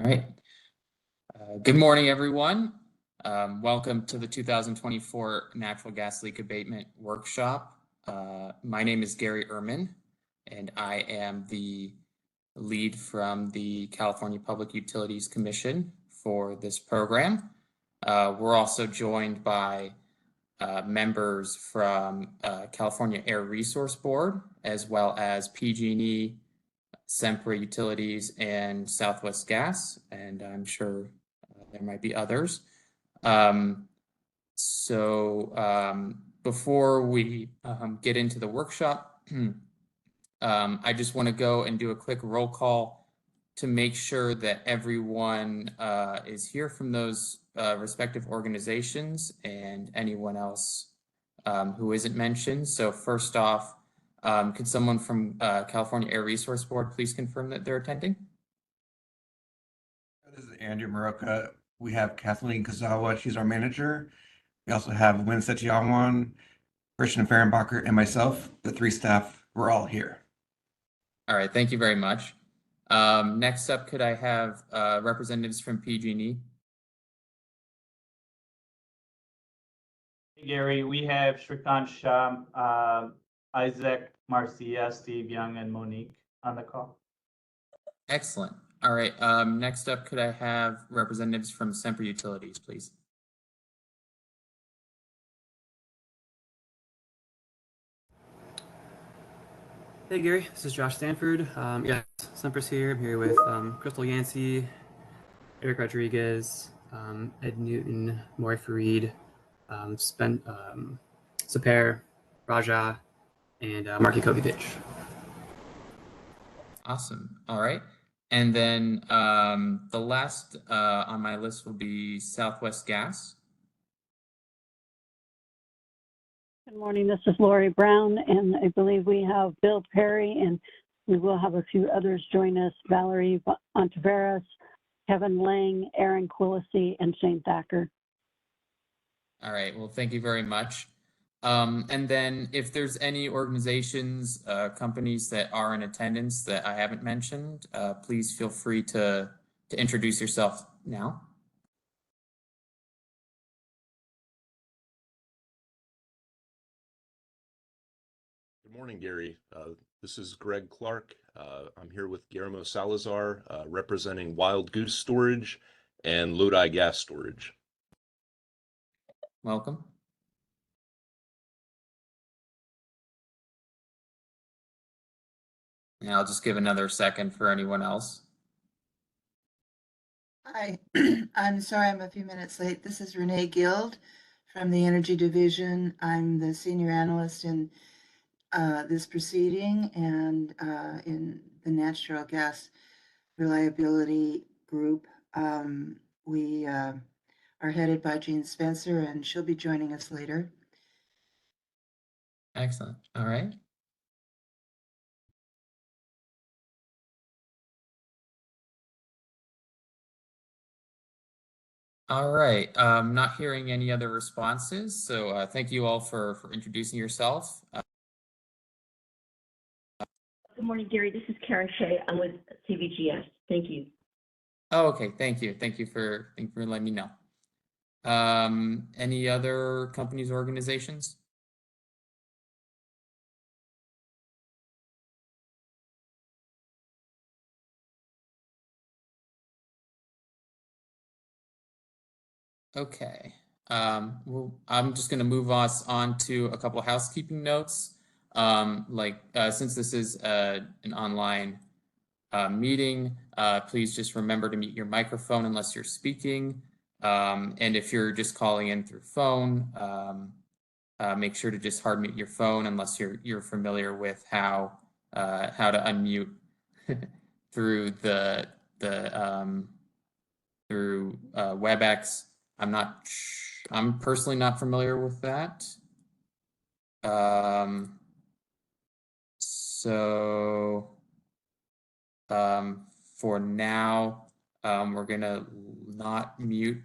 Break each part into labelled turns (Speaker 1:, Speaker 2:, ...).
Speaker 1: All right. Good morning, everyone. Welcome to the 2024 Natural Gas Leak Abatement Workshop. My name is Gary Ehrman, and I am the lead from the California Public Utilities Commission for this program. We're also joined by members from California Air Resource Board, as well as PG&E, Sempra Utilities, and Southwest Gas, and I'm sure there might be others. Before we get into the workshop, I just want to go and do a quick roll call to make sure that everyone is here from those respective organizations and anyone else who isn't mentioned. So first off, could someone from California Air Resource Board please confirm that they're attending?
Speaker 2: This is Andrew Maroka. We have Kathleen Kazawa, she's our manager. We also have Win Setiawan, Christian Fehrenbacher, and myself. The three staff, we're all here.
Speaker 1: All right, thank you very much. Next up, could I have representatives from PG&E?
Speaker 3: Hey, Gary, we have Shrikant Shah, Isaac Marcia, Steve Young, and Monique on the call.
Speaker 1: Excellent. All right, next up, could I have representatives from Sempra Utilities, please?
Speaker 4: Hey Gary, this is Josh Stanford. Yes, Sempra's here. I'm here with Crystal Yancey, Eric Rodriguez, Ed Newton, Maury Fareed, Saper, Raja, and Marky Kovic.
Speaker 1: Awesome. All right. And then the last on my list will be Southwest Gas.
Speaker 5: Good morning, this is Lori Brown, and I believe we have Bill Perry, and we will have a few others join us, Valerie Ontiveros, Kevin Lang, Aaron Quillisi, and Shane Thacker.
Speaker 1: All right, well, thank you very much. And then if there's any organizations, companies that are in attendance that I haven't mentioned, please feel free to introduce yourself now.
Speaker 6: Good morning, Gary. This is Greg Clark. I'm here with Guillermo Salazar, representing Wild Goose Storage and Lodi Gas Storage.
Speaker 1: Welcome. And I'll just give another second for anyone else.
Speaker 7: Hi, I'm sorry I'm a few minutes late. This is Renee Guild from the Energy Division. I'm the senior analyst in this proceeding and in the natural gas reliability group. We are headed by Jean Spencer, and she'll be joining us later.
Speaker 1: Excellent. All right. All right. Not hearing any other responses, so thank you all for introducing yourself.
Speaker 8: Good morning, Gary. This is Karen Shea. I'm with CVGS. Thank you.
Speaker 1: Oh, okay. Thank you. Thank you for letting me know. Any other companies or organizations? Okay. Well, I'm just going to move us on to a couple of housekeeping notes. Since this is an online meeting, please just remember to mute your microphone unless you're speaking. And if you're just calling in through phone, make sure to just hard mute your phone unless you're familiar with how to unmute through through WebEx. I'm personally not familiar with that. For now, we're gonna not mute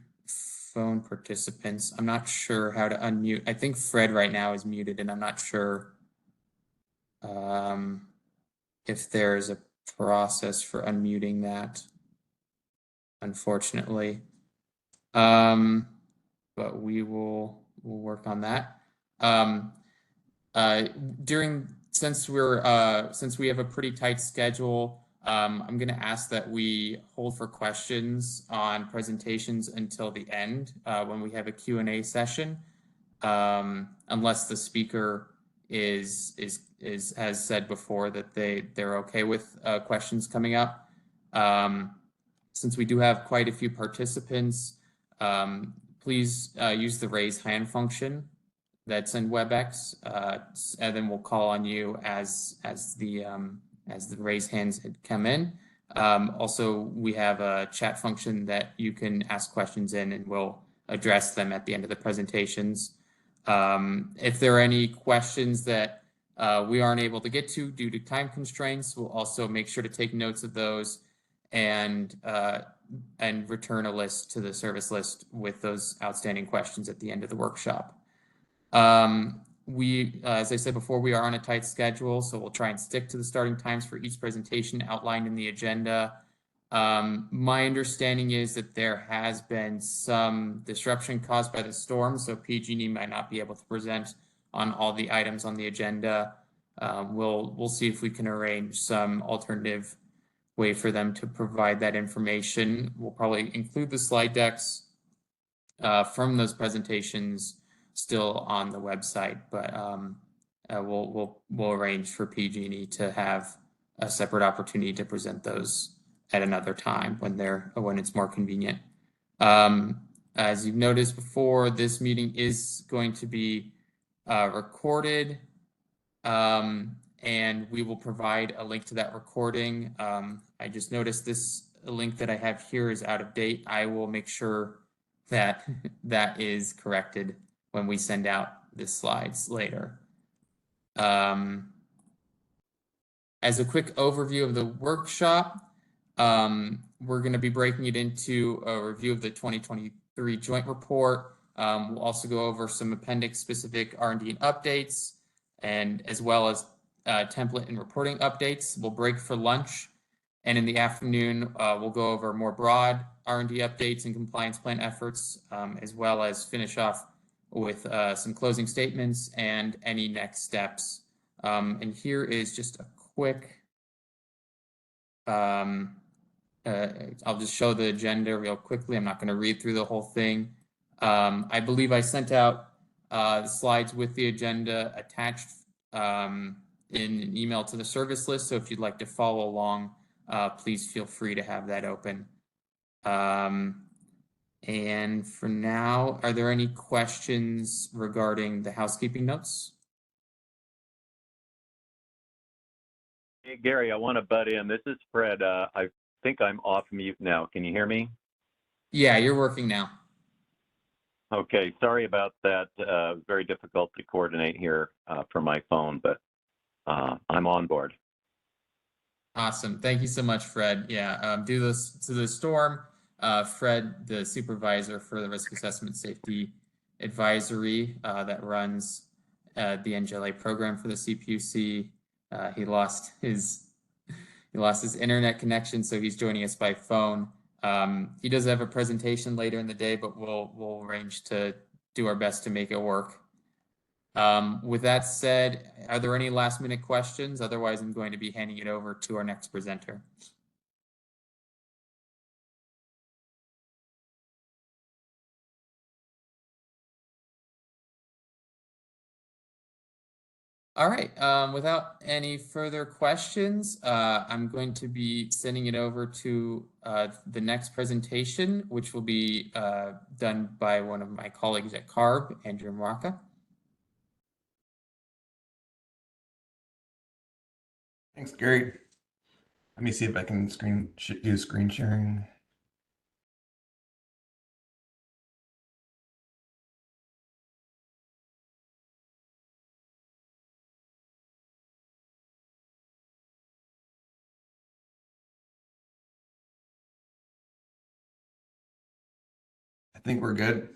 Speaker 1: phone participants. I'm not sure how to unmute. I think Fred right now is muted, and I'm not sure if there's a process for unmuting that. unfortunately. But we'll work on that. Since we have a pretty tight schedule, I'm going to ask that we hold for questions on presentations until the end, when we have a Q&A session, unless the speaker has said before that they're okay with questions coming up. Since we do have quite a few participants, please use the raise hand function that's in WebEx, and then we'll call on you as the raise hands come in. Also, we have a chat function that you can ask questions in, and we'll address them at the end of the presentations. If there are any questions that we aren't able to get to due to time constraints, we'll also make sure to take notes of those and return a list to the service list with those outstanding questions at the end of the workshop. As I said before, we are on a tight schedule, so we'll try and stick to the starting times for each presentation outlined in the agenda. My understanding is that there has been some disruption caused by the storm, so PG&E might not be able to present on all the items on the agenda. We'll see if we can arrange some alternative way for them to provide that information. We'll probably include the slide decks from those presentations still on the website, but we'll arrange for PG&E to have a separate opportunity to present those at another time when it's more convenient. As you've noticed before, this meeting is going to be recorded, and we will provide a link to that recording. I just noticed this link that I have here is out of date. I will make sure that that is corrected when we send out the slides later. As a quick overview of the workshop, we're going to be breaking it into a review of the 2023 joint report. We'll also go over some appendix specific R&D and updates, and as well as template and reporting updates. We'll break for lunch, and in the afternoon, we'll go over more broad R&D updates and compliance plan efforts, as well as finish off with some closing statements and any next steps. And here is just a quick, I'll just show the agenda real quickly. I'm not going to read through the whole thing. I believe I sent out the slides with the agenda attached in an email to the service list. So if you'd like to follow along, please feel free to have that open. And for now, are there any questions regarding the housekeeping notes?
Speaker 9: Hey, Gary, I want to butt in. This is Fred. I think I'm off mute now. Can you hear me?
Speaker 1: Yeah, you're working now.
Speaker 9: Okay, sorry about that. Very difficult to coordinate here from my phone, but I'm on board.
Speaker 1: Awesome. Thank you so much, Fred. Yeah, due to the storm, Fred, the supervisor for the Risk Assessment Safety Advisory that runs the NGLA program for the CPUC, he lost his internet connection, so he's joining us by phone. He does have a presentation later in the day, but we'll arrange to do our best to make it work. With that said, are there any last minute questions? Otherwise, I'm going to be handing it over to our next presenter. All right, without any further questions, I'm going to be sending it over to the next presentation, which will be done by one of my colleagues at CARB, Andrew Maraka.
Speaker 2: Thanks, Gary. Let me see if I can do screen sharing. I think we're good.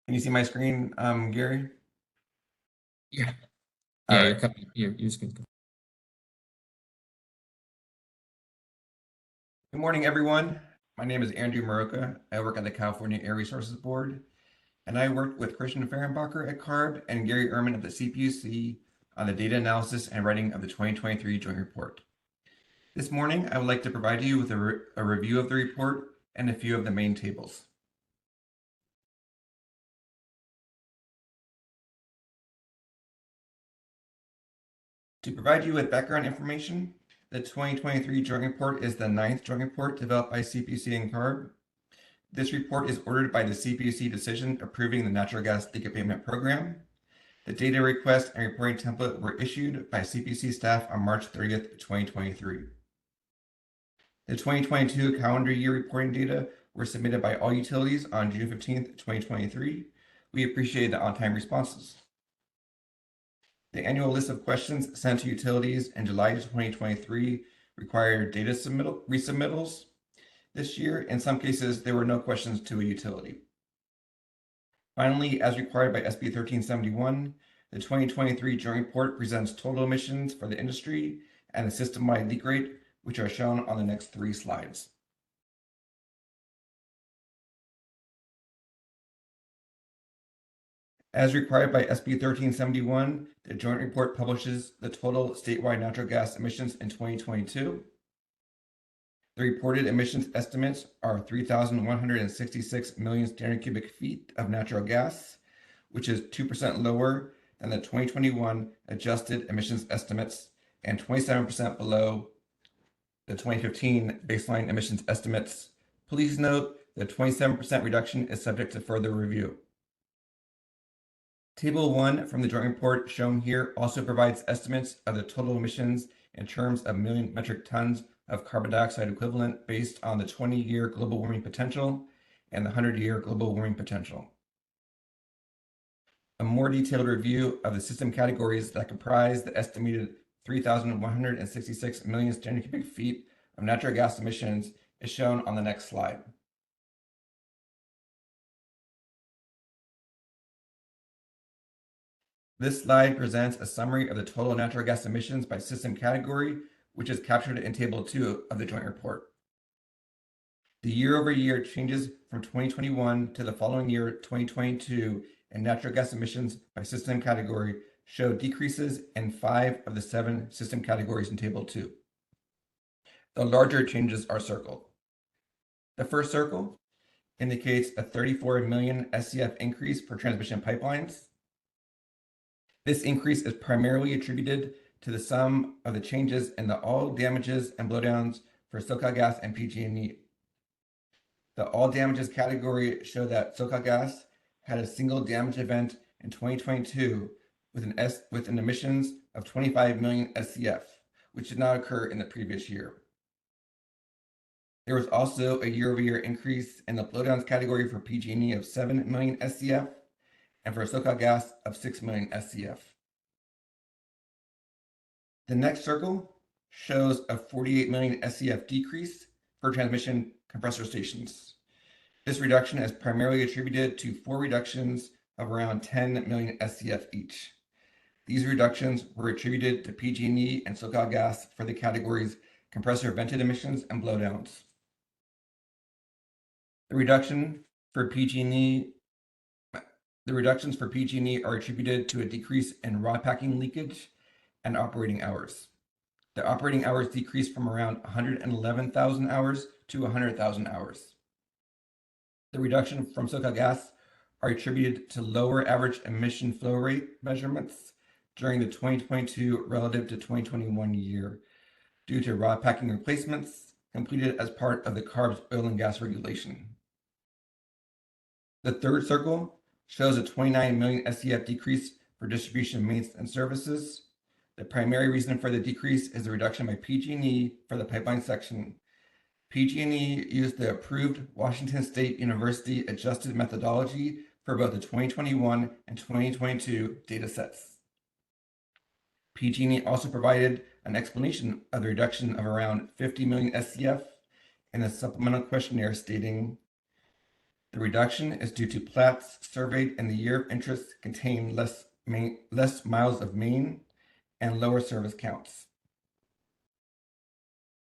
Speaker 2: Can you see my screen, Gary?
Speaker 1: Yeah.
Speaker 2: All
Speaker 1: Yeah,
Speaker 2: right.
Speaker 1: you're coming. You're screen.
Speaker 2: Good morning, everyone. My name is Andrew Maroka. I work at the California Air Resources Board, and I worked with Christian Fehrenbacher at CARB and Gary Ehrman at the CPUC on the data analysis and writing of the 2023 Joint Report. This morning, I would like to provide you with a review of the report and a few of the main tables. To provide you with background information, the 2023 Joint Report is the 9th Joint Report developed by CPUC and CARB. This report is ordered by the CPUC decision approving the Natural Gas Leak Abatement Program. The data request and reporting template were issued by CPUC staff on March 30th, 2023. The 2022 calendar year reporting data were submitted by all utilities on June 15th, 2023. We appreciate the on-time responses. The annual list of questions sent to utilities in July 2023 required data resubmittals. This year, in some cases, there were no questions to a utility. Finally, as required by SB 1371, the 2023 Joint Report presents total emissions for the industry and the system-wide leak rate, which are shown on the next 3 slides. As required by SB 1371, the Joint Report publishes the total statewide natural gas emissions in 2022. The reported emissions estimates are 3,166 million standard cubic feet of natural gas, which is 2% lower than the 2021 adjusted emissions estimates and 27% below the 2015 baseline emissions estimates. Please note the 27% reduction is subject to further review. Table 1 from the Joint Report shown here also provides estimates of the total emissions in terms of million metric tons of carbon dioxide equivalent based on the 20-year global warming potential and the 100-year global warming potential. A more detailed review of the system categories that comprise the estimated 3,166 million standard cubic feet of natural gas emissions is shown on the next slide. This slide presents a summary of the total natural gas emissions by system category, which is captured in Table 2 of the Joint Report. The year-over-year changes from 2021 to the following year, 2022, in natural gas emissions by system category show decreases in 5 of the 7 system categories in Table 2. The larger changes are circled. The first circle indicates a 34 million SCF increase for transmission pipelines. This increase is primarily attributed to the sum of the changes in the all damages and blowdowns for SoCalGas and PG&E. The all damages category show that SoCalGas had a single damage event in 2022 with an emissions of 25 million SCF, which did not occur in the previous year. There was also a year-over-year increase in the blowdowns category for PG&E of 7 million SCF and for SoCalGas of 6 million SCF. The next circle shows a 48 million SCF decrease for transmission compressor stations. This reduction is primarily attributed to 4 reductions of around 10 million SCF each. These reductions were attributed to PG&E and SoCalGas for the categories compressor vented emissions and blowdowns. The reductions for PG&E are attributed to a decrease in raw packing leakage and operating hours. The operating hours decreased from around 111,000 hours to 100,000 hours. The reduction from SoCalGas are attributed to lower average emission flow rate measurements during the 2022 relative to 2021 year due to raw packing replacements completed as part of the CARB's oil and gas regulation. The third circle shows a 29 million SCF decrease for distribution maintenance and services. The primary reason for the decrease is the reduction by PG&E for the pipeline section. PG&E used the approved Washington State University adjusted methodology for both the 2021 and 2022 data sets. PG&E also provided an explanation of the reduction of around 50 million SCF in a supplemental questionnaire stating, the reduction is due to plats surveyed in the year of interest contain less miles of main and lower service counts.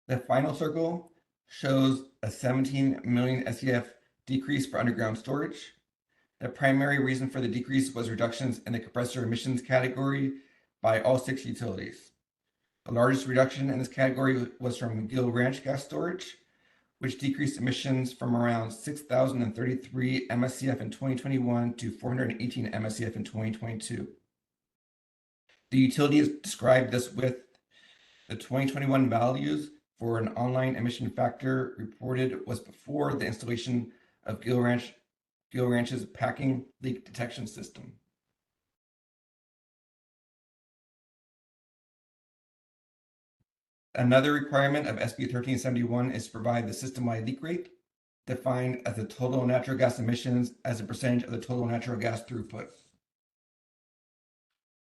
Speaker 2: The final circle shows a 17 million SCF decrease for underground storage. The primary reason for the decrease was reductions in the compressor emissions category by all 6 utilities. The largest reduction in this category was from Gill Ranch gas storage, which decreased emissions from around 6,033 MSCF in 2021 to 418 MSCF in 2022. The utility has described this with the 2021 values for an online emission factor reported was before the installation of Gill Ranch's packing leak detection system. Another requirement of SB 1371 is to provide the system-wide leak rate, defined as the total natural gas emissions as a percentage of the total natural gas throughput.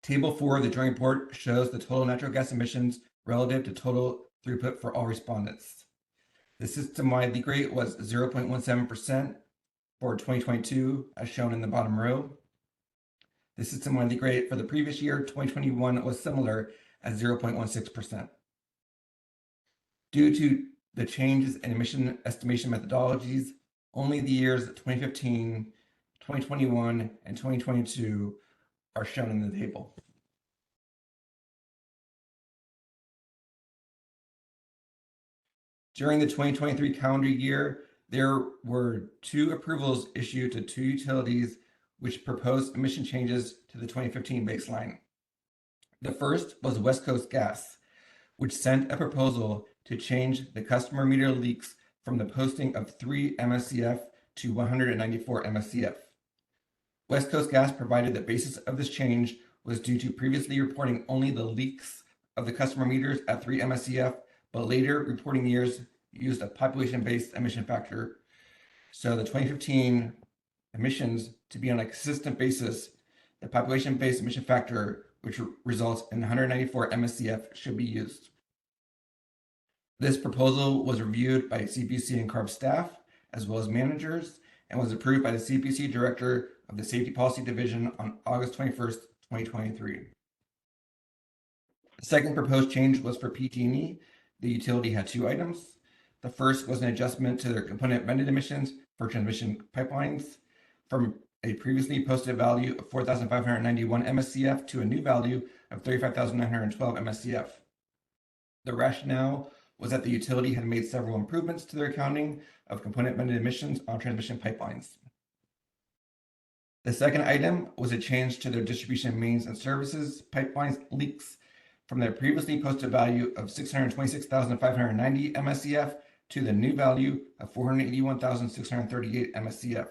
Speaker 2: Table 4 of the joint report shows the total natural gas emissions relative to total throughput for all respondents. The system-wide leak rate was 0.17% for 2022, as shown in the bottom row. The system-wide leak rate for the previous year, 2021, was similar at 0.16%. Due to the changes in emission estimation methodologies, only the years 2015, 2021, and 2022 are shown in the table. During the 2023 calendar year, there were 2 approvals issued to 2 utilities which proposed emission changes to the 2015 baseline. The first was West Coast Gas, which sent a proposal to change the customer meter leaks from the posting of 3 MSCF to 194 MSCF. West Coast Gas provided the basis of this change was due to previously reporting only the leaks of the customer meters at 3 MSCF, but later reporting years used a population-based emission factor. So the 2015 emissions to be on a consistent basis, the population-based emission factor, which results in 194 MSCF, should be used. This proposal was reviewed by CPUC and CARB staff, as well as managers, and was approved by the CPUC Director of the Safety Policy Division on August 21st, 2023. The second proposed change was for PG&E. The utility had 2 items. The first was an adjustment to their component vented emissions for transmission pipelines from a previously posted value of 4,591 MSCF to a new value of 35,912 MSCF. The rationale was that the utility had made several improvements to their accounting of component vented emissions on transmission pipelines. The second item was a change to their distribution mains and services pipelines leaks from their previously posted value of 626,590 MSCF to the new value of 481,638 MSCF.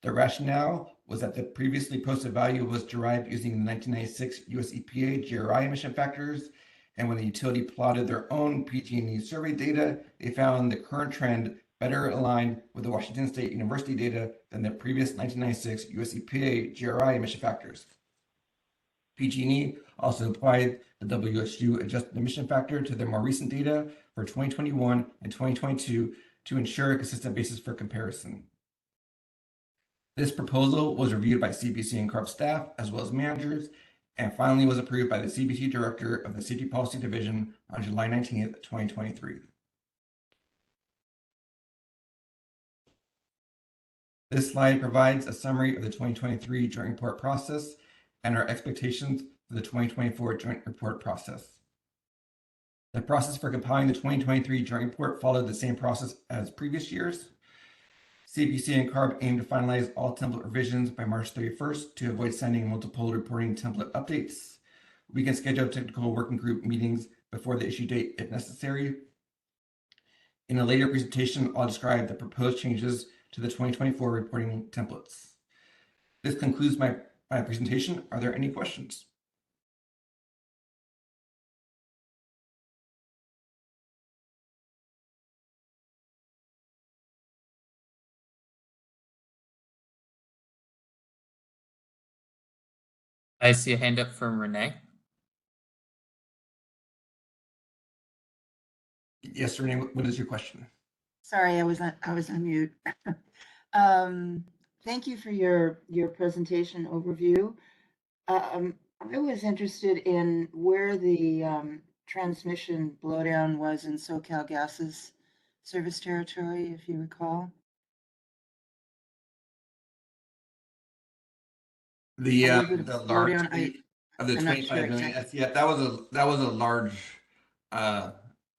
Speaker 2: The rationale was that the previously posted value was derived using the 1996 US EPA GRI emission factors, and when the utility plotted their own PG&E survey data, they found the current trend better aligned with the Washington State University data than the previous 1996 US EPA GRI emission factors. PG&E also applied the WSU adjusted emission factor to their more recent data for 2021 and 2022 to ensure a consistent basis for comparison. This proposal was reviewed by CPUC and CARB staff, as well as managers, and finally was approved by the CPUC Director of the Safety Policy Division on July 19th, 2023. This slide provides a summary of the 2023 joint report process and our expectations for the 2024 joint report process. The process for compiling the 2023 joint report followed the same process as previous years. CPUC and CARB aim to finalize all template revisions by March 31st to avoid sending multiple reporting template updates. We can schedule technical working group meetings before the issue date if necessary. In a later presentation, I'll describe the proposed changes to the 2024 reporting templates. This concludes my presentation. Are there any questions?
Speaker 1: I see a hand up from Renee.
Speaker 2: Yes, Renee, what is your question?
Speaker 7: Sorry, I was on mute. Thank you for your presentation overview. I was interested in where the transmission blowdown was in SoCal Gas's service territory, if you recall.
Speaker 2: The
Speaker 7: A little bit of
Speaker 2: large
Speaker 7: slowdown,
Speaker 2: leak of the
Speaker 7: I'm not
Speaker 2: 25
Speaker 7: sure
Speaker 2: million
Speaker 7: exactly.
Speaker 2: SCF, that was a large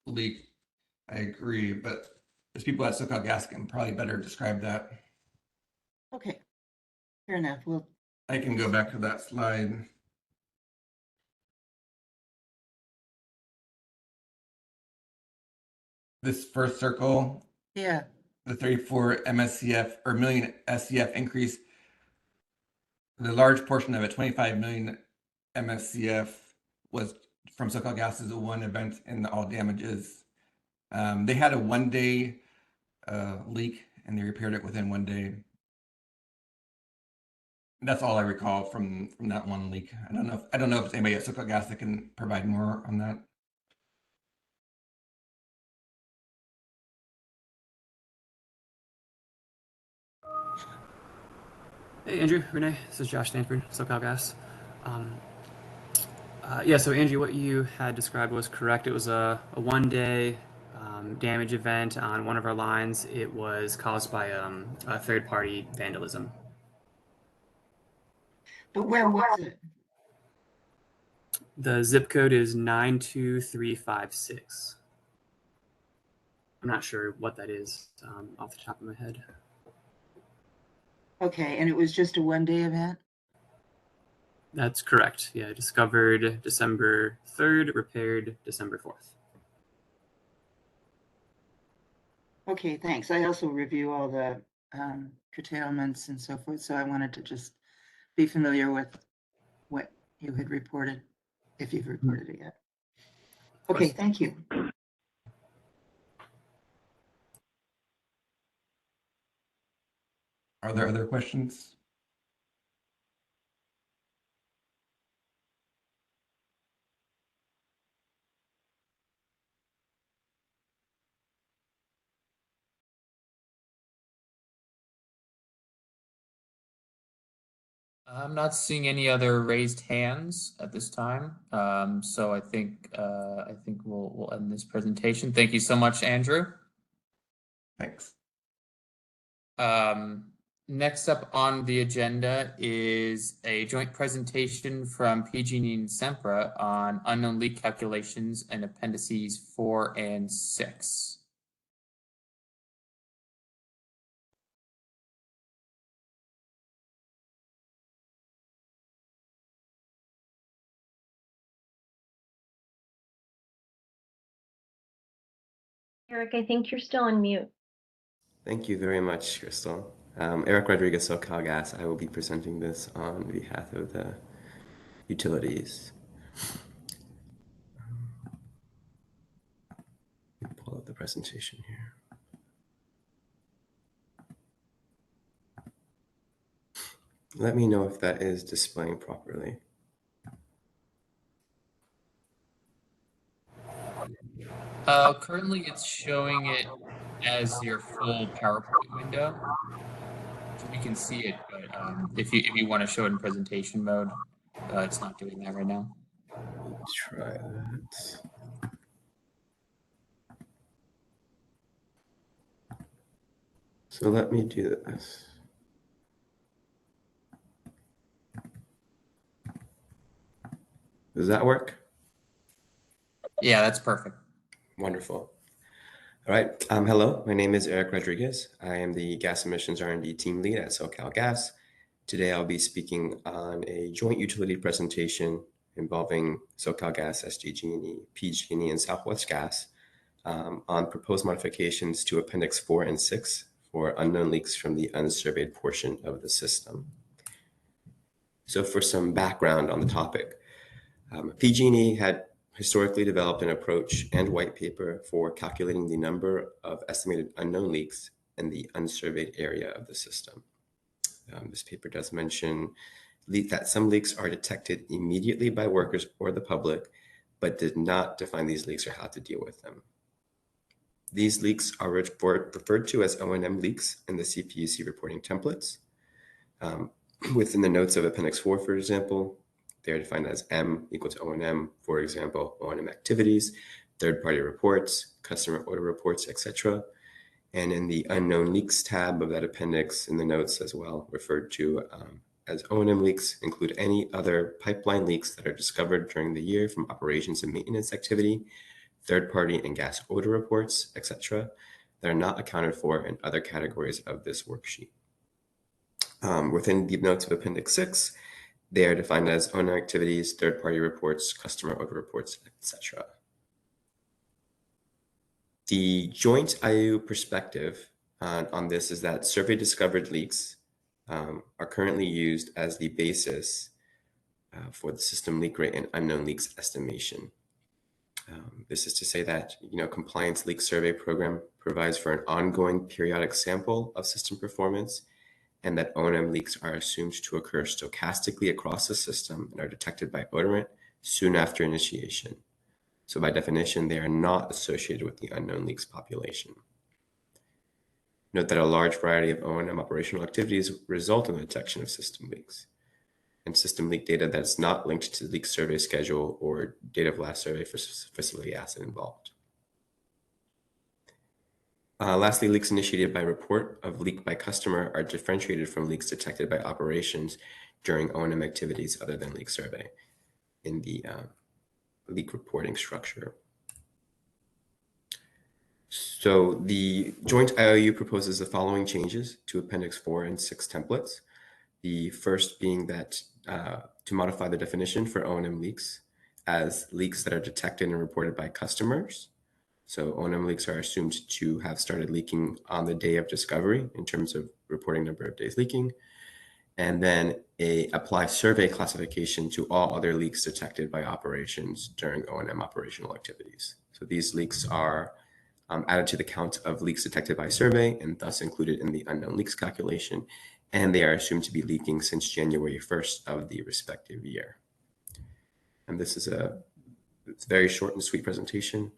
Speaker 2: leak. I agree, but there's people at SoCal Gas can probably better describe that.
Speaker 7: Okay, fair enough. Well,
Speaker 2: I can go back to that slide. This first circle,
Speaker 7: yeah,
Speaker 2: the 34 MSCF or million SCF increase, the large portion of it, 25 million MSCF, was from SoCal Gas's one event in the all damages. They had a 1 day leak and they repaired it within 1 day. That's all I recall from that one leak. I don't know if there's anybody at SoCal Gas that can provide more on that.
Speaker 4: Hey, Andrew, Renee, this is Josh Stanford, SoCal Gas. Yeah, so Angie, what you had described was correct. It was a 1 day damage event on one of our lines. It was caused by a third party vandalism.
Speaker 7: but where was it?
Speaker 4: The zip code is 92356. I'm not sure what that is off the top of my head.
Speaker 7: Okay, and it was just a 1 day event?
Speaker 4: That's correct. Yeah, discovered December 3rd, repaired December 4th.
Speaker 7: Okay, thanks. I also review all the curtailments and so forth, so I wanted to just be familiar with what you had reported, if you've reported it yet. Okay, thank you.
Speaker 2: Are there other questions?
Speaker 1: I'm not seeing any other raised hands at this time. So I think we'll end this presentation. Thank you so much, Andrew.
Speaker 2: Thanks.
Speaker 1: Next up on the agenda is a joint presentation from PG&E and Sempra on unknown leak calculations and appendices 4 and 6.
Speaker 8: Eric, I think you're still on mute.
Speaker 10: Thank you very much, Crystal. Eric Rodriguez, SoCal Gas. I will be presenting this on behalf of the utilities. Let me pull up the presentation here. Let me know if that is displaying properly.
Speaker 1: Currently it's showing it as your full PowerPoint window. So we can see it, but if you want to show it in presentation mode, it's not doing that right now.
Speaker 10: Let's try that. So let me do this. Does that work?
Speaker 1: Yeah, that's perfect.
Speaker 10: Wonderful. All right. Hello, my name is Eric Rodriguez. I am the Gas Emissions R&D Team Lead at SoCal Gas. Today, I'll be speaking on a joint utility presentation involving SoCal Gas, SDG&E, PG&E, and Southwest Gas on proposed modifications to Appendix 4 and 6 for unknown leaks from the unsurveyed portion of the system. So for some background on the topic, PG&E had historically developed an approach and white paper for calculating the number of estimated unknown leaks in the unsurveyed area of the system. This paper does mention that some leaks are detected immediately by workers or the public, but did not define these leaks or how to deal with them. These leaks are referred to as O&M leaks in the CPUC reporting templates. Within the notes of Appendix 4, for example, They're defined as M equal to O&M, for example, O&M activities, third-party reports, customer order reports, etc. And in the unknown leaks tab of that appendix in the notes as well, referred to as O&M leaks, include any other pipeline leaks that are discovered during the year from operations and maintenance activity, third-party and gas order reports, etc., that are not accounted for in other categories of this worksheet. Within the notes of Appendix 6, they are defined as O&M activities, third-party reports, customer order reports, etc. The joint IOU perspective on this is that survey-discovered leaks are currently used as the basis for the system leak rate and unknown leaks estimation. This is to say that compliance leak survey program provides for an ongoing periodic sample of system performance, and that O&M leaks are assumed to occur stochastically across the system and are detected by odorant soon after initiation. So by definition, they are not associated with the unknown leaks population. Note that a large variety of O&M operational activities result in the detection of system leaks, and system leak data that's not linked to the leak survey schedule or date of last survey for facility asset involved. Lastly, leaks initiated by report of leak by customer are differentiated from leaks detected by operations during O&M activities other than leak survey in the leak reporting structure. So the joint IOU proposes the following changes to Appendix 4 and 6 templates. The first being that to modify the definition for O&M leaks as leaks that are detected and reported by customers. So O&M leaks are assumed to have started leaking on the day of discovery in terms of reporting number of days leaking. And then apply survey classification to all other leaks detected by operations during O&M operational activities. So these leaks are added to the count of leaks detected by survey and thus included in the unknown leaks calculation. And they are assumed to be leaking since January 1st of the respective year. And this is it's a very short and sweet presentation.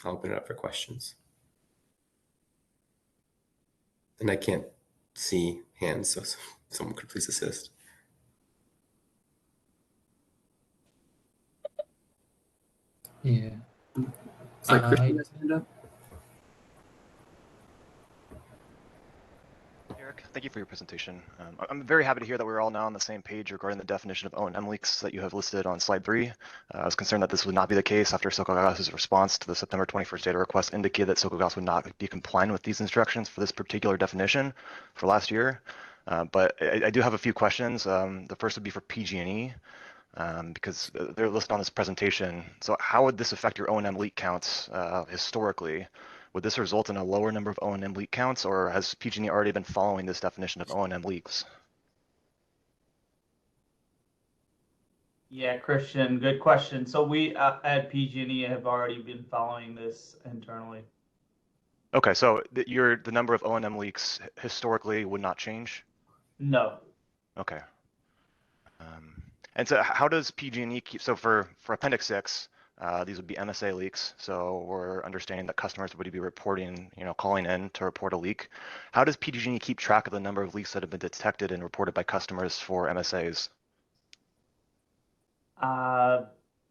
Speaker 10: I'll open it up for questions. And I can't see hands, so someone could please assist.
Speaker 1: Yeah.
Speaker 4: It's like Christian has hand up.
Speaker 11: Eric, thank you for your presentation. I'm very happy to hear that we're all now on the same page regarding the definition of O&M leaks that you have listed on slide 3. I was concerned that this would not be the case after SoCalGas's response to the September 21st data request indicated that SoCalGas would not be complying with these instructions for this particular definition for last year. But I do have a few questions. The first would be for PG&E. Because they're listed on this presentation. So how would this affect your O&M leak counts historically? Would this result in a lower number of O&M leak counts, or has PG&E already been following this definition of O&M leaks?
Speaker 3: Yeah, Christian, good question. So we at PG&E have already been following this internally.
Speaker 11: Okay, so the number of O&M leaks historically would not change?
Speaker 3: No.
Speaker 11: Okay. And so how does PG&E keep, so for Appendix 6, these would be MSA leaks. So we're understanding that customers would be reporting, calling in to report a leak. How does PG&E keep track of the number of leaks that have been detected and reported by customers for MSAs?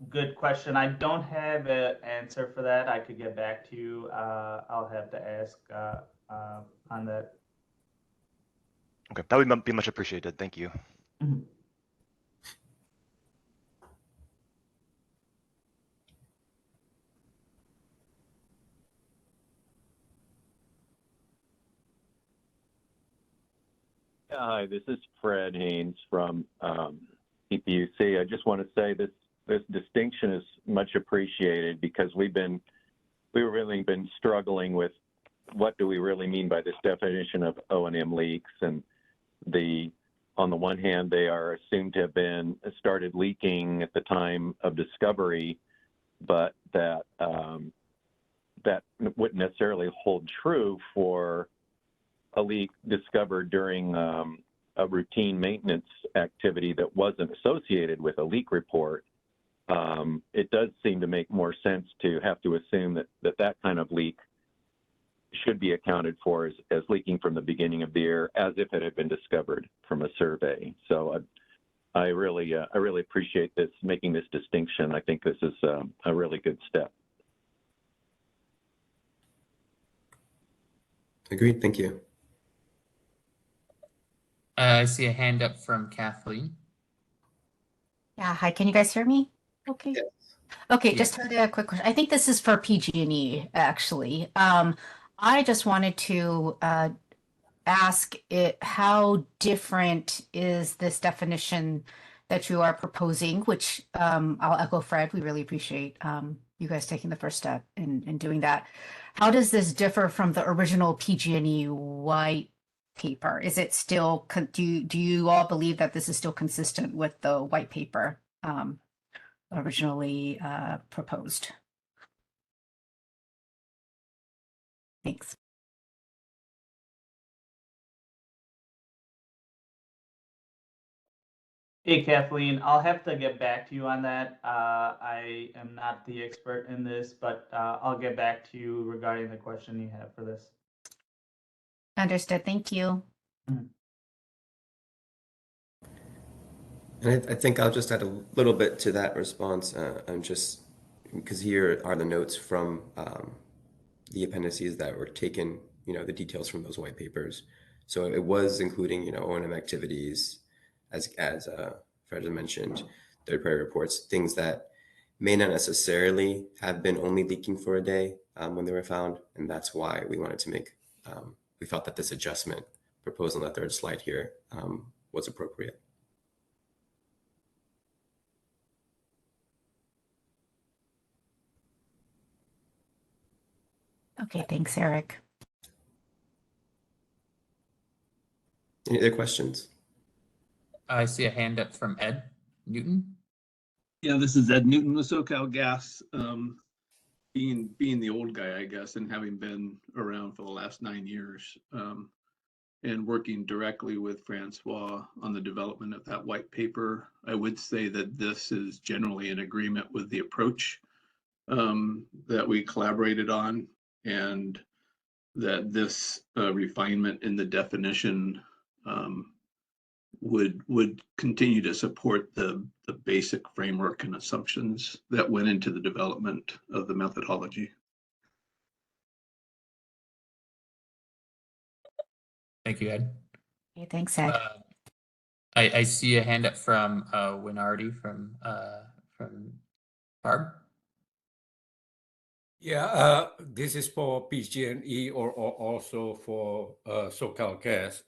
Speaker 3: Good question. I don't have an answer for that. I could get back to you. I'll have to ask on that.
Speaker 11: Okay, that would be much appreciated. Thank you.
Speaker 3: Mm-hmm.
Speaker 9: Hi, this is Fred Haynes from CPUC. I just want to say this distinction is much appreciated because we've really been struggling with what do we really mean by this definition of O&M leaks, and on the one hand they are assumed to have been started leaking at the time of discovery, but that wouldn't necessarily hold true for a leak discovered during a routine maintenance activity that wasn't associated with a leak report. It does seem to make more sense to have to assume that kind of leak should be accounted for as leaking from the beginning of the year as if it had been discovered from a survey. So I really appreciate this, making this distinction. I think this is a really good step.
Speaker 10: Agreed. Thank you.
Speaker 1: I see a hand up from Kathleen.
Speaker 12: Yeah, hi, can you guys hear me? Okay.
Speaker 10: Yes.
Speaker 12: Okay,
Speaker 1: Yeah.
Speaker 12: just had a quick question. I think this is for PG&E, actually. I just wanted to ask how different is this definition that you are proposing, which I'll echo Fred, we really appreciate you guys taking the first step in doing that. How does this differ from the original PG&E white paper? Is it still, do you all believe that this is still consistent with the white paper originally proposed? Thanks.
Speaker 3: Hey, Kathleen, I'll have to get back to you on that. I am not the expert in this, but I'll get back to you regarding the question you have for this.
Speaker 12: Understood. Thank you.
Speaker 10: And I think I'll just add a little bit to that response. I'm just because here are the notes from the appendices that were taken, the details from those white papers. So it was including, O&M activities, as Fred had mentioned, third-party reports, things that may not necessarily have been only leaking for a day when they were found, and that's why we wanted to make. We felt that this adjustment proposed on the third slide here was appropriate.
Speaker 12: Okay, thanks, Eric.
Speaker 10: Any other questions?
Speaker 1: I see a hand up from Ed Newton.
Speaker 13: Yeah, this is Ed Newton with SoCal Gas. Being the old guy, I guess, and having been around for the last 9 years, and working directly with Francois on the development of that white paper, I would say that this is generally in agreement with the approach that we collaborated on, and that this refinement in the definition would continue to support the basic framework and assumptions that went into the development of the methodology.
Speaker 1: Thank you, Ed.
Speaker 12: Okay, thanks, Ed.
Speaker 1: I see a hand up from Winardi from Barb.
Speaker 14: Yeah, this is for PG&E or also for SoCal Gas.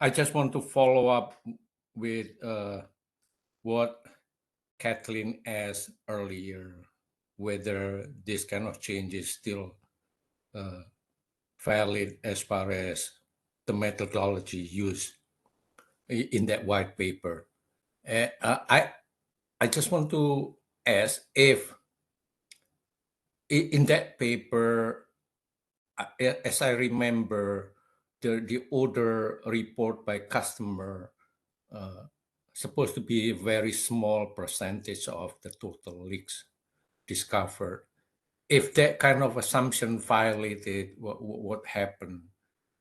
Speaker 14: I just want to follow up with what Kathleen asked earlier, whether this kind of change is still valid as far as the methodology used in that white paper. I just want to ask if in that paper, as I remember, the order report by customer supposed to be a very small percentage of the total leaks discovered. If that kind of assumption violated, what happened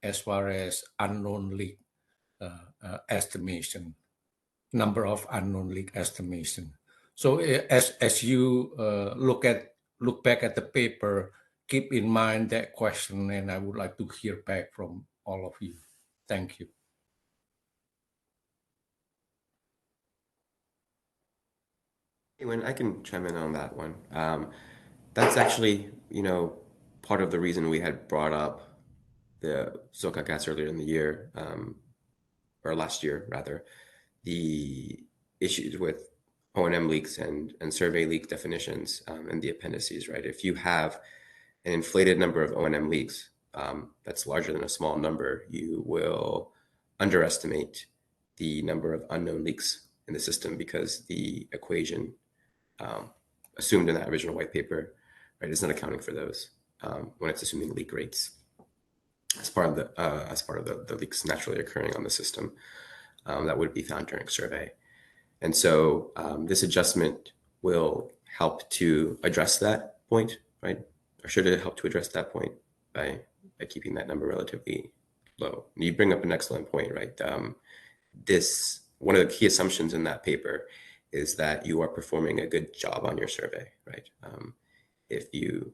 Speaker 14: as far as unknown leak estimation, number of unknown leak estimation? So as you look back at the paper, keep in mind that question, and I would like to hear back from all of you. Thank you.
Speaker 10: When I can chime in on that one. That's actually, part of the reason we had brought up the SoCal Gas earlier in the year, or last year rather, the issues with O&M leaks and survey leak definitions in the appendices, right? If you have an inflated number of O&M leaks that's larger than a small number, you will underestimate the number of unknown leaks in the system because the equation assumed in that original white paper, right, is not accounting for those when it's assuming leak rates as part of the leaks naturally occurring on the system that would be found during survey. And so this adjustment will help to address that point, right? Or should it help to address that point by keeping that number relatively low? You bring up an excellent point, right? one of the key assumptions in that paper is that you are performing a good job on your survey, right? If you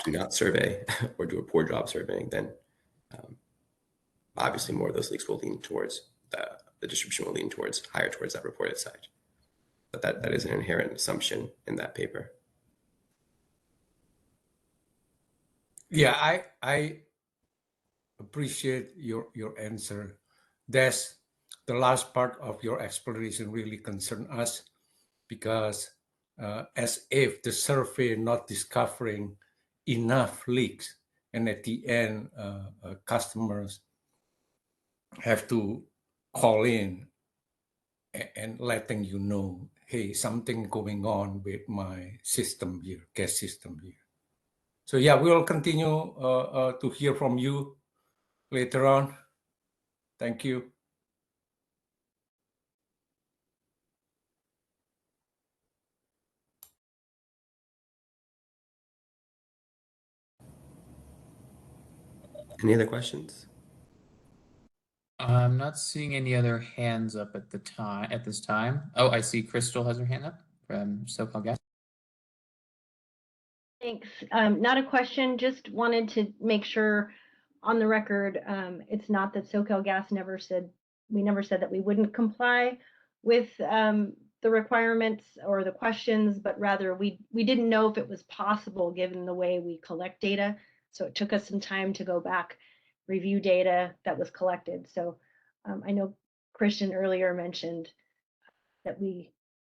Speaker 10: do not survey or do a poor job surveying, then obviously more of those leaks will lean towards the distribution will lean towards higher towards that reported side. But that is an inherent assumption in that paper.
Speaker 14: Yeah, I appreciate your answer. That's the last part of your explanation really concerned us, because as if the survey not discovering enough leaks, and at the end customers have to call in and letting you know, hey, something going on with my system here, gas system here. So yeah, we'll continue to hear from you later on. Thank you.
Speaker 10: Any other questions?
Speaker 1: I'm not seeing any other hands up at this time. Oh, I see Crystal has her hand up from SoCal Gas.
Speaker 15: Thanks. Not a question, just wanted to make sure on the record, it's not that SoCal Gas never said that we wouldn't comply with the requirements or the questions, but rather we didn't know if it was possible given the way we collect data. So it took us some time to go back, review data that was collected. So I know Christian earlier mentioned that we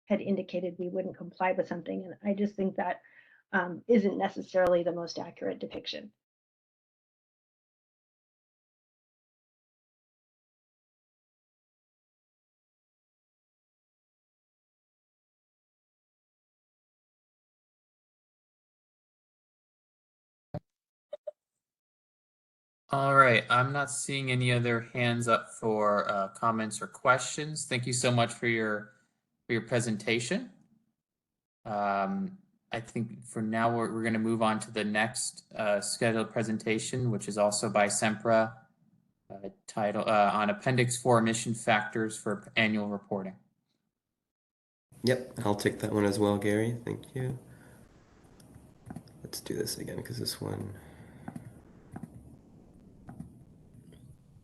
Speaker 15: had indicated we wouldn't comply with something, and I just think that isn't necessarily the most accurate depiction.
Speaker 1: All right, I'm not seeing any other hands up for comments or questions. Thank you so much for your presentation. I think for now we're going to move on to the next scheduled presentation, which is also by Sempra, title on Appendix 4 emission factors for annual reporting.
Speaker 10: Yep, I'll take that one as well, Gary. Thank you. Let's do this again because this one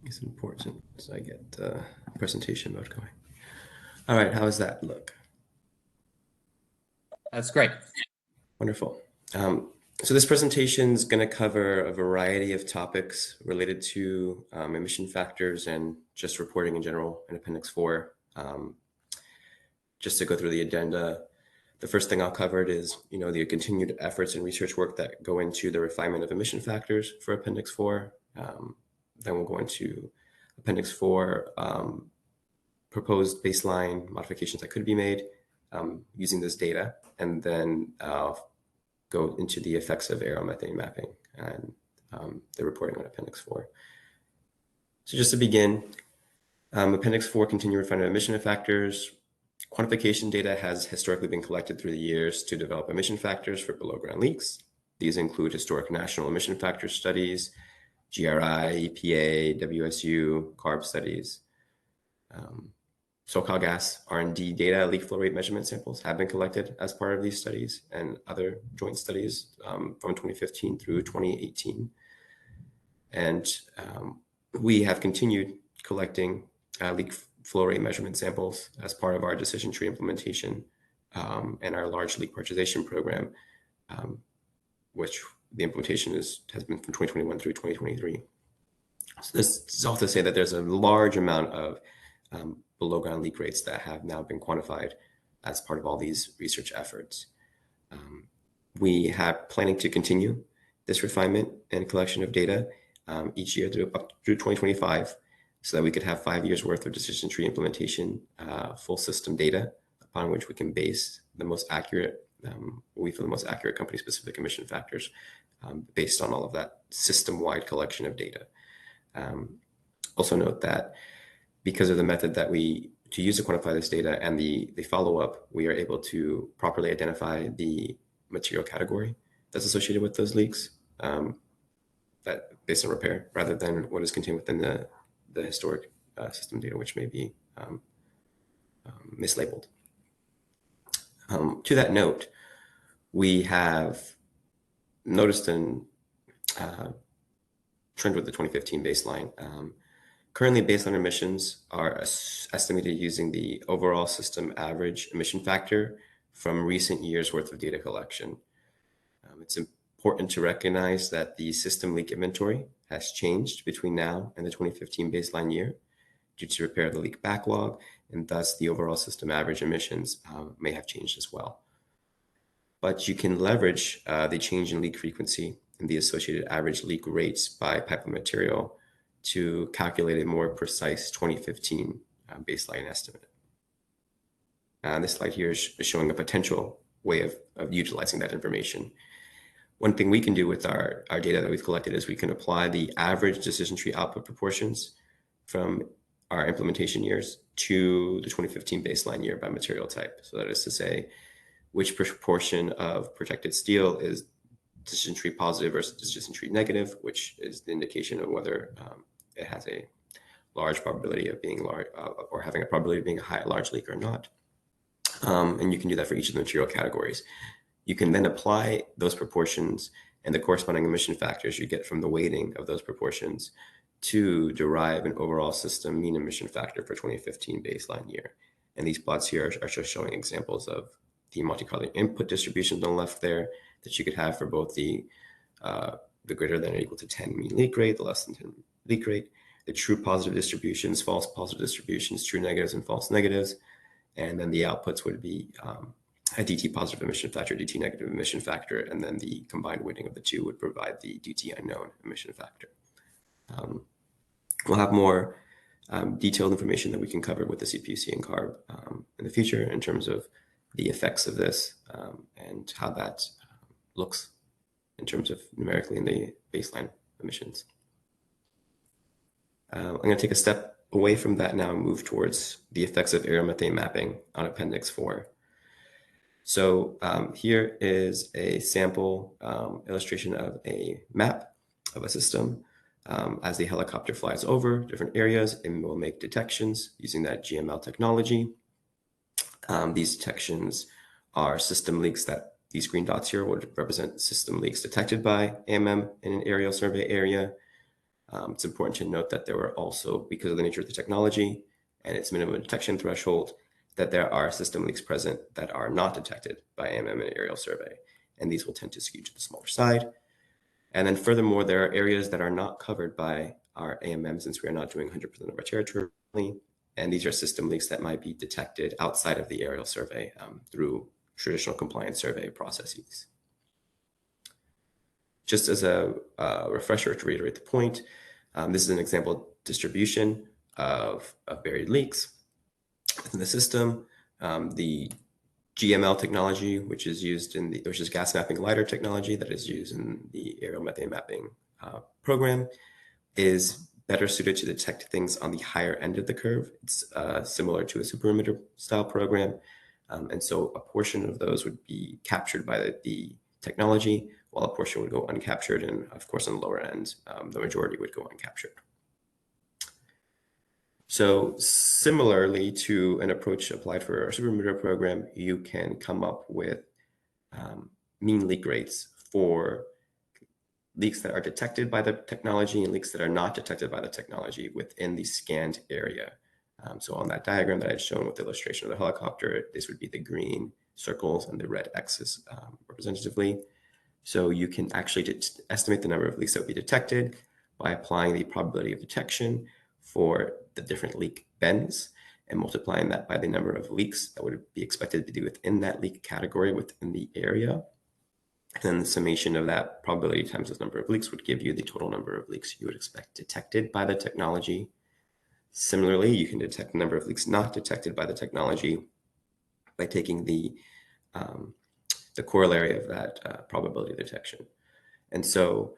Speaker 10: is important. So I get presentation mode going. All right, how does that look?
Speaker 1: That's great.
Speaker 10: Wonderful. So this presentation is going to cover a variety of topics related to emission factors and just reporting in general in Appendix 4. Just to go through the agenda, the first thing I'll cover is, the continued efforts and research work that go into the refinement of emission factors for Appendix 4. Then we'll go into Appendix 4, proposed baseline modifications that could be made using this data, and then go into the effects of aeromethane mapping and the reporting on Appendix 4. So just to begin, Appendix 4, continued refinement of emission factors. Quantification data has historically been collected through the years to develop emission factors for below ground leaks. These include historic national emission factor studies, GRI, EPA, WSU, CARB studies. SoCal Gas R&D data, leak flow rate measurement samples have been collected as part of these studies and other joint studies from 2015 through 2018. And we have continued collecting leak flow rate measurement samples as part of our decision tree implementation and our large leak prioritization program, which the implementation has been from 2021 through 2023. So this is all to say that there's a large amount of below ground leak rates that have now been quantified as part of all these research efforts. We have planning to continue this refinement and collection of data each year up through 2025, so that we could have 5 years worth of decision tree implementation, full system data upon which we can base the most accurate, we feel the most accurate company specific emission factors based on all of that system-wide collection of data. Also note that because of the method that we use to quantify this data and the follow-up, we are able to properly identify the material category that's associated with those leaks that based on repair, rather than what is contained within the historic system data, which may be mislabeled. To that note, we have noticed a trend with the 2015 baseline. Currently, baseline emissions are estimated using the overall system average emission factor from recent years' worth of data collection. It's important to recognize that the system leak inventory has changed between now and the 2015 baseline year due to repair of the leak backlog, and thus the overall system average emissions may have changed as well. But you can leverage the change in leak frequency and the associated average leak rates by pipeline material to calculate a more precise 2015 baseline estimate. This slide here is showing a potential way of utilizing that information. One thing we can do with our data that we've collected is we can apply the average decision tree output proportions from our implementation years to the 2015 baseline year by material type. So that is to say, which proportion of protected steel is decision tree positive versus decision tree negative, which is the indication of whether it has a large probability of being large or having a probability of being a large leak or not. And you can do that for each of the material categories. You can then apply those proportions and the corresponding emission factors you get from the weighting of those proportions to derive an overall system mean emission factor for 2015 baseline year. And these plots here are just showing examples of the Monte Carlo input distributions on the left there that you could have for both the greater than or equal to 10 mean leak rate, the less than 10 leak rate, the true positive distributions, false positive distributions, true negatives and false negatives. And then the outputs would be a DT positive emission factor, DT negative emission factor, and then the combined weighting of the two would provide the DT unknown emission factor. We'll have more detailed information that we can cover with the CPUC and CARB in the future in terms of the effects of this and how that looks in terms of numerically in the baseline emissions. I'm going to take a step away from that now and move towards the effects of aeromethane mapping on Appendix 4. So here is a sample illustration of a map of a system. As the helicopter flies over different areas, it will make detections using that GML technology. These detections are system leaks that these green dots here would represent system leaks detected by AMM in an aerial survey area. It's important to note that there were also, because of the nature of the technology and its minimum detection threshold, that there are system leaks present that are not detected by AMM in an aerial survey, and these will tend to skew to the smaller side. And then furthermore, there are areas that are not covered by our AMM since we are not doing 100% of our territory, and these are system leaks that might be detected outside of the aerial survey through traditional compliance survey processes. Just as a refresher to reiterate the point, this is an example distribution of buried leaks within the system. The GML technology, which is used in which is gas mapping LiDAR technology that is used in the aerial methane mapping program, is better suited to detect things on the higher end of the curve. It's similar to a superemitter style program. And so a portion of those would be captured by the technology, while a portion would go uncaptured. And of course, on the lower end, the majority would go uncaptured. So similarly to an approach applied for our superemitter program, you can come up with mean leak rates for leaks that are detected by the technology and leaks that are not detected by the technology within the scanned area. So on that diagram that I had shown with the illustration of the helicopter, this would be the green circles and the red X's representatively. So you can actually estimate the number of leaks that will be detected by applying the probability of detection for the different leak bends and multiplying that by the number of leaks that would be expected to be within that leak category within the area. And then the summation of that probability times the number of leaks would give you the total number of leaks you would expect detected by the technology. Similarly, you can detect the number of leaks not detected by the technology by taking the corollary of that probability of detection. And so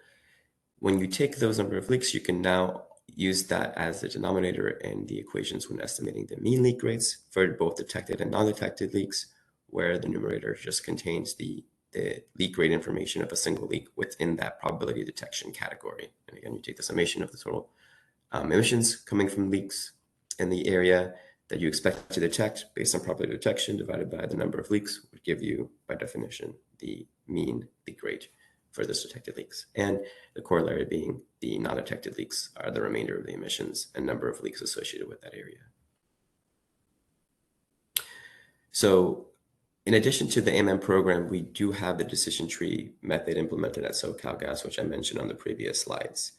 Speaker 10: when you take those number of leaks, you can now use that as the denominator in the equations when estimating the mean leak rates for both detected and non-detected leaks, where the numerator just contains the leak rate information of a single leak within that probability detection category. And again, you take the summation of the total emissions coming from leaks in the area that you expect to detect based on probability of detection divided by the number of leaks would give you, by definition, the mean leak rate for those detected leaks. And the corollary being the non-detected leaks are the remainder of the emissions and number of leaks associated with that area. So in addition to the AMM program, we do have the decision tree method implemented at SoCalGas, which I mentioned on the previous slides.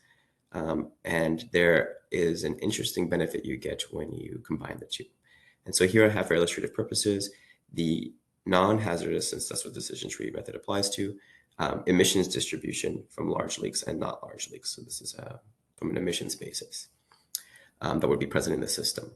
Speaker 10: And there is an interesting benefit you get when you combine the two. And so here I have for illustrative purposes, the non-hazardous, since that's what the decision tree method applies to, emissions distribution from large leaks and not large leaks. So this is from an emissions basis that would be present in the system.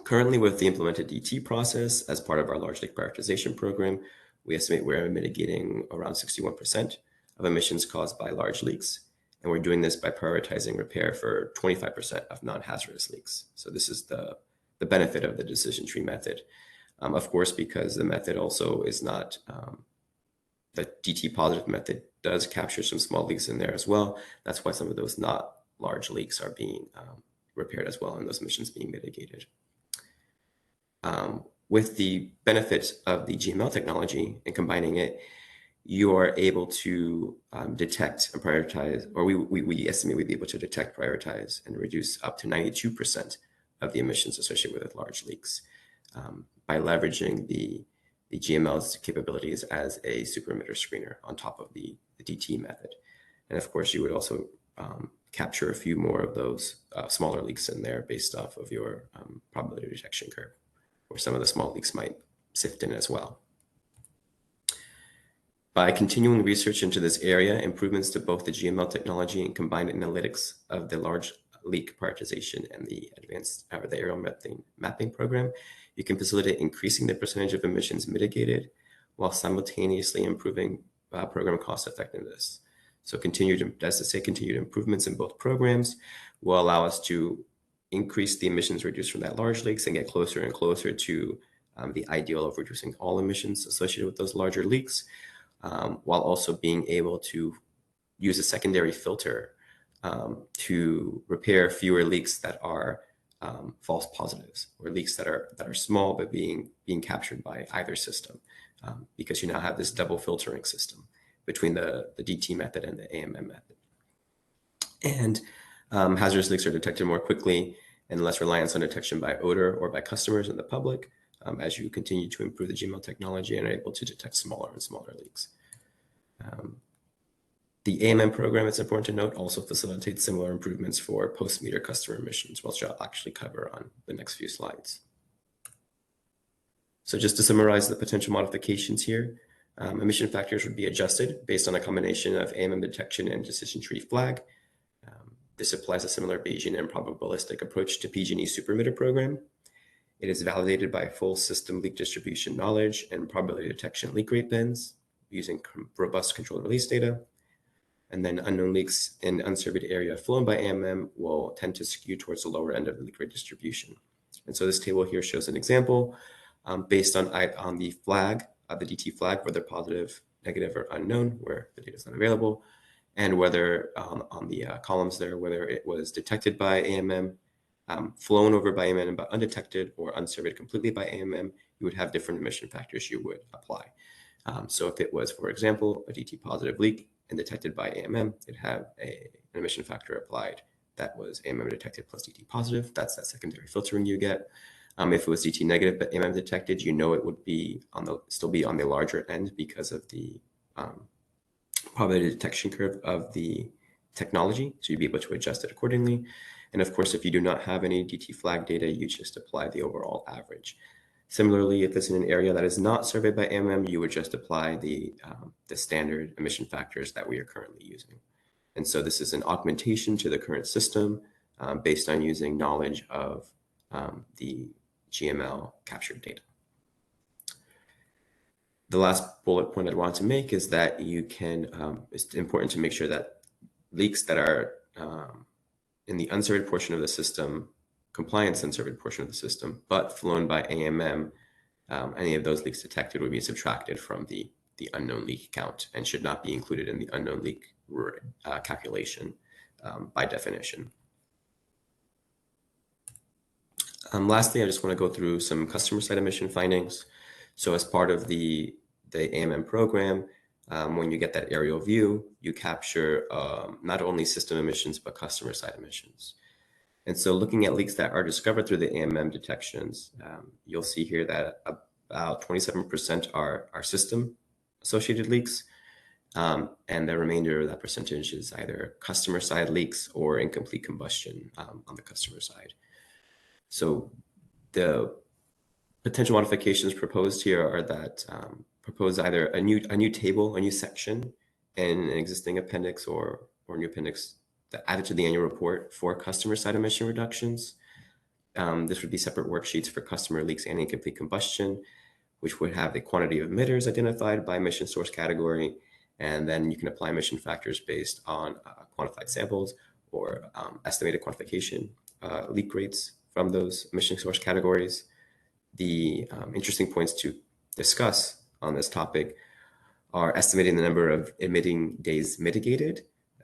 Speaker 10: Currently, with the implemented DT process as part of our large leak prioritization program, we estimate we're mitigating around 61% of emissions caused by large leaks. And we're doing this by prioritizing repair for 25% of non-hazardous leaks. So this is the benefit of the decision tree method. Of course, because the method also is not, the DT positive method does capture some small leaks in there as well. That's why some of those not large leaks are being repaired as well and those emissions being mitigated. With the benefits of the GML technology and combining it, you are able to detect and prioritize, or we estimate we'd be able to detect, prioritize, and reduce up to 92% of the emissions associated with large leaks by leveraging the GML's capabilities as a super emitter screener on top of the DT method. And of course, you would also capture a few more of those smaller leaks in there based off of your probability detection curve, where some of the small leaks might sift in as well. By continuing research into this area, improvements to both the GML technology and combined analytics of the large leak prioritization and the advanced the aerial methane mapping program, you can facilitate increasing the percentage of emissions mitigated while simultaneously improving program cost effectiveness. So continued improvements in both programs will allow us to increase the emissions reduced from that large leaks and get closer and closer to the ideal of reducing all emissions associated with those larger leaks, while also being able to use a secondary filter to repair fewer leaks that are false positives, or leaks that are small but being captured by either system, because you now have this double filtering system between the DT method and the AMM method. And hazardous leaks are detected more quickly and less reliance on detection by odor or by customers and the public as you continue to improve the GML technology and are able to detect smaller and smaller leaks. The AMM program, it's important to note, also facilitates similar improvements for post-meter customer emissions, which I'll actually cover on the next few slides. So just to summarize the potential modifications here, emission factors would be adjusted based on a combination of AMM detection and decision tree flag. This applies a similar Bayesian and probabilistic approach to PG&E super emitter program. It is validated by full system leak distribution knowledge and probability detection leak rate bins using robust controlled release data. And then unknown leaks in unsurveyed area flown by AMM will tend to skew towards the lower end of the leak rate distribution. And so this table here shows an example based on the flag, the DT flag, whether positive, negative, or unknown, where the data is not available, and whether on the columns there, whether it was detected by AMM, flown over by AMM but undetected, or unsurveyed completely by AMM, you would have different emission factors you would apply. So if it was, for example, a DT positive leak and detected by AMM, it'd have an emission factor applied that was AMM detected plus DT positive. That's that secondary filtering you get. If it was DT negative but AMM detected, you know it would be still be on the larger end because of the probability detection curve of the technology, so you'd be able to adjust it accordingly. And of course, if you do not have any DT flag data, you just apply the overall average. Similarly, if it's in an area that is not surveyed by AMM, you would just apply the standard emission factors that we are currently using. And so this is an augmentation to the current system based on using knowledge of the GML captured data. The last bullet point I'd want to make is that you can, it's important to make sure that leaks that are in the unsurveyed portion of the system, compliance unsurveyed portion of the system, but flown by AMM, any of those leaks detected would be subtracted from the unknown leak count and should not be included in the unknown leak calculation by definition. Lastly, I just want to go through some customer side emission findings. So as part of the AMM program, when you get that aerial view, you capture not only system emissions, but customer side emissions. And so looking at leaks that are discovered through the AMM detections, you'll see here that about 27% are system associated leaks. And the remainder of that percentage is either customer side leaks or incomplete combustion on the customer side. So the potential modifications proposed here are that propose either a new table, a new section in an existing appendix or new appendix that added to the annual report for customer side emission reductions. This would be separate worksheets for customer leaks and incomplete combustion, which would have the quantity of emitters identified by emission source category. And then you can apply emission factors based on quantified samples or estimated quantification leak rates from those emission source categories. The interesting points to discuss on this topic are estimating the number of emitting days mitigated,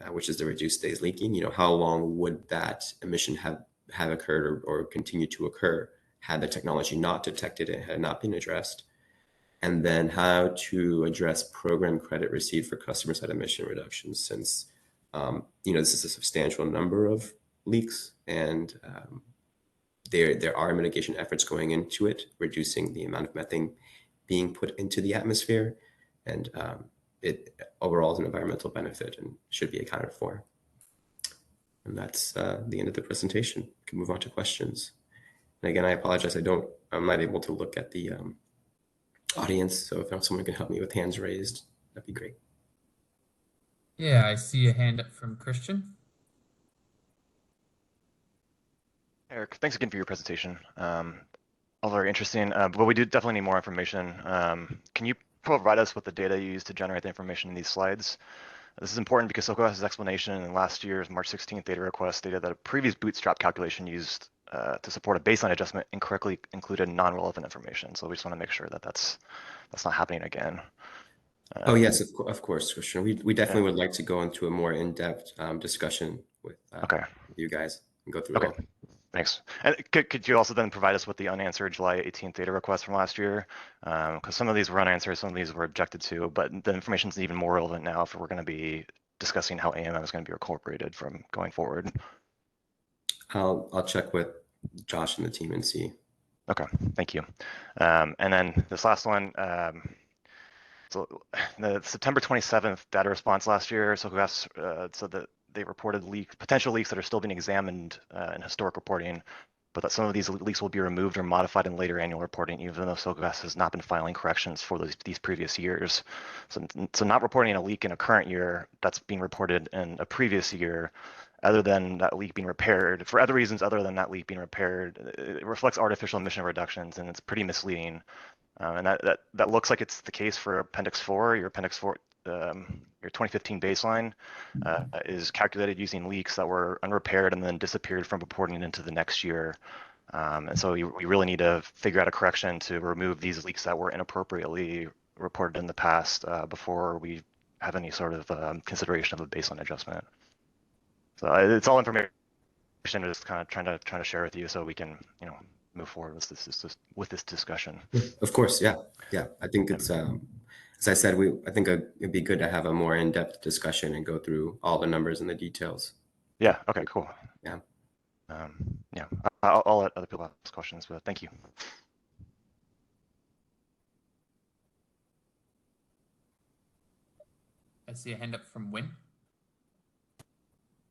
Speaker 10: which is the reduced days leaking. You know, how long would that emission have occurred or continue to occur had the technology not detected it, had not been addressed? And then how to address program credit received for customer side emission reductions, since you know, this is a substantial number of leaks, and there are mitigation efforts going into it, reducing the amount of methane being put into the atmosphere, and it overall is an environmental benefit and should be accounted for. And that's the end of the presentation. We can move on to questions. And again, I apologize, I'm not able to look at the audience, so if someone can help me with hands raised, that'd be great.
Speaker 1: Yeah, I see a hand up from Christian.
Speaker 11: Eric, thanks again for your presentation. All very interesting, but we do definitely need more information. Can you provide us with the data you used to generate the information in these slides? This is important because SoCalGas's explanation in last year's March 16th data request stated that a previous bootstrap calculation used to support a baseline adjustment incorrectly included non-relevant information. So we just want to make sure that that's not happening again.
Speaker 10: Oh yes, of course, Christian. We definitely would like to go into a more in-depth discussion with you guys and go through it all.
Speaker 11: Thanks. And could you also then provide us with the unanswered July 18th data request from last year? Because some of these were unanswered, some of these were objected to, but the information is even more relevant now if we're going to be discussing how AMM is going to be incorporated from going forward.
Speaker 10: I'll check with Josh and the team and see.
Speaker 11: Okay, thank you. And then this last one, so the September 27th data response last year, SoCalGas said that they reported potential leaks that are still being examined in historic reporting, but that some of these leaks will be removed or modified in later annual reporting, even though SoCalGas has not been filing corrections for these previous years. So not reporting a leak in a current year that's being reported in a previous year, other than that leak being repaired, for other reasons other than that leak being repaired, it reflects artificial emission reductions, and it's pretty misleading. And that looks like it's the case for Appendix 4, your 2015 baseline is calculated using leaks that were unrepaired and then disappeared from reporting into the next year. And so we really need to figure out a correction to remove these leaks that were inappropriately reported in the past before we have any sort of consideration of a baseline adjustment. So it's all information, just kind of trying to share with you so we can, you know, move forward with this discussion.
Speaker 10: Of course, yeah. I think it's as I said, I think it'd be good to have a more in-depth discussion and go through all the numbers and the details.
Speaker 11: Yeah. Okay. Cool.
Speaker 10: Yeah.
Speaker 11: Yeah. I'll let other people ask questions, but thank you.
Speaker 1: I see a hand up from Win.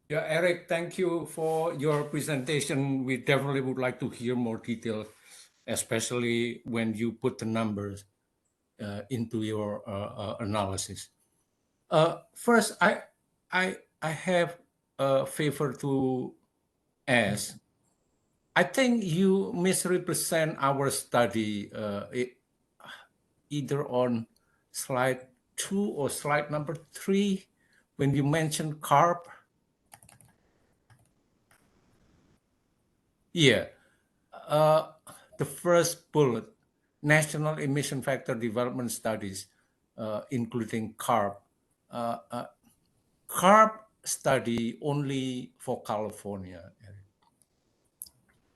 Speaker 14: Yeah, Eric, thank you for your presentation. We definitely would like to hear more detail, especially when you put the numbers into your analysis. First, I have a favor to ask. I think you misrepresent our study either on slide 2 or slide number 3 when you mentioned CARB. Yeah, the first bullet, National Emission Factor Development Studies, including CARB. CARB study only for California.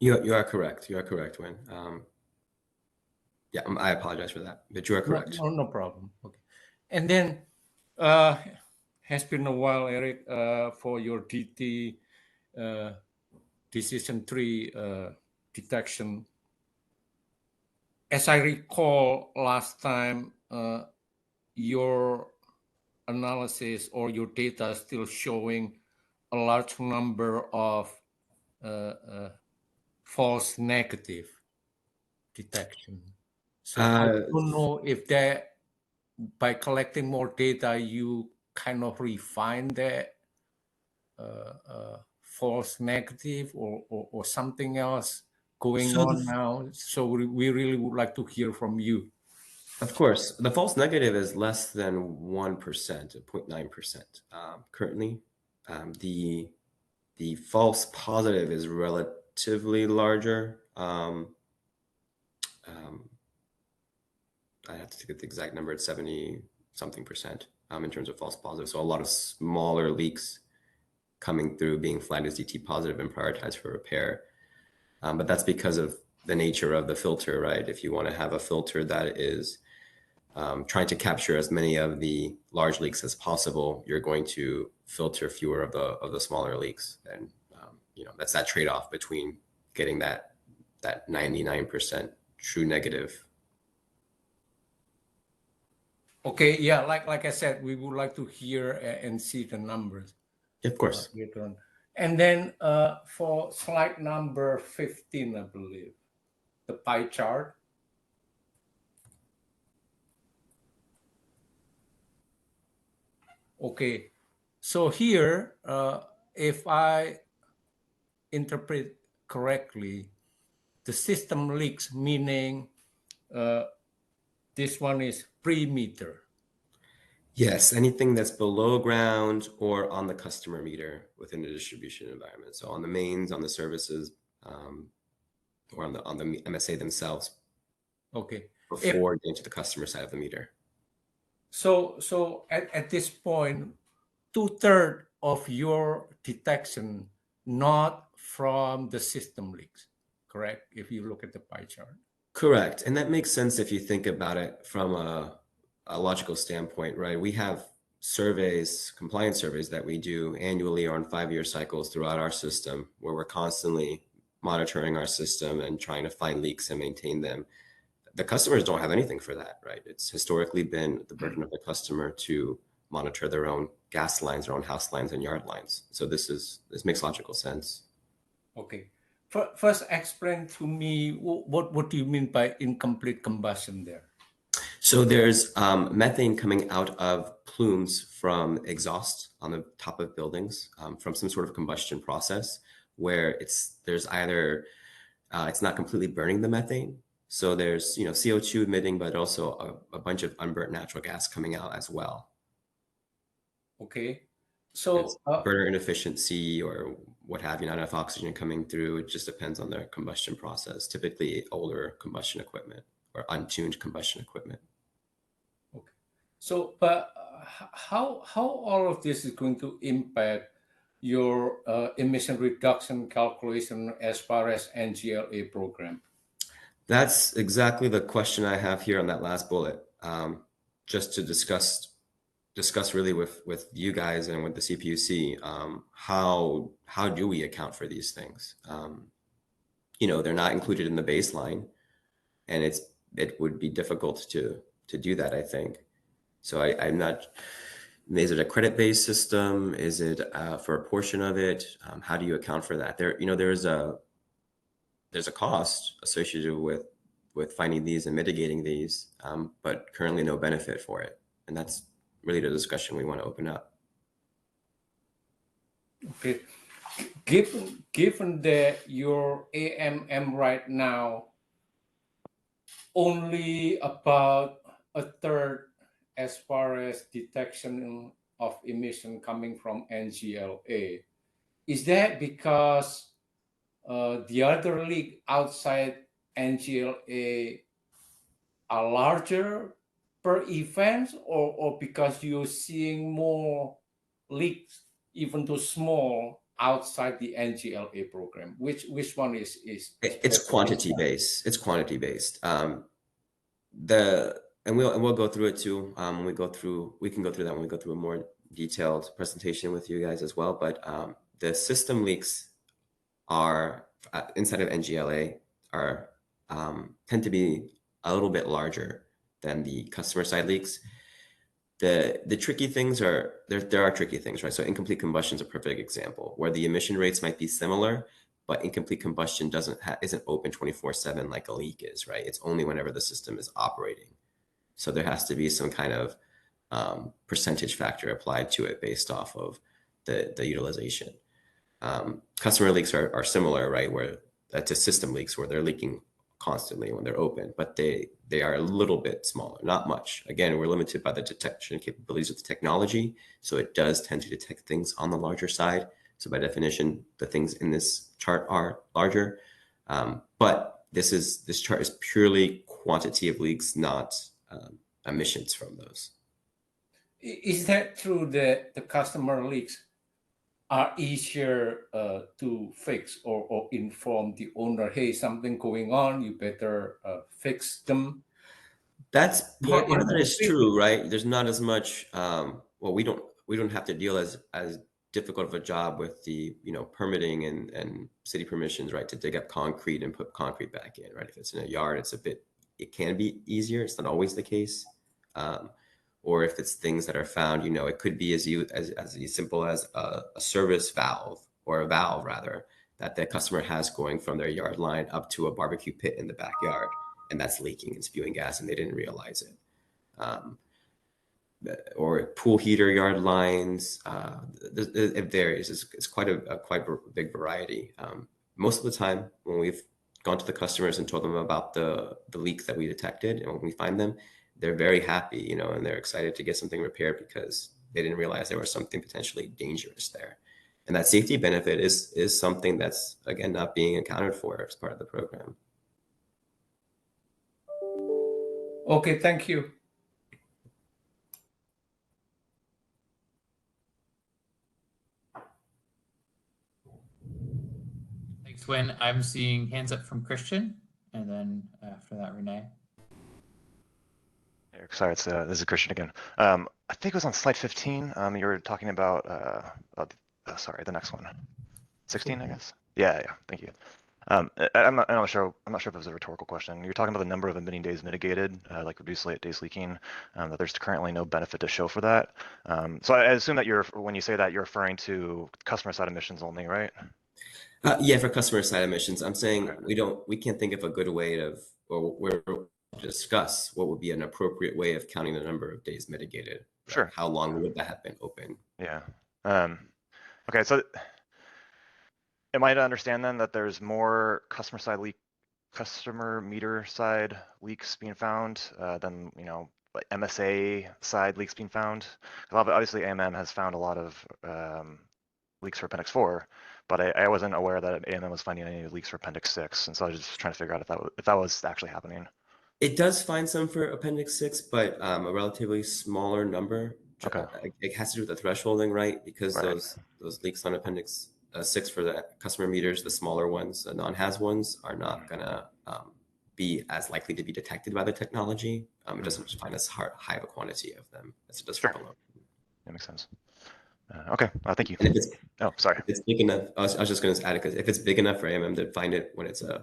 Speaker 10: You are correct. You are correct, Win. Yeah, I apologize for that, but you are correct.
Speaker 14: No problem. Okay. And then has been a while, Eric, for your DT decision tree detection. As I recall, last time your analysis or your data is still showing a large number of false negative detection. So I don't know if that by collecting more data, you kind of refine that false negative or something else going on now. So we really would like to hear from you.
Speaker 10: Of course, the false negative is less than 1%, 0.9% currently. The false positive is relatively larger. I have to get the exact number. It's 70 something percent in terms of false positive. So a lot of smaller leaks coming through being flagged as DT positive and prioritized for repair. But that's because of the nature of the filter, right? If you want to have a filter that is trying to capture as many of the large leaks as possible, you're going to filter fewer of the smaller leaks. And that's that trade-off between getting that 99% true negative.
Speaker 14: Okay, yeah, like I said, we would like to hear and see the numbers.
Speaker 10: Of course.
Speaker 14: Later on. And then for slide number 15, I believe, the pie chart. Okay, so here, if I interpret correctly, the system leaks, meaning this one is pre-meter.
Speaker 10: Yes, anything that's below ground or on the customer meter within the distribution environment. So on the mains, on the services, or on the MSA themselves.
Speaker 14: Okay.
Speaker 10: Before getting to the customer side of the meter.
Speaker 14: So at this point, 2/3 of your detection not from the system leaks, correct? If you look at the pie chart.
Speaker 10: Correct, and that makes sense if you think about it from a logical standpoint, right? We have surveys, compliance surveys that we do annually or on 5-year cycles throughout our system, where we're constantly monitoring our system and trying to find leaks and maintain them. The customers don't have anything for that, right? It's historically been the burden of the customer to monitor their own gas lines, their own house lines and yard lines. So this makes logical sense.
Speaker 14: Okay. First, explain to me what do you mean by incomplete combustion there?
Speaker 10: So there's methane coming out of plumes from exhaust on the top of buildings from some sort of combustion process where there's either it's not completely burning the methane. So there's CO2 emitting, but also a bunch of unburnt natural gas coming out as well.
Speaker 14: Okay. So
Speaker 10: burner inefficiency or what have you, not enough oxygen coming through. It just depends on their combustion process, typically older combustion equipment or untuned combustion equipment.
Speaker 14: Okay. So, but how all of this is going to impact your emission reduction calculation as far as NGLA program?
Speaker 10: That's exactly the question I have here on that last bullet. Just to discuss really with you guys and with the CPUC, how do we account for these things? They're not included in the baseline, and it would be difficult to do that, I think. So I'm not. Is it a credit-based system? Is it for a portion of it? How do you account for that? There's a cost associated with finding these and mitigating these, but currently no benefit for it, and that's really the discussion we want to open up.
Speaker 14: Okay, given that your AMM right now only about 1/3 as far as detection of emission coming from NGLA, is that because the other leak outside NGLA are larger per event, or because you're seeing more leaks, even though small, outside the NGLA program? Which one is
Speaker 10: It's quantity based. It's quantity based. We'll go through it too. We can go through that when we go through a more detailed presentation with you guys as well. But the system leaks are inside of NGLA are tend to be a little bit larger than the customer side leaks. The tricky things are there are tricky things, right? So incomplete combustion is a perfect example where the emission rates might be similar, but incomplete combustion isn't open 24/7 like a leak is, right? It's only whenever the system is operating. So there has to be some kind of percentage factor applied to it based off of the utilization. Customer leaks are similar, right? Where to system leaks where they're leaking constantly when they're open, but they are a little bit smaller, not much. Again, we're limited by the detection capabilities of the technology, so it does tend to detect things on the larger side. So by definition, the things in this chart are larger. But this chart is purely quantity of leaks, not emissions from those.
Speaker 14: Is that true that the customer leaks are easier to fix or inform the owner, hey, something going on, you better fix them?
Speaker 10: That's part of that is true, right? There's not as much. We don't have to deal as difficult of a job with the permitting and city permissions, right, to dig up concrete and put concrete back in, right? If it's in a yard, it can be easier. It's not always the case. Or if it's things that are found, it could be as simple as a service valve or a valve rather that the customer has going from their yard line up to a barbecue pit in the backyard, and that's leaking and spewing gas, and they didn't realize it. Or pool heater yard lines. It varies. It's quite a big variety. Most of the time, when we've gone to the customers and told them about the leaks that we detected, and when we find them, they're very happy, and they're excited to get something repaired because they didn't realize there was something potentially dangerous there. And that safety benefit is something that's, again, not being accounted for as part of the program.
Speaker 14: Okay, thank you.
Speaker 1: Thanks, Wynn. I'm seeing hands up from Christian, and then after that, Renee.
Speaker 11: Sorry, this is Christian again. I think it was on slide 15. You were talking about, sorry, the next one. 16, I guess. Yeah, thank you. I'm not sure if it was a rhetorical question. You're talking about the number of emitting days mitigated, like reduced days leaking, that there's currently no benefit to show for that. So I assume that when you say that, you're referring to customer side emissions only, right?
Speaker 10: Yeah, for customer side emissions, I'm saying we can't think of a good way to discuss what would be an appropriate way of counting the number of days mitigated. Right?
Speaker 11: Sure.
Speaker 10: How long would that have been open?
Speaker 11: Yeah. Okay, so am I to understand then that there's more customer meter side leaks being found than like MSA side leaks being found? Obviously, AMM has found a lot of leaks for Appendix 4, but I wasn't aware that AMM was finding any leaks for Appendix 6, and so I was just trying to figure out if that was actually happening.
Speaker 10: It does find some for Appendix 6, but a relatively smaller number.
Speaker 11: Okay.
Speaker 10: It has to do with the thresholding, right? Because those leaks on Appendix 6 for the customer meters, the smaller ones, the non-HAZ ones, are not gonna be as likely to be detected by the technology. It doesn't find as high a quantity of them as it does for below.
Speaker 11: That makes sense. Okay, thank you. Sorry.
Speaker 10: If it's big enough, I was just going to add it because if it's big enough for AMM to find it when it's an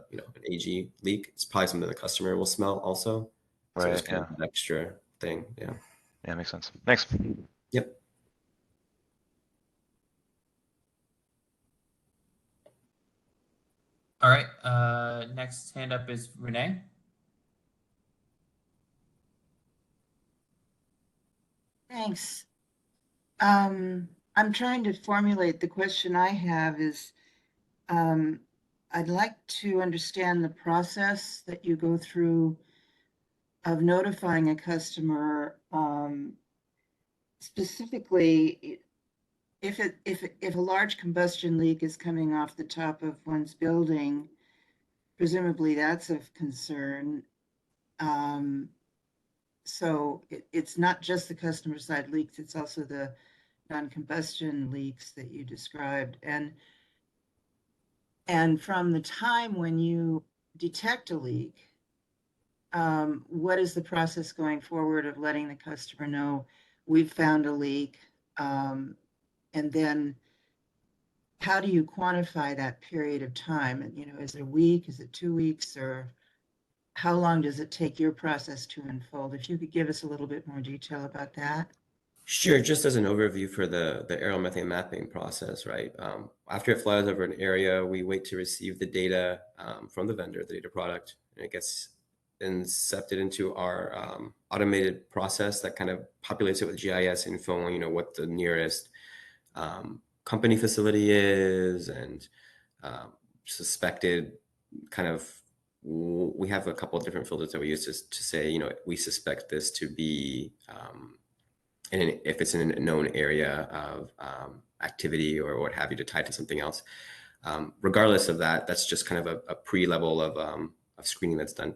Speaker 10: AG leak, it's probably something the customer will smell also.
Speaker 11: Right.
Speaker 10: So it's kind of an extra thing. Yeah.
Speaker 11: Yeah, makes sense. Thanks.
Speaker 10: Yep.
Speaker 1: All right. Next hand up is Renee.
Speaker 7: Thanks. I'm trying to formulate the question I have is, I'd like to understand the process that you go through of notifying a customer, specifically if a large combustion leak is coming off the top of one's building, presumably that's of concern. So it's not just the customer side leaks, it's also the on combustion leaks that you described. And from the time when you detect a leak, what is the process going forward of letting the customer know we've found a leak? And then how do you quantify that period of time? And, is it a week? Is it 2 weeks? Or how long does it take your process to unfold? If you could give us a little bit more detail about that.
Speaker 10: Sure, just as an overview for the aerial methane mapping process, right? After it flies over an area, we wait to receive the data from the vendor, the data product, and it gets incepted into our automated process that kind of populates it with GIS info on, what the nearest company facility is and suspected kind of, we have a couple of different filters that we use to say, we suspect this to be, and if it's in a known area of activity or what have you, to tie to something else. Regardless of that, that's just kind of a pre-level of screening that's done.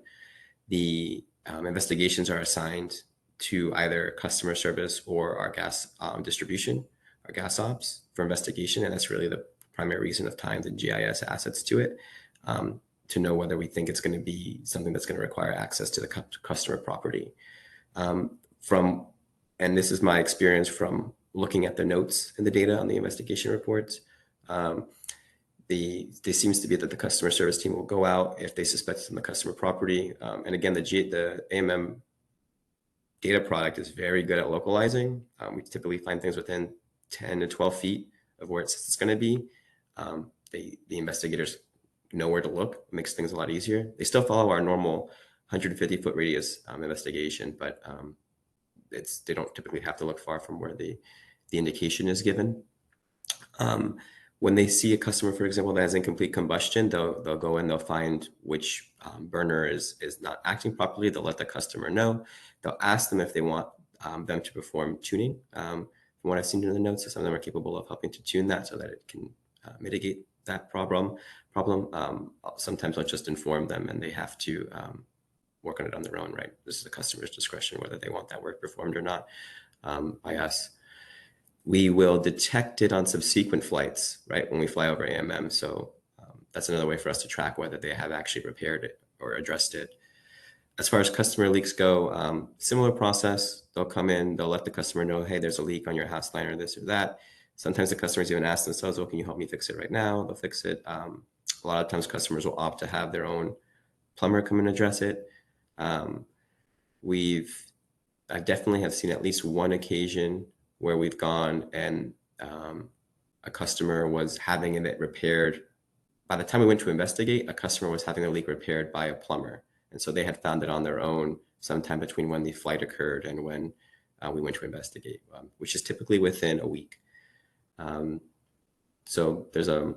Speaker 10: The investigations are assigned to either customer service or our gas distribution, our gas ops for investigation, and that's really the primary reason of tying the GIS assets to it, to know whether we think it's going to be something that's going to require access to the customer property. And this is my experience from looking at the notes and the data on the investigation reports. There seems to be that the customer service team will go out if they suspect it's on the customer property. And again, the AMM data product is very good at localizing. We typically find things within 10 to 12 feet of where it's going to be. The investigators know where to look. It makes things a lot easier. They still follow our normal 150-foot radius investigation, but they don't typically have to look far from where the indication is given. When they see a customer, for example, that has incomplete combustion, they'll go in, they'll find which burner is not acting properly. They'll let the customer know. They'll ask them if they want them to perform tuning. From what I've seen in the notes, some of them are capable of helping to tune that so that it can mitigate that problem. Sometimes I'll just inform them and they have to work on it on their own, right? This is the customer's discretion whether they want that work performed or not by us. We will detect it on subsequent flights, right, when we fly over AMM. So that's another way for us to track whether they have actually repaired it or addressed it. As far as customer leaks go, similar process. They'll come in, they'll let the customer know, hey, there's a leak on your house line or this or that. Sometimes the customers even ask themselves, well, can you help me fix it right now? They'll fix it. A lot of times customers will opt to have their own plumber come and address it. I definitely have seen at least one occasion where we've gone and a customer was having it repaired. By the time we went to investigate, a customer was having a leak repaired by a plumber. And so they had found it on their own sometime between when the flight occurred and when we went to investigate, which is typically within a week. So there's a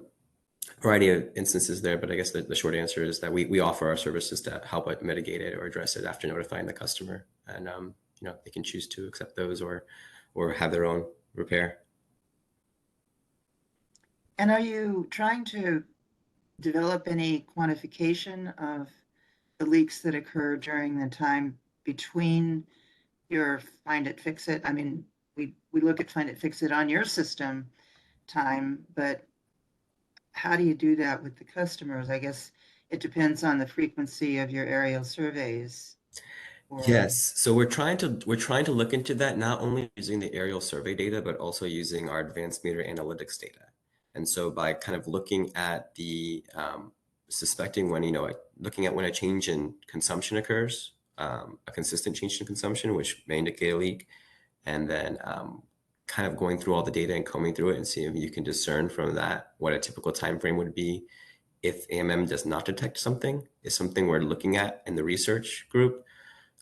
Speaker 10: variety of instances there, but I guess the short answer is that we offer our services to help it mitigate it or address it after notifying the customer. And they can choose to accept those or have their own repair.
Speaker 7: And are you trying to develop any quantification of the leaks that occur during the time between your find it, fix it? I mean, we look at find it, fix it on your system time, but how do you do that with the customers? I guess it depends on the frequency of your aerial surveys.
Speaker 10: Yes, so we're trying to look into that, not only using the aerial survey data, but also using our advanced meter analytics data. And so by kind of looking at the suspecting when, looking at when a change in consumption occurs, a consistent change in consumption, which may indicate a leak, and then kind of going through all the data and combing through it and seeing if you can discern from that what a typical time frame would be if AMM does not detect something, is something we're looking at in the research group.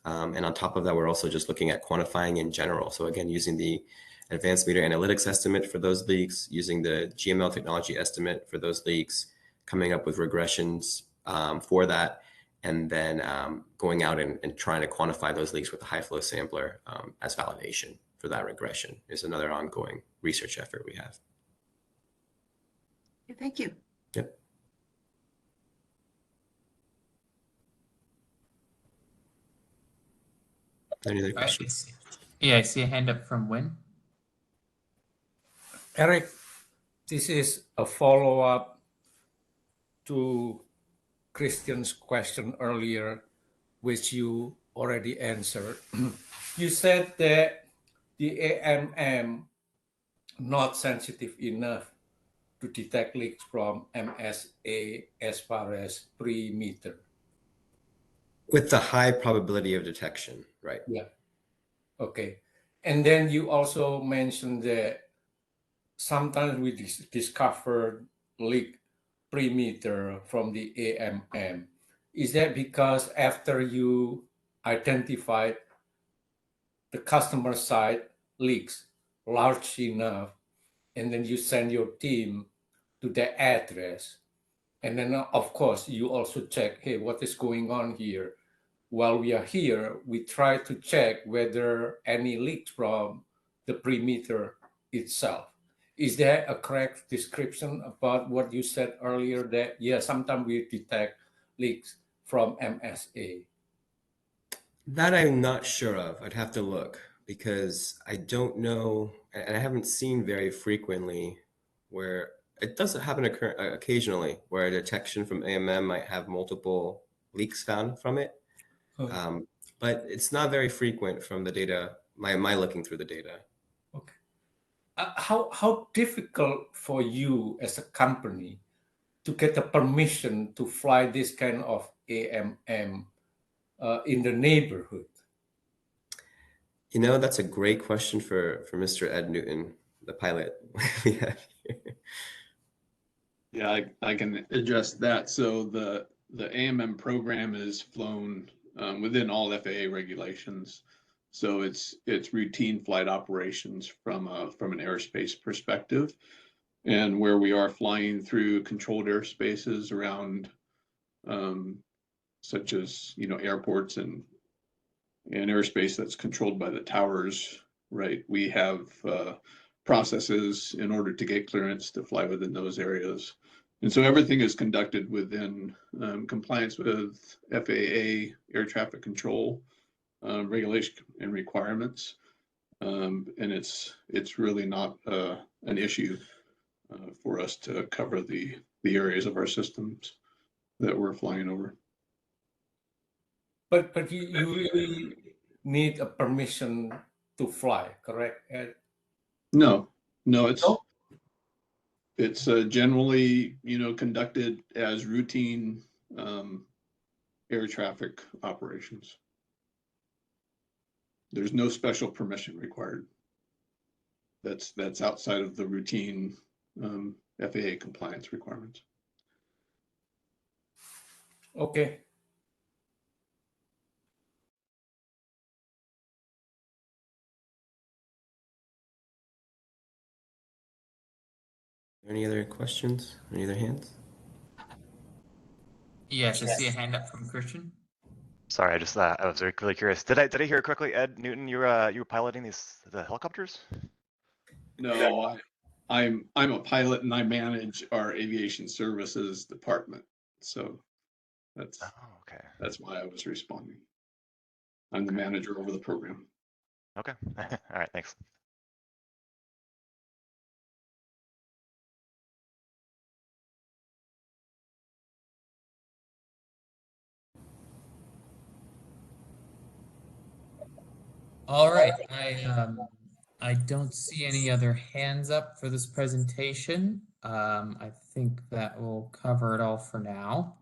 Speaker 10: And on top of that, we're also just looking at quantifying in general. So again, using the advanced meter analytics estimate for those leaks, using the GML technology estimate for those leaks, coming up with regressions for that, and then going out and trying to quantify those leaks with a high flow sampler as validation for that regression is another ongoing research effort we have.
Speaker 7: Thank you.
Speaker 10: Yep. Any other questions?
Speaker 1: Yeah, I see a hand up from Win.
Speaker 14: Eric, this is a follow-up to Christian's question earlier, which you already answered. You said that the AMM not sensitive enough to detect leaks from MSA as far as pre-meter.
Speaker 10: With the high probability of detection, right?
Speaker 14: Yeah. Okay. And then you also mentioned that sometimes we discover leak pre-meter from the AMM. Is that because after you identified the customer side leaks large enough, and then you send your team to the address, and then of course you also check, hey, what is going on here? While we are here, we try to check whether any leaks from the pre-meter itself. Is that a correct description about what you said earlier, that yeah, sometimes we detect leaks from MSA?
Speaker 10: That I'm not sure of. I'd have to look because I don't know, and I haven't seen very frequently where it doesn't happen occasionally where a detection from AMM might have multiple leaks found from it. But it's not very frequent from the data, my looking through the data.
Speaker 14: Okay. How difficult for you as a company to get the permission to fly this kind of AMM in the neighborhood?
Speaker 10: You know, that's a great question for Mr. Ed Newton, the pilot we have here.
Speaker 13: Yeah, I can address that. So the AMM program is flown within all FAA regulations. So it's routine flight operations from an airspace perspective, and where we are flying through controlled airspaces around, such as airports and airspace that's controlled by the towers. Right, we have processes in order to get clearance to fly within those areas. And so everything is conducted within compliance with FAA air traffic control regulation and requirements. And it's really not an issue for us to cover the areas of our systems that we're flying over.
Speaker 14: But you really need a permission to fly, correct, Ed?
Speaker 13: No, it's generally conducted as routine air traffic operations. There's no special permission required. That's outside of the routine FAA compliance requirements.
Speaker 14: Okay.
Speaker 10: Any other questions? Any other hands?
Speaker 1: Yes, I see a hand up from Christian.
Speaker 11: Sorry, I just I was really curious. Did I hear correctly, Ed Newton? You were piloting the helicopters?
Speaker 13: No, I'm a pilot and I manage our aviation services department. So that's
Speaker 11: okay.
Speaker 13: That's why I was responding. I'm the manager over the program.
Speaker 11: Okay. All right. Thanks.
Speaker 1: All right, I don't see any other hands up for this presentation. I think that will cover it all for now.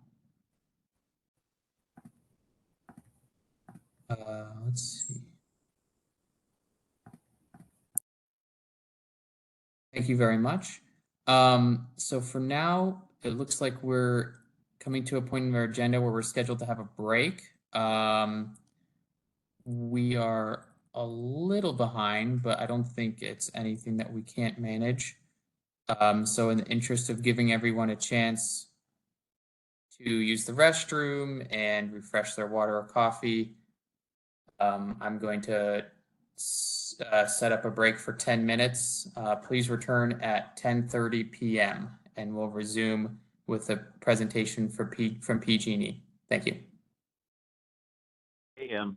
Speaker 1: Let's see. Thank you very much. So for now, it looks like we're coming to a point in our agenda where we're scheduled to have a break. We are a little behind, but I don't think it's anything that we can't manage. So in the interest of giving everyone a chance to use the restroom and refresh their water or coffee, I'm going to set up a break for 10 minutes. Please return at 10:30 p.m. and we'll resume with a presentation from PG&E. Thank you.
Speaker 9: AM.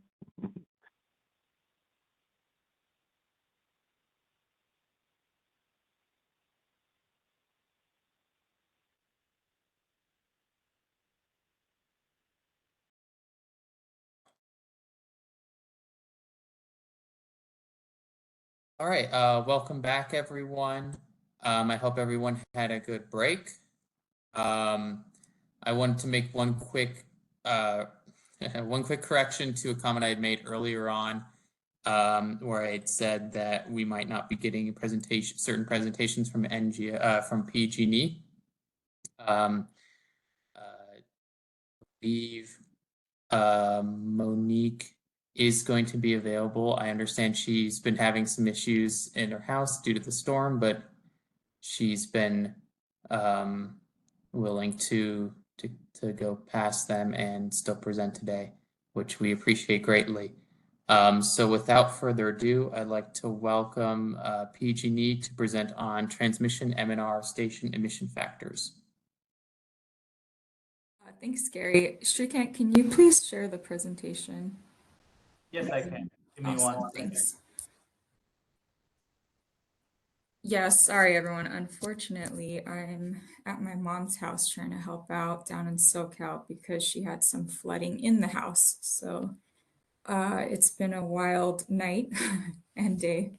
Speaker 1: All right, welcome back, everyone. I hope everyone had a good break. I wanted to make one quick correction to a comment I had made earlier on, where I had said that we might not be getting certain presentations from from PG&E. I believe Monique is going to be available. I understand she's been having some issues in her house due to the storm, but she's been willing to go past them and still present today, which we appreciate greatly. So without further ado, I'd like to welcome PG&E to present on transmission M&R station emission factors.
Speaker 16: Thanks, Gary. Shrikant, can you please share the presentation?
Speaker 3: Yes, I can. Give me
Speaker 16: Awesome,
Speaker 3: 1 second.
Speaker 16: thanks. Yeah, sorry everyone. Unfortunately, I'm at my mom's house trying to help out down in SoCal because she had some flooding in the house. So it's been a wild night and day.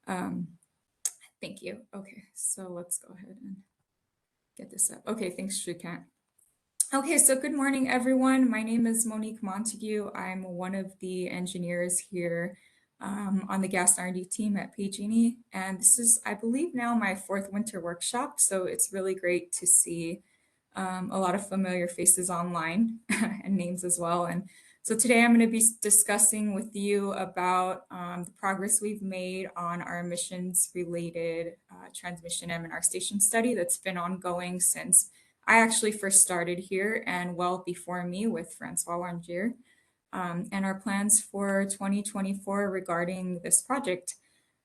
Speaker 16: Thank you. Okay, so let's go ahead and get this up. Okay, thanks, Shrikant. Okay, so good morning, everyone. My name is Monique Montague. I'm one of the engineers here on the gas R&D team at PG&E. And this is, I believe, now my 4th winter workshop. So it's really great to see a lot of familiar faces online and names as well. And so today I'm going to be discussing with you about the progress we've made on our emissions related transmission M&R station study that's been ongoing since I actually first started here and well before me with Francois Wangier, and our plans for 2024 regarding this project.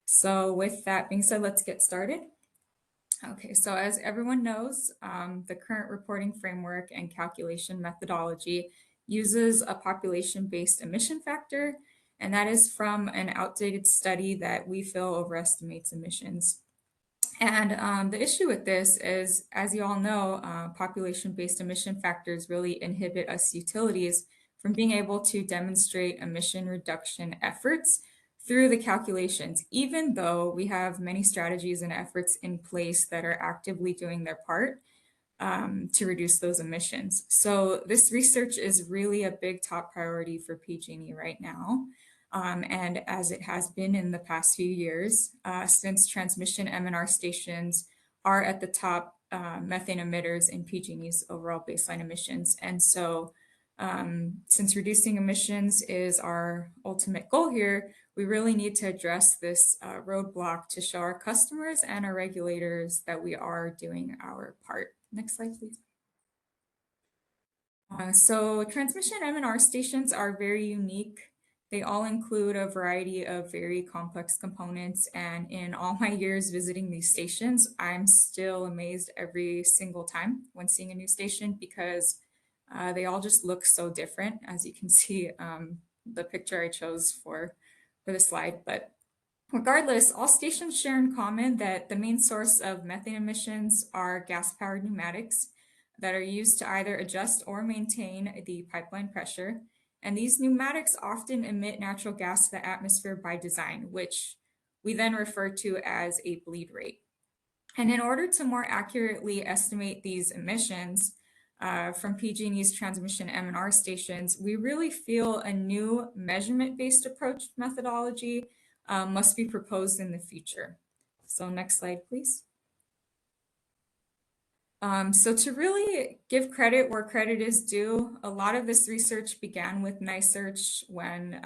Speaker 16: So with that being said, let's get started. Okay, so as everyone knows, the current reporting framework and calculation methodology uses a population-based emission factor, and that is from an outdated study that we feel overestimates emissions. And the issue with this is, as you all know, population-based emission factors really inhibit us utilities from being able to demonstrate emission reduction efforts through the calculations, even though we have many strategies and efforts in place that are actively doing their part to reduce those emissions. So this research is really a big top priority for PG&E right now. And as it has been in the past few years, since transmission M&R stations are at the top methane emitters in PG&E's overall baseline emissions. And so since reducing emissions is our ultimate goal here, we really need to address this roadblock to show our customers and our regulators that we are doing our part. Next slide, please. So transmission M&R stations are very unique. They all include a variety of very complex components. And in all my years visiting these stations, I'm still amazed every single time when seeing a new station because they all just look so different, as you can see the picture I chose for the slide. But regardless, all stations share in common that the main source of methane emissions are gas-powered pneumatics that are used to either adjust or maintain the pipeline pressure. And these pneumatics often emit natural gas to the atmosphere by design, which we then refer to as a bleed rate. And in order to more accurately estimate these emissions from PG&E's transmission M&R stations, we really feel a new measurement-based approach methodology must be proposed in the future. So next slide, please. So to really give credit where credit is due, a lot of this research began with NYSERC when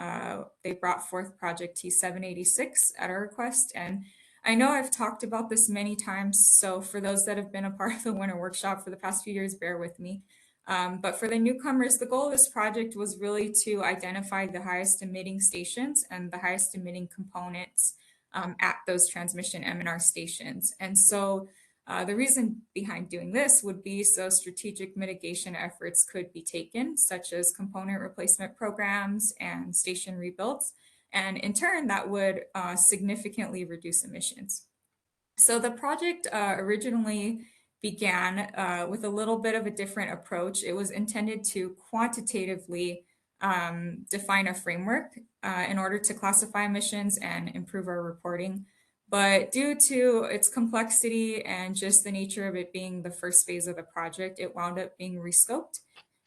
Speaker 16: they brought forth Project T786 at our request. And I know I've talked about this many times, so for those that have been a part of the winter workshop for the past few years, bear with me. But for the newcomers, the goal of this project was really to identify the highest emitting stations and the highest emitting components at those transmission M&R stations. And so the reason behind doing this would be so strategic mitigation efforts could be taken, such as component replacement programs and station rebuilds. And in turn, that would significantly reduce emissions. So the project originally began with a little bit of a different approach. It was intended to quantitatively define a framework in order to classify emissions and improve our reporting. But due to its complexity and just the nature of it being the first phase of the project, it wound up being rescoped.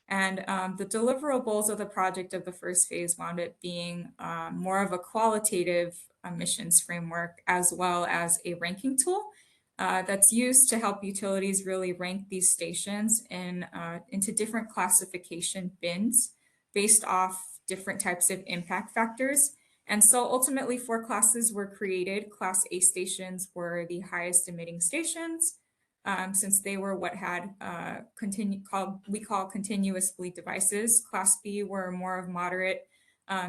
Speaker 16: And the deliverables of the project of the first phase wound up being more of a qualitative emissions framework, as well as a ranking tool that's used to help utilities really rank these stations into different classification bins based off different types of impact factors. And so ultimately 4 classes were created. Class A stations were the highest emitting stations, since they were what had we call continuous bleed devices. Class B were more of moderate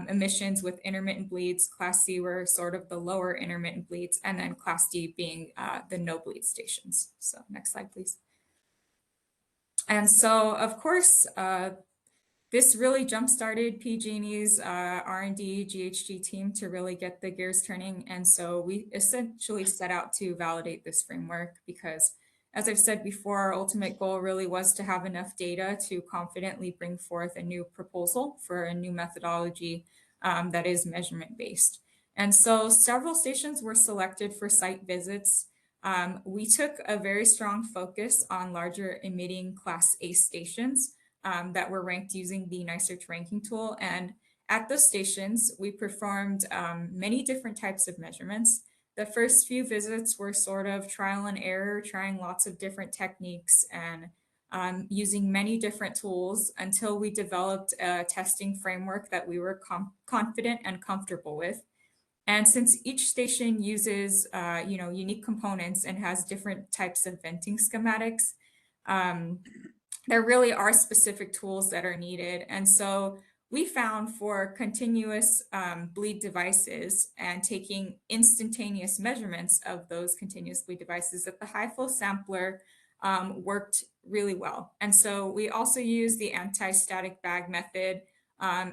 Speaker 16: emissions with intermittent bleeds. Class C were sort of the lower intermittent bleeds, and then Class D being the no bleed stations. So next slide, please. And so, of course, this really jump-started PG&E's R&D GHG team to really get the gears turning. And so we essentially set out to validate this framework because, as I've said before, our ultimate goal really was to have enough data to confidently bring forth a new proposal for a new methodology that is measurement-based. And so several stations were selected for site visits. We took a very strong focus on larger emitting Class A stations that were ranked using the NiSearch ranking tool. And at those stations, we performed many different types of measurements. The first few visits were sort of trial and error, trying lots of different techniques and using many different tools until we developed a testing framework that we were confident and comfortable with. And since each station uses unique components and has different types of venting schematics, there really are specific tools that are needed. And so we found for continuous bleed devices and taking instantaneous measurements of those continuous bleed devices that the high flow sampler worked really well. And so we also used the anti-static bag method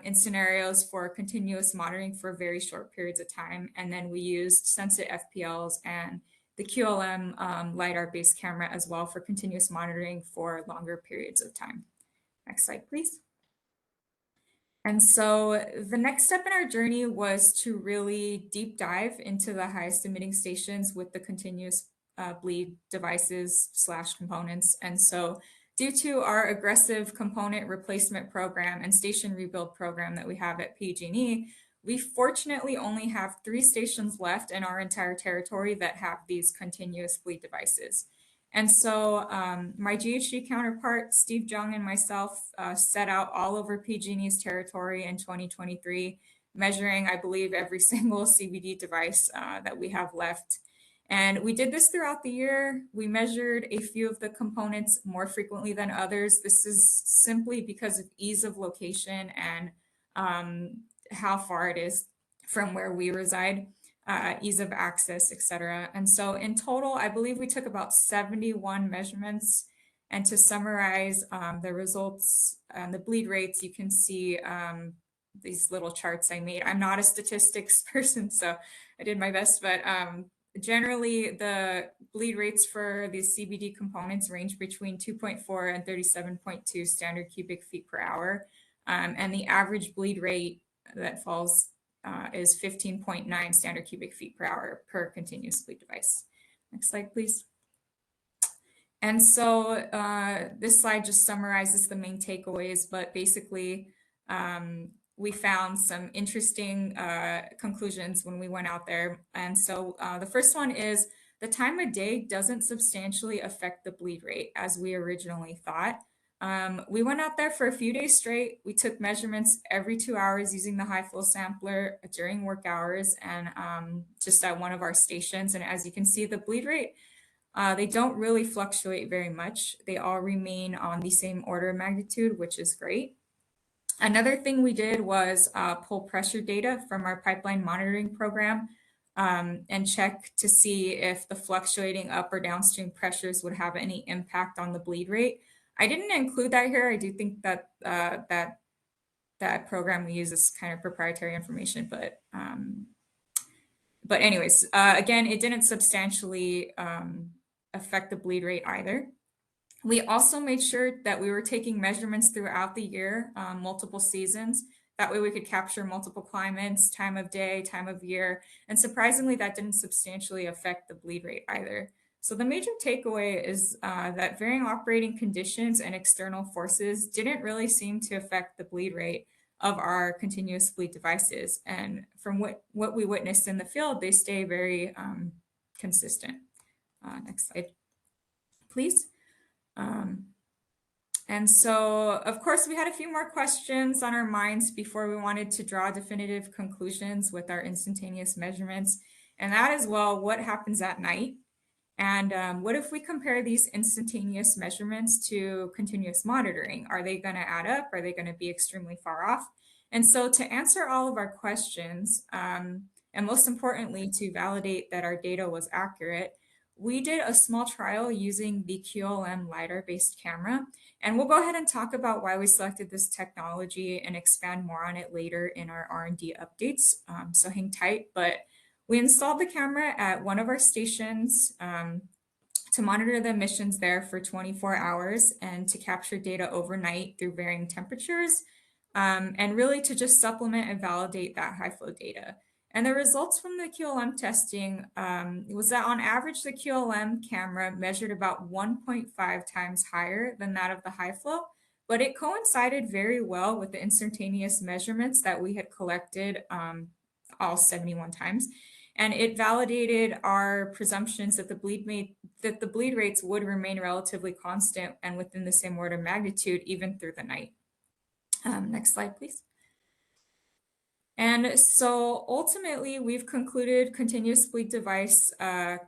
Speaker 16: in scenarios for continuous monitoring for very short periods of time. And then we used Sensit FPLs and the QLM LiDAR-based camera as well for continuous monitoring for longer periods of time. Next slide, please. And so the next step in our journey was to really deep dive into the highest emitting stations with the continuous bleed devices / components. And so due to our aggressive component replacement program and station rebuild program that we have at PG&E, we fortunately only have 3 stations left in our entire territory that have these continuous bleed devices. And so my GHG counterpart, Steve Jung, and myself set out all over PG&E's territory in 2023, measuring, I believe, every single CBD device that we have left. And we did this throughout the year. We measured a few of the components more frequently than others. This is simply because of ease of location and how far it is from where we reside, ease of access, etc. And so in total, I believe we took about 71 measurements. And to summarize the results and the bleed rates, you can see these little charts I made. I'm not a statistics person, so I did my best, but generally the bleed rates for these CBD components range between 2.4 and 37.2 standard cubic feet per hour. And the average bleed rate that falls is 15.9 standard cubic feet per hour per continuous bleed device. Next slide, please. And so this slide just summarizes the main takeaways, but basically we found some interesting conclusions when we went out there. And so the first one is the time of day doesn't substantially affect the bleed rate as we originally thought. We went out there for a few days straight. We took measurements every 2 hours using the high flow sampler during work hours and just at one of our stations. And as you can see, the bleed rate, they don't really fluctuate very much. They all remain on the same order of magnitude, which is great. Another thing we did was pull pressure data from our pipeline monitoring program and check to see if the fluctuating up or downstream pressures would have any impact on the bleed rate. I didn't include that here. I do think that that program we use is kind of proprietary information, but anyways, again, it didn't substantially affect the bleed rate either. We also made sure that we were taking measurements throughout the year, multiple seasons, That way we could capture multiple climates, time of day, time of year. And surprisingly, that didn't substantially affect the bleed rate either. So the major takeaway is that varying operating conditions and external forces didn't really seem to affect the bleed rate of our continuous bleed devices. And from what we witnessed in the field, they stay very consistent. Next slide, please. And so, of course, we had a few more questions on our minds before we wanted to draw definitive conclusions with our instantaneous measurements. And that is, well, what happens at night? And what if we compare these instantaneous measurements to continuous monitoring? Are they going to add up? Are they going to be extremely far off? And so to answer all of our questions, and most importantly, to validate that our data was accurate, we did a small trial using the QLM LiDAR-based camera. And we'll go ahead and talk about why we selected this technology and expand more on it later in our R&D updates. So hang tight, but we installed the camera at one of our stations to monitor the emissions there for 24 hours and to capture data overnight through varying temperatures, and really to just supplement and validate that high flow data. And the results from the QLM testing was that on average, the QLM camera measured about 1.5 times higher than that of the high flow, but it coincided very well with the instantaneous measurements that we had collected all 71 times. And it validated our presumptions that the bleed rates would remain relatively constant and within the same order of magnitude even through the night. Next slide, please. And so ultimately, we've concluded continuous bleed device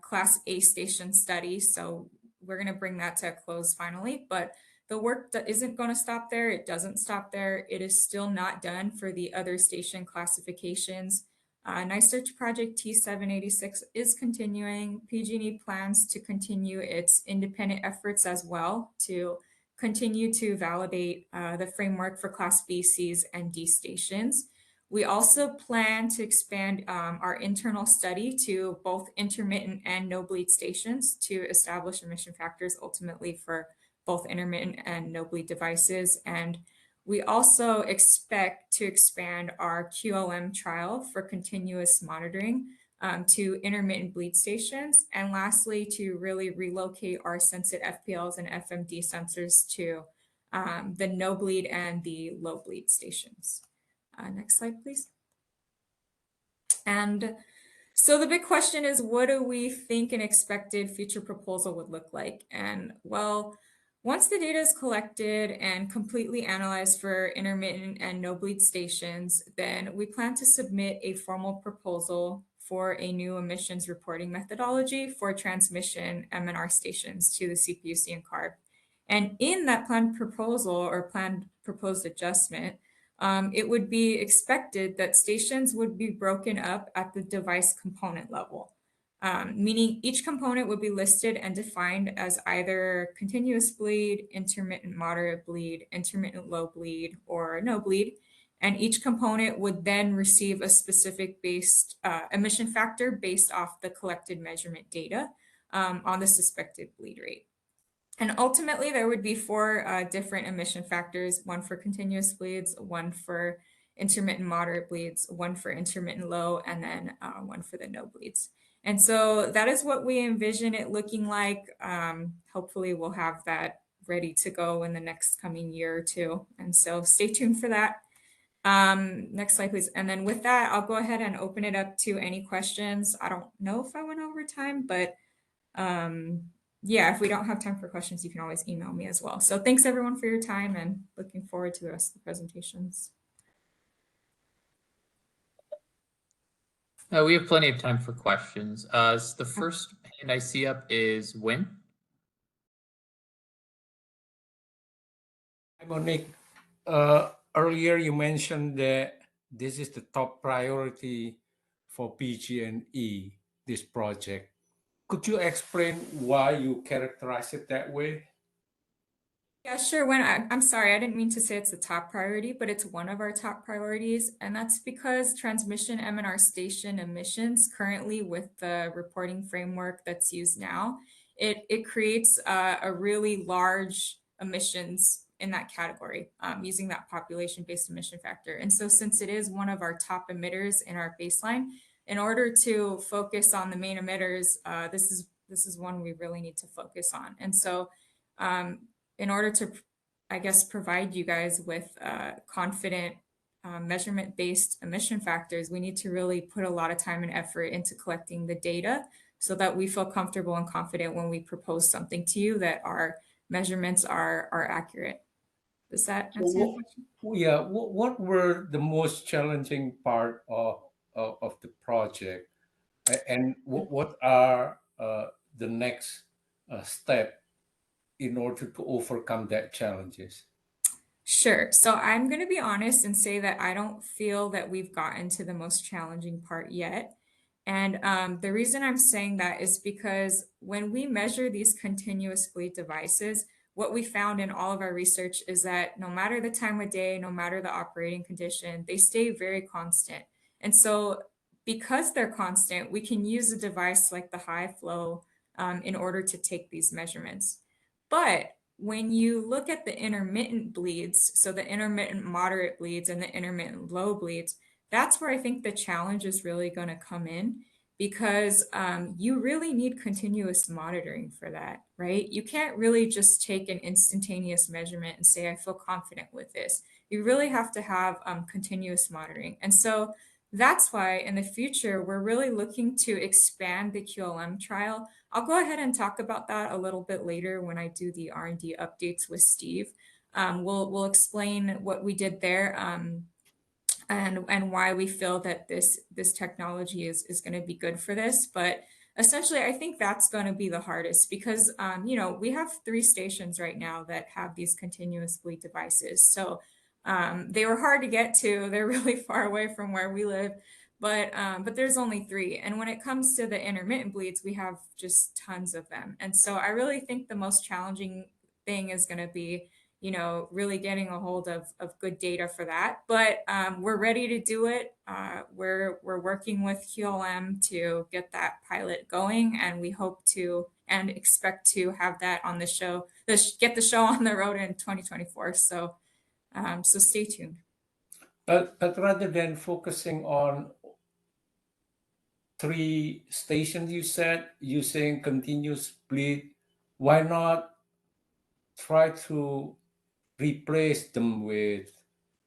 Speaker 16: class A station study. So we're going to bring that to a close finally, but the work that isn't going to stop there. It doesn't stop there. It is still not done for the other station classifications. NiSearch project T786 is continuing. PG&E plans to continue its independent efforts as well to continue to validate the framework for Class B, C's, and D stations. We also plan to expand our internal study to both intermittent and no bleed stations to establish emission factors ultimately for both intermittent and no bleed devices. And we also expect to expand our QLM trial for continuous monitoring to intermittent bleed stations. And lastly, to really relocate our Sensit FPLs and FMD sensors to the no bleed and the low bleed stations. Next slide, please. And so the big question is, what do we think an expected future proposal would look like? And well, once the data is collected and completely analyzed for intermittent and no bleed stations, then we plan to submit a formal proposal for a new emissions reporting methodology for transmission MNR stations to the CPUC and CARB. And in that planned proposal or planned proposed adjustment, it would be expected that stations would be broken up at the device component level, meaning each component would be listed and defined as either continuous bleed, intermittent moderate bleed, intermittent low bleed, or no bleed. And each component would then receive a specific emission factor based off the collected measurement data on the suspected bleed rate. And ultimately, there would be 4 different emission factors, one for continuous bleeds, one for intermittent moderate bleeds, one for intermittent low, and then one for the no bleeds. And so that is what we envision it looking like. Hopefully, we'll have that ready to go in the next coming year or two. And so stay tuned for that. Next slide, please. And then with that, I'll go ahead and open it up to any questions. I don't know if I went over time, but yeah, if we don't have time for questions, you can always email me as well. So thanks everyone for your time and looking forward to the rest of the presentations.
Speaker 1: We have plenty of time for questions. The first hand I see up is Win.
Speaker 14: Hi, Monique. Earlier you mentioned that this is the top priority for PG&E, this project. Could you explain why you characterize it that way?
Speaker 16: Yeah, sure. I'm sorry, I didn't mean to say it's the top priority, but it's one of our top priorities. And that's because transmission MNR station emissions currently with the reporting framework that's used now, it creates a really large emissions in that category using that population-based emission factor. And so since it is one of our top emitters in our baseline, in order to focus on the main emitters, this is one we really need to focus on. And so in order to, I guess, provide you guys with confident measurement-based emission factors, we need to really put a lot of time and effort into collecting the data so that we feel comfortable and confident when we propose something to you that our measurements are accurate. Does that answer your question?
Speaker 14: Yeah, what were the most challenging part of the project, and what are the next step in order to overcome that challenges?
Speaker 16: Sure. So I'm going to be honest and say that I don't feel that we've gotten to the most challenging part yet. And the reason I'm saying that is because when we measure these continuous bleed devices, what we found in all of our research is that no matter the time of day, no matter the operating condition, they stay very constant. And so because they're constant, we can use a device like the high flow in order to take these measurements. But when you look at the intermittent bleeds, so the intermittent moderate bleeds and the intermittent low bleeds, that's where I think the challenge is really going to come in, because you really need continuous monitoring for that, right? You can't really just take an instantaneous measurement and say, I feel confident with this. You really have to have continuous monitoring. And so that's why in the future, we're really looking to expand the QLM trial. I'll go ahead and talk about that a little bit later when I do the R&D updates with Steve. We'll explain what we did there and why we feel that this technology is going to be good for this. But essentially, I think that's going to be the hardest because, we have 3 stations right now that have these continuous bleed devices. So they were hard to get to. They're really far away from where we live. But there's only 3. And when it comes to the intermittent bleeds, we have just tons of them. And so I really think the most challenging thing is going to be, really getting a hold of good data for that. But we're ready to do it. We're working with QLM to get that pilot going, and we hope to and expect to have that on the show, get the show on the road in 2024. So stay tuned.
Speaker 14: But rather than focusing on 3 stations, you said using continuous bleed, why not try to replace them with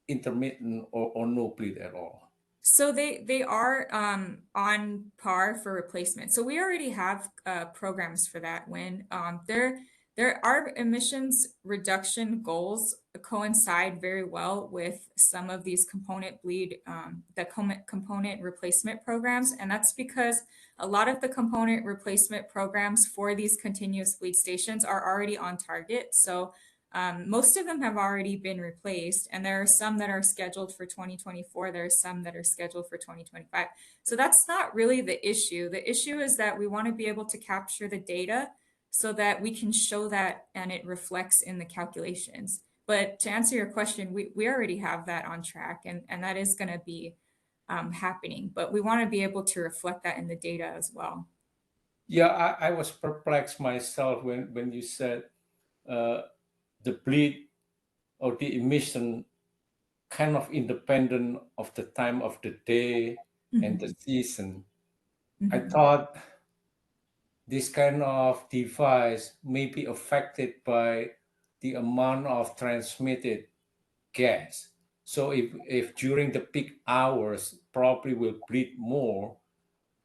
Speaker 14: intermittent or no bleed at all?
Speaker 16: So they are on par for replacement. So we already have programs for that. When there are emissions reduction goals coincide very well with some of these component bleed, the component replacement programs, and that's because a lot of the component replacement programs for these continuous bleed stations are already on target. So most of them have already been replaced, and there are some that are scheduled for 2024. There are some that are scheduled for 2025. So that's not really the issue. The issue is that we want to be able to capture the data so that we can show that and it reflects in the calculations. But to answer your question, we already have that on track, and that is going to be happening. But we want to be able to reflect that in the data as well.
Speaker 14: Yeah, I was perplexed myself when you said the bleed or the emission kind of independent of the time of the day and the season. I thought this kind of device may be affected by the amount of transmitted gas. So if during the peak hours, probably will bleed more.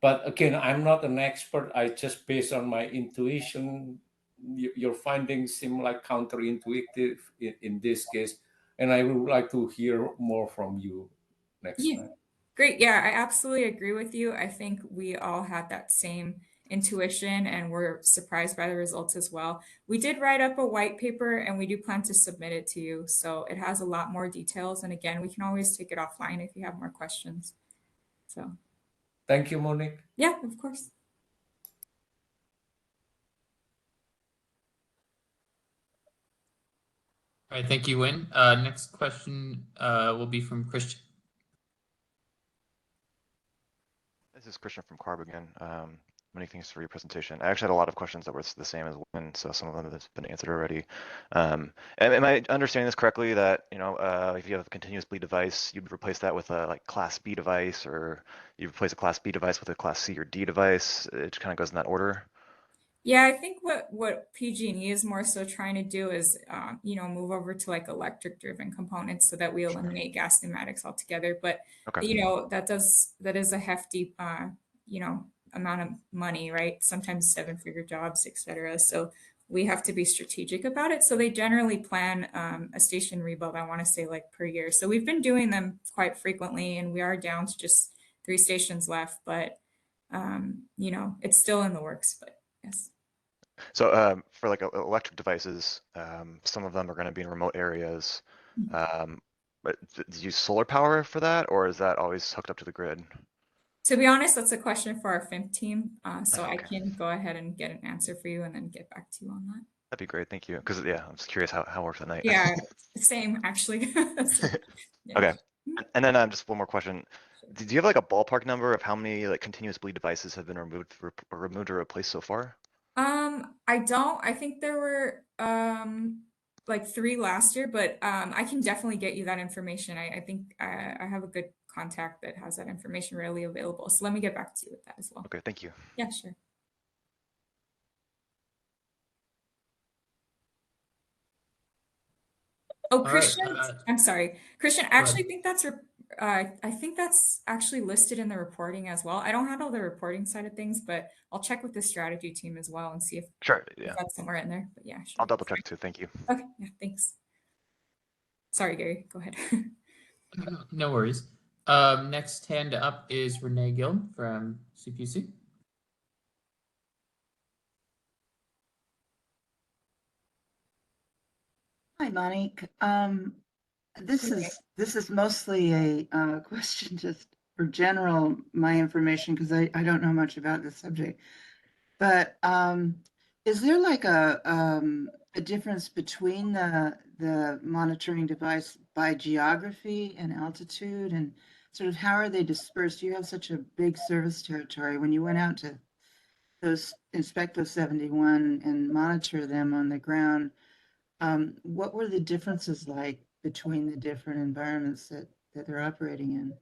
Speaker 14: But again, I'm not an expert. I just based on my intuition. Your findings seem like counterintuitive in this case. And I would like to hear more from you next time.
Speaker 16: Great. Yeah, I absolutely agree with you. I think we all had that same intuition and we're surprised by the results as well. We did write up a white paper and we do plan to submit it to you. So it has a lot more details. And again, we can always take it offline if you have more questions. So
Speaker 14: thank you, Monique.
Speaker 16: Yeah, of course.
Speaker 1: All right, thank you, Wynn. Next question will be from Christian.
Speaker 11: This is Christian from CARB again. Many thanks for your presentation. I actually had a lot of questions that were the same as Wynn, so some of them have been answered already. Am I understanding this correctly that, if you have a continuous bleed device, you'd replace that with a like Class B device, or you replace a Class B device with a Class C or D device? It just kind of goes in that order?
Speaker 16: Yeah, I think what PG&E is more so trying to do is, move over to like electric driven components so that we eliminate gas pneumatics altogether. But,
Speaker 11: Okay.
Speaker 16: that is a hefty, amount of money, right? Sometimes 7-figure jobs, et cetera. So we have to be strategic about it. So they generally plan a station rebuild, I want to say like per year. So we've been doing them quite frequently, and we are down to just 3 stations left, but, it's still in the works, but yes.
Speaker 11: So for like electric devices, some of them are going to be in remote areas. But do you use solar power for that, or is that always hooked up to the grid?
Speaker 16: To be honest, that's a question for our FIM team. So I
Speaker 11: Okay.
Speaker 16: can go ahead and get an answer for you and then get back to you on that.
Speaker 11: That'd be great. Thank you. Because yeah, I'm just curious how it works at night.
Speaker 16: Yeah, same actually. Yeah.
Speaker 11: Okay. And then just one more question. Do you have like a ballpark number of how many like continuous bleed devices have been removed or replaced so far?
Speaker 16: I don't. I think there were like 3 last year, but I can definitely get you that information. I think I have a good contact that has that information readily available. So let me get back to you with that as well.
Speaker 11: Okay, thank you.
Speaker 16: Yeah, sure. Oh,
Speaker 1: All right,
Speaker 16: Christian, I'm sorry. Christian, I actually think I think that's actually listed in the reporting as well. I don't handle the reporting side of things, but I'll check with the strategy team as well and see if,
Speaker 11: Sure,
Speaker 16: if
Speaker 11: yeah.
Speaker 16: that's somewhere in there. But yeah, sure.
Speaker 11: I'll double check too. Thank you.
Speaker 16: Okay, yeah, thanks. Sorry, Gary, go ahead.
Speaker 1: No worries. Next hand up is Renee Gill from CPUC.
Speaker 7: Hi, Monique. This is mostly a question just for general my information, because I don't know much about this subject. But is there like a difference between the monitoring device by geography and altitude, and sort of how are they dispersed? You have such a big service territory. When you went out to inspect those 71 and monitor them on the ground, what were the differences like between the different environments that they're operating in?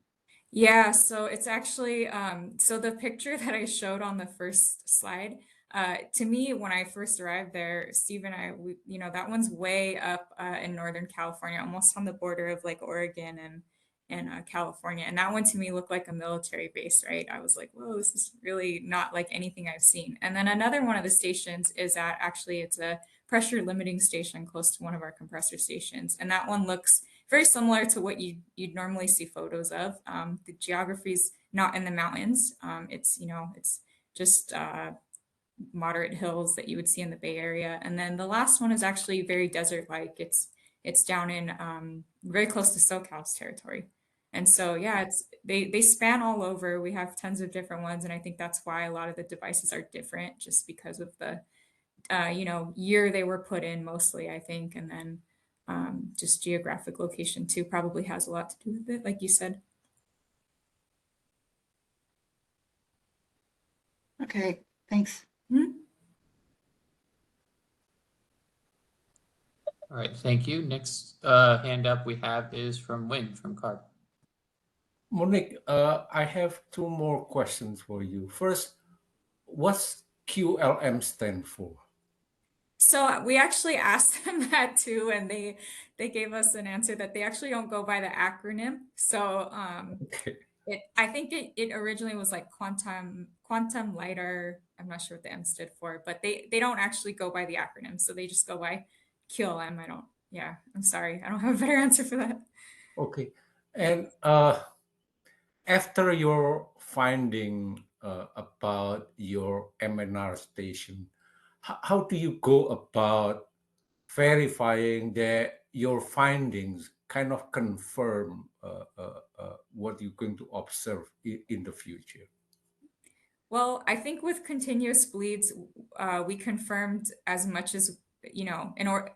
Speaker 16: Yeah, so it's actually so the picture that I showed on the first slide, to me when I first arrived there, Steve and I, that one's way up in Northern California, almost on the border of like Oregon and California, and that one to me looked like a military base, right? I was like, whoa, this is really not like anything I've seen. And then another one of the stations is at actually it's a pressure limiting station close to one of our compressor stations, and that one looks very similar to what you'd normally see photos of. The geography's not in the mountains. It's just moderate hills that you would see in the Bay Area. And then the last one is actually very desert-like. It's down in very close to SoCal's territory. And so yeah, they span all over. We have tons of different ones, and I think that's why a lot of the devices are different, just because of the year they were put in mostly, I think, and then just geographic location too probably has a lot to do with it, like you said.
Speaker 7: Okay, thanks.
Speaker 1: All right, thank you. Next hand up we have is from Wynn from CARB.
Speaker 14: Monique, I have 2 more questions for you. First, what's QLM stand for?
Speaker 16: So we actually asked them that too, and they gave us an answer that they actually don't go by the acronym. So I think it originally was like quantum lidar. I'm not sure what the M stood for, but they don't actually go by the acronym. So they just go by QLM. I'm sorry. I don't have a better answer for that.
Speaker 14: Okay. And after your finding about your MNR station, how do you go about verifying that your findings kind of confirm what you're going to observe in the future?
Speaker 16: Well, I think with continuous bleeds, we confirmed as much as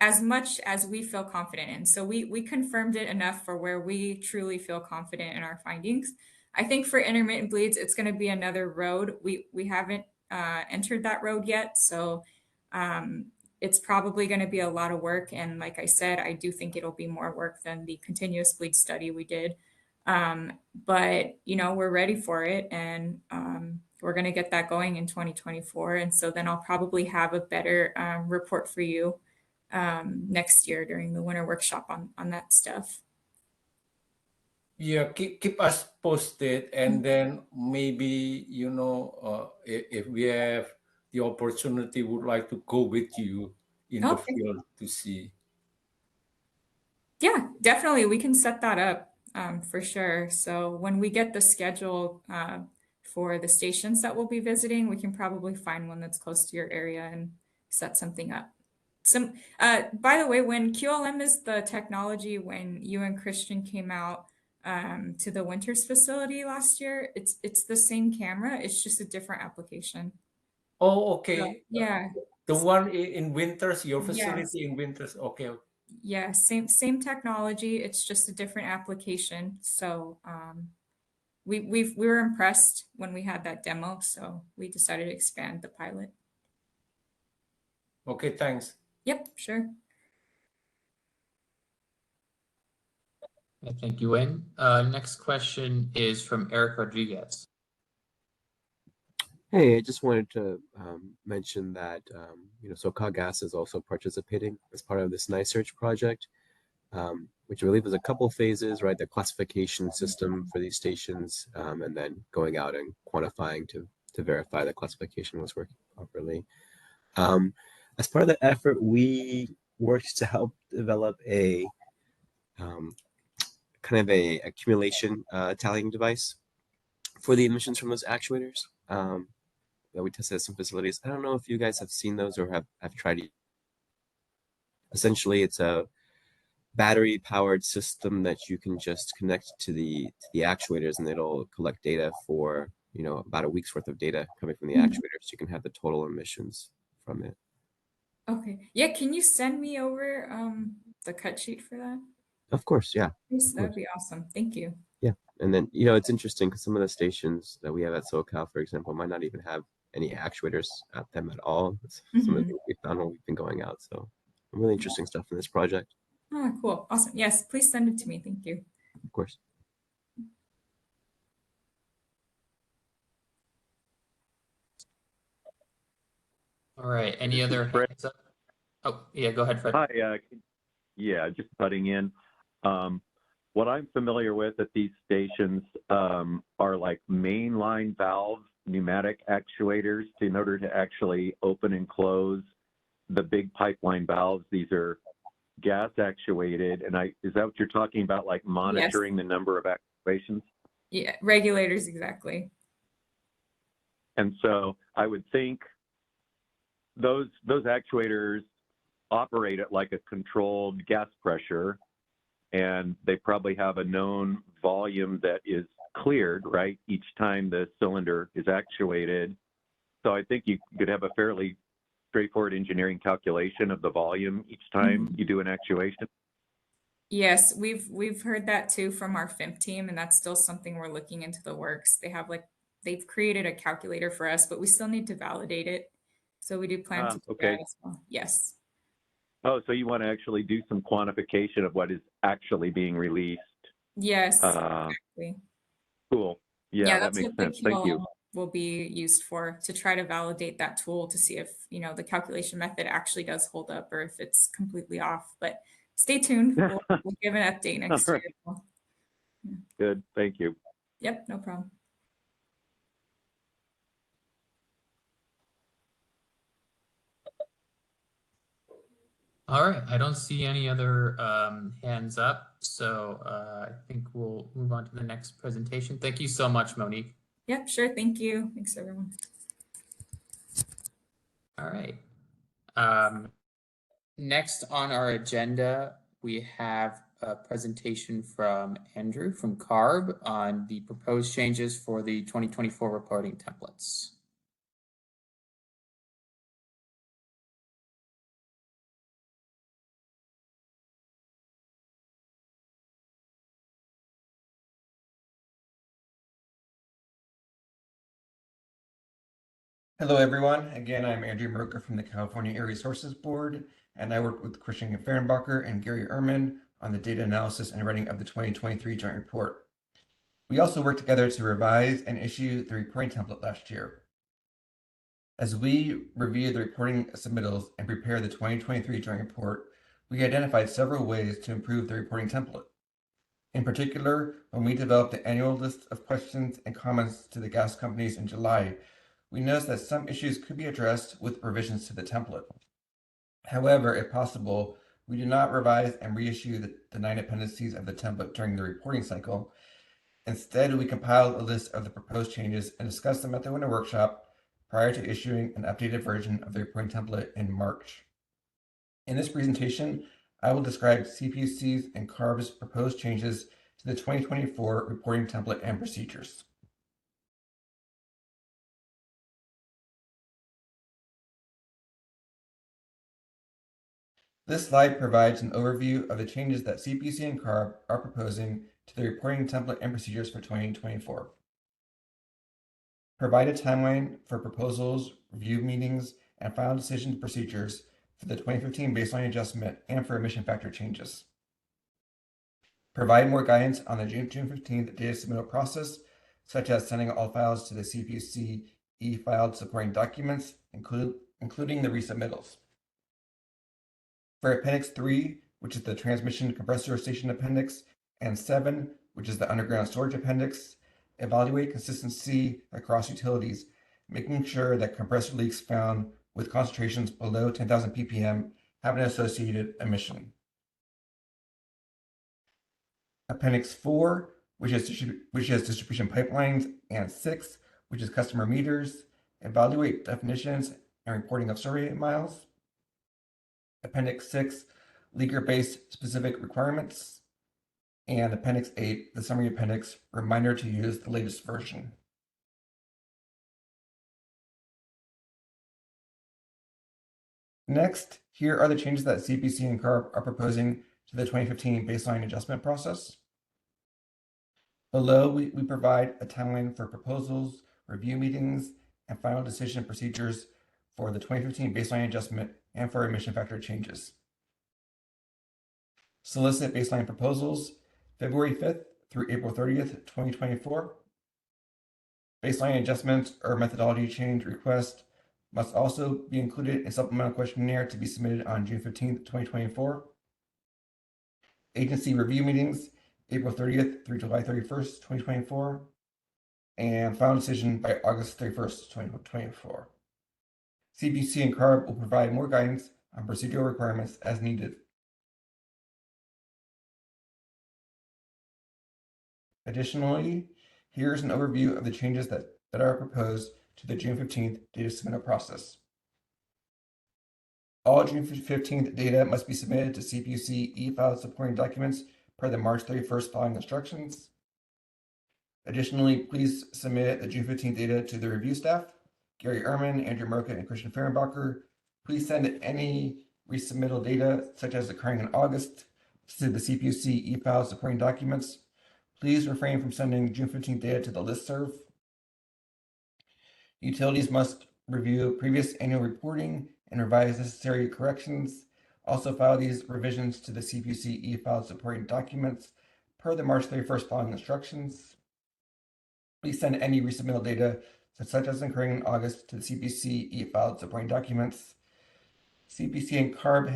Speaker 16: as much as we feel confident in. So we confirmed it enough for where we truly feel confident in our findings. I think for intermittent bleeds, it's going to be another road. We haven't entered that road yet. So it's probably going to be a lot of work. And like I said, I do think it'll be more work than the continuous bleed study we did. But, you know, we're ready for it, and we're going to get that going in 2024. And so then I'll probably have a better report for you next year during the winter workshop on that stuff.
Speaker 14: Yeah, keep us posted, and then maybe, you know, if we have the opportunity, would like to go with you in the field to see.
Speaker 16: Yeah, definitely. We can set that up for sure. So when we get the schedule for the stations that we'll be visiting, we can probably find one that's close to your area and set something up. By the way, when QLM is the technology, when you and Christian came out to the Winters facility last year, it's the same camera. It's just a different application.
Speaker 14: Oh, okay.
Speaker 16: So, yeah.
Speaker 14: The one in Winters, your
Speaker 16: Yes.
Speaker 14: facility in Winters. Okay.
Speaker 16: Yeah, same technology. It's just a different application. So we were impressed when we had that demo, so we decided to expand the pilot.
Speaker 14: Okay, thanks.
Speaker 16: Yep, sure.
Speaker 1: Thank you, Wayne. Next question is from Eric Rodriguez.
Speaker 17: Hey, I just wanted to mention that you know, SoCalGas is also participating as part of this NiSearch project, which I believe is a couple phases, right? The classification system for these stations, and then going out and quantifying to verify the classification was working properly. As part of the effort, we worked to help develop a kind of a accumulation tallying device for the emissions from those actuators. That we tested at some facilities. I don't know if you guys have seen those or have tried it. Essentially, it's a battery-powered system that you can just connect to the actuators, and it'll collect data for, you know, about a week's worth of data coming from the actuators. So you can have the total emissions from it.
Speaker 16: Okay. Yeah, can you send me over the cut sheet for that?
Speaker 17: Of course, yeah.
Speaker 16: Please, that'd be awesome. Thank you.
Speaker 17: Yeah, and then, you know, it's interesting because some of the stations that we have at SoCal, for example, might not even have any actuators at them at all. It's some of the things we found when we've been going out. So really interesting stuff in this project.
Speaker 16: Oh, cool. Awesome. Yes, please send it to me. Thank you.
Speaker 17: Of course.
Speaker 1: All right. Any other hands up? Oh, yeah, go ahead, Fred.
Speaker 9: Hi. Yeah, just butting in. What I'm familiar with at these stations are like mainline valve pneumatic actuators in order to actually open and close the big pipeline valves. These are gas actuated, and is that what you're talking about, like monitoring the number of actuations?
Speaker 16: Yeah, regulators, exactly.
Speaker 9: And so I would think those actuators operate at like a controlled gas pressure, and they probably have a known volume that is cleared, right, each time the cylinder is actuated. So I think you could have a fairly straightforward engineering calculation of the volume each time you do an actuation.
Speaker 16: Yes, we've heard that too from our FIMP team, and that's still something we're looking into the works. They've created a calculator for us, but we still need to validate it. So we do plan to do that as well. Yes.
Speaker 9: Oh, so you want to actually do some quantification of what is actually being released?
Speaker 16: Yes, exactly.
Speaker 9: Cool. Yeah, that
Speaker 16: that's
Speaker 9: makes
Speaker 16: what the
Speaker 9: sense. Thank you.
Speaker 16: QLM will be used for, to try to validate that tool to see if, you know, the calculation method actually does hold up or if it's completely off. But stay tuned. We'll give an update next year.
Speaker 9: Good. Thank you.
Speaker 16: Yep, no problem.
Speaker 1: All right, I don't see any other hands up, so I think we'll move on to the next presentation. Thank you so much, Monique.
Speaker 16: Yep, sure. Thank you. Thanks, everyone.
Speaker 1: All right. Next on our agenda, we have a presentation from Andrew from CARB on the proposed changes for the 2024 reporting templates.
Speaker 2: Hello, everyone. Again, I'm Andrew Moroka from the California Air Resources Board, and I work with Christian Fehrenbacher and Gary Ehrman on the data analysis and writing of the 2023 joint report. We also worked together to revise and issue the reporting template last year. As we review the reporting submittals and prepare the 2023 joint report, we identified several ways to improve the reporting template. In particular, when we developed the annual list of questions and comments to the gas companies in July, we noticed that some issues could be addressed with revisions to the template. However, if possible, we do not revise and reissue the 9 appendices of the template during the reporting cycle. Instead, we compiled a list of the proposed changes and discussed them at the winter workshop prior to issuing an updated version of the reporting template in March. In this presentation, I will describe CPUC's and CARB's proposed changes to the 2024 reporting template and procedures. This slide provides an overview of the changes that CPUC and CARB are proposing to the reporting template and procedures for 2024. Provide a timeline for proposals, review meetings, and final decision procedures for the 2015 baseline adjustment and for emission factor changes. Provide more guidance on the June 15th data submittal process, such as sending all files to the CPUC e-filed supporting documents, including the resubmittals. For Appendix 3, which is the Transmission Compressor Station Appendix, and 7, which is the Underground Storage Appendix, evaluate consistency across utilities, making sure that compressor leaks found with concentrations below 10,000 ppm have an associated emission. Appendix 4, which is distribution pipelines, and 6, which is customer meters, evaluate definitions and reporting of survey miles. Appendix 6, leaker-based specific requirements, and Appendix 8, the summary appendix, reminder to use the latest version. Next, here are the changes that CPUC and CARB are proposing to the 2015 baseline adjustment process. Below, we provide a timeline for proposals, review meetings, and final decision procedures for the 2015 baseline adjustment and for emission factor changes. Solicit baseline proposals February 5th through April 30th, 2024. Baseline adjustments or methodology change request must also be included in supplemental questionnaire to be submitted on June 15th, 2024. Agency review meetings April 30th through July 31st, 2024. And final decision by August 31st, 2024. CPUC and CARB will provide more guidance on procedural requirements as needed. Additionally, here's an overview of the changes that are proposed to the June 15th data submittal process. All June 15th data must be submitted to CPUC e-filed supporting documents per the March 31st following instructions. Additionally, please submit the June 15th data to the review staff, Gary Ehrman, Andrew Moroka, and Christian Fehrenbacher. Please send any resubmittal data, such as occurring in August, to the CPUC e-filed supporting documents. Please refrain from sending June 15th data to the listserv. Utilities must review previous annual reporting and revise necessary corrections. Also file these revisions to the CPUC e-filed supporting documents per the March 31st following instructions. Please send any resubmittal data, such as occurring in August, to the CPUC e-filed supporting documents. CPUC and CARB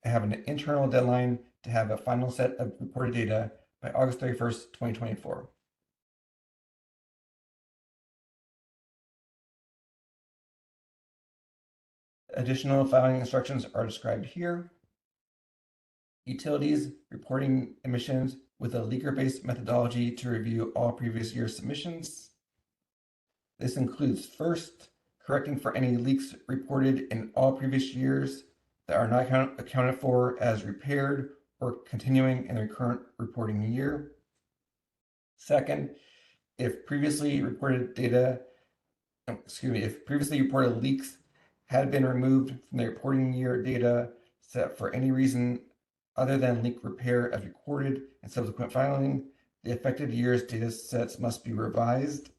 Speaker 2: have an internal deadline to have a final set of reported data by August 31st, 2024. Additional filing instructions are described here. Utilities reporting emissions with a leaker-based methodology to review all previous year submissions. This includes first, correcting for any leaks reported in all previous years that are not accounted for as repaired or continuing in their current reporting year. Second, if previously reported leaks had been removed from the reporting year data set for any reason other than leak repair as recorded in subsequent filing, the affected year's data sets must be revised.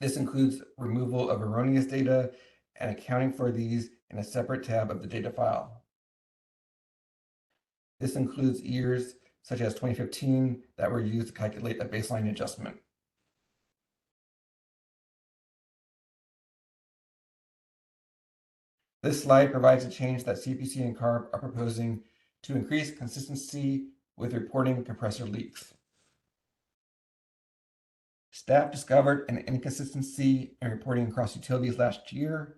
Speaker 2: This includes removal of erroneous data and accounting for these in a separate tab of the data file. This includes years such as 2015 that were used to calculate a baseline adjustment. This slide provides a change that CPUC and CARB are proposing to increase consistency with reporting compressor leaks. Staff discovered an inconsistency in reporting across utilities last year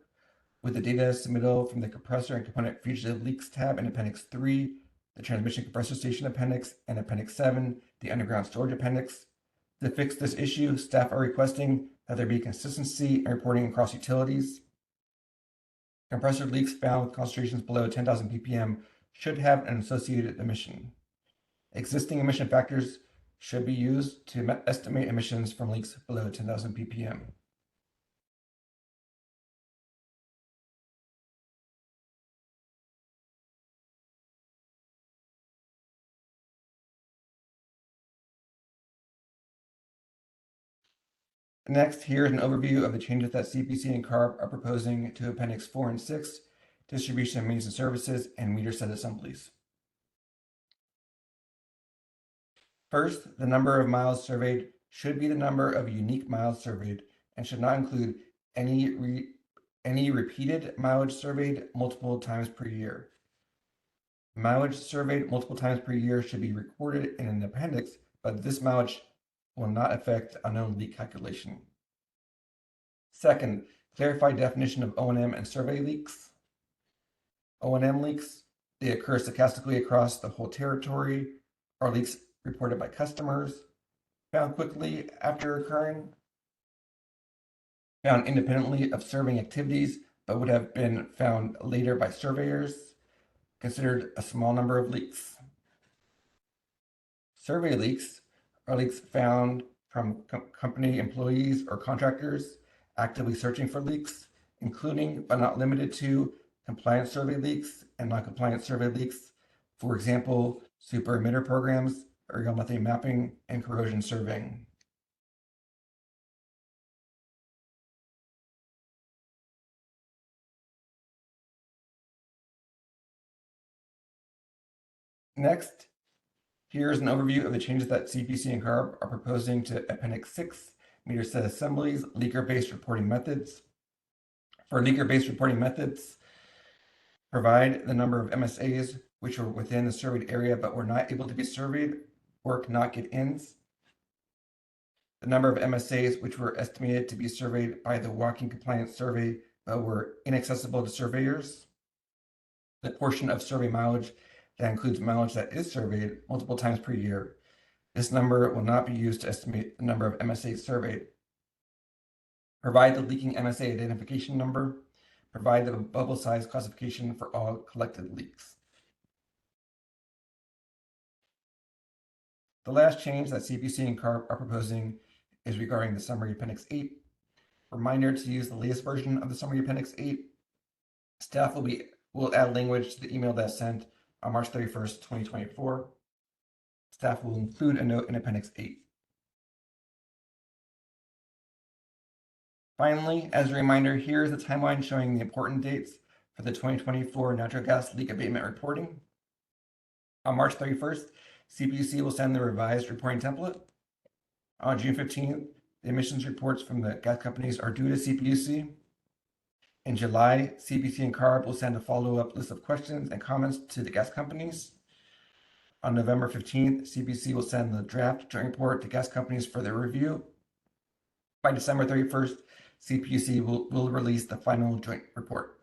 Speaker 2: with the data submittal from the compressor and component fugitive leaks tab in Appendix 3, the transmission compressor station appendix, and Appendix 7, the underground storage appendix. To fix this issue, staff are requesting that there be consistency in reporting across utilities. Compressor leaks found with concentrations below 10,000 ppm should have an associated emission. Existing emission factors should be used to estimate emissions from leaks below 10,000 ppm. Next, here is an overview of the changes that CPUC and CARB are proposing to Appendix 4 and 6, distribution of means and services, and meter set assemblies. First, the number of miles surveyed should be the number of unique miles surveyed and should not include any repeated mileage surveyed multiple times per year. Mileage surveyed multiple times per year should be recorded in an appendix, but this mileage will not affect unknown leak calculation. Second, clarify definition of O&M and survey leaks. O&M leaks, they occur stochastically across the whole territory, are leaks reported by customers, found quickly after occurring, found independently of surveying activities, but would have been found later by surveyors, considered a small number of leaks. Survey leaks are leaks found from company employees or contractors actively searching for leaks, including but not limited to compliance survey leaks and non-compliance survey leaks. For example, super emitter programs, aerial methane mapping, and corrosion surveying. Next, here's an overview of the changes that CPUC and CARB are proposing to Appendix 6, meter set assemblies, leaker-based reporting methods. For leaker-based reporting methods, provide the number of MSAs which were within the surveyed area but were not able to be surveyed or cannot get ins. The number of MSAs which were estimated to be surveyed by the walking compliance survey but were inaccessible to surveyors. The portion of survey mileage that includes mileage that is surveyed multiple times per year. This number will not be used to estimate the number of MSAs surveyed. Provide the leaking MSA identification number. Provide the bubble size classification for all collected leaks. The last change that CPUC and CARB are proposing is regarding the Summary Appendix 8. Reminder to use the latest version of the Summary Appendix 8. Staff will add language to the email that's sent on March 31st, 2024. Staff will include a note in Appendix 8. Finally, as a reminder, here is the timeline showing the important dates for the 2024 natural gas leak abatement reporting. On March 31st, CPUC will send the revised reporting template. On June 15th, the emissions reports from the gas companies are due to CPUC. In July, CPUC and CARB will send a follow-up list of questions and comments to the gas companies. On November 15th, CPUC will send the draft joint report to gas companies for their review. By December 31st, CPUC will release the final joint report.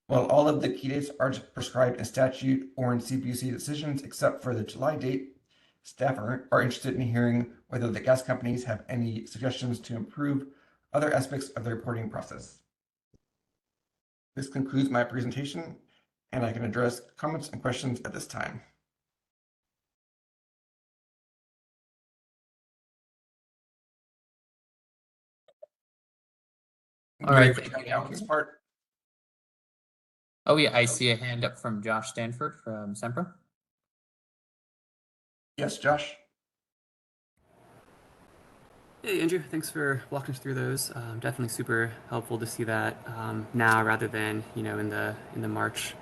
Speaker 2: While all of the key dates are prescribed in statute or in CPUC decisions except for the July date, staff are interested in hearing whether the gas companies have any suggestions to improve other aspects of the reporting process. This concludes my presentation, and I can address comments and questions at this time.
Speaker 1: All right.
Speaker 2: This part.
Speaker 1: Oh yeah, I see a hand up from Josh Stanford from Sempra.
Speaker 2: Yes, Josh.
Speaker 4: Hey, Andrew, thanks for walking us through those. Definitely super helpful to see that now rather than, in the March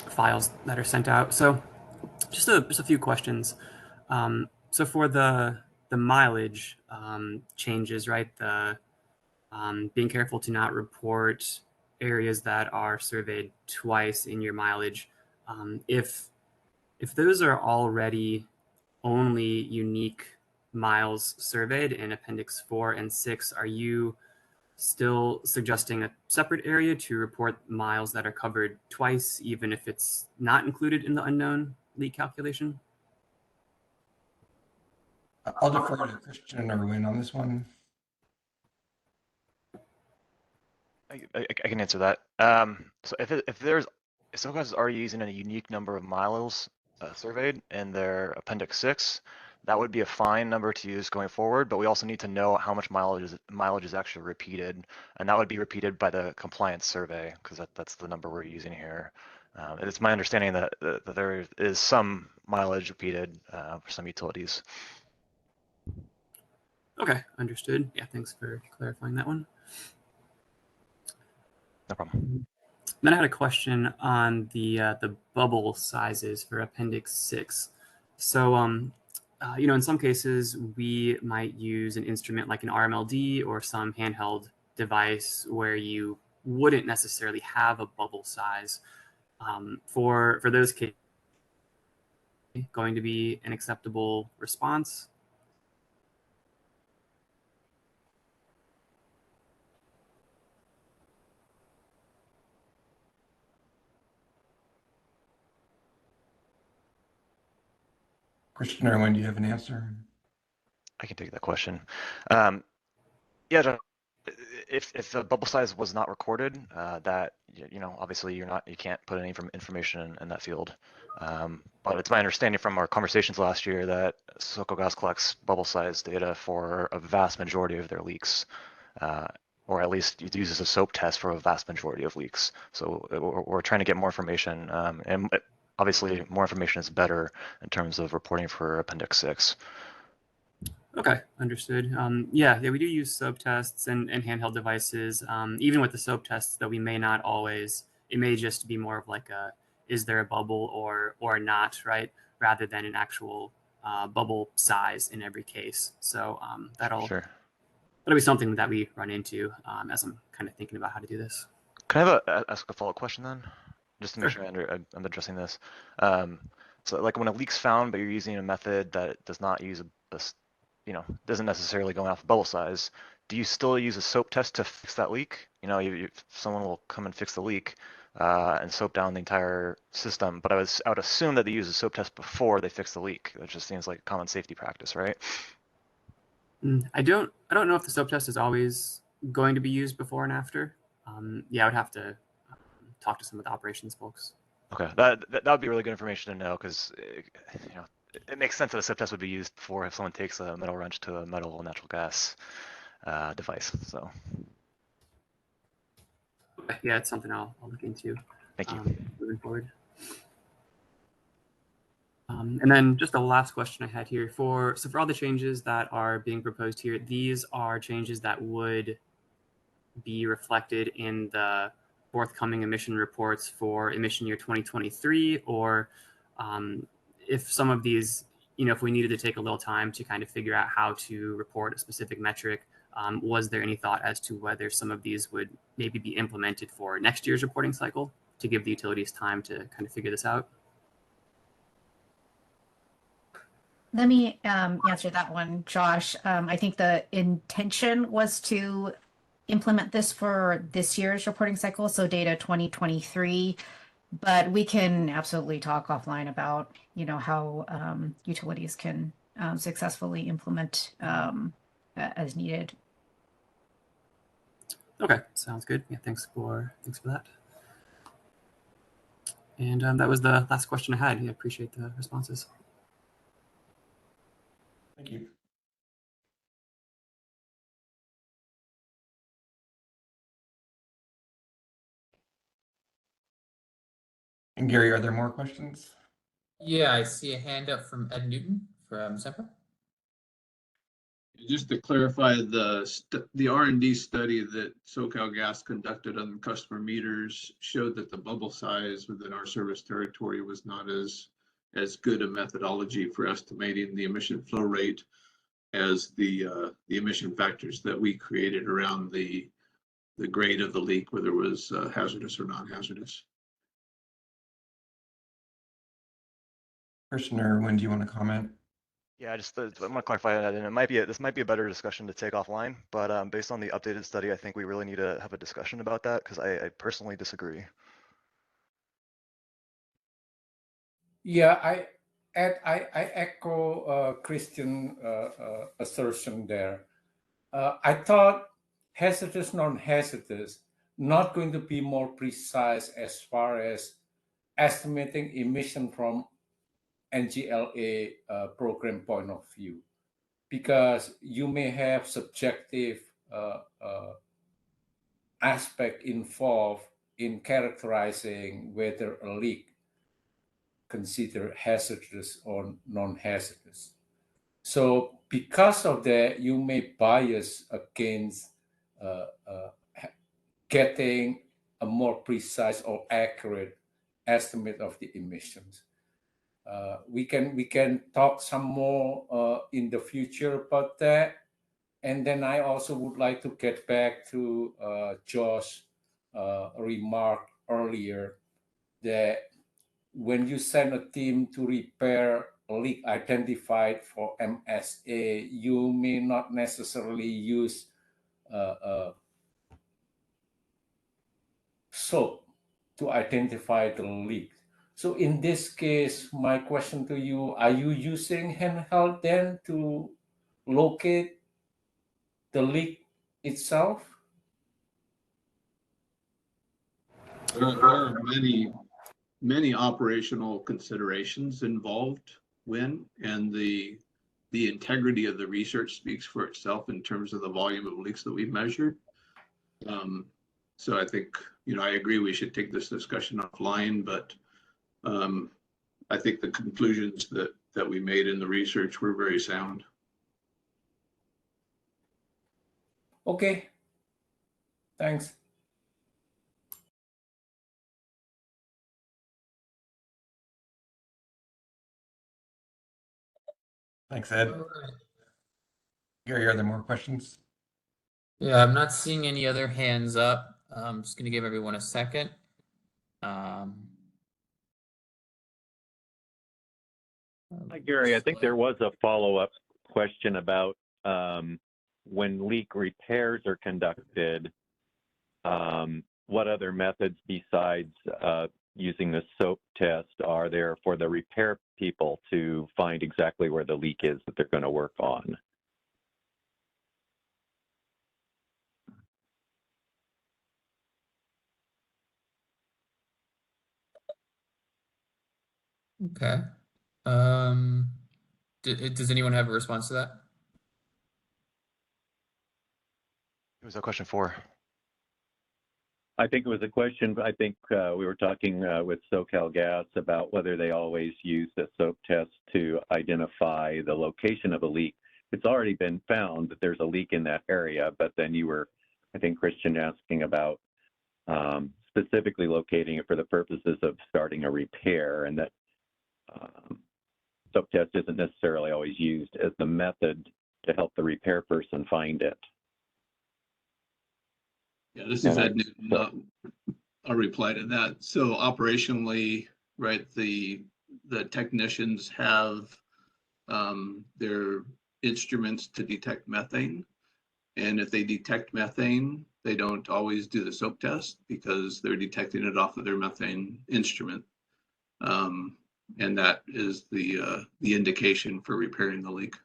Speaker 4: files that are sent out. So just a few questions. So for the mileage changes, right? The being careful to not report areas that are surveyed twice in your mileage. If those are already only unique miles surveyed in Appendix 4 and 6, are you still suggesting a separate area to report miles that are covered twice, even if it's not included in the unknown leak calculation?
Speaker 2: I'll defer to Christian or Wynn on this one.
Speaker 11: I can answer that. So if SoCalGas is already using a unique number of miles surveyed in their Appendix 6, that would be a fine number to use going forward, but we also need to know how much mileage is actually repeated, and that would be repeated by the compliance survey, because that's the number we're using here. It's my understanding that there is some mileage repeated for some utilities.
Speaker 4: Okay, understood. Yeah, thanks for clarifying that one.
Speaker 11: No problem.
Speaker 4: Then I had a question on the bubble sizes for Appendix 6. So, in some cases, we might use an instrument like an RMLD or some handheld device where you wouldn't necessarily have a bubble size. For those cases, going to be an acceptable response?
Speaker 2: Christian or Wynn, do you have an answer?
Speaker 11: I can take that question. Yeah, if the bubble size was not recorded, that obviously you can't put any information in that field. But it's my understanding from our conversations last year that SoCalGas collects bubble size data for a vast majority of their leaks, or at least it uses a SOAP test for a vast majority of leaks. So we're trying to get more information, and obviously more information is better in terms of reporting for Appendix 6.
Speaker 4: Okay, understood. Yeah, we do use SOAP tests and handheld devices. Even with the SOAP tests, though, we may not always. It may just be more of like is there a bubble or not, right? Rather than an actual bubble size in every case. So that'll be something that we run into as I'm kind of thinking about how to do this.
Speaker 11: Can I ask a follow-up question then? Just to make sure I'm addressing this. So like when a leak's found, but you're using a method that does not use doesn't necessarily go off bubble size, do you still use a SOAP test to fix that leak? Someone will come and fix the leak and soap down the entire system, but I would assume that they use a SOAP test before they fix the leak. It just seems like common safety practice, right?
Speaker 4: I don't know if the SOAP test is always going to be used before and after. Yeah, I would have to talk to some of the operations folks.
Speaker 11: Okay, that would be really good information to know, because it makes sense that a SIP test would be used before if someone takes a metal wrench to a metal natural gas device. So
Speaker 4: yeah, it's something I'll look into.
Speaker 11: Thank you.
Speaker 4: Moving forward. And then just the last question I had here for all the changes that are being proposed here, these are changes that would be reflected in the forthcoming emission reports for emission year 2023, or if some of these, if we needed to take a little time to kind of figure out how to report a specific metric, was there any thought as to whether some of these would maybe be implemented for next year's reporting cycle to give the utilities time to kind of figure this out?
Speaker 12: Let me answer that one, Josh. I think the intention was to implement this for this year's reporting cycle, so data 2023, but we can absolutely talk offline about, how utilities can successfully implement as needed.
Speaker 4: Okay, sounds good. Yeah, thanks for that. And that was the last question I had. I appreciate the responses.
Speaker 2: Thank you. And Gary, are there more questions?
Speaker 1: Yeah, I see a hand up from Ed Newton from Semper.
Speaker 13: Just to clarify, the R&D study that SoCalGas conducted on customer meters showed that the bubble size within our service territory was not as good a methodology for estimating the emission flow rate as the emission factors that we created around the grade of the leak, whether it was hazardous or non-hazardous.
Speaker 2: Christian or Wynn, do you want to comment?
Speaker 11: Yeah, I want to clarify that, and this might be a better discussion to take offline. But based on the updated study, I think we really need to have a discussion about that because I personally disagree.
Speaker 14: Yeah, I echo Christian assertion there. I thought hazardous, non-hazardous, not going to be more precise as far as estimating emission from NGLA program point of view, because you may have subjective aspect involved in characterizing whether a leak considered hazardous or non-hazardous. So because of that, you may bias against getting a more precise or accurate estimate of the emissions. We can talk some more in the future about that. And then I also would like to get back to Josh's remark earlier that when you send a team to repair a leak identified for MSA, you may not necessarily use soap to identify the leak. So in this case, my question to you, are you using handheld then to locate the leak itself?
Speaker 13: There are many operational considerations involved and the integrity of the research speaks for itself in terms of the volume of leaks that we've measured. So I think, I agree we should take this discussion offline, but I think the conclusions that we made in the research were very sound.
Speaker 14: Okay, thanks.
Speaker 2: Thanks, Ed. Gary, are there more questions?
Speaker 1: Yeah, I'm not seeing any other hands up. I'm just going to give everyone a second.
Speaker 9: Hi, Gary, I think there was a follow-up question about when leak repairs are conducted, what other methods besides using the soap test are there for the repair people to find exactly where the leak is that they're going to work on?
Speaker 1: Okay. Does anyone have a response to that?
Speaker 11: Who was that question for?
Speaker 9: I think it was a question, I think we were talking with SoCalGas about whether they always use the soap test to identify the location of a leak. It's already been found that there's a leak in that area, but then you were, I think, Christian, asking about specifically locating it for the purposes of starting a repair, and that soap test isn't necessarily always used as the method to help the repair person find it.
Speaker 13: Yeah, this is Ed Newton. I'll reply to that. So operationally, right, the technicians have their instruments to detect methane. And if they detect methane, they don't always do the soap test because they're detecting it off of their methane instrument. And that is the indication for repairing the leak.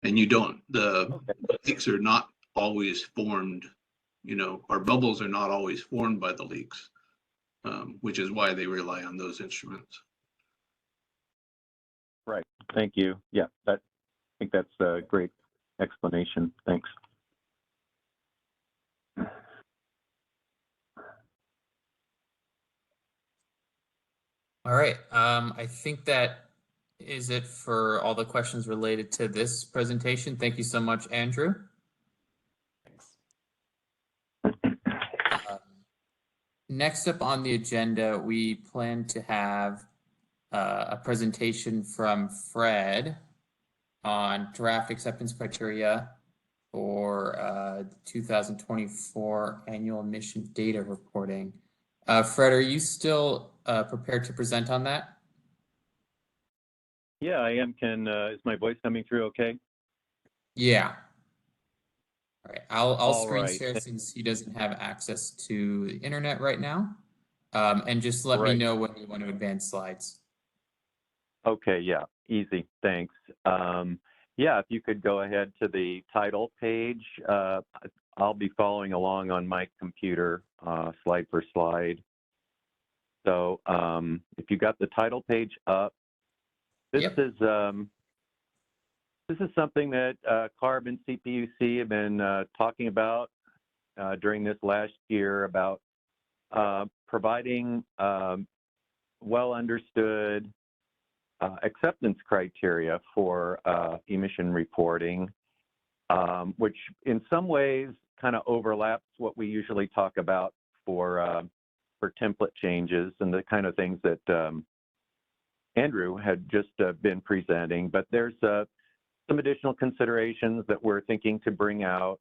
Speaker 13: And the leaks are not always formed, our bubbles are not always formed by the leaks, which is why they rely on those instruments.
Speaker 9: Right. Thank you. Yeah, I think that's a great explanation. Thanks.
Speaker 1: All right. I think that is it for all the questions related to this presentation. Thank you so much, Andrew. Next up on the agenda, we plan to have a presentation from Fred on draft acceptance criteria for 2024 annual emission data reporting. Fred, are you still prepared to present on that?
Speaker 9: Yeah, I am. Is my voice coming through okay?
Speaker 1: Yeah. All right, I'll
Speaker 9: All
Speaker 1: screen
Speaker 9: right.
Speaker 1: share since he doesn't have access to the internet right now. And just let me
Speaker 9: Right.
Speaker 1: know when you want to advance slides.
Speaker 9: Okay, yeah, easy, thanks. Yeah, if you could go ahead to the title page. I'll be following along on my computer, slide for slide. So if you got the title page up, this is something that CARB and CPUC have been talking about during this last year about providing well understood acceptance criteria for emission reporting, which in some ways kind of overlaps what we usually talk about for template changes and the kind of things that Andrew had just been presenting. But there's some additional considerations that we're thinking to bring out,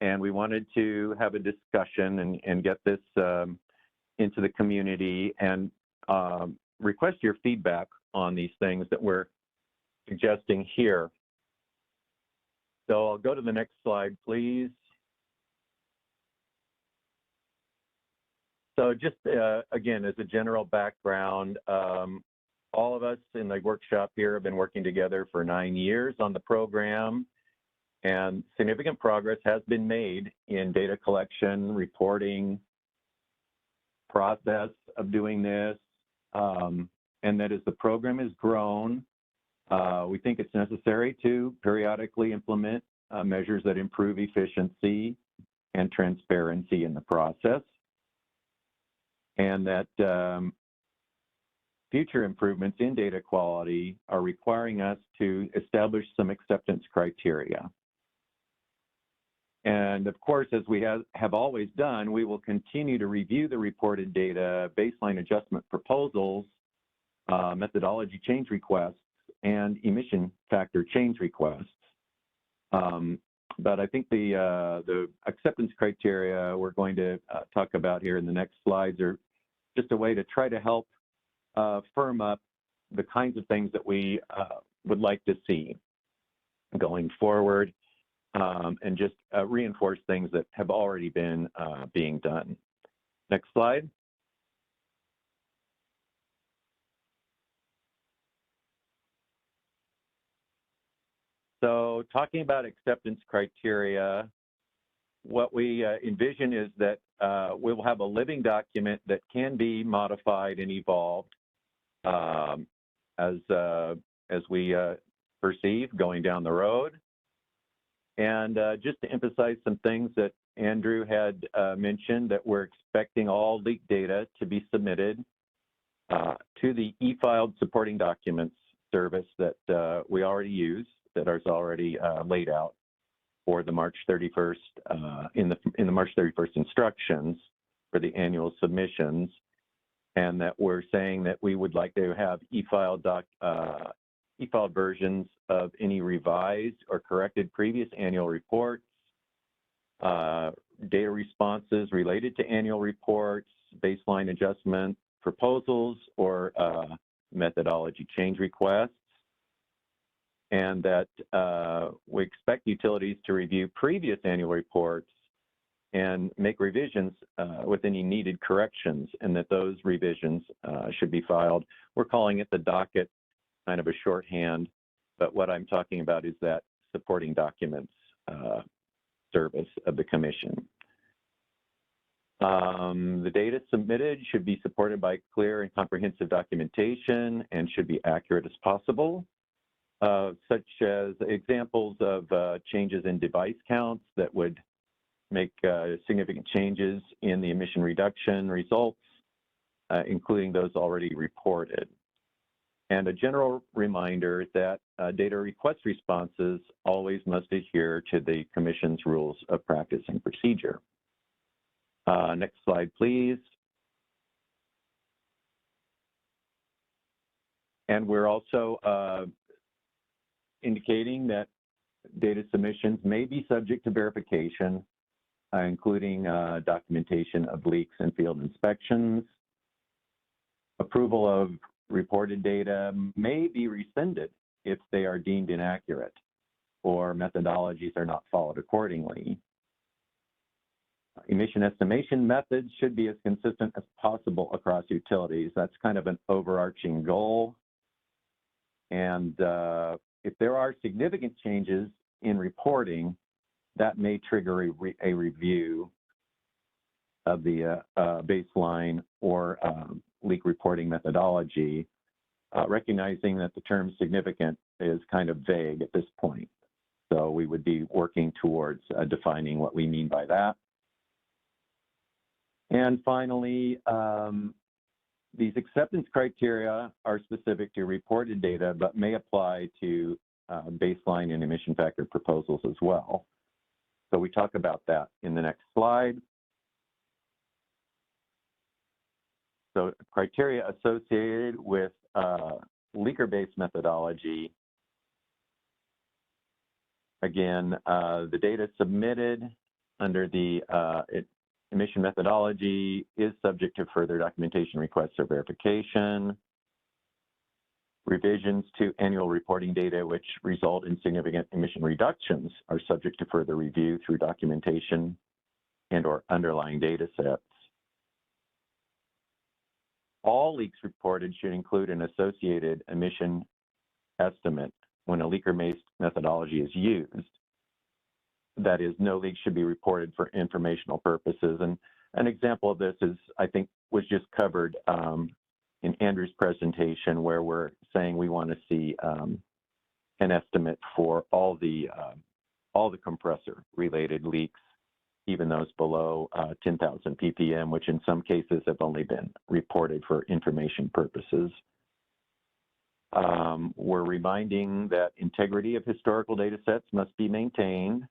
Speaker 9: and we wanted to have a discussion and get this into the community and request your feedback on these things that we're suggesting here. So I'll go to the next slide, please. So just again, as a general background, all of us in the workshop here have been working together for 9 years on the program, and significant progress has been made in data collection, reporting, process of doing this, and that as the program has grown, we think it's necessary to periodically implement measures that improve efficiency and transparency in the process, and that future improvements in data quality are requiring us to establish some acceptance criteria. And of course, as we have always done, we will continue to review the reported data, baseline adjustment proposals, methodology change requests, and emission factor change requests. But I think the acceptance criteria we're going to talk about here in the next slides are just a way to try to help firm up the kinds of things that we would like to see going forward, and just reinforce things that have already been being done. Next slide. So talking about acceptance criteria, what we envision is that we will have a living document that can be modified and evolved as we perceive going down the road. And just to emphasize some things that Andrew had mentioned, that we're expecting all leaked data to be submitted to the e-filed supporting documents service that we already use, that is already laid out for the March 31st, in the March 31st instructions for the annual submissions, and that we're saying that we would like to have e-filed versions of any revised or corrected previous annual reports, data responses related to annual reports, baseline adjustment proposals, or methodology change requests, and that we expect utilities to review previous annual reports and make revisions with any needed corrections, and that those revisions should be filed. We're calling it the docket, kind of a shorthand, but what I'm talking about is that supporting documents service of the Commission. The data submitted should be supported by clear and comprehensive documentation and should be accurate as possible, such as examples of changes in device counts that would make significant changes in the emission reduction results, including those already reported. And a general reminder that data request responses always must adhere to the Commission's rules of practice and procedure. Next slide, please. And we're also indicating that data submissions may be subject to verification, including documentation of leaks and field inspections. Approval of reported data may be rescinded if they are deemed inaccurate or methodologies are not followed accordingly. Emission estimation methods should be as consistent as possible across utilities. That's kind of an overarching goal. And if there are significant changes in reporting, that may trigger a review of the baseline or leak reporting methodology, recognizing that the term significant is kind of vague at this point. So we would be working towards defining what we mean by that. And finally, these acceptance criteria are specific to reported data, but may apply to baseline and emission factor proposals as well. So we talk about that in the next slide. So criteria associated with leaker-based methodology. Again, the data submitted under the emission methodology is subject to further documentation requests or verification. Revisions to annual reporting data which result in significant emission reductions are subject to further review through documentation and or underlying data sets. All leaks reported should include an associated emission estimate when a leaker-based methodology is used. That is, no leaks should be reported for informational purposes. And an example of this is, I think, was just covered in Andrew's presentation, where we're saying we want to see an estimate for all the compressor-related leaks, even those below 10,000 ppm, which in some cases have only been reported for information purposes. We're reminding that integrity of historical data sets must be maintained.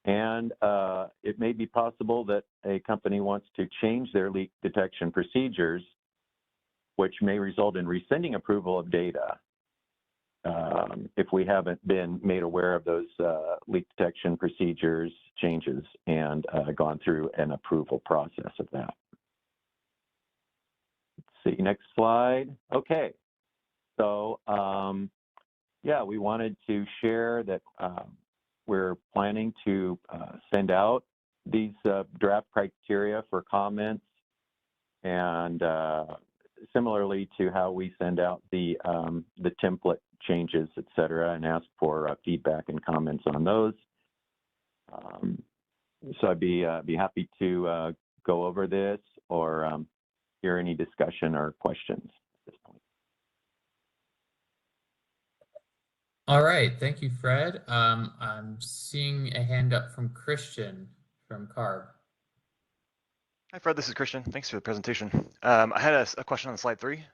Speaker 9: And it may be possible that a company wants to change their leak detection procedures, which may result in rescinding approval of data if we haven't been made aware of those leak detection procedures changes and gone through an approval process of that. Let's see, next slide. Okay, so yeah, we wanted to share that we're planning to send out these draft criteria for comments, and similarly to how we send out the template changes, et cetera, and ask for feedback and comments on those. So I'd be happy to go over this or hear any discussion or questions at this point.
Speaker 1: All right, thank you, Fred. I'm seeing a hand up from Christian from CARB.
Speaker 11: Hi, Fred, this is Christian. Thanks for the presentation. I had a question on slide 3.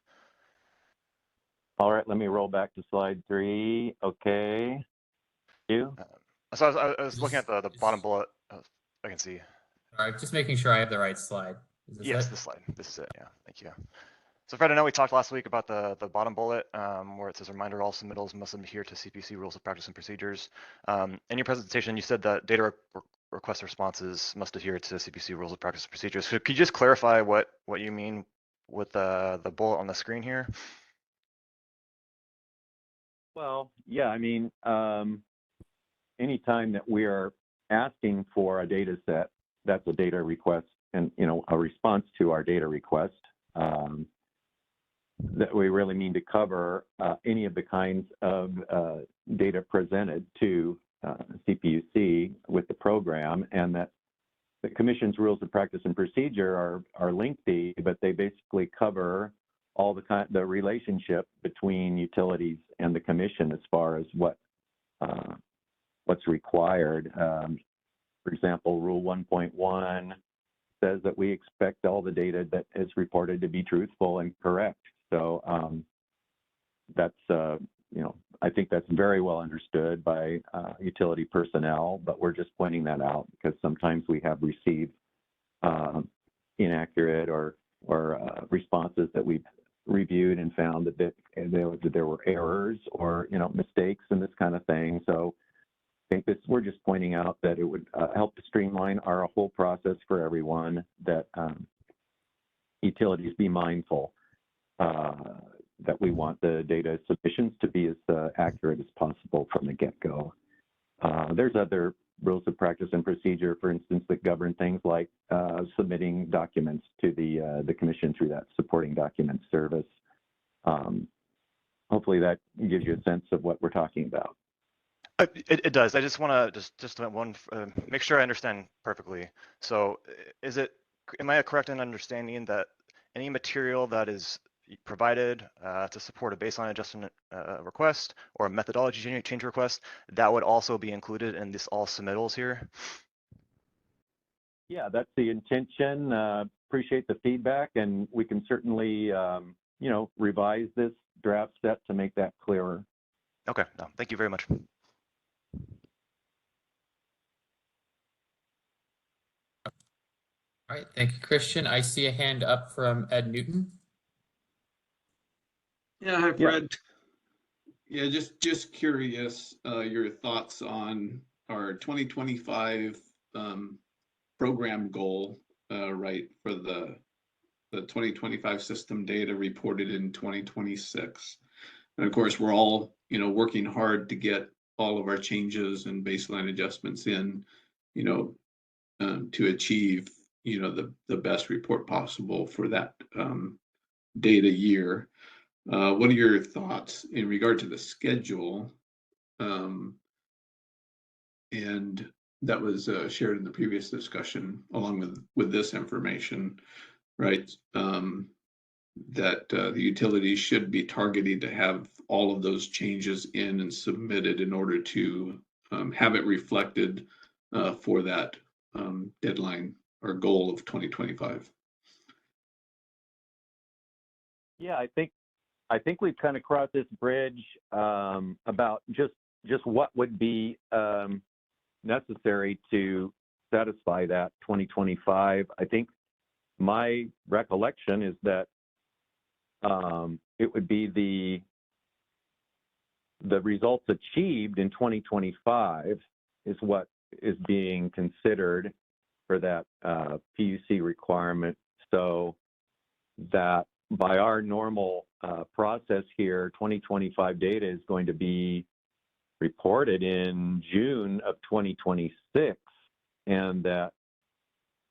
Speaker 9: All right, let me roll back to slide 3. Okay. You?
Speaker 11: So I was looking at the bottom bullet. I can see.
Speaker 1: All right, just making sure I have the right slide. Is this
Speaker 11: Yes,
Speaker 1: it?
Speaker 11: this slide. This is it. Yeah, thank you. So Fred, I know we talked last week about the bottom bullet where it says reminder all submittals must adhere to CPUC rules of practice and procedures. In your presentation, you said that data request responses must adhere to CPUC rules of practice and procedures. So could you just clarify what you mean with the bullet on the screen here?
Speaker 9: Well, yeah, I mean, anytime that we are asking for a data set, that's a data request and, a response to our data request. That we really mean to cover any of the kinds of data presented to CPUC with the program, and that the Commission's rules of practice and procedure are lengthy, but they basically cover all the relationship between utilities and the Commission as far as what's required. For example, Rule 1.1 says that we expect all the data that is reported to be truthful and correct. So that's, I think that's very well understood by utility personnel, but we're just pointing that out because sometimes we have received inaccurate or responses that we've reviewed and found that there were errors or mistakes and this kind of thing. So I think we're just pointing out that it would help to streamline our whole process for everyone, that utilities be mindful that we want the data submissions to be as accurate as possible from the get-go. There's other rules of practice and procedure, for instance, that govern things like submitting documents to the commission through that supporting document service. Hopefully that gives you a sense of what we're talking about.
Speaker 11: It does. I just want to make sure I understand perfectly. So am I correct in understanding that any material that is provided to support a baseline adjustment request or a methodology change request, that would also be included in this all submittals here?
Speaker 9: Yeah, that's the intention. Appreciate the feedback, and we can certainly, revise this draft set to make that clearer.
Speaker 11: Okay, no, thank you very much.
Speaker 1: All right, thank you, Christian. I see a hand up from Ed Newton.
Speaker 13: Yeah, hi, Fred. Yeah, just curious, your thoughts on our 2025 program goal, right, for the 2025 system data reported in 2026. And of course, we're all, working hard to get all of our changes and baseline adjustments in, to achieve, the best report possible for that data year. What are your thoughts in regard to the schedule? And that was shared in the previous discussion along with this information, right? That the utilities should be targeting to have all of those changes in and submitted in order to have it reflected for that deadline or goal of 2025.
Speaker 9: Yeah, I think we've kind of crossed this bridge about just what would be necessary to satisfy that 2025. I think my recollection is that it would be the results achieved in 2025 is what is being considered for that PUC requirement, so that by our normal process here, 2025 data is going to be reported in June of 2026, and that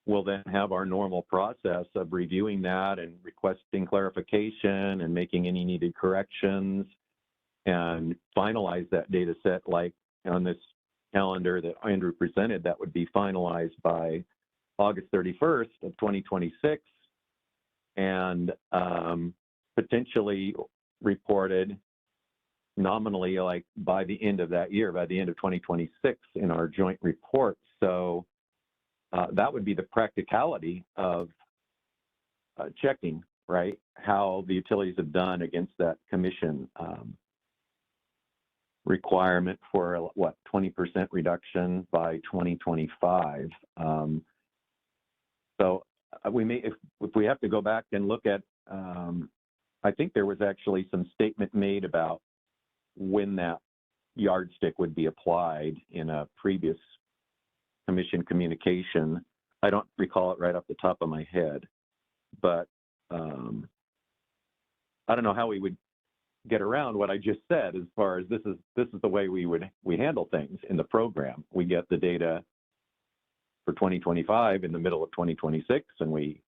Speaker 9: we'll then have our normal process of reviewing that and requesting clarification and making any needed corrections and finalize that data set like on this calendar that Andrew presented. That would be finalized by August 31st of 2026 and potentially reported nominally like by the end of that year, by the end of 2026 in our joint report. So that would be the practicality of checking, right, how the utilities have done against that commission requirement for what, 20% reduction by 2025. So we may, if we have to go back and look at, I think there was actually some statement made about when that yardstick would be applied in a previous commission communication. I don't recall it right off the top of my head, but I don't know how we would get around what I just said as far as this is the way we handle things in the program. We get the data for 2025 in the middle of 2026, and we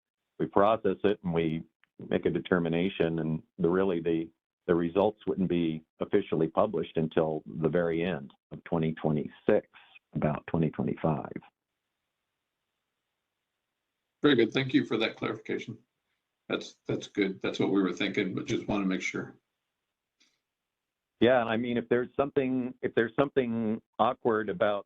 Speaker 9: process it and we make a determination, and the results wouldn't be officially published until the very end of 2026, about 2025.
Speaker 13: Very good. Thank you for that clarification. That's good. That's what we were thinking, but just want to make sure.
Speaker 9: Yeah, and I mean, if there's something awkward about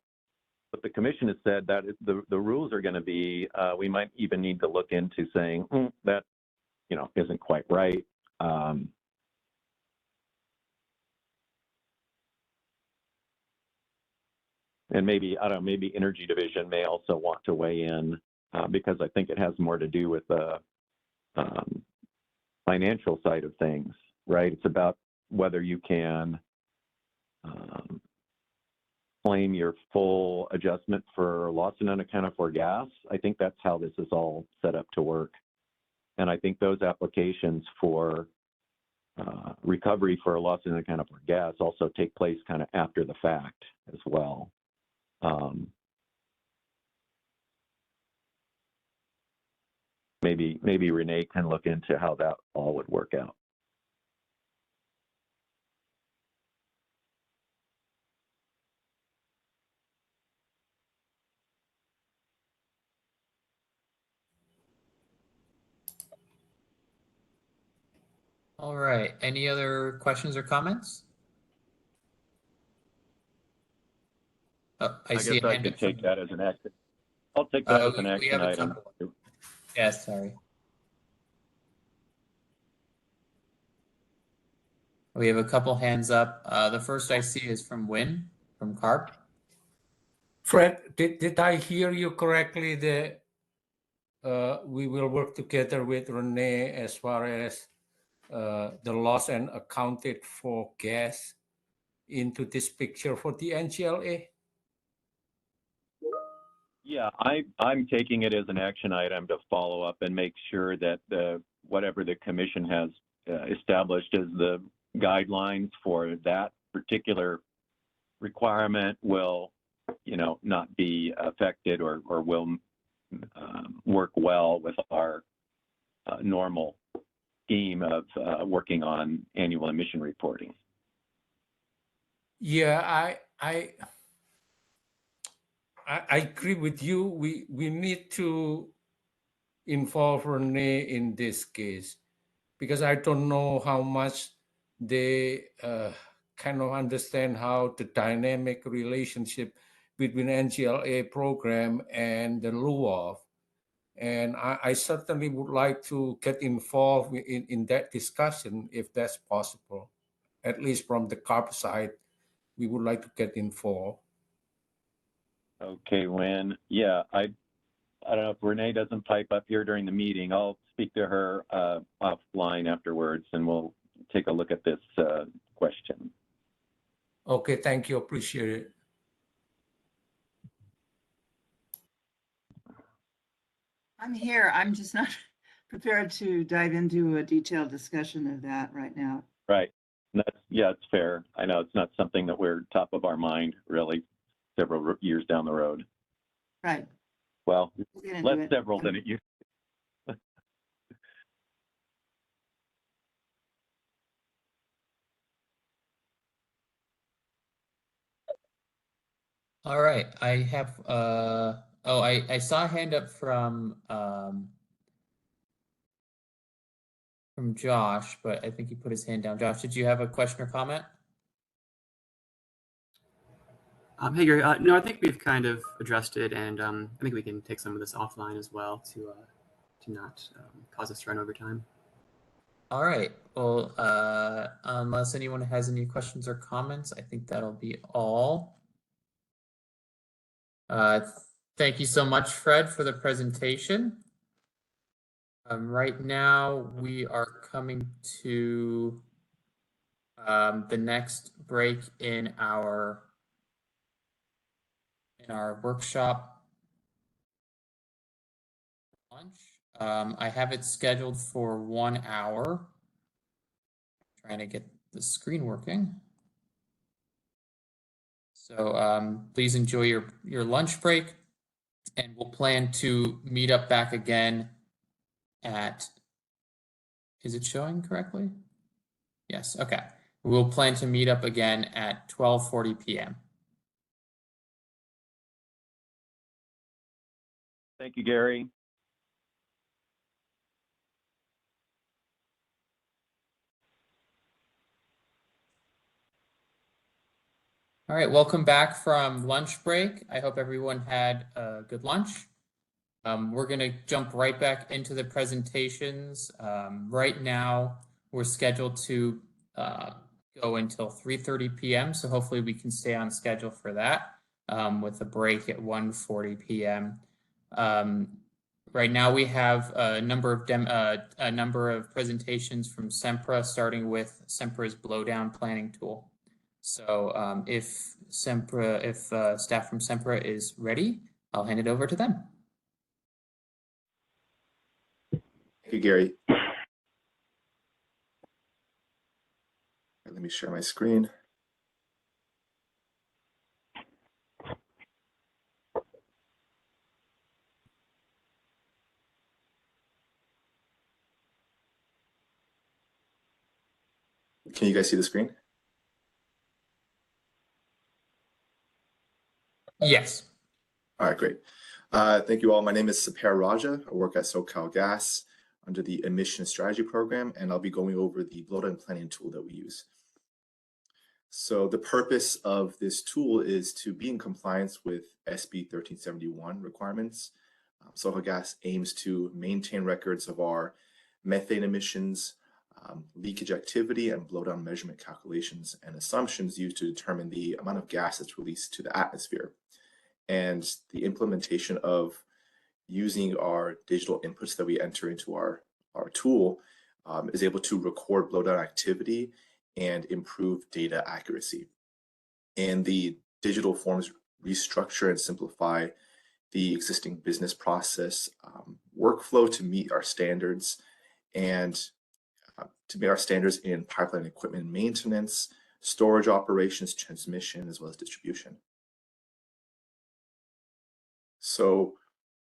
Speaker 9: what the commission has said, that the rules are going to be, we might even need to look into saying that isn't quite right. And maybe, I don't know, maybe Energy Division may also want to weigh in because I think it has more to do with the financial side of things, right? It's about whether you can claim your full adjustment for loss and unaccounted for gas. I think that's how this is all set up to work. And I think those applications for recovery for loss and unaccounted for gas also take place kind of after the fact as well. Maybe Renee can look into how that all would work out.
Speaker 1: All right. Any other questions or comments? Oh, I see.
Speaker 9: guess I could take that as an action. I'll take that as an action item.
Speaker 1: Yes, sorry. We have a couple hands up. The first I see is from Win, from CARP.
Speaker 14: Fred, did I hear you correctly that we will work together with Renee as far as the loss and accounted for gas into this picture for the NGLA?
Speaker 9: Yeah, I'm taking it as an action item to follow up and make sure that whatever the commission has established as the guidelines for that particular requirement will, not be affected or will work well with our normal scheme of working on annual emission reporting.
Speaker 14: Yeah, I agree with you. We need to involve Renee in this case because I don't know how much they kind of understand how the dynamic relationship between NGLA program and the LUOF. And I certainly would like to get involved in that discussion if that's possible. At least from the CARP side, we would like to get involved.
Speaker 9: Okay, Wynn. Yeah, I don't know if Renee doesn't pipe up here during the meeting. I'll speak to her offline afterwards, and we'll take a look at this question.
Speaker 14: Okay, thank you. Appreciate it.
Speaker 7: I'm here. I'm just not prepared to dive into a detailed discussion of that right now.
Speaker 9: Right. Yeah, it's fair. I know it's not something that we're top of our mind, really, several years down the road.
Speaker 7: Right.
Speaker 9: Well, less several than it used to.
Speaker 1: All right. I have, I saw a hand up from Josh, but I think he put his hand down. Josh, did you have a question or comment?
Speaker 4: Hey, Gary. No, I think we've kind of addressed it, and I think we can take some of this offline as well to not cause us to run over time.
Speaker 1: All right. Well, unless anyone has any questions or comments, I think that'll be all. Thank you so much, Fred, for the presentation. Right now, we are coming to the next break in our workshop lunch. I have it scheduled for 1 hour. Trying to get the screen working. So please enjoy your lunch break, and we'll plan to meet up back again at, is it showing correctly? Yes, okay. We'll plan to meet up again at 12:40 p.m.
Speaker 9: Thank you, Gary.
Speaker 1: All right, welcome back from lunch break. I hope everyone had a good lunch. We're going to jump right back into the presentations. Right now, We're scheduled to go until 3:30 p.m. So hopefully we can stay on schedule for that with a break at 1:40 p.m. Right now we have a number of presentations from Sempra, starting with Sempra's blowdown planning tool. So if staff from Sempra is ready, I'll hand it over to them.
Speaker 18: Thank you, Gary. Let me share my screen. Can you guys see the screen?
Speaker 1: Yes.
Speaker 18: All right, great. Thank you all. My name is Sapir Raja. I work at SoCalGas under the Emission Strategy Program, and I'll be going over the blowdown planning tool that we use. So the purpose of this tool is to be in compliance with SB 1371 requirements. SoCalGas aims to maintain records of our methane emissions, leakage activity, and blowdown measurement calculations and assumptions used to determine the amount of gas that's released to the atmosphere. And the implementation of using our digital inputs that we enter into our tool is able to record blowdown activity and improve data accuracy. And the digital forms restructure and simplify the existing business process workflow to meet our standards and to meet our standards in pipeline equipment maintenance, storage operations, transmission, as well as distribution. So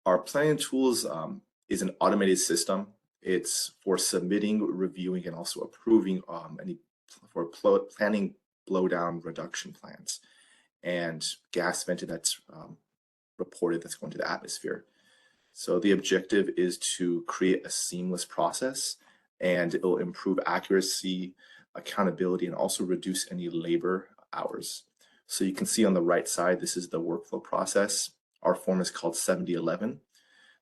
Speaker 18: our planning tools is an automated system. It's for submitting, reviewing, and also approving planning blowdown reduction plans and gas vented that's reported that's going to the atmosphere. So the objective is to create a seamless process, and it will improve accuracy, accountability, and also reduce any labor hours. So you can see on the right side, this is the workflow process. Our form is called 7011.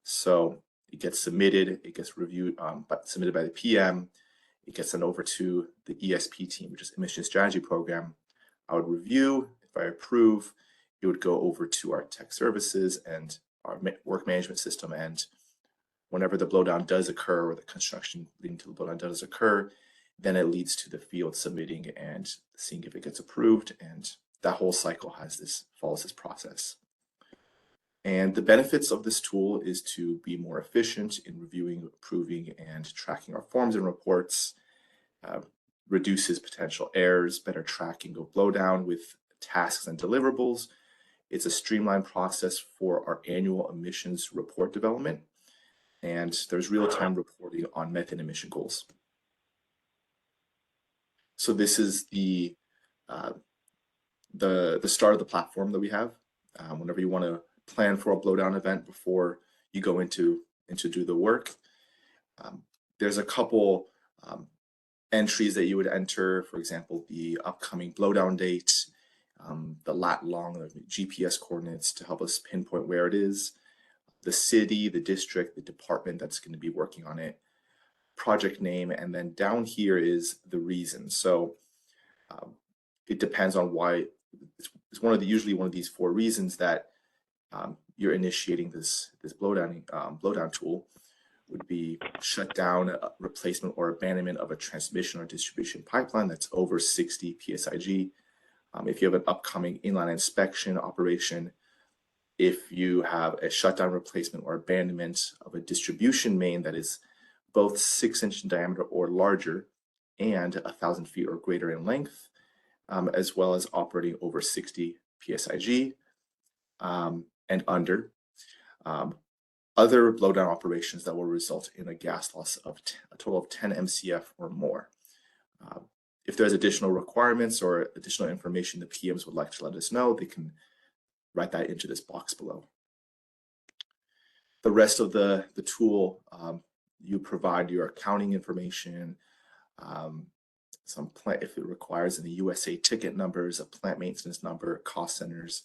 Speaker 18: So it gets submitted, it gets reviewed, submitted by the PM, it gets sent over to the ESP team, which is Emission Strategy Program. I would review, if I approve, it would go over to our tech services and our work management system. And whenever the blowdown does occur, or the construction leading to the blowdown does occur, then it leads to the field submitting and seeing if it gets approved. And that whole cycle follows this process. And the benefits of this tool is to be more efficient in reviewing, approving, and tracking our forms and reports, reduces potential errors, better tracking of blowdown with tasks and deliverables. It's a streamlined process for our annual emissions report development, and there's real-time reporting on methane emission goals. So this is the start of the platform that we have. Whenever you want to plan for a blowdown event before you go into do the work, there's a couple entries that you would enter. For example, the upcoming blowdown date, the lat long, the GPS coordinates to help us pinpoint where it is, the city, the district, the department that's going to be working on it, project name, and then down here is the reason. So it depends on why. It's usually one of these 4 reasons that you're initiating this blowdown tool. Would be shutdown, replacement, or abandonment of a transmission or distribution pipeline that's over 60 PSIG. If you have an upcoming inline inspection operation, if you have a shutdown, replacement, or abandonment of a distribution main that is both 6-inch in diameter or larger and 1,000 feet or greater in length, as well as operating over 60 PSIG and under. Other blowdown operations that will result in a gas loss of a total of 10 MCF or more. If there's additional requirements or additional information the PMs would like to let us know, they can write that into this box below. The rest of the tool, you provide your accounting information, some plant, if it requires any USA ticket numbers, a plant maintenance number, cost centers,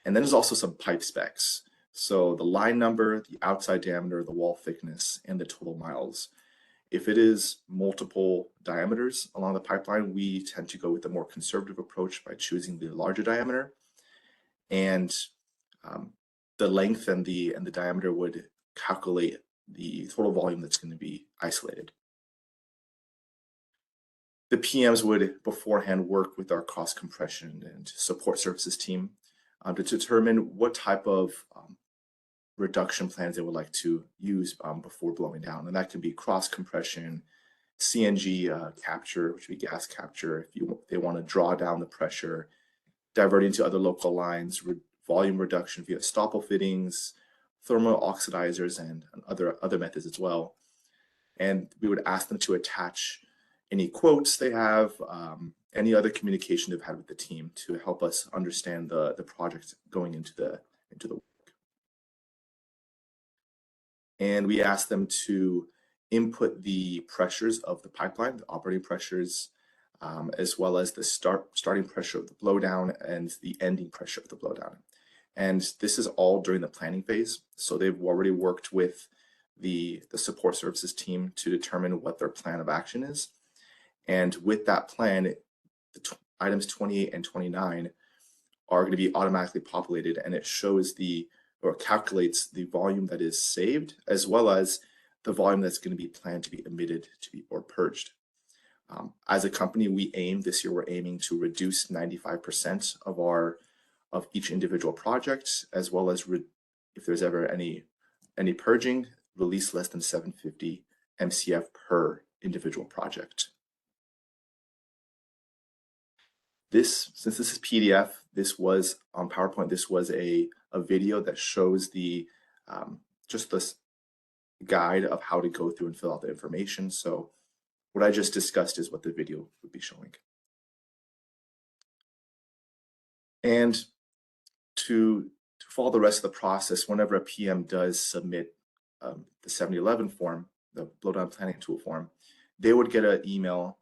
Speaker 18: and then there's also some pipe specs. So the line number, the outside diameter, the wall thickness, and the total miles. If it is multiple diameters along the pipeline, we tend to go with a more conservative approach by choosing the larger diameter. And the length and the diameter would calculate the total volume that's going to be isolated. The PMs would beforehand work with our cost compression and support services team to determine what type of reduction plans they would like to use before blowing down. And that can be cross compression, CNG capture, which would be gas capture, if they want to draw down the pressure, diverting to other local lines, volume reduction via stopple fittings, thermal oxidizers, and other methods as well. And we would ask them to attach any quotes they have, any other communication they've had with the team to help us understand the project going into the work. And we ask them to input the pressures of the pipeline, the operating pressures, as well as the starting pressure of the blowdown and the ending pressure of the blowdown. And this is all during the planning phase. So they've already worked with the support services team to determine what their plan of action is. And with that plan, the items 28 and 29 are going to be automatically populated, and it shows or calculates the volume that is saved, as well as the volume that's going to be planned to be emitted or purged. As a company, this year we're aiming to reduce 95% of each individual project, as well as if there's ever any purging, release less than 750 MCF per individual project. Since this is PDF, this was on PowerPoint. This was a video that shows just this guide of how to go through and fill out the information. So what I just discussed is what the video would be showing. And to follow the rest of the process, whenever a PM does submit the 7011 form, the blowdown planning tool form, they would get an email.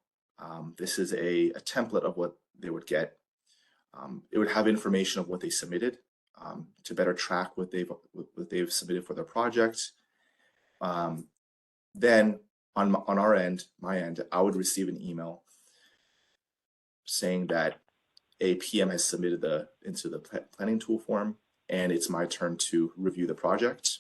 Speaker 18: This is a template of what they would get. It would have information of what they submitted to better track what they've submitted for their project. Then on our end, my end, I would receive an email saying that a PM has submitted into the planning tool form, and it's my turn to review the project.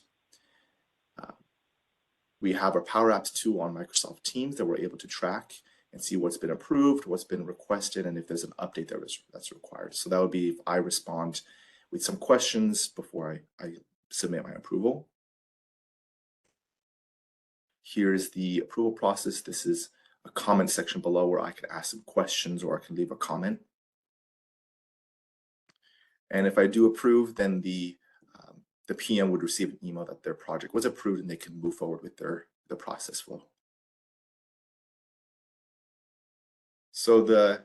Speaker 18: We have our Power Apps tool on Microsoft Teams that we're able to track and see what's been approved, what's been requested, and if there's an update that's required. So that would be if I respond with some questions before I submit my approval. Here's the approval process. This is a comment section below where I can ask some questions or I can leave a comment. And if I do approve, then the PM would receive an email that their project was approved and they can move forward with the process flow. So the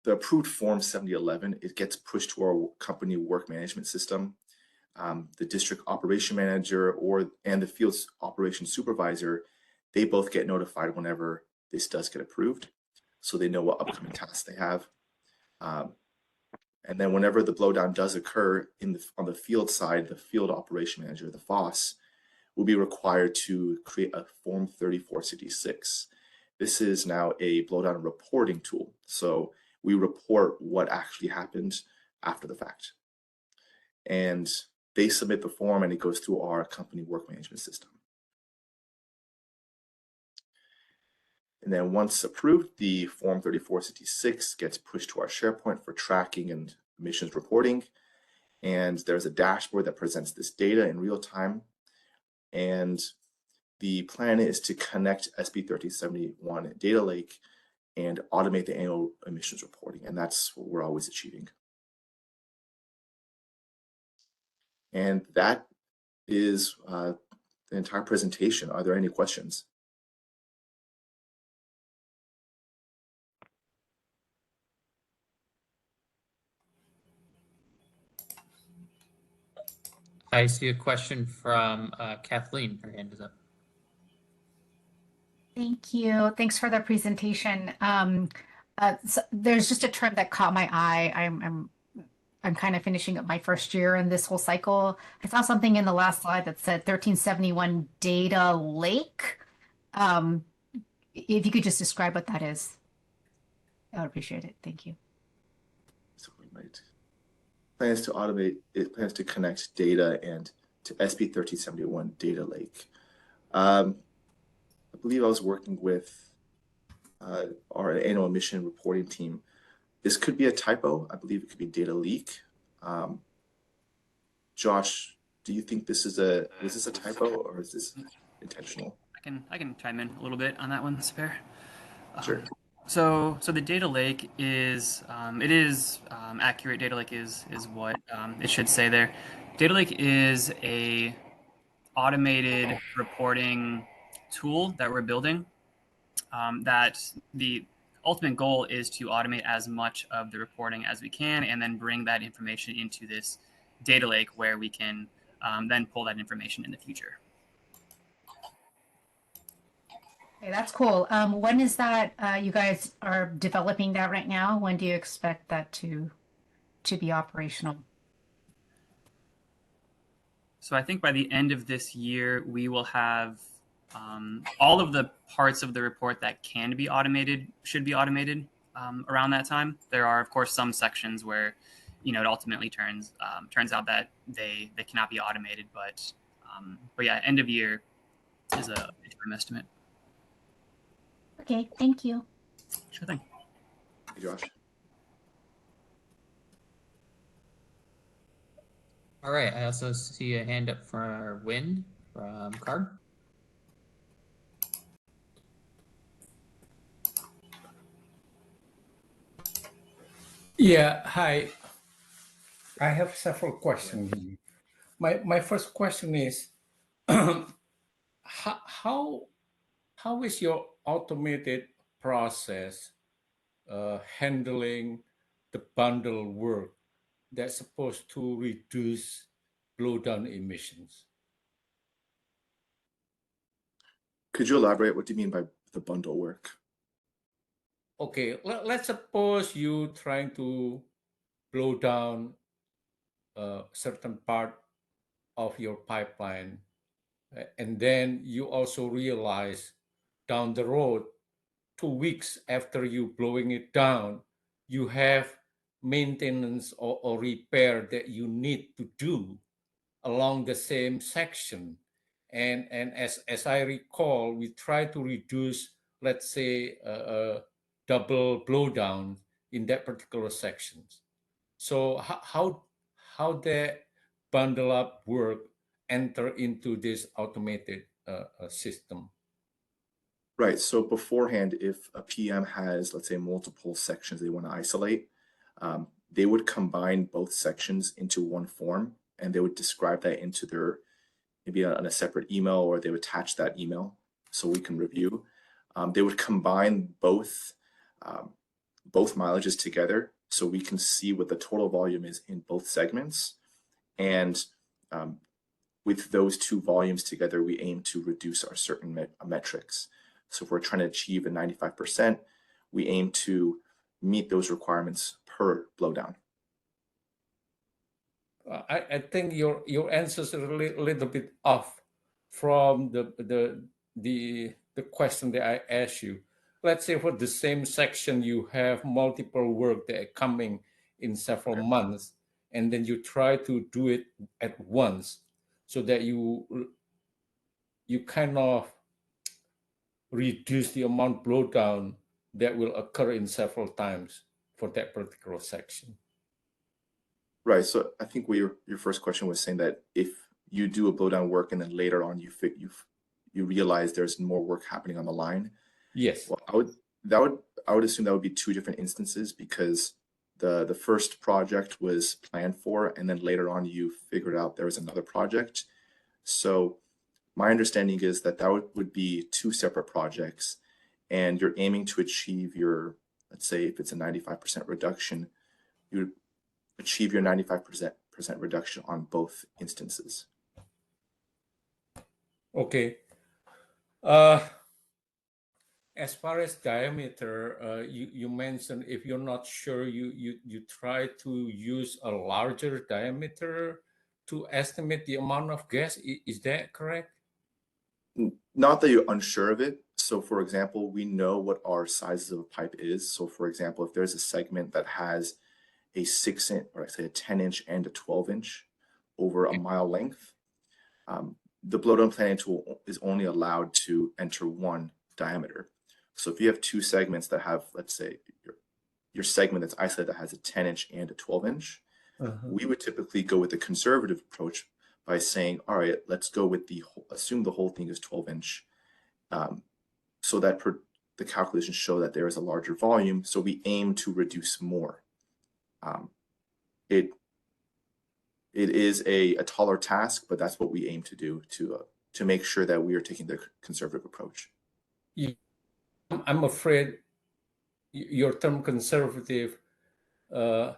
Speaker 18: approved form 7011, it gets pushed to our company work management system. The district operation manager and the field operations supervisor, they both get notified whenever this does get approved, so they know what upcoming tasks they have. And then whenever the blowdown does occur on the field side, the field operation manager, the FOSS, will be required to create a Form 3466. This is now a blowdown reporting tool. So we report what actually happened after the fact. And they submit the form and it goes through our company work management system. And then once approved, the Form 3466 gets pushed to our SharePoint for tracking and emissions reporting. And there's a dashboard that presents this data in real time. And the plan is to connect SB 1371 Data Lake and automate the annual emissions reporting. And that's what we're always achieving. And that is the entire presentation. Are there any questions?
Speaker 1: I see a question from Kathleen. Her hand is up.
Speaker 12: Thank you. Thanks for the presentation. So there's just a term that caught my eye. I'm kind of finishing up my first year in this whole cycle. I saw something in the last slide that said 1371 Data Lake. If you could just describe what that is, I would appreciate it. Thank you.
Speaker 18: So we might plans to automate. It plans to connect data and to SB 1371 data lake. I believe I was working with our annual emission reporting team. This could be a typo. I believe it could be data leak. Josh, do you think is this a typo or is this intentional?
Speaker 4: I can chime in a little bit on that one, Spare.
Speaker 18: Sure.
Speaker 4: So the data lake is accurate. Data lake is what it should say there. Data lake is a automated reporting tool that we're building. That the ultimate goal is to automate as much of the reporting as we can, and then bring that information into this data lake where we can then pull that information in the future.
Speaker 12: Okay, that's cool. When is that? You guys are developing that right now. When do you expect that to be operational?
Speaker 4: So I think by the end of this year, we will have all of the parts of the report that can be automated should be automated around that time. There are, of course, some sections where, it ultimately turns out that they cannot be automated. But yeah, end of year is a midterm estimate.
Speaker 12: Okay, thank you.
Speaker 4: Sure thing.
Speaker 18: Hey, Josh.
Speaker 1: All right. I also see a hand up for Win from Card.
Speaker 14: Yeah, hi. I have several questions. My first question is, how is your automated process handling the bundle work that's supposed to reduce blowdown emissions?
Speaker 18: Could you elaborate? What do you mean by the bundle work?
Speaker 14: Okay, let's suppose you trying to blow down a certain part of your pipeline, and then you also realize down the road, 2 weeks after you blowing it down, you have maintenance or repair that you need to do along the same section. And as I recall, we try to reduce, let's say, double blowdown in that particular section. So how that bundle up work enter into this automated system?
Speaker 18: Right. So beforehand, if a PM has, let's say, multiple sections they want to isolate, they would combine both sections into one form, and they would describe that into their maybe on a separate email, or they would attach that email so we can review. They would combine both mileages together so we can see what the total volume is in both segments. And with those two volumes together, we aim to reduce our certain metrics. So if we're trying to achieve a 95%, we aim to meet those requirements per blowdown.
Speaker 14: I think your answers are a little bit off from the question that I asked you. Let's say for the same section, you have multiple work that are coming in several months, and then you try to do it at once so that you kind of reduce the amount blowdown that will occur in several times for that particular section.
Speaker 18: Right. So I think what your first question was saying that if you do a blowdown work and then later on you realize there's more work happening on the line.
Speaker 14: Yes.
Speaker 18: Well, I would assume that would be two different instances, because the first project was planned for, and then later on you figured out there was another project. So my understanding is that would be two separate projects, and you're aiming to achieve your, let's say if it's a 95% reduction, you would achieve your 95% reduction on both instances.
Speaker 14: Okay. As far as diameter, you mentioned if you're not sure, you try to use a larger diameter to estimate the amount of gas. Is that correct?
Speaker 18: Not that you're unsure of it. So for example, we know what our sizes of a pipe is. So for example, if there's a segment that has a 6-inch, or I say a 10-inch and a 12-inch over a mile length, the blowdown planning tool is only allowed to enter one diameter. So if you have two segments that have, let's say, your segment that's isolated that has a 10-inch and a 12-inch, we would typically go with the conservative approach by saying, all right, let's go with assume the whole thing is 12-inch, so that the calculations show that there is a larger volume, so we aim to reduce more. It is a taller task, but that's what we aim to do to make sure that we are taking the conservative approach.
Speaker 14: I'm afraid your term conservative for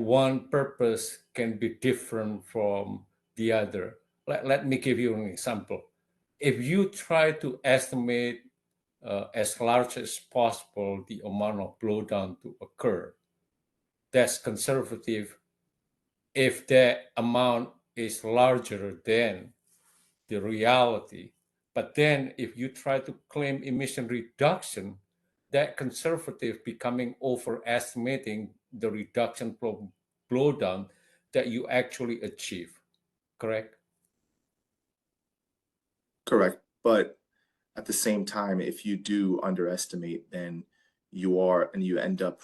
Speaker 14: one purpose can be different from the other. Let me give you an example. If you try to estimate as large as possible the amount of blowdown to occur, that's conservative if that amount is larger than the reality. But then if you try to claim emission reduction, that conservative becoming overestimating the reduction from blowdown that you actually achieve, correct?
Speaker 18: Correct. But at the same time, if you do underestimate, then you end up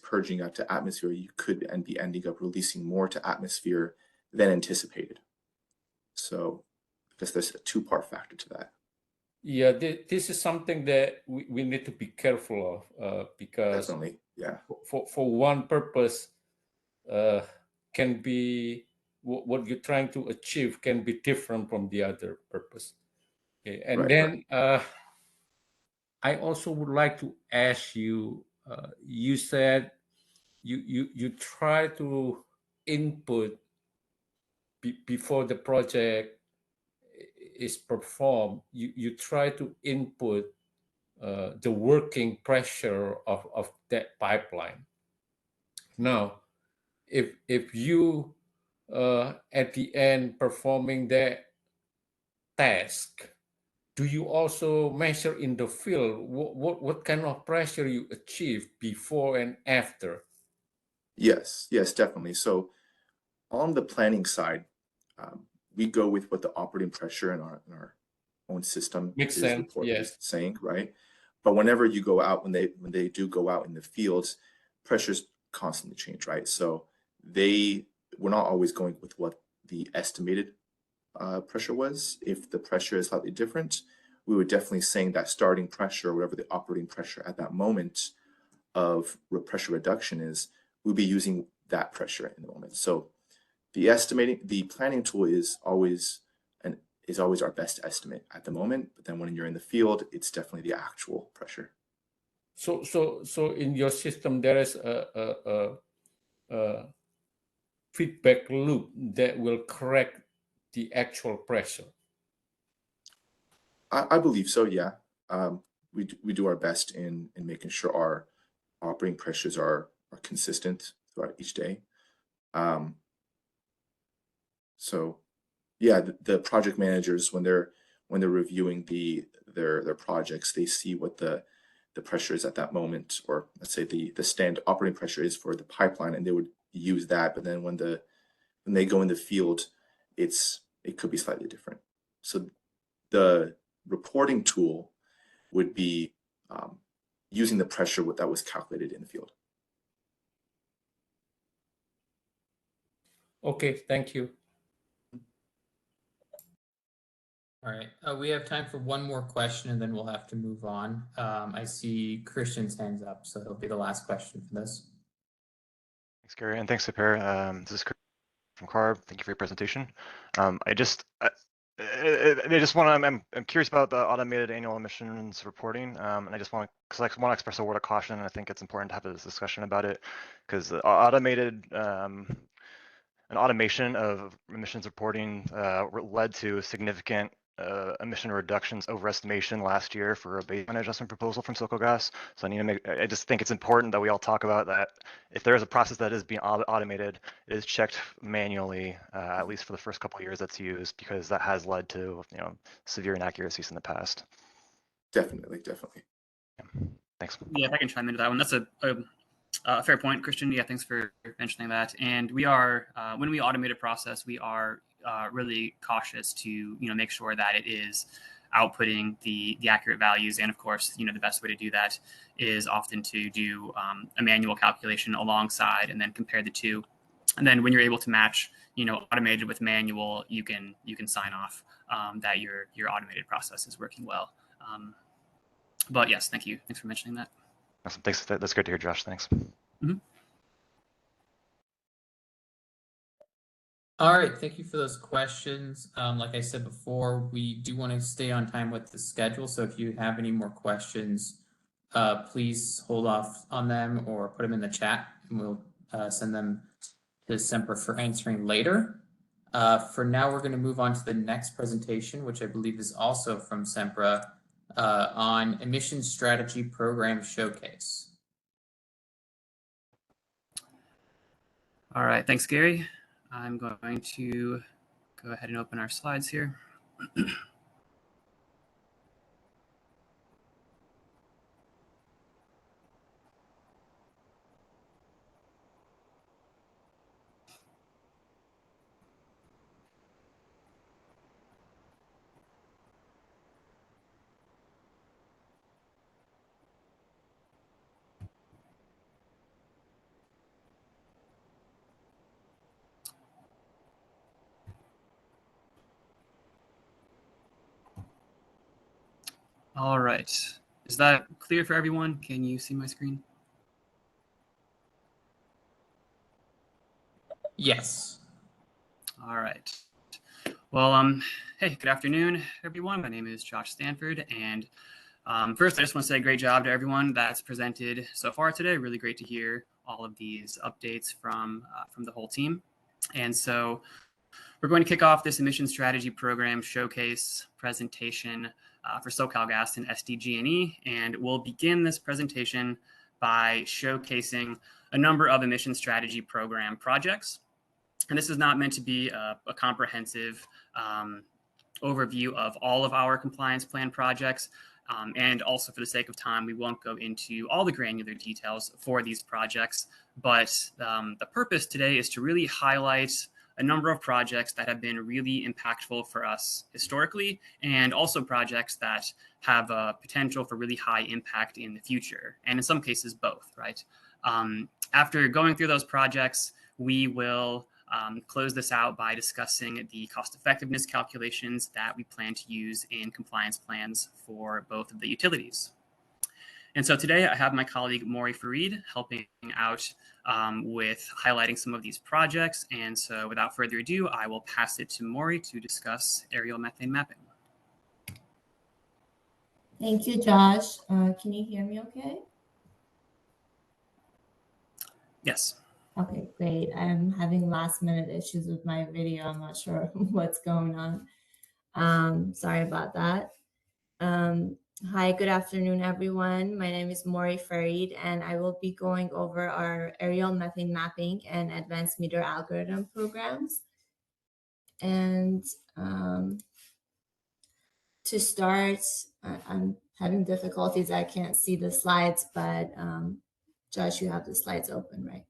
Speaker 18: purging out to atmosphere, you could be ending up releasing more to atmosphere than anticipated. So I guess there's a two-part factor to that.
Speaker 14: Yeah, this is something that we need to be careful of because
Speaker 18: definitely, yeah.
Speaker 14: For one purpose can be what you're trying to achieve can be different from the other purpose. Okay, and
Speaker 18: Right,
Speaker 14: then I also would like to ask you. You said you try to input before the project is performed. You try to input the working pressure of that pipeline. Now, if you at the end performing that task, do you also measure in the field what kind of pressure you achieve before and after?
Speaker 18: Yes, definitely. So on the planning side, we go with what the operating pressure in our own system
Speaker 14: Makes
Speaker 18: is
Speaker 14: sense, yes.
Speaker 18: saying, right? But whenever you go out, when they do go out in the fields, pressures constantly change, right? So we're not always going with what the estimated pressure was. If the pressure is slightly different, we would definitely saying that starting pressure, or whatever the operating pressure at that moment of pressure reduction is, we'll be using that pressure in the moment. So the planning tool is always our best estimate at the moment. But then when you're in the field, it's definitely the actual pressure.
Speaker 14: So in your system, there is a feedback loop that will correct the actual pressure.
Speaker 18: I believe so. Yeah, we do our best in making sure our operating pressures are consistent throughout each day. So yeah, the project managers, when they're reviewing their projects, they see what the pressure is at that moment, or let's say the stand operating pressure is for the pipeline, and they would use that. But then when they go in the field, it could be slightly different. So the reporting tool would be using the pressure that was calculated in the field.
Speaker 14: Okay, thank you.
Speaker 1: All right, we have time for one more question and then we'll have to move on. I see Christian's hands up, so he'll be the last question for this.
Speaker 11: Thanks, Gary, and thanks, Super. This is Chris from CARB. Thank you for your presentation. I'm curious about the automated annual emissions reporting, and I just want to express a word of caution. And I think it's important to have this discussion about it because an automation of emissions reporting led to significant emission reductions overestimation last year for a baseline adjustment proposal from SoCalGas. So I just think it's important that we all talk about that. If there is a process that is being automated, it is checked manually, at least for the first couple of years that's used, because that has led to severe inaccuracies in the past.
Speaker 18: Definitely.
Speaker 11: Thanks.
Speaker 4: Yeah, if I can chime into that one, that's a fair point, Christian. Yeah, thanks for mentioning that. And we are, when we automate a process, we are really cautious to make sure that it is outputting the accurate values. And of course, the best way to do that is often to do a manual calculation alongside and then compare the two. And then when you're able to match, automated with manual, you can sign off that your automated process is working well. But yes, thank you. Thanks for mentioning that.
Speaker 11: Awesome. Thanks. That's great to hear, Josh. Thanks.
Speaker 1: All right, thank you for those questions. Like I said before, we do want to stay on time with the schedule. So if you have any more questions, please hold off on them or put them in the chat, and we'll send them to Semper for answering later. For now, we're going to move on to the next presentation, which I believe is also from Sempra, on Emissions Strategy Program Showcase.
Speaker 4: All right, thanks, Gary. I'm going to go ahead and open our slides here. All right, is that clear for everyone? Can you see my screen?
Speaker 1: Yes.
Speaker 4: All right. Well, hey, good afternoon, everyone. My name is Josh Stanford, and first, I just want to say great job to everyone that's presented so far today. Really great to hear all of these updates from the whole team. And so we're going to kick off this emission strategy program showcase presentation for SoCalGas and SDG&E, and we'll begin this presentation by showcasing a number of emission strategy program projects. And this is not meant to be a comprehensive overview of all of our compliance plan projects. And also, for the sake of time, we won't go into all the granular details for these projects. But the purpose today is to really highlight a number of projects that have been really impactful for us historically, and also projects that have a potential for really high impact in the future, and in some cases both, right? After going through those projects, we will close this out by discussing the cost effectiveness calculations that we plan to use in compliance plans for both of the utilities. And so today I have my colleague Maury Farid helping out with highlighting some of these projects. And so without further ado, I will pass it to Maury to discuss aerial methane mapping.
Speaker 19: Thank you, Josh. Can you hear me okay?
Speaker 4: Yes.
Speaker 19: Okay, great. I'm having last minute issues with my video. I'm not sure what's going on. Sorry about that. Hi, good afternoon, everyone. My name is Maury Farid, and I will be going over our aerial methane mapping and advanced meter algorithm programs. And to start, I'm having difficulties. I can't see the slides, but Josh, you have the slides open, right?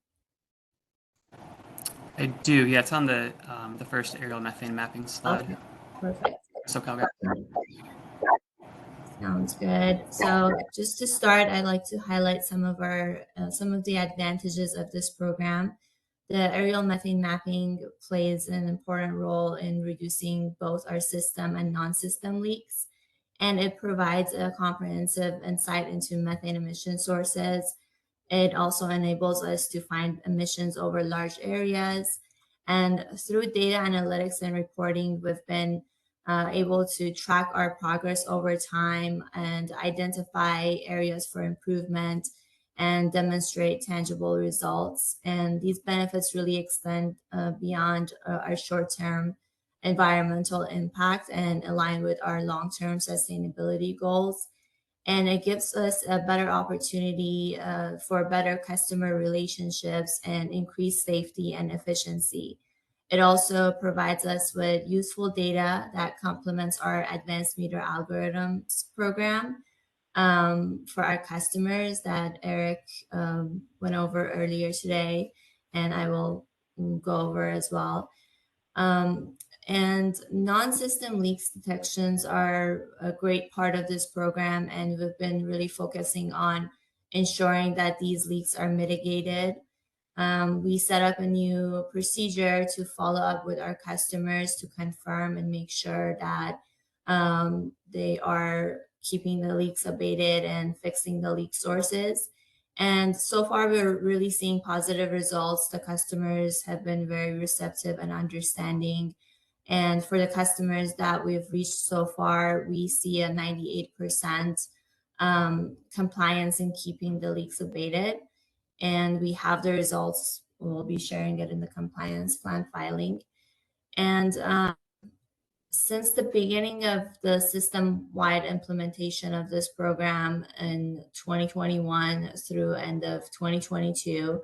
Speaker 4: I do. Yeah, it's on the first aerial methane mapping slide.
Speaker 19: Okay, perfect.
Speaker 4: SoCalGas.
Speaker 19: Sounds good. So just to start, I'd like to highlight some of the advantages of this program. The aerial methane mapping plays an important role in reducing both our system and non-system leaks, and it provides a comprehensive insight into methane emission sources. It also enables us to find emissions over large areas. And through data analytics and reporting, we've been able to track our progress over time and identify areas for improvement and demonstrate tangible results. And these benefits really extend beyond our short-term environmental impact and align with our long-term sustainability goals. And it gives us a better opportunity for better customer relationships and increased safety and efficiency. It also provides us with useful data that complements our advanced meter algorithms program for our customers that Eric went over earlier today, and I will go over as well. And non-system leaks detections are a great part of this program, and we've been really focusing on ensuring that these leaks are mitigated. We set up a new procedure to follow up with our customers to confirm and make sure that they are keeping the leaks abated and fixing the leak sources. And so far, we're really seeing positive results. The customers have been very receptive and understanding. And for the customers that we've reached so far, we see a 98% compliance in keeping the leaks abated. And we have the results. We'll be sharing it in the compliance plan filing. And since the beginning of the system-wide implementation of this program in 2021 through end of 2022,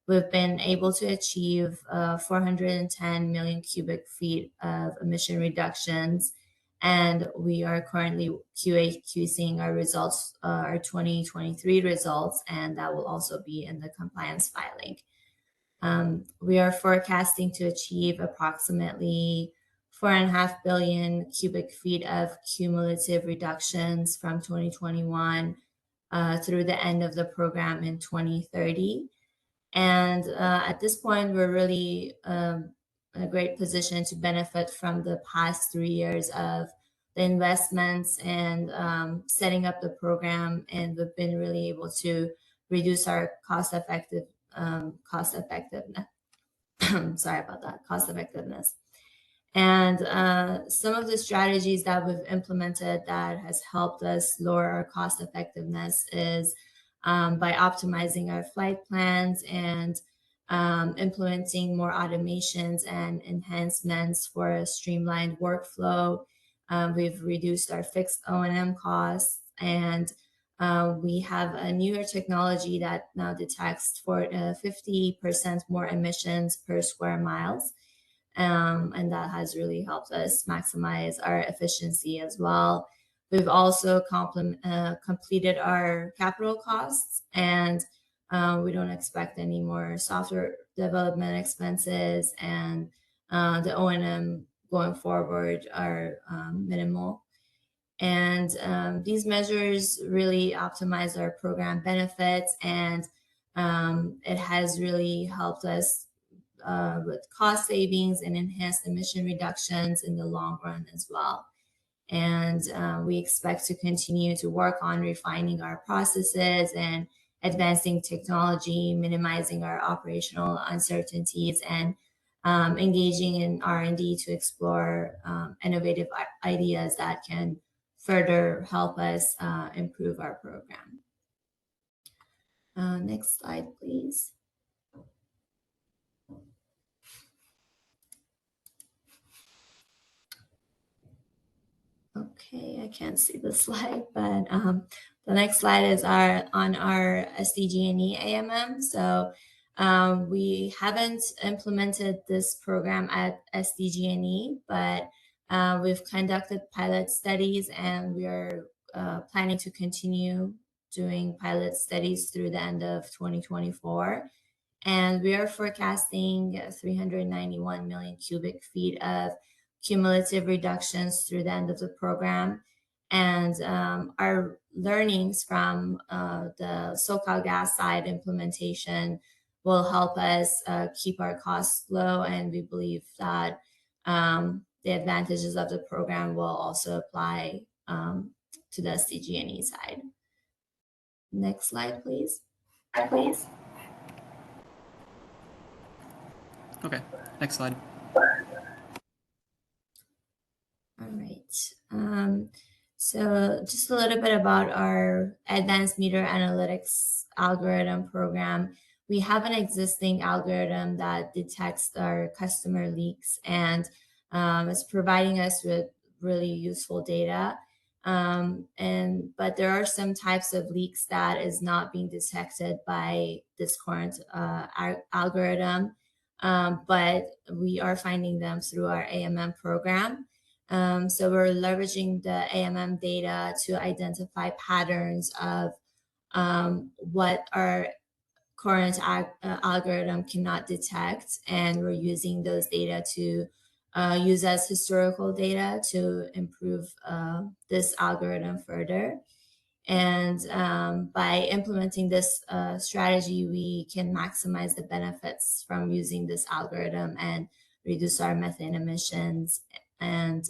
Speaker 19: we've been able to achieve 410 million cubic feet of emission reductions. And we are currently QA/QCing our results, our 2023 results, and that will also be in the compliance filing. We are forecasting to achieve approximately 4.5 billion cubic feet of cumulative reductions from 2021 through the end of the program in 2030. And at this point, we're really in a great position to benefit from the past 3 years of the investments and setting up the program. And we've been really able to reduce our cost effectiveness. Sorry about that, cost effectiveness. And some of the strategies that we've implemented that has helped us lower our cost effectiveness is by optimizing our flight plans and implementing more automations and enhancements for a streamlined workflow. We've reduced our fixed O&M costs, and we have a newer technology that now detects for 50% more emissions per square miles. And that has really helped us maximize our efficiency as well. We've also completed our capital costs, and we don't expect any more software development expenses, and the O&M going forward are minimal. And these measures really optimize our program benefits, and it has really helped us with cost savings and enhanced emission reductions in the long run as well. And we expect to continue to work on refining our processes and advancing technology, minimizing our operational uncertainties, and engaging in R&D to explore innovative ideas that can further help us improve our program. Next slide, please. Okay, I can't see the slide, but the next slide is on our SDG&E AMM. So we haven't implemented this program at SDG&E, but we've conducted pilot studies, and we are planning to continue doing pilot studies through the end of 2024. And we are forecasting 391 million cubic feet of cumulative reductions through the end of the program. And our learnings from the SoCalGas side implementation will help us keep our costs low, and we believe that the advantages of the program will also apply to the SDG&E side. Next slide, please.
Speaker 4: Okay, next slide.
Speaker 19: All right. So just a little bit about our advanced meter analytics algorithm program. We have an existing algorithm that detects our customer leaks, and it's providing us with really useful data. But there are some types of leaks that is not being detected by this current algorithm. but we are finding them through our AMM program. So we're leveraging the AMM data to identify patterns of what our current algorithm cannot detect, and we're using those data to use as historical data to improve this algorithm further. And by implementing this strategy, we can maximize the benefits from using this algorithm and reduce our methane emissions. And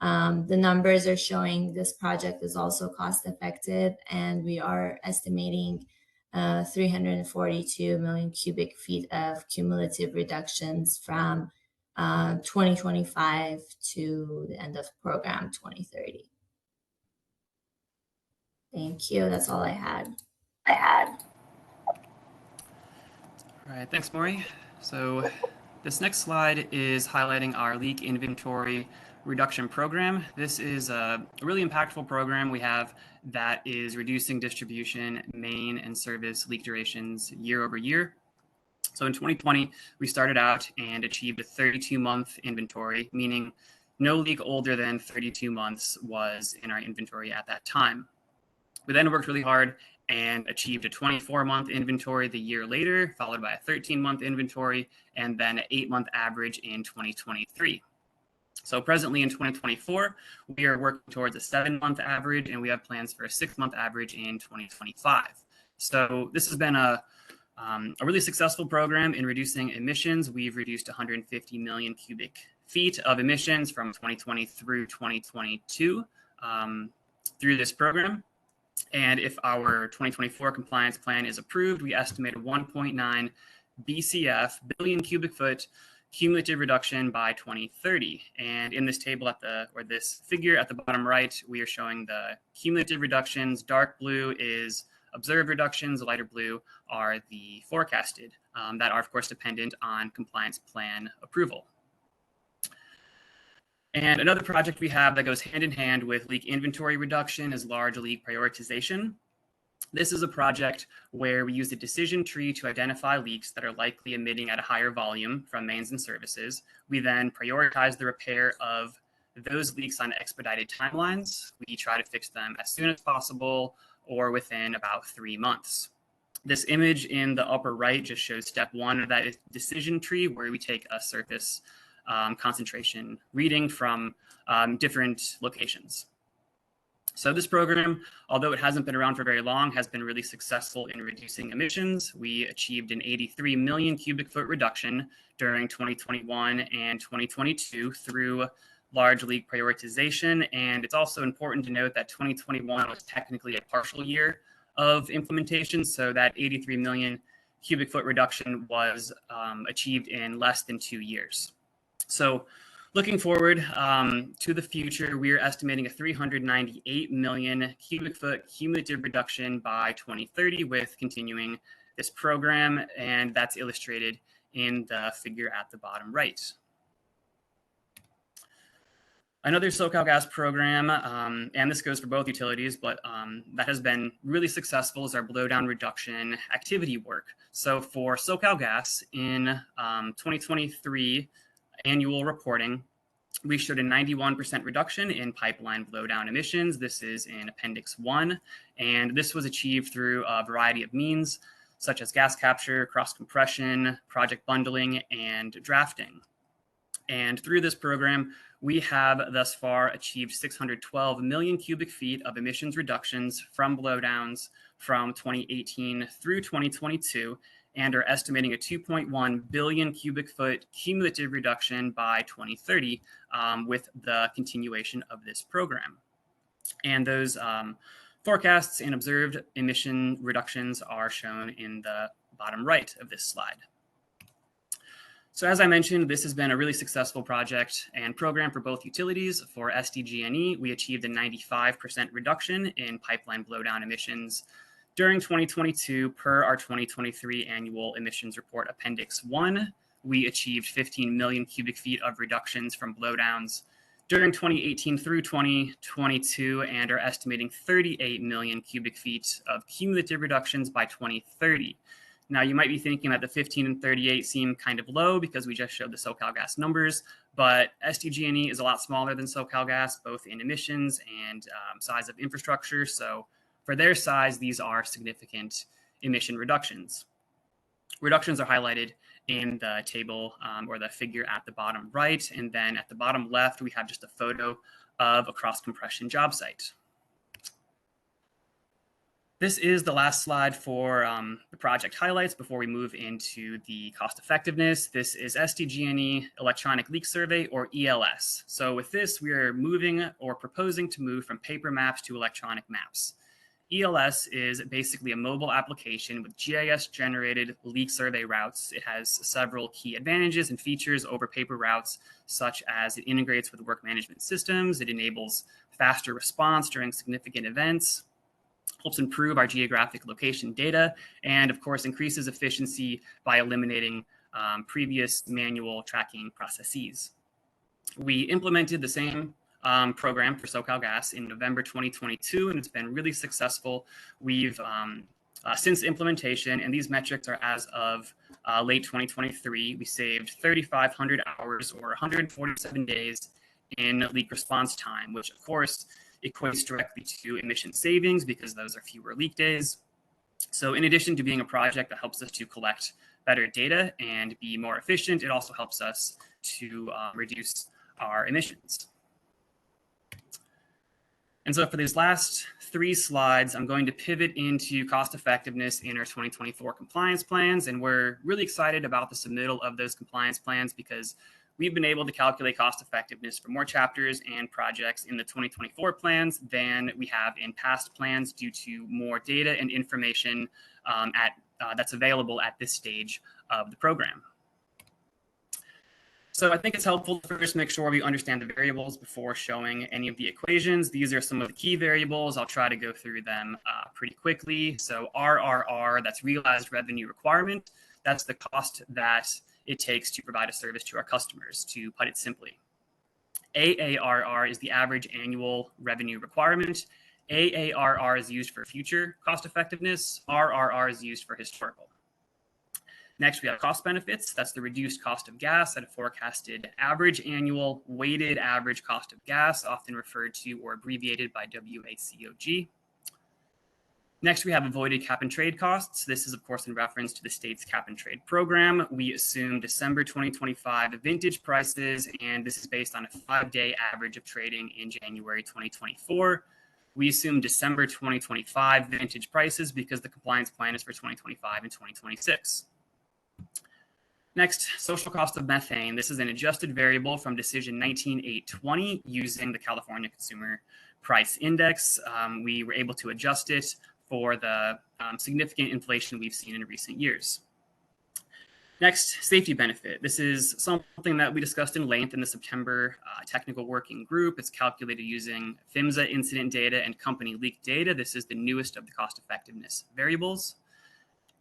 Speaker 19: the numbers are showing this project is also cost effective, and we are estimating 342 million cubic feet of cumulative reductions from 2025 to the end of program 2030. Thank you. That's all I had.
Speaker 4: All right, thanks, Maury. So this next slide is highlighting our leak inventory reduction program. This is a really impactful program we have that is reducing distribution, main, and service leak durations year over year. So in 2020, we started out and achieved a 32-month inventory, meaning no leak older than 32 months was in our inventory at that time. We then worked really hard and achieved a 24-month inventory the year later, followed by a 13-month inventory, and then an 8-month average in 2023. So presently in 2024, we are working towards a 7-month average, and we have plans for a 6-month average in 2025. So this has been a really successful program in reducing emissions. We've reduced 150 million cubic feet of emissions from 2020 through 2022 through this program. And if our 2024 compliance plan is approved, we estimate a 1.9 BCF, billion cubic foot cumulative reduction by 2030. And in this table this figure at the bottom right, we are showing the cumulative reductions. Dark blue is observed reductions, lighter blue are the forecasted that are, of course, dependent on compliance plan approval. And another project we have that goes hand in hand with leak inventory reduction is large leak prioritization. This is a project where we use a decision tree to identify leaks that are likely emitting at a higher volume from mains and services. We then prioritize the repair of those leaks on expedited timelines. We try to fix them as soon as possible or within about 3 months. This image in the upper right just shows step 1 of that decision tree, where we take a surface concentration reading from different locations. So this program, although it hasn't been around for very long, has been really successful in reducing emissions. We achieved an 83 million cubic foot reduction during 2021 and 2022 through large leak prioritization. And it's also important to note that 2021 was technically a partial year of implementation. So that 83 million cubic foot reduction was achieved in less than 2 years. So looking forward to the future, we are estimating a 398 million cubic foot cumulative reduction by 2030 with continuing this program, and that's illustrated in the figure at the bottom right. Another SoCalGas program, and this goes for both utilities, but that has been really successful, is our blowdown reduction activity work. So for SoCalGas in 2023 annual reporting, we showed a 91% reduction in pipeline blowdown emissions. This is in Appendix 1, and this was achieved through a variety of means, such as gas capture, cross compression, project bundling, and drafting. And through this program, we have thus far achieved 612 million cubic feet of emissions reductions from blowdowns from 2018 through 2022, and are estimating a 2.1 billion cubic foot cumulative reduction by 2030 with the continuation of this program. And those forecasts and observed emission reductions are shown in the bottom right of this slide. So as I mentioned, this has been a really successful project and program for both utilities. For SDG&E, we achieved a 95% reduction in pipeline blowdown emissions during 2022 per our 2023 annual emissions report Appendix 1. We achieved 15 million cubic feet of reductions from blowdowns during 2018 through 2022, and are estimating 38 million cubic feet of cumulative reductions by 2030. Now, you might be thinking that the 15 and 38 seem kind of low because we just showed the SoCalGas numbers, but SDG&E is a lot smaller than SoCalGas, both in emissions and size of infrastructure. So for their size, these are significant emission reductions. Reductions are highlighted in the table or the figure at the bottom right. And then at the bottom left, we have just a photo of a cross-compression job site. This is the last slide for the project highlights before we move into the cost effectiveness. This is SDG&E Electronic Leak Survey, or ELS. So with this, we are moving or proposing to move from paper maps to electronic maps. ELS is basically a mobile application with GIS-generated leak survey routes. It has several key advantages and features over paper routes, such as it integrates with work management systems, it enables faster response during significant events, helps improve our geographic location data, and of course increases efficiency by eliminating previous manual tracking processes. We implemented the same program for SoCalGas in November 2022, and it's been really successful. We've since implementation, and these metrics are as of late 2023, we saved 3,500 hours or 147 days in leak response time, which of course equates directly to emission savings because those are fewer leak days. So in addition to being a project that helps us to collect better data and be more efficient, it also helps us to reduce our emissions. And so for these last 3 slides, I'm going to pivot into cost effectiveness in our 2024 compliance plans. And we're really excited about the submittal of those compliance plans because we've been able to calculate cost effectiveness for more chapters and projects in the 2024 plans than we have in past plans due to more data and information that's available at this stage of the program. So I think it's helpful to first make sure we understand the variables before showing any of the equations. These are some of the key variables. I'll try to go through them pretty quickly. So RRR, that's realized revenue requirement. That's the cost that it takes to provide a service to our customers, to put it simply. AARR is the average annual revenue requirement. AARR is used for future cost effectiveness. RRR is used for historical. Next, we have cost benefits. That's the reduced cost of gas at a forecasted average annual weighted average cost of gas, often referred to or abbreviated by WACOG. Next, we have avoided cap and trade costs. This is, of course, in reference to the state's cap and trade program. We assume December 2025 vintage prices, and this is based on a 5-day average of trading in January 2024. We assume December 2025 vintage prices because the compliance plan is for 2025 and 2026. Next, social cost of methane. This is an adjusted variable from Decision 19820 using the California Consumer Price Index. We were able to adjust it for the significant inflation we've seen in recent years. Next, safety benefit. This is something that we discussed in length in the September technical working group. It's calculated using PHMSA incident data and company leak data. This is the newest of the cost effectiveness variables.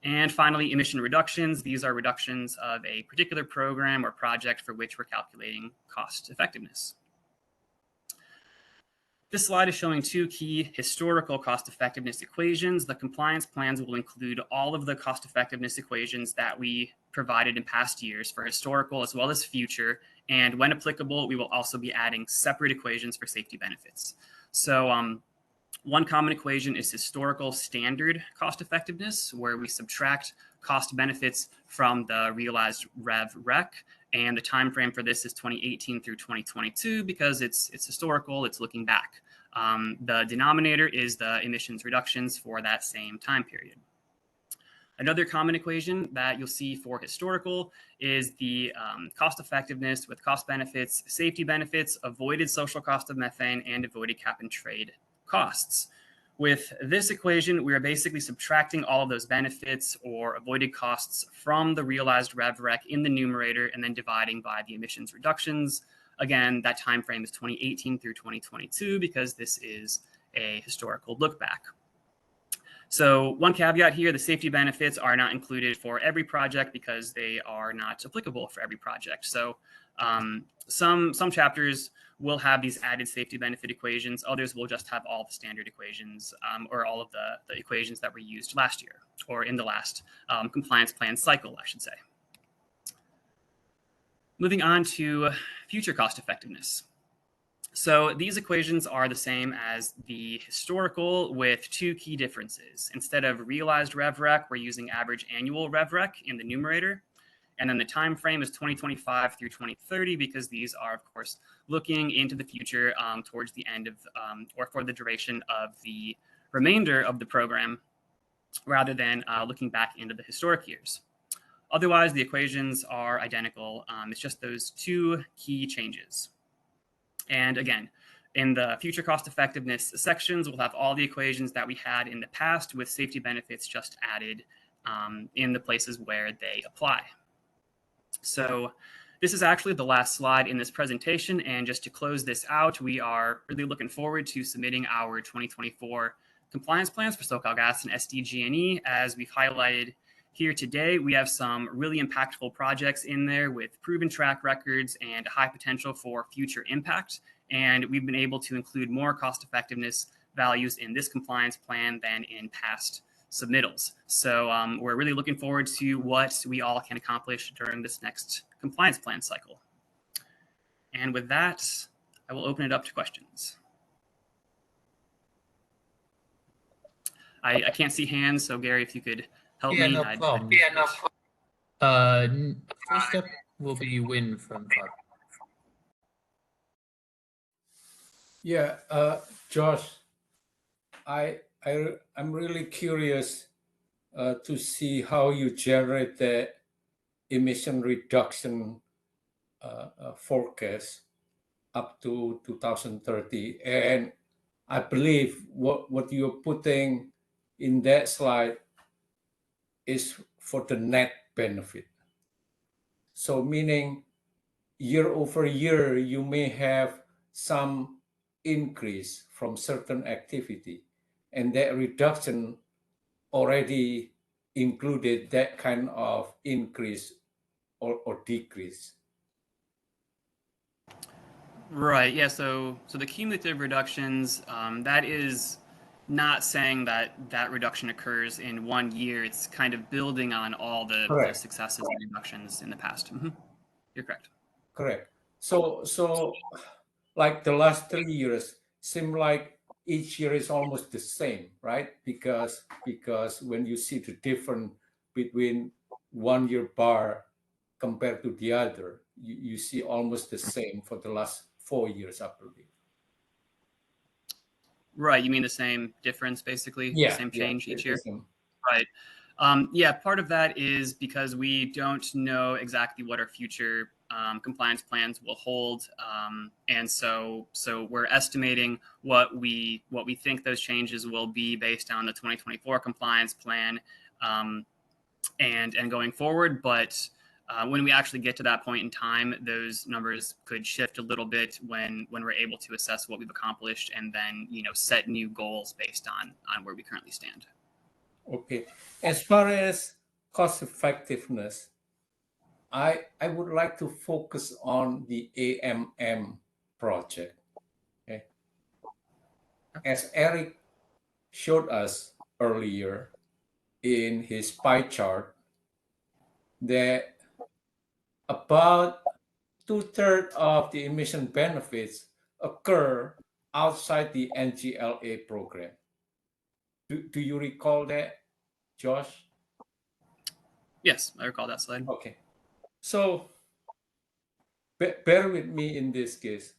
Speaker 4: And finally, emission reductions. These are reductions of a particular program or project for which we're calculating cost effectiveness. This slide is showing 2 key historical cost effectiveness equations. The compliance plans will include all of the cost effectiveness equations that we provided in past years for historical as well as future. And when applicable, we will also be adding separate equations for safety benefits. So one common equation is historical standard cost effectiveness, where we subtract cost benefits from the realized rev rec. And the time frame for this is 2018 through 2022 because it's historical, it's looking back. The denominator is the emissions reductions for that same time period. Another common equation that you'll see for historical is the cost effectiveness with cost benefits, safety benefits, avoided social cost of methane, and avoided cap and trade costs. With this equation, we are basically subtracting all of those benefits or avoided costs from the realized rev rec in the numerator and then dividing by the emissions reductions. Again, that time frame is 2018 through 2022 because this is a historical look back. So one caveat here, the safety benefits are not included for every project because they are not applicable for every project. So some chapters will have these added safety benefit equations. Others will just have all the standard equations or all of the equations that were used last year or in the last compliance plan cycle, I should say. Moving on to future cost effectiveness. So these equations are the same as the historical with two key differences. Instead of realized RevRec, we're using average annual RevRec in the numerator. And then the time frame is 2025 through 2030 because these are, of course, looking into the future towards the end of or for the duration of the remainder of the program rather than looking back into the historic years. Otherwise, the equations are identical. It's just those two key changes. And again, in the future cost effectiveness sections, we'll have all the equations that we had in the past with safety benefits just added in the places where they apply. So this is actually the last slide in this presentation. And just to close this out, we are really looking forward to submitting our 2024 compliance plans for SoCalGas and SDG&E. As we've highlighted here today, we have some really impactful projects in there with proven track records and high potential for future impact. And we've been able to include more cost effectiveness values in this compliance plan than in past submittals. So we're really looking forward to what we all can accomplish during this next compliance plan cycle. And with that, I will open it up to questions. I can't see hands, so Gary, if you could help me.
Speaker 1: No problem. No problem. First up will be Win from Clark.
Speaker 14: Yeah, Josh, I'm really curious to see how you generate the emission reduction forecast up to 2030. And I believe what you're putting in that slide is for the net benefit. So meaning year over year, you may have some increase from certain activity, and that reduction already included that kind of increase or decrease.
Speaker 4: Right. Yeah. So the cumulative reductions, that is not saying that that reduction occurs in 1 year. It's kind of building on all the successes and reductions in the past. Mm-hmm. You're correct.
Speaker 14: Correct. So like the last 3 years seem like each year is almost the same, right? Because when you see the difference between 1 year bar compared to the other, you see almost the same for the last 4 years, I believe.
Speaker 4: Right. You mean the same difference, basically?
Speaker 14: Yeah.
Speaker 4: The same change each year?
Speaker 14: Same.
Speaker 4: Right. Yeah, part of that is because we don't know exactly what our future compliance plans will hold. And so we're estimating what we think those changes will be based on the 2024 compliance plan and going forward. But when we actually get to that point in time, those numbers could shift a little bit when we're able to assess what we've accomplished and then, set new goals based on where we currently stand.
Speaker 14: Okay. As far as cost effectiveness, I would like to focus on the AMM project. Okay. As Eric showed us earlier in his pie chart, that about 2/3 of the emission benefits occur outside the NGLA program. Do you recall that, Josh?
Speaker 4: Yes, I recall that slide.
Speaker 14: Okay. So bear with me in this case.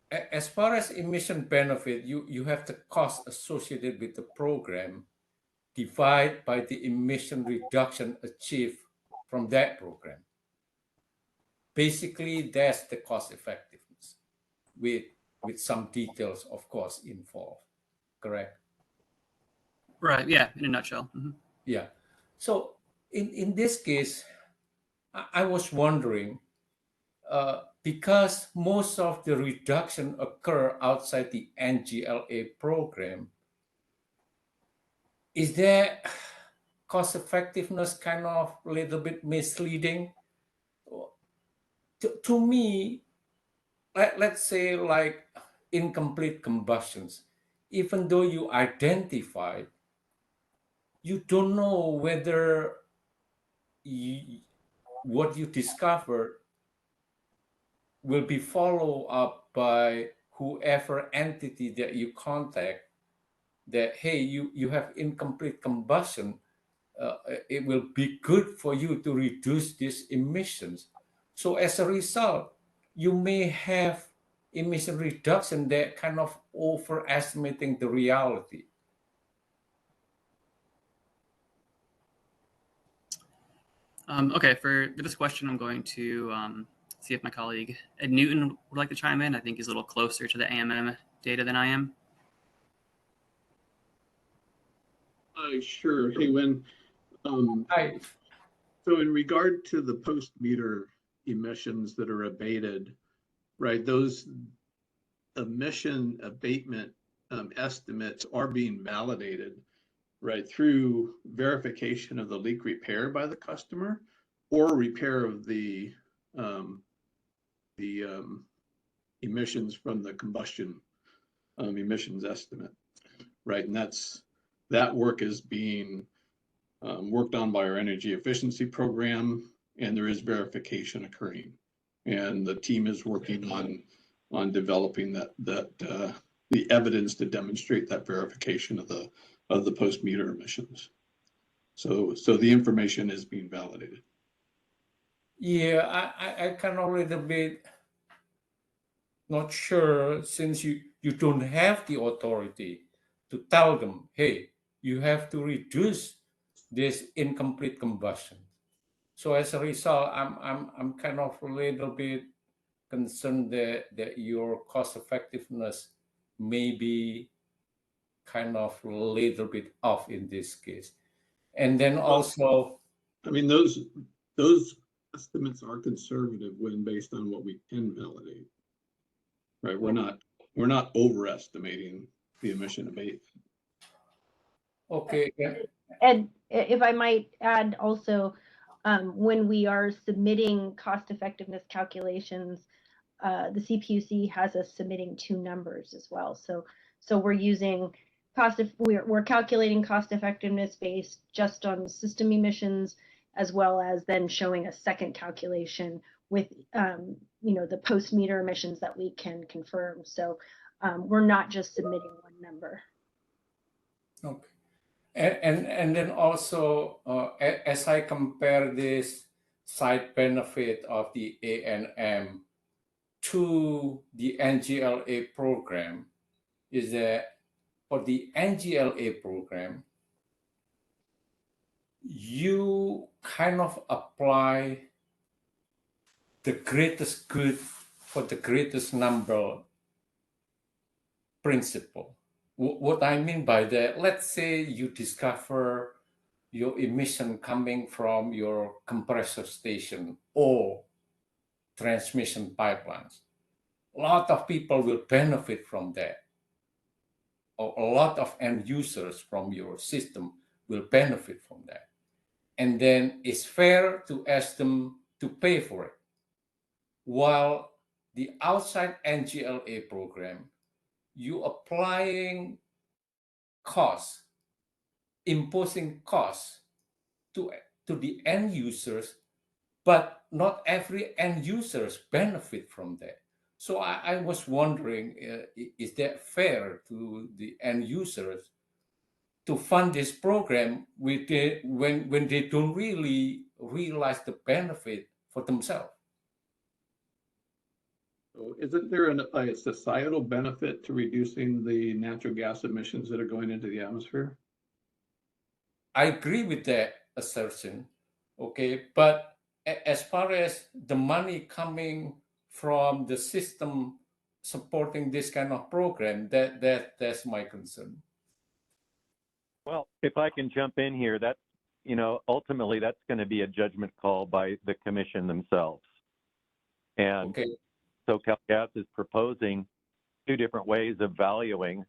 Speaker 14: As far as emission benefit, you have the cost associated with the program divided by the emission reduction achieved from that program. Basically, that's the cost effectiveness with some details, of course, involved. Correct?
Speaker 4: Right. Yeah. In a nutshell. Mm-hmm.
Speaker 14: Yeah. So in this case, I was wondering, because most of the reduction occur outside the NGLA program, is that cost effectiveness kind of a little bit misleading? To me, let's say like incomplete combustions, even though you identify, you don't know whether what you discovered will be followed up by whoever entity that you contact, that, hey, you have incomplete combustion, it will be good for you to reduce these emissions. So as a result, you may have emission reduction that kind of overestimating the reality.
Speaker 4: Okay, for this question, I'm going to see if my colleague Ed Newton would like to chime in. I think he's a little closer to the AMM data than I am.
Speaker 13: Sure. Hey, Win.
Speaker 14: Hi.
Speaker 13: So in regard to the post-meter emissions that are abated, right, those emission abatement estimates are being validated, right, through verification of the leak repair by the customer or repair of the emissions from the combustion emissions estimate, right? And that work is being worked on by our energy efficiency program, and there is verification occurring. And the team is working on developing the evidence to demonstrate that verification of the post meter emissions. So the information is being validated.
Speaker 14: Yeah, I kind of a little bit not sure, since you don't have the authority to tell them, hey, you have to reduce this incomplete combustion. So as a result, I'm kind of a little bit concerned that your cost effectiveness may be kind of a little bit off in this case. And then also,
Speaker 13: I mean, those estimates are conservative when based on what we can validate. Right, we're not overestimating the emission abatement.
Speaker 14: Okay.
Speaker 15: Ed, if I might add also, when we are submitting cost effectiveness calculations, the CPUC has us submitting two numbers as well. So we're using we're calculating cost effectiveness based just on system emissions, as well as then showing a second calculation with the post meter emissions that we can confirm. So we're not just submitting one number.
Speaker 14: Okay. And then also, as I compare this side benefit of the ANM to the NGLA program, is that for the NGLA program, you kind of apply the greatest good for the greatest number principle. What I mean by that, let's say you discover your emission coming from your compressor station or transmission pipelines. A lot of people will benefit from that. Or a lot of end users from your system will benefit from that. And then it's fair to ask them to pay for it. While the outside NGLA program, you applying costs, imposing costs to the end users, but not every end users benefit from that. So I was wondering, is that fair to the end users to fund this program when they don't really realize the benefit for themselves?
Speaker 13: So isn't there a societal benefit to reducing the natural gas emissions that are going into the atmosphere?
Speaker 14: I agree with that assertion, okay, but as far as the money coming from the system supporting this kind of program, that's my concern.
Speaker 9: Well, if I can jump in here, that's, ultimately that's going to be a judgment call by the commission themselves. And
Speaker 14: okay.
Speaker 9: SoCalGas is proposing two different ways of valuing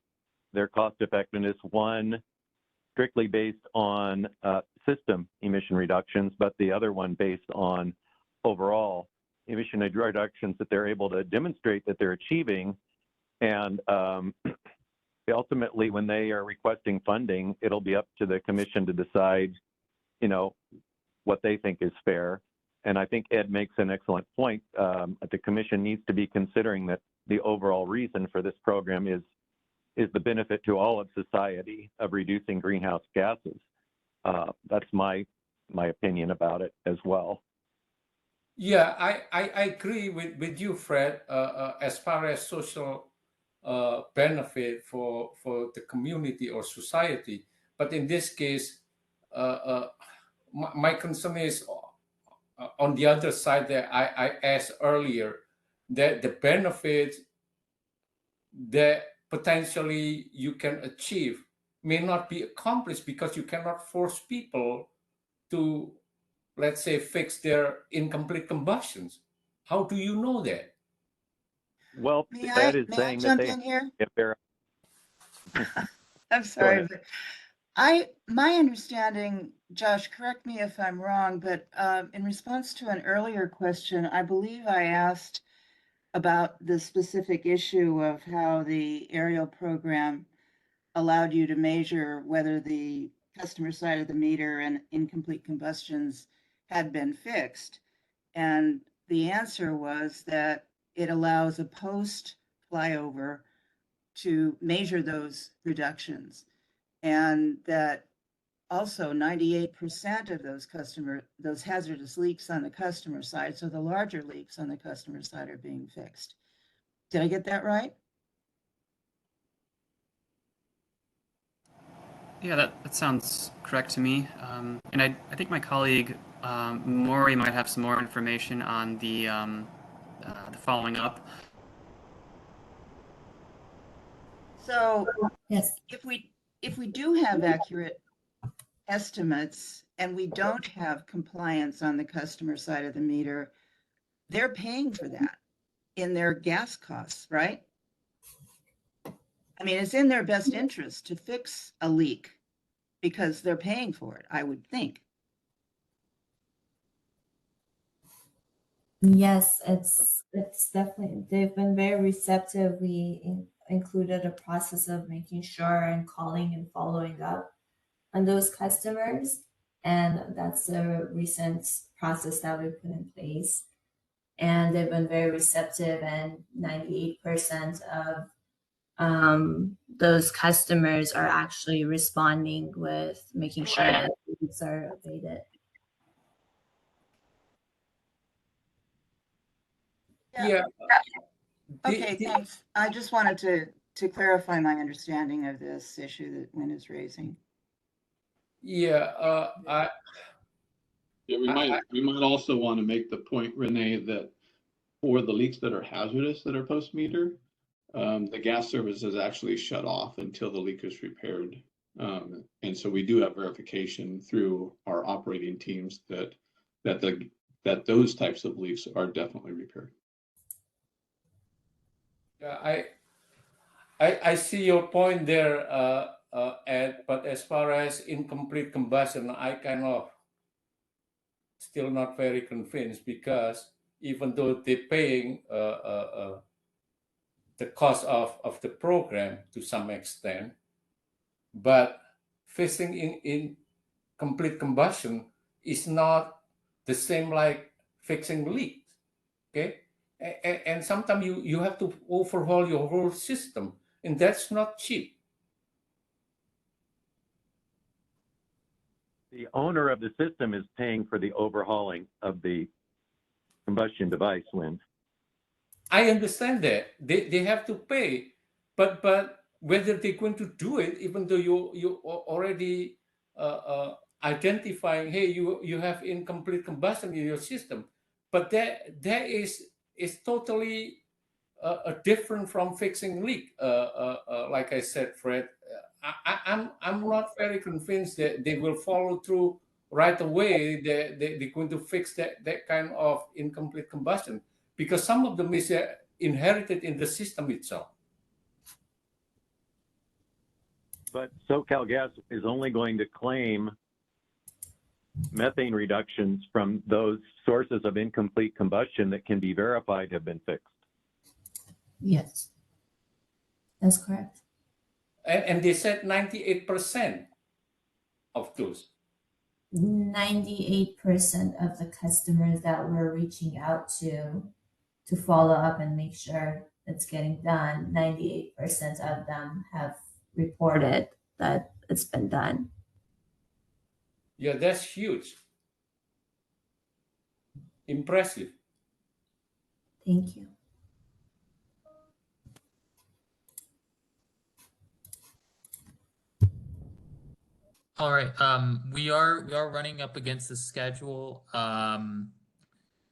Speaker 9: their cost effectiveness. One strictly based on system emission reductions, but the other one based on overall emission reductions that they're able to demonstrate that they're achieving. And ultimately, when they are requesting funding, it'll be up to the commission to decide, you know, what they think is fair. And I think Ed makes an excellent point. The commission needs to be considering that the overall reason for this program is the benefit to all of society of reducing greenhouse gases. That's my opinion about it as well.
Speaker 14: Yeah, I agree with you, Fred, as far as social benefit for the community or society. But in this case, my concern is on the other side that I asked earlier, that the benefits that potentially you can achieve may not be accomplished because you cannot force people to, let's say, fix their incomplete combustions. How do you know that?
Speaker 9: Well,
Speaker 7: May
Speaker 9: Ed is
Speaker 7: I
Speaker 9: saying that
Speaker 7: jump
Speaker 9: they,
Speaker 7: in here?
Speaker 9: if they're,
Speaker 7: I'm
Speaker 9: go
Speaker 7: sorry,
Speaker 9: ahead.
Speaker 7: but my understanding, Josh, correct me if I'm wrong, but in response to an earlier question, I believe I asked about the specific issue of how the aerial program allowed you to measure whether the customer side of the meter and incomplete combustions had been fixed. And the answer was that it allows a post flyover to measure those reductions, and that also 98% of those hazardous leaks on the customer side, so the larger leaks on the customer side, are being fixed. Did I get that right?
Speaker 4: Yeah, that sounds correct to me. And I think my colleague Maury might have some more information on the following up.
Speaker 7: So
Speaker 19: Yes.
Speaker 7: if we do have accurate estimates and we don't have compliance on the customer side of the meter, they're paying for that in their gas costs, right? I mean, it's in their best interest to fix a leak because they're paying for it, I would think.
Speaker 19: Yes, it's definitely, they've been very receptive. We included a process of making sure and calling and following up on those customers. And that's a recent process that we put in place. And they've been very receptive, and 98% of those customers are actually responding with making sure that leaks are abated.
Speaker 14: Yeah.
Speaker 7: Okay, thanks. I just wanted to clarify my understanding of this issue that Wynn is raising.
Speaker 14: Yeah,
Speaker 13: Yeah, we might also want to make the point, Renee, that for the leaks that are hazardous that are post meter, the gas service is actually shut off until the leak is repaired. And so we do have verification through our operating teams that those types of leaks are definitely repaired.
Speaker 14: Yeah, I see your point there, Ed, but as far as incomplete combustion, I kind of still not very convinced, because even though they're paying the cost of the program to some extent, but fixing in complete combustion is not the same like fixing leaks, okay? And sometimes you have to overhaul your whole system, and that's not cheap.
Speaker 9: The owner of the system is paying for the overhauling of the combustion device, Lynn.
Speaker 14: I understand that they have to pay, but whether they're going to do it, even though you already identifying, hey, you have incomplete combustion in your system, but that is totally different from fixing leak. Like I said, Fred, I'm not very convinced that they will follow through right away. They're going to fix that kind of incomplete combustion, because some of them is inherited in the system itself.
Speaker 9: But SoCalGas is only going to claim methane reductions from those sources of incomplete combustion that can be verified have been fixed.
Speaker 19: Yes, that's correct.
Speaker 14: And they said 98% of those.
Speaker 19: 98% of the customers that we're reaching out to follow up and make sure it's getting done, 98% of them have reported that it's been done.
Speaker 14: Yeah, that's huge. Impressive.
Speaker 19: Thank you.
Speaker 1: All right. We are running up against the schedule.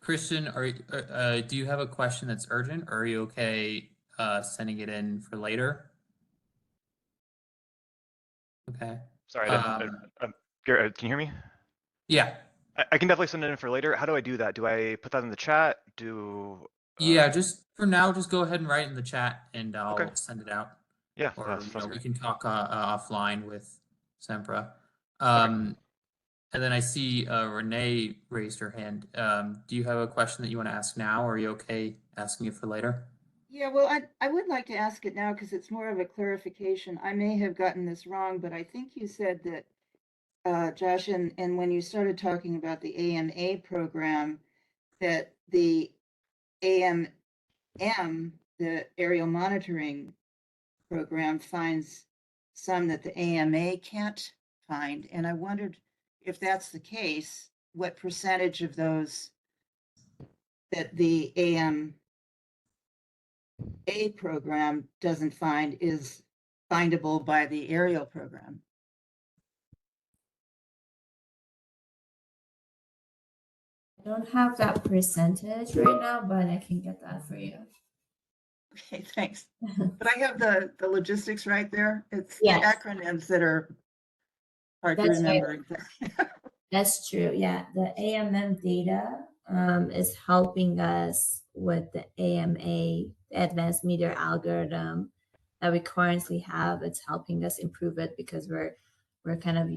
Speaker 1: Christian, do you have a question that's urgent, or are you okay sending it in for later? Okay.
Speaker 11: Sorry, Garrett, can you hear me?
Speaker 1: Yeah.
Speaker 11: I can definitely send it in for later. How do I do that? Do I put that in the chat?
Speaker 1: Yeah, just for now, just go ahead and write in the chat, and I'll
Speaker 11: Okay.
Speaker 1: send it out.
Speaker 11: Yeah,
Speaker 1: Or
Speaker 11: sounds
Speaker 1: we
Speaker 11: great.
Speaker 1: can talk offline with Sempra.
Speaker 11: Okay.
Speaker 1: And then I see Renee raised her hand. Do you have a question that you want to ask now, or are you okay asking it for later?
Speaker 7: Yeah, well, I would like to ask it now because it's more of a clarification. I may have gotten this wrong, but I think you said that, Josh, and when you started talking about the AMA program, that the AMM, the aerial monitoring program, finds some that the AMA can't find. And I wondered if that's the case, what percentage of those that the AMA program doesn't find is findable by the aerial program.
Speaker 19: I don't have that percentage right now, but I can get that for you.
Speaker 7: Okay, thanks. But I have the logistics right there. It's
Speaker 19: Yes.
Speaker 7: the acronyms that are hard to
Speaker 19: That's
Speaker 7: remember.
Speaker 19: right. That's true. Yeah, the AMM data is helping us with the AMA, advanced meter algorithm that we currently have. It's helping us improve it because we're kind of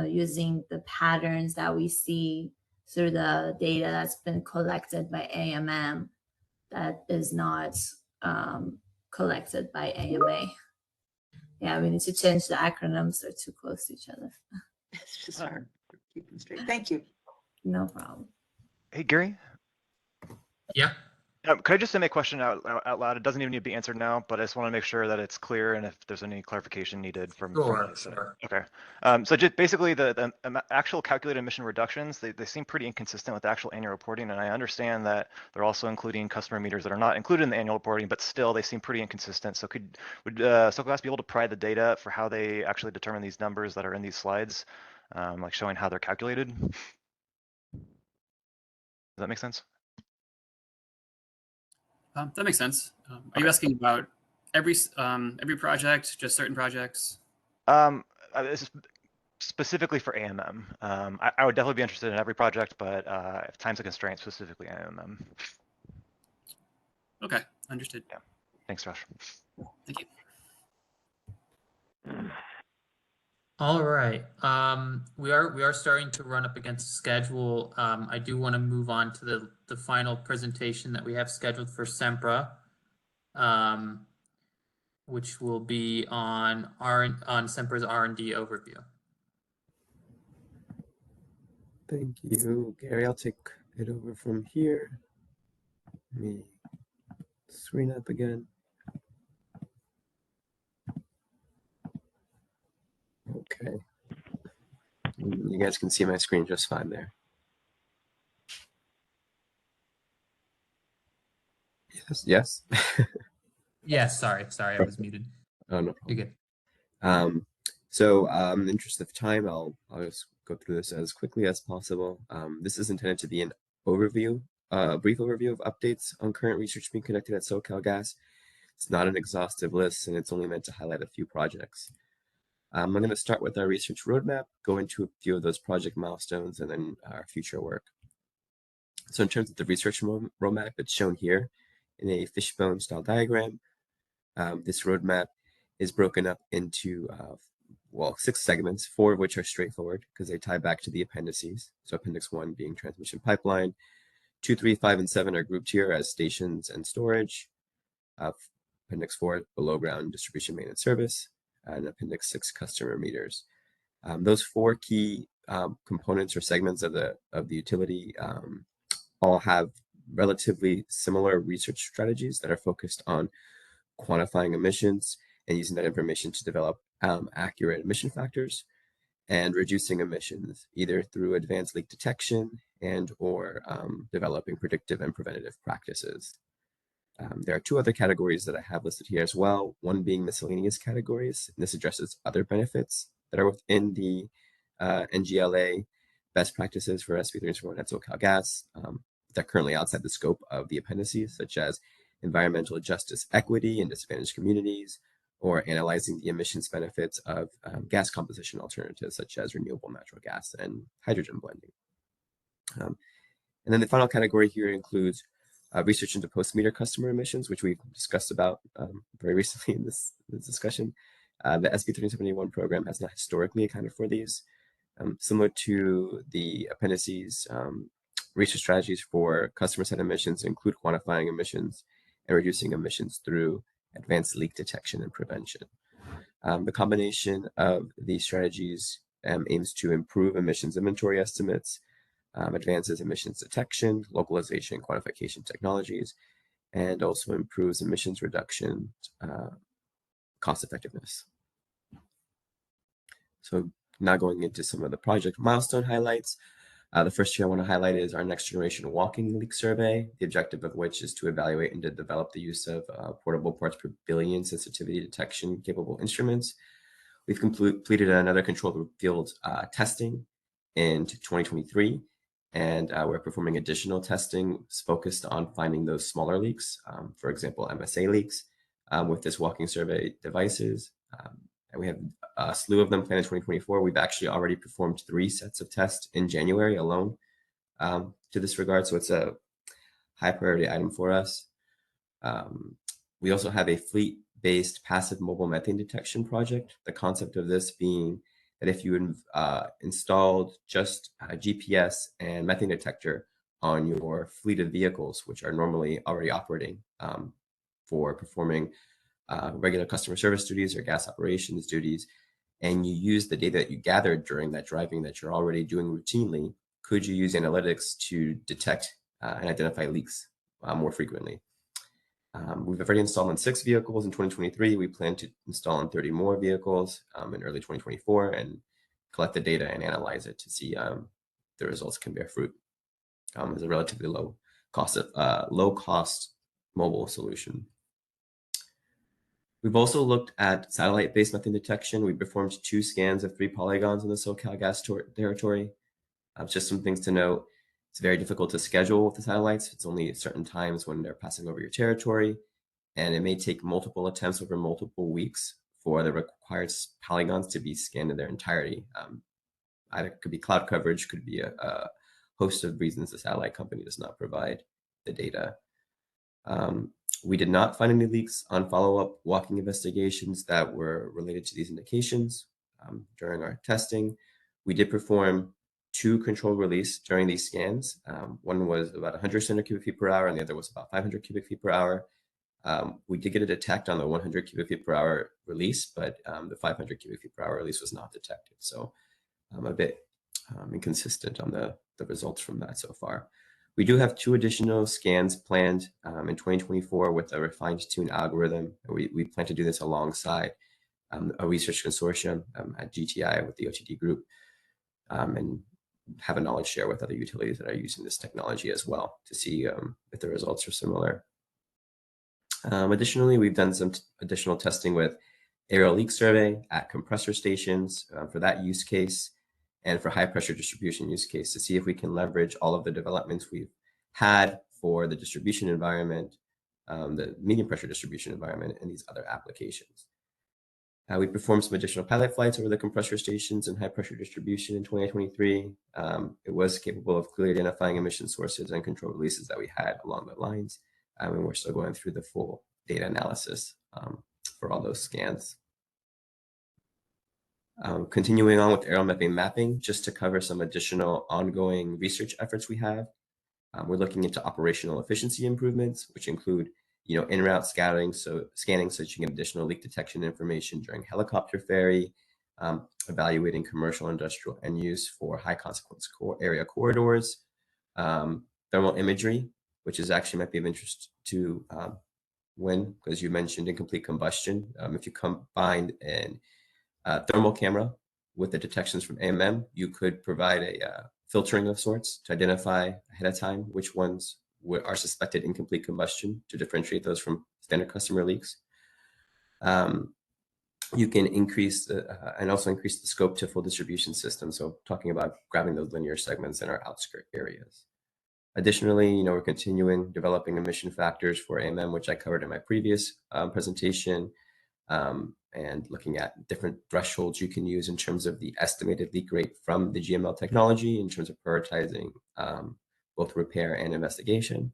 Speaker 19: using the patterns that we see through the data that's been collected by AMM that is not collected by AMA. Yeah, we need to change the acronyms. They're too close to each other.
Speaker 7: It's just hard to keep them straight. Thank you.
Speaker 19: No problem.
Speaker 11: Hey, Gary?
Speaker 1: Yeah.
Speaker 11: Could I just say my question out loud? It doesn't even need to be answered now, but I just want to make sure that it's clear and if there's any clarification needed from
Speaker 1: Sure.
Speaker 11: Okay. So just basically the actual calculated emission reductions, they seem pretty inconsistent with the actual annual reporting. And I understand that they're also including customer meters that are not included in the annual reporting, but still they seem pretty inconsistent. So would SoCalGas be able to provide the data for how they actually determine these numbers that are in these slides, like showing how they're calculated? Does that make sense?
Speaker 4: That makes sense. Are you asking about every project, just certain projects?
Speaker 11: This is specifically for AMM. I would definitely be interested in every project, but if time's a constraint, specifically AMM.
Speaker 4: Okay, understood.
Speaker 11: Yeah. Thanks, Josh.
Speaker 4: Thank you.
Speaker 1: All right. We are starting to run up against the schedule. I do want to move on to the final presentation that we have scheduled for Sempra, which will be on Sempra's R&D overview.
Speaker 17: Thank you, Gary. I'll take it over from here. Let me screen up again. Okay. You guys can see my screen just fine there. Yes.
Speaker 1: Yes. Sorry, I was muted.
Speaker 17: Oh, no problem.
Speaker 1: You're good.
Speaker 17: So in the interest of time, I'll just go through this as quickly as possible. This is intended to be an overview, a brief overview of updates on current research being conducted at SoCalGas. It's not an exhaustive list, and it's only meant to highlight a few projects. I'm going to start with our research roadmap, go into a few of those project milestones, and then our future work. So in terms of the research roadmap, it's shown here in a fishbone style diagram. This roadmap is broken up into well, 6 segments, 4 of which are straightforward because they tie back to the appendices. So Appendix 1 being transmission pipeline, 2, 3, 5, and 7 are grouped here as stations and storage. Appendix 4, below ground distribution main and service, and Appendix 6, customer meters. Those 4 key components or segments of the utility all have relatively similar research strategies that are focused on quantifying emissions and using that information to develop accurate emission factors and reducing emissions, either through advanced leak detection and or developing predictive and preventative practices. There are 2 other categories that I have listed here as well, one being miscellaneous categories, and this addresses other benefits that are within the NGLA best practices for SB321 at SoCalGas that are currently outside the scope of the appendices, such as environmental justice equity in disadvantaged communities, or analyzing the emissions benefits of gas composition alternatives, such as renewable natural gas and hydrogen blending. And then the final category here includes research into post-meter customer emissions, which we've discussed about very recently in this discussion. The SB 371 program has not historically accounted for these. Similar to the appendices, research strategies for customer-set emissions include quantifying emissions and reducing emissions through advanced leak detection and prevention. The combination of these strategies aims to improve emissions inventory estimates, advances emissions detection, localization, quantification technologies, and also improves emissions reduction cost effectiveness. So now going into some of the project milestone highlights. The first here I want to highlight is our next generation walking leak survey, the objective of which is to evaluate and to develop the use of portable parts per billion sensitivity detection capable instruments. We've completed another controlled field testing in 2023, and we're performing additional testing focused on finding those smaller leaks, for example, MSA leaks, with this walking survey devices. And we have a slew of them planned in 2024. We've actually already performed 3 sets of tests in January alone to this regard, so it's a high priority item for us. We also have a fleet-based passive mobile methane detection project. The concept of this being that if you installed just a GPS and methane detector on your fleet of vehicles, which are normally already operating for performing regular customer service duties or gas operations duties, and you use the data that you gathered during that driving that you're already doing routinely, could you use analytics to detect and identify leaks more frequently? We've already installed on 6 vehicles in 2023. We plan to install on 30 more vehicles in early 2024 and collect the data and analyze it to see the results can bear fruit. As a relatively low cost mobile solution. We've also looked at satellite-based methane detection. We performed 2 scans of 3 polygons in the SoCalGas territory. Just some things to note. It's very difficult to schedule with the satellites. It's only at certain times when they're passing over your territory, and it may take multiple attempts over multiple weeks for the required polygons to be scanned in their entirety. Either it could be cloud coverage, could be a host of reasons the satellite company does not provide the data. We did not find any leaks on follow-up walking investigations that were related to these indications during our testing. We did perform 2 controlled release during these scans. One was about 100 standard cubic feet per hour, and the other was about 500 cubic feet per hour. We did get a detect on the 100 cubic feet per hour release, but the 500 cubic feet per hour release was not detected. So a bit inconsistent on the results from that so far. We do have 2 additional scans planned in 2024 with a refined tuned algorithm. We plan to do this alongside a research consortium at GTI with the OTD group and have a knowledge share with other utilities that are using this technology as well to see if the results are similar. Additionally, we've done some additional testing with aerial leak survey at compressor stations for that use case, and for high pressure distribution use case to see if we can leverage all of the developments we've had for the distribution environment, the medium pressure distribution environment, and these other applications. We performed some additional pilot flights over the compressor stations and high pressure distribution in 2023. It was capable of clearly identifying emission sources and control releases that we had along the lines, and we're still going through the full data analysis for all those scans. Continuing on with aerial mapping, just to cover some additional ongoing research efforts we have. We're looking into operational efficiency improvements, which include, in-route scanning so that you can get additional leak detection information during helicopter ferry, evaluating commercial, industrial end use for high consequence area corridors, thermal imagery, which is actually might be of interest to Wynn, because you mentioned incomplete combustion. If you combine an thermal camera with the detections from AMM, you could provide a filtering of sorts to identify ahead of time which ones are suspected incomplete combustion to differentiate those from standard customer leaks. You can increase and also increase the scope to full distribution system. So talking about grabbing those linear segments in our outskirt areas. Additionally, we're continuing developing emission factors for AMM, which I covered in my previous presentation, and looking at different thresholds you can use in terms of the estimated leak rate from the GML technology in terms of prioritizing both repair and investigation.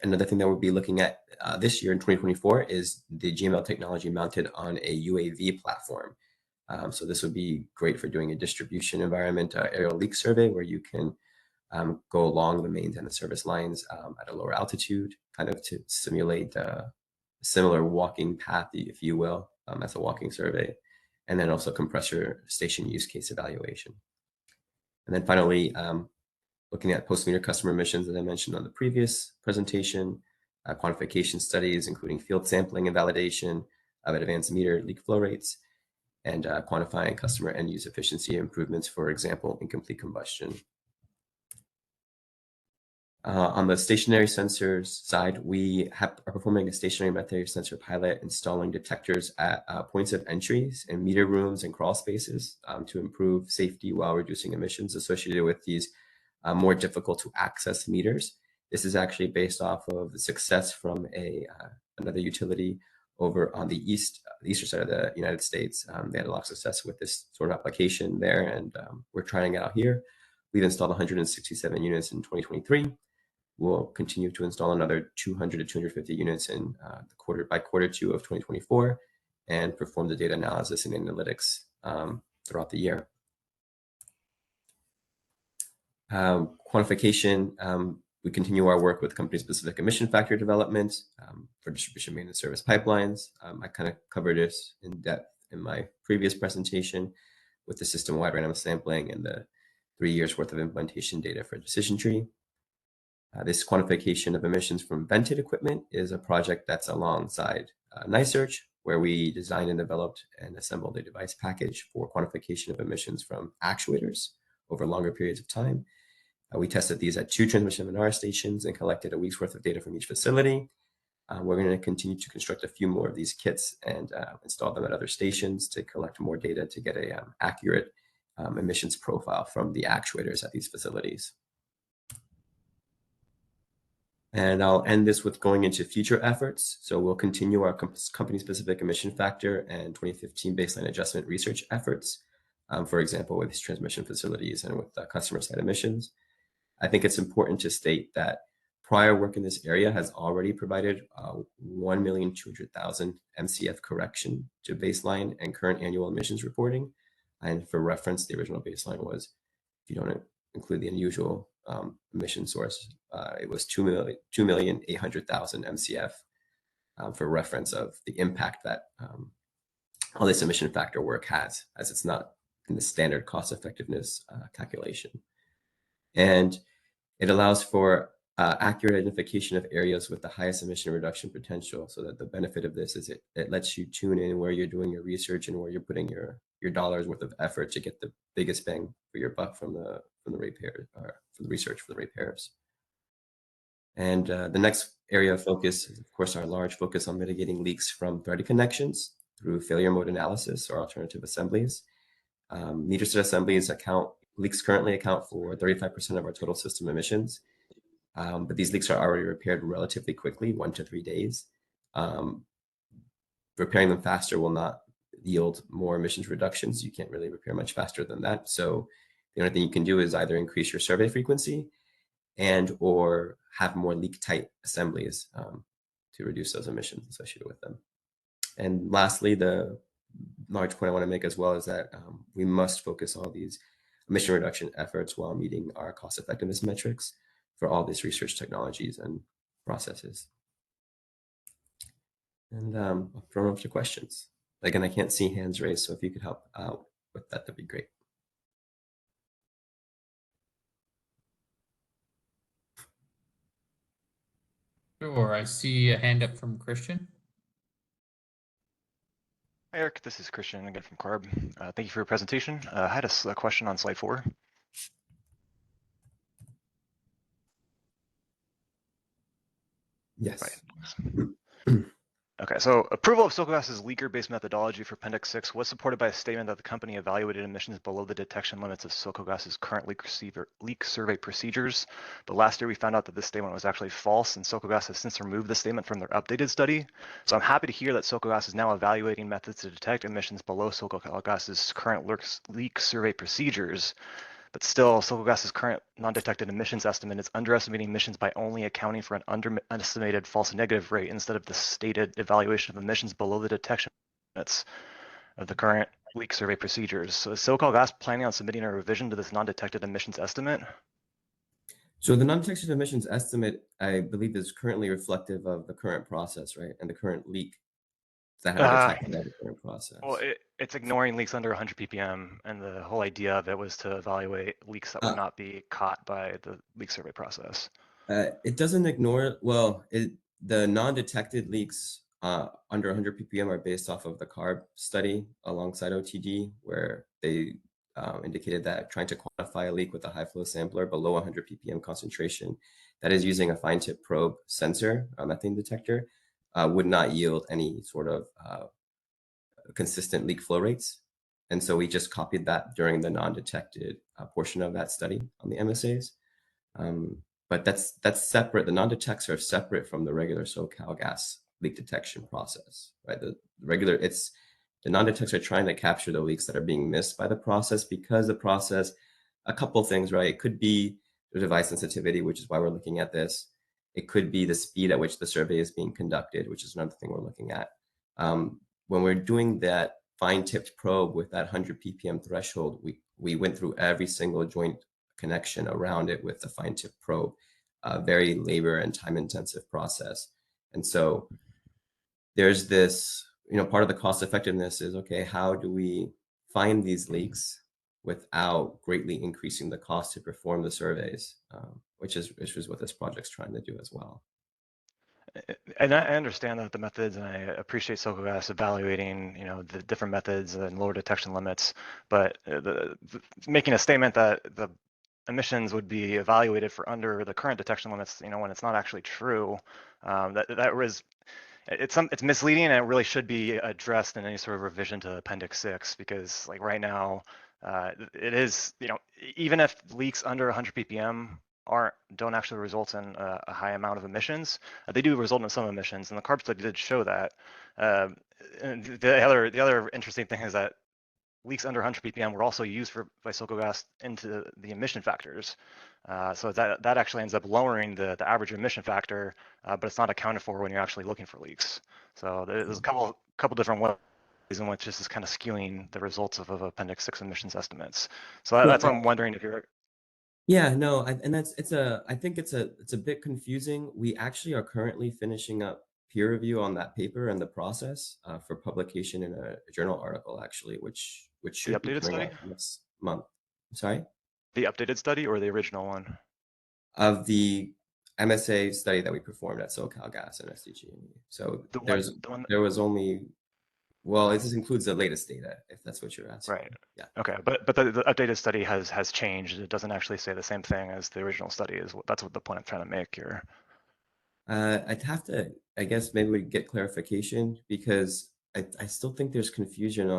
Speaker 17: Another thing that we'll be looking at this year in 2024 is the GML technology mounted on a UAV platform. So this would be great for doing a distribution environment aerial leak survey where you can go along the mains and the service lines at a lower altitude, kind of to simulate a similar walking path, if you will, as a walking survey, and then also compressor station use case evaluation. And then finally, looking at post-meter customer emissions, as I mentioned on the previous presentation, quantification studies, including field sampling and validation of advanced meter leak flow rates, and quantifying customer end-use efficiency improvements, for example, incomplete combustion. On the stationary sensors side, we are performing a stationary method sensor pilot, installing detectors at points of entries in meter rooms and crawl spaces to improve safety while reducing emissions associated with these more difficult to access meters. This is actually based off of the success from another utility over on the eastern side of the United States. They had a lot of success with this sort of application there, and we're trying it out here. We've installed 167 units in 2023. We'll continue to install another 200 to 250 units in by quarter two of 2024 and perform the data analysis and analytics throughout the year. Quantification, we continue our work with company-specific emission factor development for distribution maintenance service pipelines. I kind of covered this in depth in my previous presentation with the system-wide random sampling and the 3 years worth of implementation data for decision tree. This quantification of emissions from vented equipment is a project that's alongside NiSearch, where we designed and developed and assembled a device package for quantification of emissions from actuators over longer periods of time. We tested these at 2 transmission MNR stations and collected a week's worth of data from each facility. We're going to continue to construct a few more of these kits and install them at other stations to collect more data to get a accurate emissions profile from the actuators at these facilities. And I'll end this with going into future efforts. So we'll continue our company-specific emission factor and 2015 baseline adjustment research efforts, for example, with transmission facilities and with customer side emissions. I think it's important to state that prior work in this area has already provided 1,200,000 MCF correction to baseline and current annual emissions reporting. And for reference, the original baseline was, if you don't include the unusual emission source, it was 2,800,000 MCF for reference of the impact that all this emission factor work has, as it's not in the standard cost effectiveness calculation. And it allows for accurate identification of areas with the highest emission reduction potential, so that the benefit of this is it lets you tune in where you're doing your research and where you're putting your dollars worth of effort to get the biggest bang for your buck from the repair, or from the research for the repairs. And the next area of focus is, of course, our large focus on mitigating leaks from threaded connections through failure mode analysis or alternative assemblies. Meter set assemblies leaks currently account for 35% of our total system emissions, but these leaks are already repaired relatively quickly, 1 to 3 days. Repairing them faster will not yield more emissions reductions. You can't really repair much faster than that. So the only thing you can do is either increase your survey frequency and or have more leak-tight assemblies to reduce those emissions associated with them. And lastly, the large point I want to make as well is that we must focus all these emission reduction efforts while meeting our cost effectiveness metrics for all these research technologies and processes. And I'll throw it up to questions. Again, I can't see hands raised, so if you could help out with that, that'd be great.
Speaker 1: Sure, I see a hand up from Christian.
Speaker 11: Hi, Eric. This is Christian again from CARB. Thank you for your presentation. I had a question on slide 4.
Speaker 17: Yes.
Speaker 11: Right. Okay, so approval of SoCalGas's leaker-based methodology for Appendix 6 was supported by a statement that the company evaluated emissions below the detection limits of SoCalGas's current leak survey procedures. But last year we found out that this statement was actually false, and SoCalGas has since removed the statement from their updated study. So I'm happy to hear that SoCalGas is now evaluating methods to detect emissions below SoCalGas's current leak survey procedures. But still, SoCalGas's current non-detected emissions estimate is underestimating emissions by only accounting for an underestimated false negative rate instead of the stated evaluation of emissions below the detection limits of the current leak survey procedures. So is SoCalGas planning on submitting a revision to this non-detected emissions estimate?
Speaker 17: So the non-detected emissions estimate, I believe, is currently reflective of the current process, right? And the current leak that have detected by the current process.
Speaker 11: Well, it's ignoring leaks under 100 ppm, and the whole idea of it was to evaluate leaks that would not be caught by the leak survey process.
Speaker 17: It doesn't ignore, well, the non-detected leaks under 100 ppm are based off of the CARB study alongside OTD, where they indicated that trying to quantify a leak with a high flow sampler below 100 ppm concentration that is using a fine tip probe sensor, a methane detector, would not yield any sort of consistent leak flow rates. And so we just copied that during the non-detected portion of that study on the MSAs. But that's separate. The non-detects are separate from the regular SoCalGas leak detection process, right? The non-detects are trying to capture the leaks that are being missed by the process, because the process, a couple things, right? It could be the device sensitivity, which is why we're looking at this. It could be the speed at which the survey is being conducted, which is another thing we're looking at. When we're doing that fine-tipped probe with that 100 ppm threshold, we went through every single joint connection around it with the fine-tip probe, very labor and time-intensive process. And so there's this, part of the cost effectiveness is, okay, how do we find these leaks without greatly increasing the cost to perform the surveys, which is what this project's trying to do as well.
Speaker 11: And I understand that the methods, and I appreciate SoCalGas evaluating, the different methods and lower detection limits, but making a statement that the emissions would be evaluated for under the current detection limits, when it's not actually true, it's misleading, and it really should be addressed in any sort of revision to Appendix 6, because like right now, it is, even if leaks under 100 ppm don't actually result in a high amount of emissions, they do result in some emissions, and the CARB study did show that. And the other interesting thing is that leaks under 100 ppm were also used by SoCalGas into the emission factors. So that actually ends up lowering the average emission factor, but it's not accounted for when you're actually looking for leaks. So there's a couple different ways in which this is kind of skewing the results of Appendix 6 emissions estimates. So that's what I'm wondering if you're.
Speaker 17: Yeah, no, I think it's a bit confusing. We actually are currently finishing up peer review on that paper and the process for publication in a journal article, actually, which should be coming out next month. Sorry?
Speaker 11: The updated study or the original one?
Speaker 17: Of the MSA study that we performed at SoCalGas and SDG&E. So there was only, well, this includes the latest data, if that's what you're asking.
Speaker 11: Right.
Speaker 17: Yeah.
Speaker 11: Okay, but the updated study has changed. It doesn't actually say the same thing as the original study. That's what the point I'm trying to make here.
Speaker 17: I'd have to, I guess, maybe we get clarification, because I still think there's confusion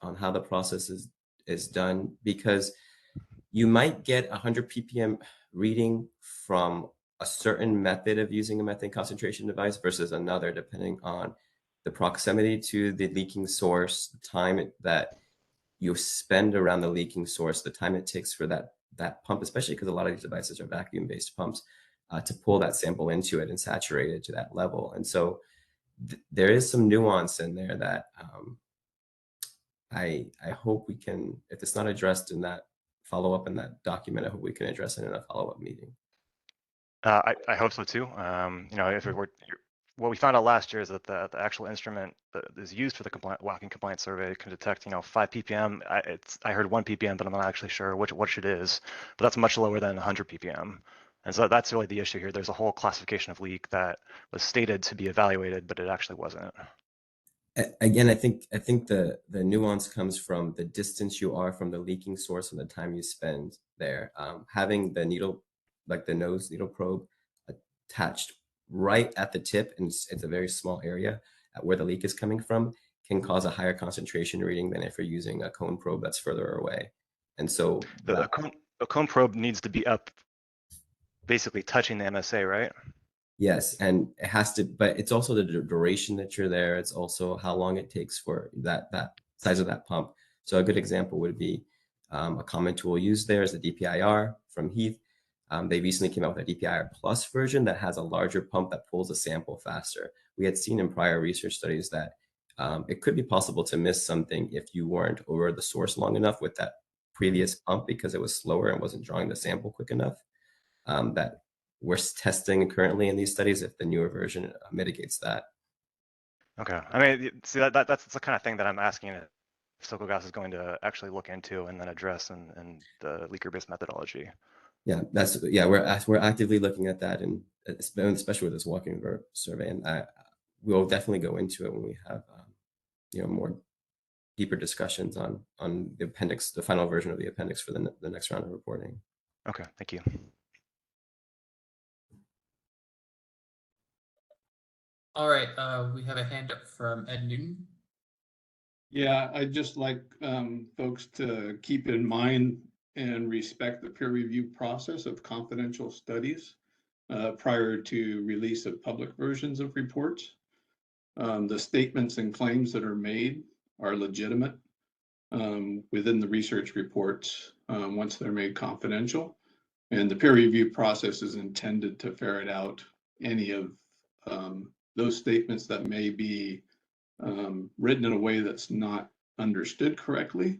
Speaker 17: on how the process is done, because you might get 100 ppm reading from a certain method of using a methane concentration device versus another, depending on the proximity to the leaking source, the time that you spend around the leaking source, the time it takes for that pump, especially because a lot of these devices are vacuum-based pumps, to pull that sample into it and saturate it to that level. And so there is some nuance in there that I hope we can, if it's not addressed in that follow-up in that document, I hope we can address it in a follow-up meeting.
Speaker 11: I hope so too. If it were, what we found out last year is that the actual instrument that is used for the walking compliance survey can detect 5 ppm. I heard 1 ppm, but I'm not actually sure which it is. But that's much lower than 100 ppm. And so that's really the issue here. There's a whole classification of leak that was stated to be evaluated, but it actually wasn't.
Speaker 17: Again, I think the nuance comes from the distance you are from the leaking source and the time you spend there. Having the needle, like the nose needle probe, attached right at the tip, and it's a very small area at where the leak is coming from, can cause a higher concentration reading than if you're using a cone probe that's further away. And so
Speaker 11: a cone probe needs to be up, basically touching the MSA, right?
Speaker 17: Yes, and it has to, but it's also the duration that you're there. It's also how long it takes for that size of that pump. So a good example would be a common tool used there is the DPIR from Heath. They recently came out with a DPIR Plus version that has a larger pump that pulls a sample faster. We had seen in prior research studies that it could be possible to miss something if you weren't over the source long enough with that previous pump because it was slower and wasn't drawing the sample quick enough. That we're testing currently in these studies if the newer version mitigates that.
Speaker 11: Okay. I mean, see, that's the kind of thing that I'm asking if SoCalGas is going to actually look into and then address in the leaker-based methodology.
Speaker 17: Yeah, we're actively looking at that, and especially with this walking survey, and we'll definitely go into it when we have more deeper discussions on the appendix, the final version of the appendix for the next round of reporting.
Speaker 11: Okay, thank you.
Speaker 1: All right, we have a hand up from Ed Newton.
Speaker 13: Yeah, I'd just like folks to keep in mind and respect the peer review process of confidential studies prior to release of public versions of reports. The statements and claims that are made are legitimate within the research reports once they're made confidential. And the peer review process is intended to ferret out any of those statements that may be written in a way that's not understood correctly.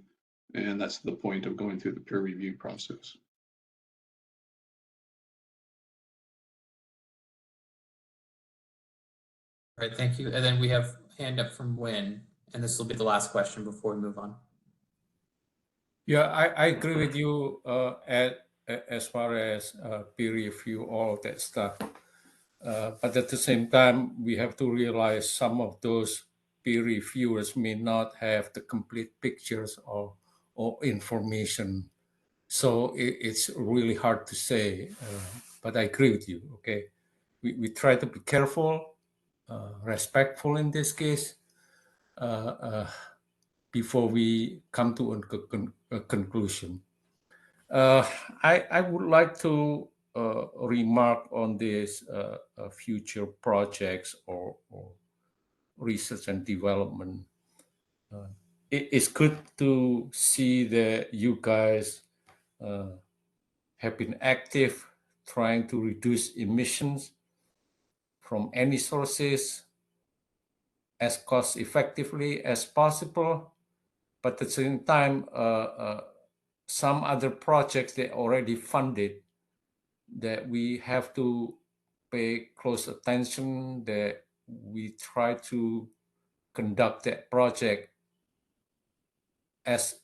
Speaker 13: And that's the point of going through the peer review process.
Speaker 1: All right, thank you. And then we have a hand up from Win, and this will be the last question before we move on.
Speaker 14: Yeah, I agree with you as far as peer review, all that stuff. But at the same time, we have to realize some of those peer reviewers may not have the complete pictures or information. So it's really hard to say, but I agree with you, okay? We try to be careful, respectful in this case, before we come to a conclusion. I would like to remark on this future projects or research and development. It's good to see that you guys have been active trying to reduce emissions from any sources as cost effectively as possible. But at the same time, some other projects that already funded that we have to pay close attention, that we try to conduct that project as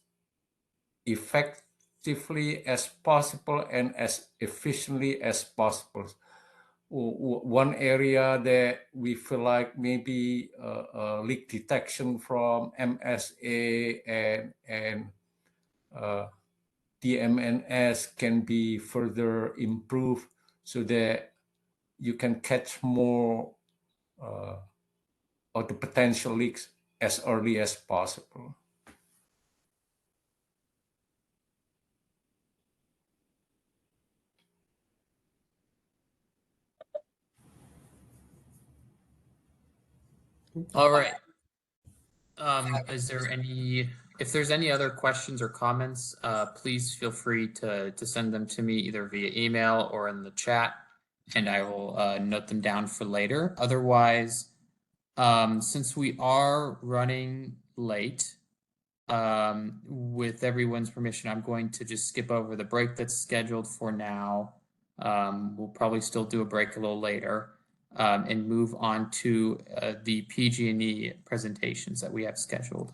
Speaker 14: effectively as possible and as efficiently as possible. One area that we feel like maybe leak detection from MSA and DMNS can be further improved so that you can catch more of the potential leaks as early as possible.
Speaker 1: All right. Is there any, if there's any other questions or comments, please feel free to send them to me either via email or in the chat, and I will note them down for later. Otherwise, since we are running late, With everyone's permission, I'm going to just skip over the break that's scheduled for now. We'll probably still do a break a little later, and move on to the PG&E presentations that we have scheduled.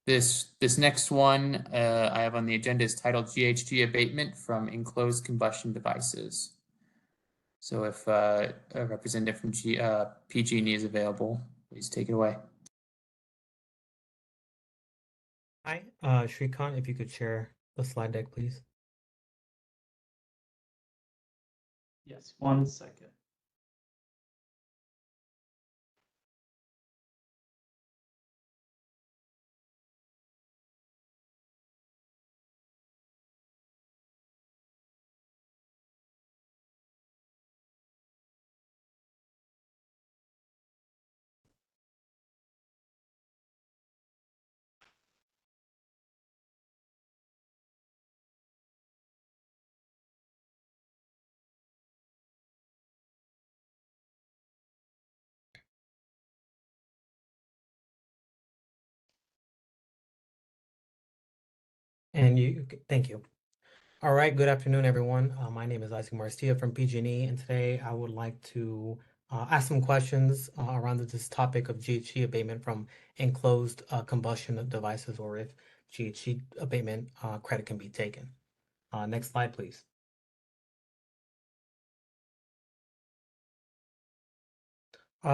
Speaker 1: This next one I have on the agenda is titled GHG Abatement from Enclosed Combustion Devices. So if a representative from PG&E is available, please take it away.
Speaker 20: Hi, Shrikant, if you could share the slide deck, please.
Speaker 3: Yes, 1 second.
Speaker 20: And thank you. All right, good afternoon, everyone. My name is Isaac Marcia from PG&E, and today I would like to ask some questions around this topic of GHG abatement from enclosed combustion devices, or if GHG abatement credit can be taken. Next slide, please.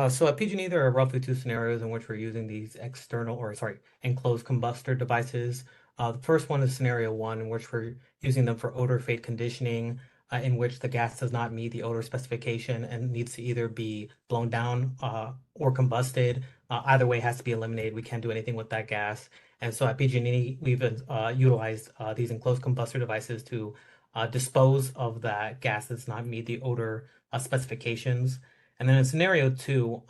Speaker 20: So at PG&E, there are roughly two scenarios in which we're using these enclosed combustor devices. The first one is scenario one, in which we're using them for odor fade conditioning, in which the gas does not meet the odor specification and needs to either be blown down or combusted. Either way has to be eliminated. We can't do anything with that gas. And so at PG&E, we've utilized these enclosed combustor devices to dispose of that gas that does not meet the odor specifications. And then in scenario two,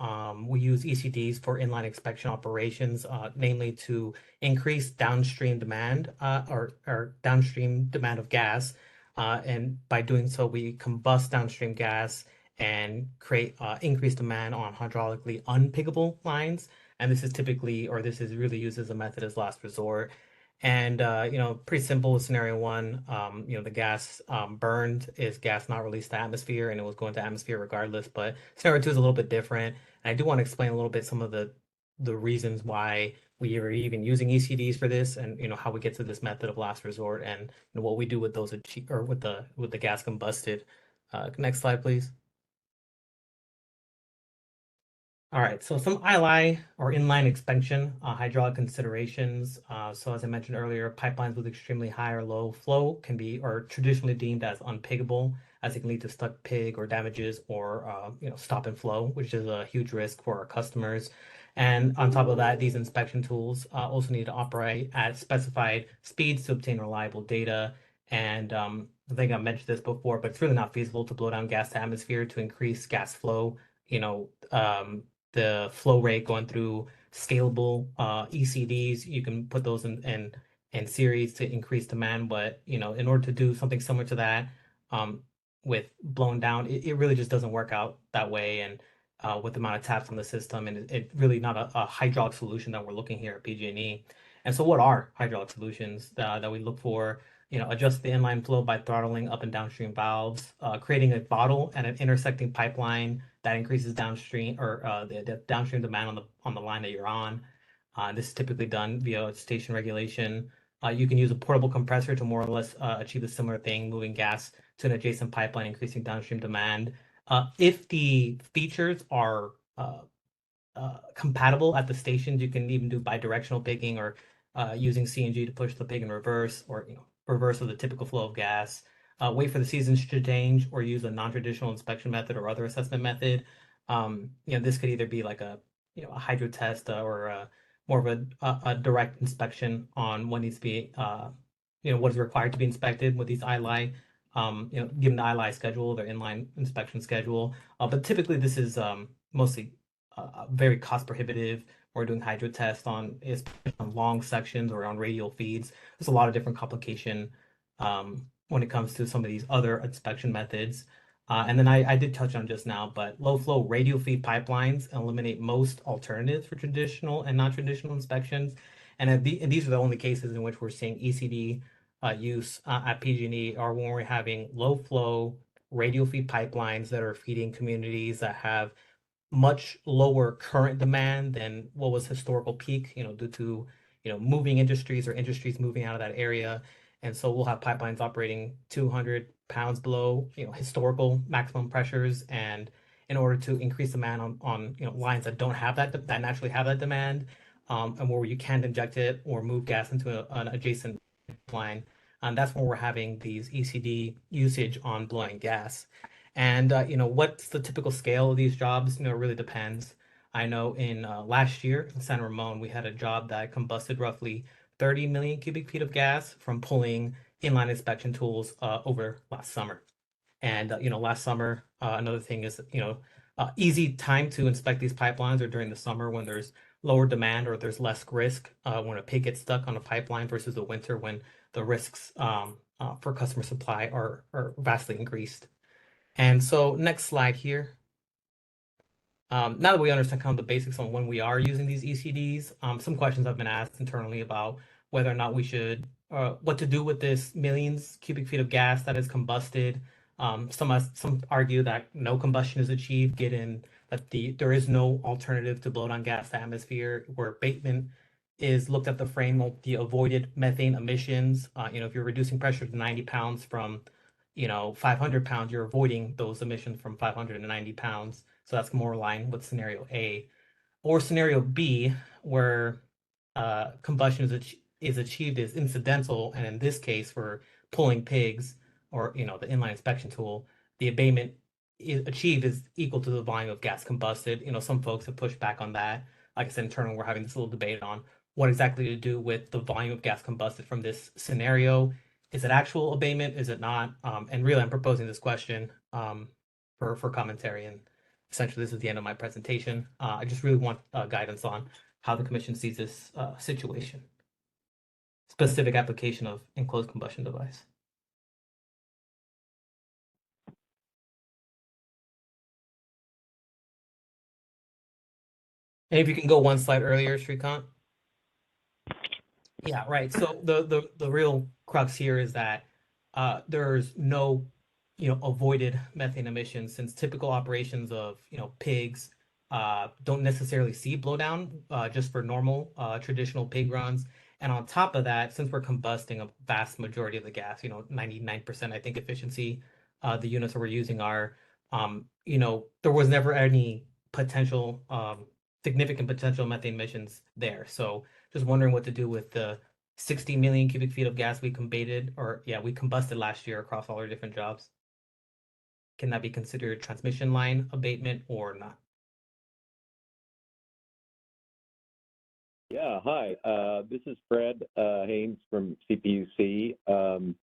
Speaker 20: we use ECDs for inline inspection operations, namely to increase downstream demand or downstream demand of gas. And by doing so, we combust downstream gas and create increased demand on hydraulically unpiggable lines. And this is really used as a method as last resort. And pretty simple with scenario one. The gas burned is gas not released to atmosphere, and it was going to atmosphere regardless. But scenario two is a little bit different, and I do want to explain a little bit some of the reasons why we are even using ECDs for this, and how we get to this method of last resort, and what we do with those with the gas combusted. Next slide, please. All right, so some ILI or inline expansion hydraulic considerations. So as I mentioned earlier, pipelines with extremely high or low flow can be or traditionally deemed as unpiggable, as it can lead to stuck pig or damages or stop and flow, which is a huge risk for our customers. And on top of that, these inspection tools also need to operate at specified speeds to obtain reliable data. And I think I mentioned this before, but it's really not feasible to blow down gas to atmosphere to increase gas flow. The flow rate going through scalable ECDs. You can put those in series to increase demand, but in order to do something similar to that with blown down, it really just doesn't work out that way. And with the amount of taps on the system, and it really not a hydraulic solution that we're looking here at PG&E. And so what are hydraulic solutions that we look for? Adjust the inline flow by throttling up and downstream valves, creating a bottle and an intersecting pipeline that increases downstream or the downstream demand on the line that you're on. This is typically done via station regulation. You can use a portable compressor to more or less achieve a similar thing, moving gas to an adjacent pipeline, increasing downstream demand. If the features are compatible at the stations, you can even do bidirectional pigging or using CNG to push the pig in reverse, or reverse of the typical flow of gas. Wait for the seasons to change, or use a non-traditional inspection method or other assessment method. This could either be like a hydro test or more of a direct inspection on what needs to be what is required to be inspected with these ILI. Given the ILI schedule, their inline inspection schedule. But typically this is mostly very cost prohibitive. We're doing hydro tests on long sections or on radial feeds. There's a lot of different complication when it comes to some of these other inspection methods. And then I did touch on just now, but low flow radial feed pipelines eliminate most alternatives for traditional and non-traditional inspections. And these are the only cases in which we're seeing ECD use at PG&E, are when we're having low flow radial feed pipelines that are feeding communities that have much lower current demand than what was historical peak, due to, moving industries or industries moving out of that area. And so we'll have pipelines operating 200 pounds below, historical maximum pressures. And in order to increase demand on lines that don't have that naturally have that demand, and where you can't inject it or move gas into an adjacent line, that's when we're having these ECD usage on blowing gas. And what's the typical scale of these jobs? It really depends. I know in last year in San Ramon, we had a job that combusted roughly 30 million cubic feet of gas from pulling inline inspection tools over last summer. And last summer, another thing is easy time to inspect these pipelines are during the summer when there's lower demand or there's less risk when a pig gets stuck on a pipeline versus the winter when the risks for customer supply are vastly increased. And so next slide here. Now that we understand kind of the basics on when we are using these ECDs, some questions have been asked internally about whether or not we should, what to do with this millions cubic feet of gas that is combusted. Some argue that no combustion is achieved, given that there is no alternative to blow down gas to atmosphere, where abatement is looked at the frame of the avoided methane emissions. If you're reducing pressure to 90 pounds from 500 pounds, you're avoiding those emissions from 500 to 90 pounds. So that's more in line with scenario A. Or scenario B, where combustion is achieved is incidental, and in this case, for pulling pigs or the inline inspection tool, the abatement achieved is equal to the volume of gas combusted. Some folks have pushed back on that. Like I said, internally, we're having this little debate on what exactly to do with the volume of gas combusted from this scenario. Is it actual abatement? Is it not? And really, I'm proposing this question for commentary. And essentially, this is the end of my presentation. I just really want guidance on how the commission sees this situation. Specific application of enclosed combustion device. And if you can go one slide earlier, Shrikant. Yeah, right. So the real crux here is that there's no avoided methane emissions, since typical operations of pigs don't necessarily see blowdown just for normal traditional pig runs. And on top of that, since we're combusting a vast majority of the gas, 99% I think efficiency, the units that we're using are, there was never any potential significant potential methane emissions there. So just wondering what to do with the 60 million cubic feet of gas we combusted last year across all our different jobs. Can that be considered transmission line abatement or not?
Speaker 9: Yeah, hi. This is Fred Haynes from CPUC. I'm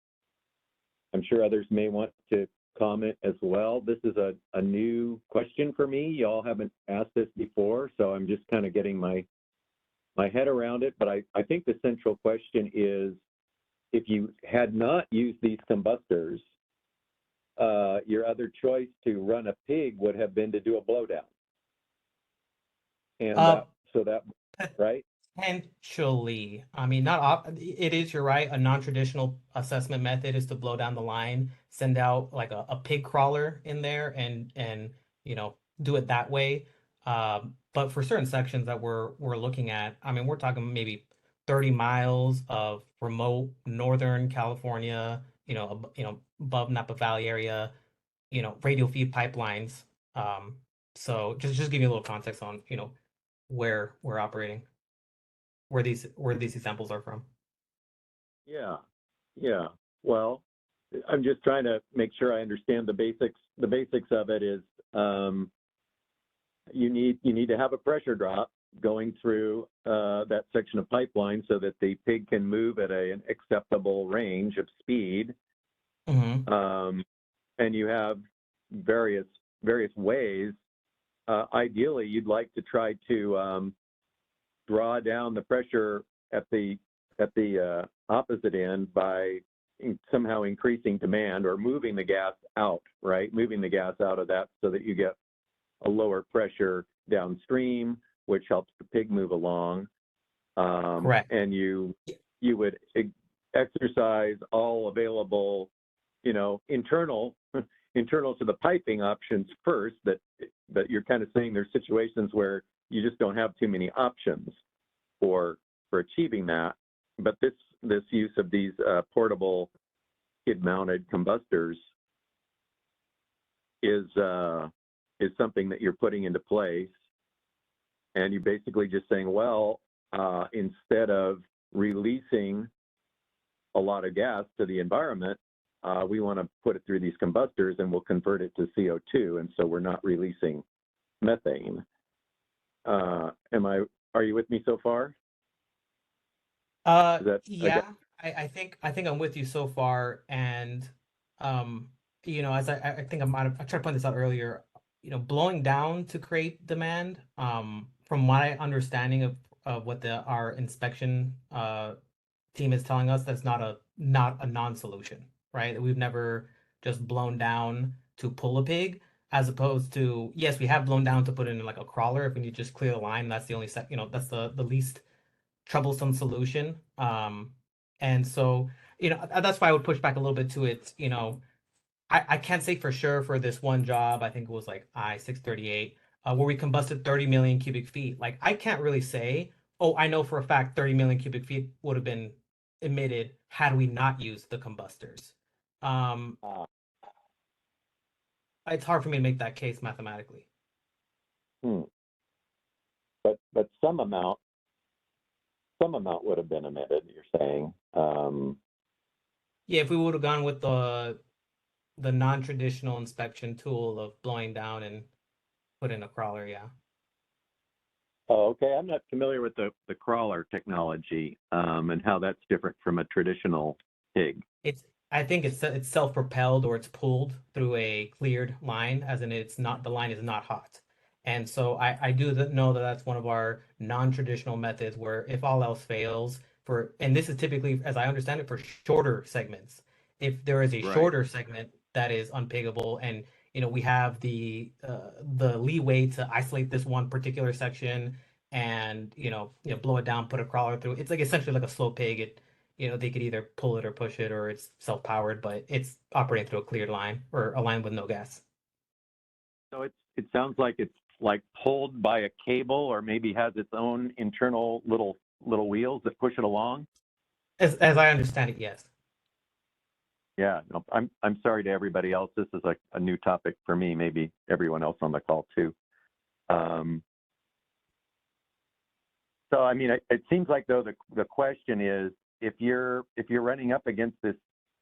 Speaker 9: sure others may want to comment as well. This is a new question for me. Y'all haven't asked this before, so I'm just kind of getting my head around it. But I think the central question is, if you had not used these combustors, your other choice to run a pig would have been to do a blowdown. And right?
Speaker 20: Potentially. I mean, it is, you're right. A non-traditional assessment method is to blow down the line, send out like a pig crawler in there and do it that way. But for certain sections that we're looking at, I mean, we're talking maybe 30 miles of remote northern California, above Napa Valley area, radial feed pipelines. So just give you a little context on, where we're operating, where these examples are from.
Speaker 9: Yeah. Well, I'm just trying to make sure I understand the basics. The basics of it is you need to have a pressure drop going through that section of pipeline so that the pig can move at an acceptable range of speed.
Speaker 20: Mm-hmm.
Speaker 9: And you have various ways. Ideally, you'd like to try to draw down the pressure at the opposite end by somehow increasing demand or moving the gas out, right? Moving the gas out of that so that you get a lower pressure downstream, which helps the pig move along.
Speaker 20: Correct.
Speaker 9: And you would exercise all available, internal to the piping options first. But you're kind of saying there's situations where you just don't have too many options for achieving that. But this use of these portable skid-mounted combustors is something that you're putting into place, and you're basically just saying, well, instead of releasing a lot of gas to the environment, we want to put it through these combustors, and we'll convert it to CO2, and so we're not releasing methane. Are you with me so far?
Speaker 20: Yeah, I think I'm with you so far, and as I think I tried to point this out earlier, blowing down to create demand, from my understanding of what our inspection team is telling us, that's not a non-solution, right? We've never just blown down to pull a pig, as opposed to, yes, we have blown down to put in like a crawler if we need to just clear the line. That's the only that's the least troublesome solution. And so, that's why I would push back a little bit to it. I can't say for sure for this one job, I think it was like I-638, where we combusted 30 million cubic feet. Like, I can't really say, oh, I know for a fact 30 million cubic feet would have been emitted had we not used the combustors. It's hard for me to make that case mathematically.
Speaker 9: But some amount would have been emitted, you're saying.
Speaker 20: Yeah, if we would have gone with the non-traditional inspection tool of blowing down and put in a crawler, yeah.
Speaker 9: Oh, okay. I'm not familiar with the crawler technology and how that's different from a traditional pig.
Speaker 20: I think it's self-propelled, or it's pulled through a cleared line, as in the line is not hot. And so I do know that that's one of our non-traditional methods, where if all else fails, and this is typically, as I understand it, for shorter segments. If there is a shorter segment that is unpiggable, and we have the leeway to isolate this one particular section and blow it down, put a crawler through. It's like essentially like a slow pig. They could either pull it or push it, or it's self-powered, but it's operating through a cleared line or a line with no gas.
Speaker 9: So it sounds like it's like pulled by a cable, or maybe has its own internal little wheels that push it along.
Speaker 20: As I understand it, yes.
Speaker 9: Yeah, no, I'm sorry to everybody else. This is a new topic for me. Maybe everyone else on the call too. So I mean, it seems like though the question is, if you're running up against this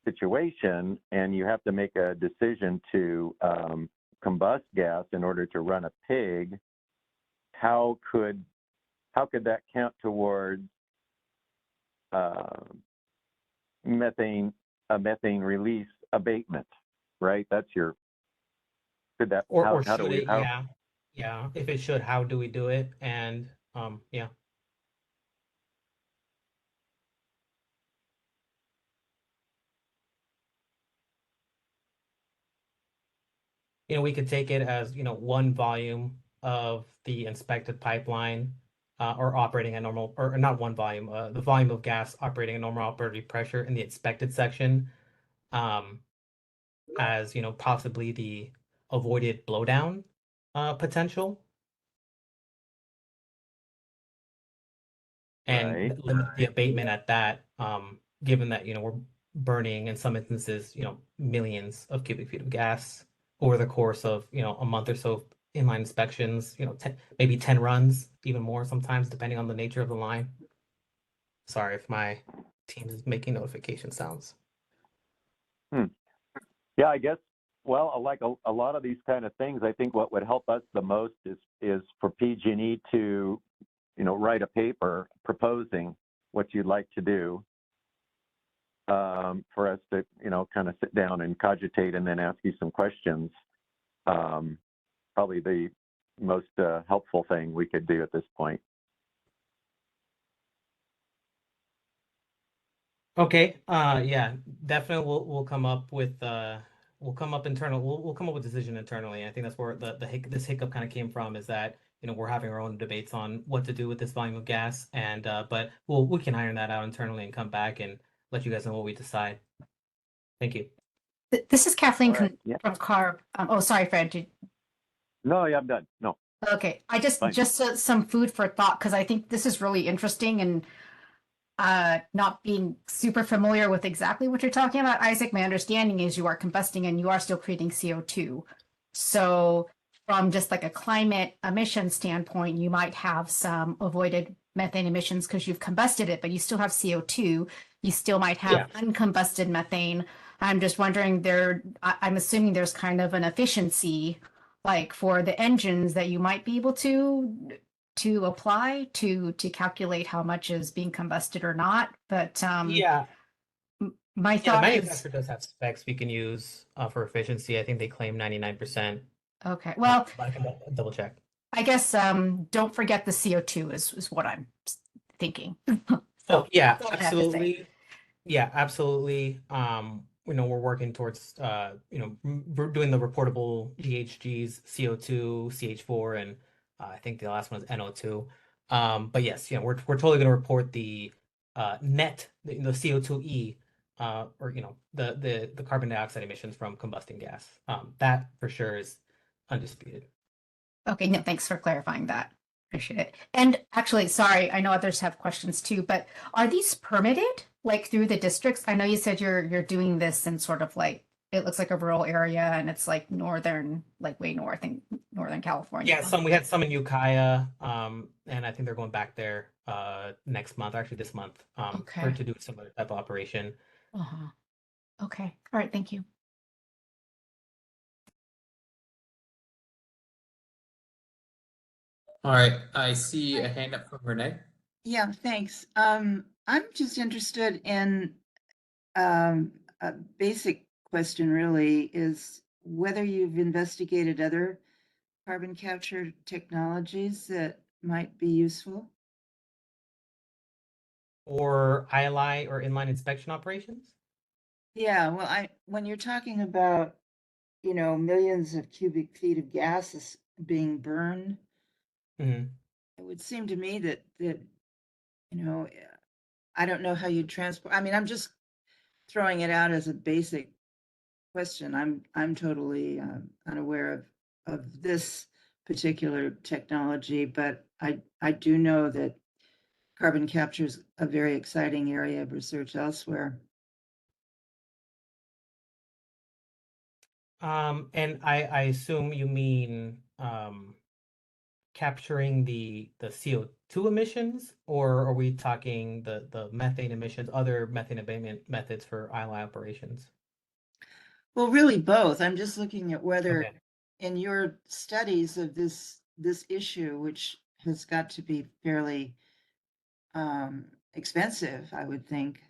Speaker 9: situation and you have to make a decision to combust gas in order to run a pig, how could that count towards methane release abatement, right? That's your, could that,
Speaker 20: Or
Speaker 9: how do
Speaker 20: should
Speaker 9: we,
Speaker 20: it?
Speaker 9: how,
Speaker 20: Yeah. If it should, how do we do it? And yeah. We could take it as, one volume of the inspected pipeline, or operating at normal, or not one volume, the volume of gas operating at normal operating pressure in the inspected section, as, possibly the avoided blowdown potential. And limit the abatement at that, given that, we're burning in some instances, millions of cubic feet of gas over the course of, a month or so of inline inspections, maybe 10 runs, even more sometimes, depending on the nature of the line. Sorry if my team is making notification sounds.
Speaker 9: Yeah, I guess, well, like a lot of these kind of things, I think what would help us the most is for PG&E to, write a paper proposing what you'd like to do, for us to, kind of sit down and cogitate and then ask you some questions. Probably the most helpful thing we could do at this point.
Speaker 20: Okay. Yeah, definitely. We'll come up with we'll come up internal. We'll come up with a decision internally. I think that's where this hiccup kind of came from. Is that we're having our own debates on what to do with this volume of gas, and but we can iron that out internally and come back and let you guys know what we decide. Thank you.
Speaker 12: This is Kathleen
Speaker 9: All right, yeah.
Speaker 12: from CARB. Oh, sorry, Fred.
Speaker 9: No, yeah, I'm done. No.
Speaker 12: Okay, I
Speaker 9: Fine.
Speaker 12: just some food for thought because I think this is really interesting and not being super familiar with exactly what you're talking about. Isaac, my understanding is you are combusting and you are still creating CO2. So from just like a climate emission standpoint, you might have some avoided methane emissions because you've combusted it, but you still have CO2. You still might have uncombusted methane. I'm just wondering I'm assuming there's kind of an efficiency like for the engines that you might be able to apply to calculate how much is being combusted or not. But
Speaker 20: Yeah.
Speaker 12: my
Speaker 20: Yeah, the
Speaker 12: thought is
Speaker 20: manufacturer does have specs we can use for efficiency. I think they claim 99%.
Speaker 12: okay. Well,
Speaker 20: but I can double check.
Speaker 12: I guess don't forget the CO2 is what I'm thinking.
Speaker 20: Oh yeah,
Speaker 12: that's all I have to say.
Speaker 20: absolutely. Yeah, absolutely. We're working towards we're doing the reportable GHGs, CO2, CH4, and I think the last one is NO2. But yes, we're totally going to report the net, the CO2e, or the carbon dioxide emissions from combusting gas. That for sure is undisputed.
Speaker 12: Okay, no, thanks for clarifying that. Appreciate it. And actually, sorry, I know others have questions too, but are these permitted like through the districts? I know you said you're doing this in sort of like it looks like a rural area and it's like northern, like way north in Northern California.
Speaker 20: Yeah, we had some in Ukiah, and I think they're going back there next month, actually this month,
Speaker 12: Okay.
Speaker 20: to do a similar type of operation.
Speaker 12: Uh-huh. Okay. All right, thank you.
Speaker 1: All right, I see a hand up from Renee.
Speaker 7: Yeah, thanks. I'm just interested in a basic question really is whether you've investigated other carbon capture technologies that might be useful.
Speaker 20: Or ILI or inline inspection operations?
Speaker 7: Yeah, well, when you're talking about, millions of cubic feet of gases being burned,
Speaker 20: Mhm.
Speaker 7: it would seem to me that I don't know how you transport. I mean, I'm just throwing it out as a basic question. I'm totally unaware of this particular technology, but I do know that carbon capture is a very exciting area of research elsewhere.
Speaker 20: And I assume you mean capturing the CO2 emissions, or are we talking the methane emissions, other methane abatement methods for ILI operations?
Speaker 7: Well, really both. I'm just looking at whether
Speaker 20: Okay.
Speaker 7: in your studies of this issue, which has got to be fairly expensive, I would think,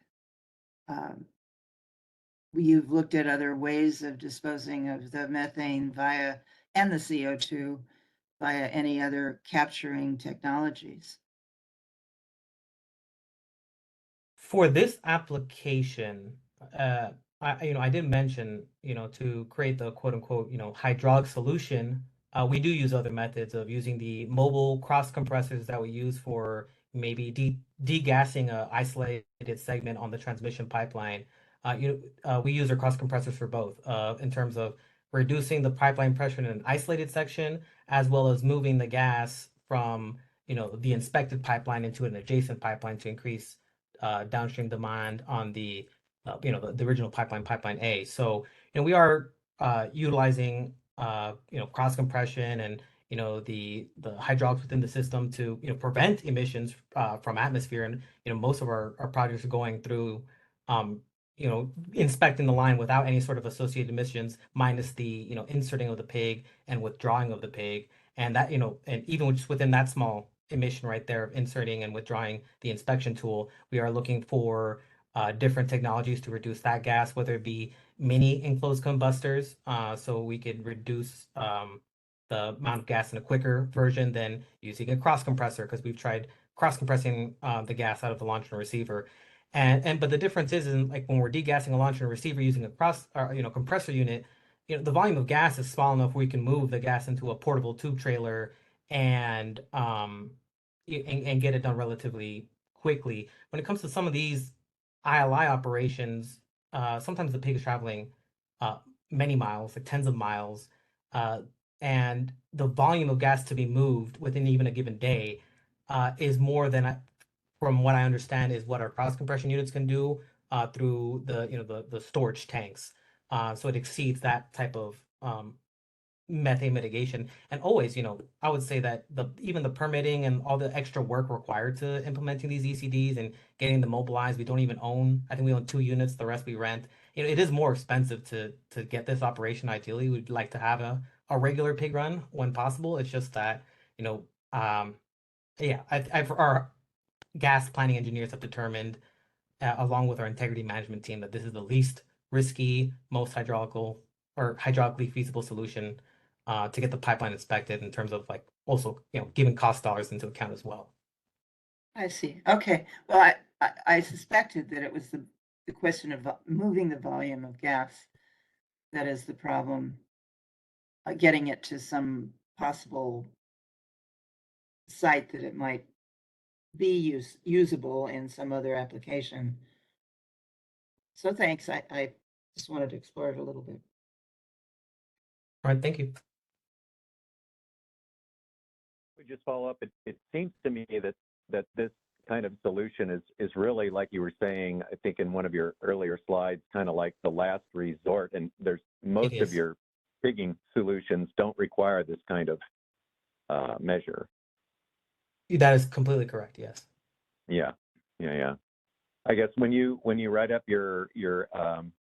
Speaker 7: you've looked at other ways of disposing of the methane and the CO2 via any other capturing technologies.
Speaker 20: For this application, I did mention, to create the quote unquote, hydraulic solution, we do use other methods of using the mobile cross compressors that we use for maybe degassing a isolated segment on the transmission pipeline. We use our cross compressors for both, in terms of reducing the pipeline pressure in an isolated section, as well as moving the gas from, the inspected pipeline into an adjacent pipeline to increase downstream demand on the original pipeline A. So we are utilizing cross compression and the hydraulics within the system to prevent emissions from atmosphere. And most of our projects are going through inspecting the line without any sort of associated emissions, minus the inserting of the pig and withdrawing of the pig. And that and even just within that small emission right there of inserting and withdrawing the inspection tool, we are looking for different technologies to reduce that gas, whether it be mini enclosed combustors, so we could reduce the amount of gas in a quicker version than using a cross compressor, because we've tried cross compressing the gas out of the launcher and receiver. And but the difference is in like when we're degassing a launcher and receiver using a compressor unit, the volume of gas is small enough where we can move the gas into a portable tube trailer and get it done relatively quickly. When it comes to some of these ILI operations, sometimes the pig is traveling many miles, like tens of miles, and the volume of gas to be moved within even a given day is more than from what I understand, is what our cross compression units can do through the storage tanks. So it exceeds that type of methane mitigation. And always, I would say that even the permitting and all the extra work required to implementing these ECDs and getting them mobilized, we don't even own. I think we own 2 units. The rest we rent. It is more expensive to get this operation. Ideally, we'd like to have a regular pig run when possible. It's just that yeah, our gas planning engineers have determined, along with our integrity management team, that this is the least risky, most hydraulically feasible solution to get the pipeline inspected in terms of like also giving cost dollars into account as well.
Speaker 7: I see. Okay. Well, I suspected that it was the question of moving the volume of gas that is the problem, getting it to some possible site that it might be usable in some other application. So thanks. I just wanted to explore it a little bit.
Speaker 20: All right, thank you.
Speaker 9: We just follow up. It seems to me that this kind of solution is really, like you were saying, I think in one of your earlier slides, kind of like the last resort. And there's most of your pigging solutions don't require this kind of measure.
Speaker 20: That is completely correct. Yes.
Speaker 9: Yeah. I guess when you write up your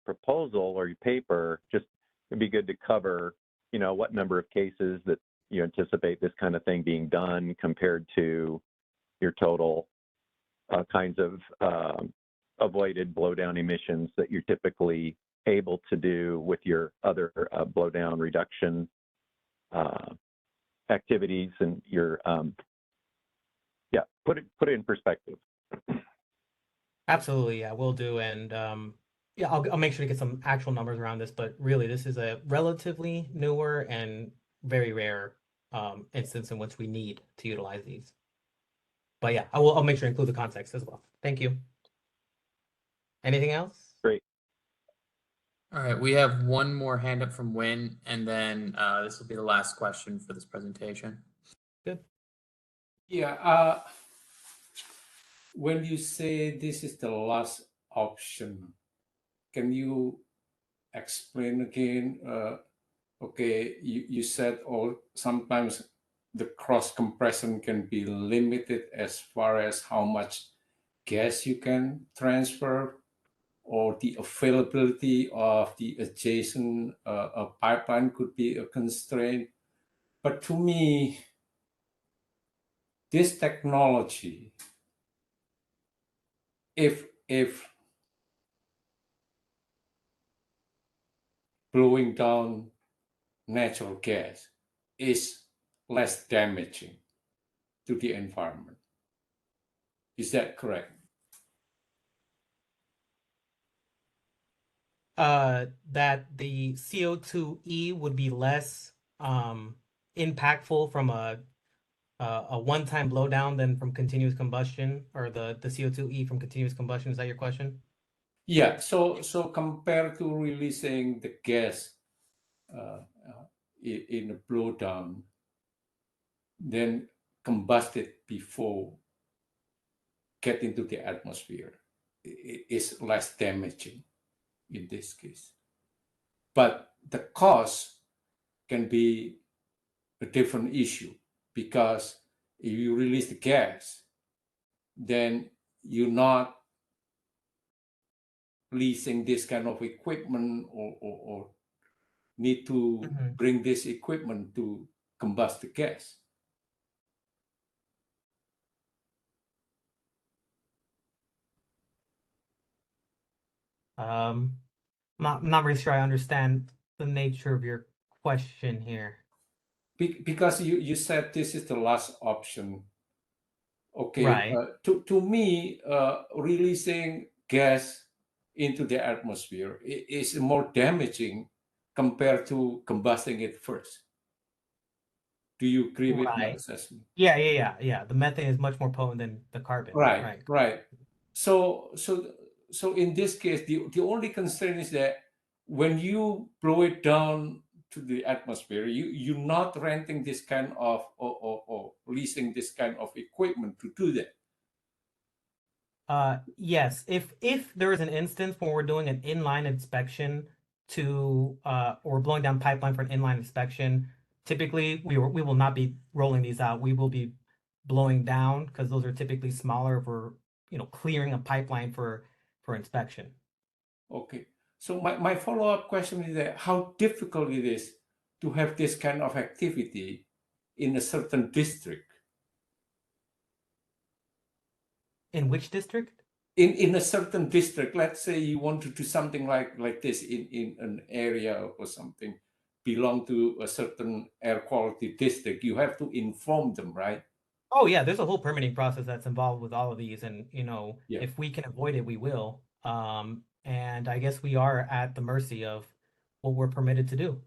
Speaker 9: proposal or your paper, just it'd be good to cover, what number of cases that you anticipate this kind of thing being done compared to your total kinds of avoided blowdown emissions that you're typically able to do with your other blowdown reduction activities, and your put it in perspective.
Speaker 20: Absolutely, yeah, we'll do. And yeah, I'll make sure to get some actual numbers around this, but really this is a relatively newer and very rare instance in which we need to utilize these. But yeah, I'll make sure to include the context as well. Thank you. Anything else?
Speaker 9: Great.
Speaker 1: All right, we have one more hand up from Win, and then this will be the last question for this presentation.
Speaker 20: Good.
Speaker 14: Yeah, when you say this is the last option, can you explain again? Okay, you said sometimes the cross compression can be limited as far as how much gas you can transfer, or the availability of the adjacent pipeline could be a constraint. But to me, this technology, if blowing down natural gas is less damaging to the environment. Is that correct?
Speaker 20: That the CO2e would be less impactful from a one-time blowdown than from continuous combustion, or the CO2e from continuous combustion. Is that your question?
Speaker 14: Yeah. So compared to releasing the gas in a blowdown, then combust it before getting to the atmosphere, it is less damaging in this case. But the cost can be a different issue, because if you release the gas, then you're not leasing this kind of equipment or need to bring this equipment to combust the gas.
Speaker 20: Not really sure I understand the nature of your question here.
Speaker 14: Because you said this is the last option. Okay.
Speaker 20: Right.
Speaker 14: To me, releasing gas into the atmosphere is more damaging compared to combusting it first. Do you agree with my assessment?
Speaker 20: Yeah. The methane is much more potent than the carbon.
Speaker 14: Right. So in this case, the only concern is that when you blow it down to the atmosphere, you're not renting this kind of or leasing this kind of equipment to do that.
Speaker 20: Yes, if there is an instance when we're doing an inline inspection or blowing down pipeline for an inline inspection, typically we will not be rolling these out. We will be blowing down because those are typically smaller for clearing a pipeline for inspection.
Speaker 14: Okay. So my follow-up question is that how difficult it is to have this kind of activity in a certain district.
Speaker 20: In which district?
Speaker 14: In a certain district. Let's say you want to do something like this in an area or something, belong to a certain air quality district. You have to inform them, right?
Speaker 20: Oh yeah, there's a whole permitting process that's involved with all of these, and if we can avoid it, we will. And I guess we are at the mercy of what we're permitted to do.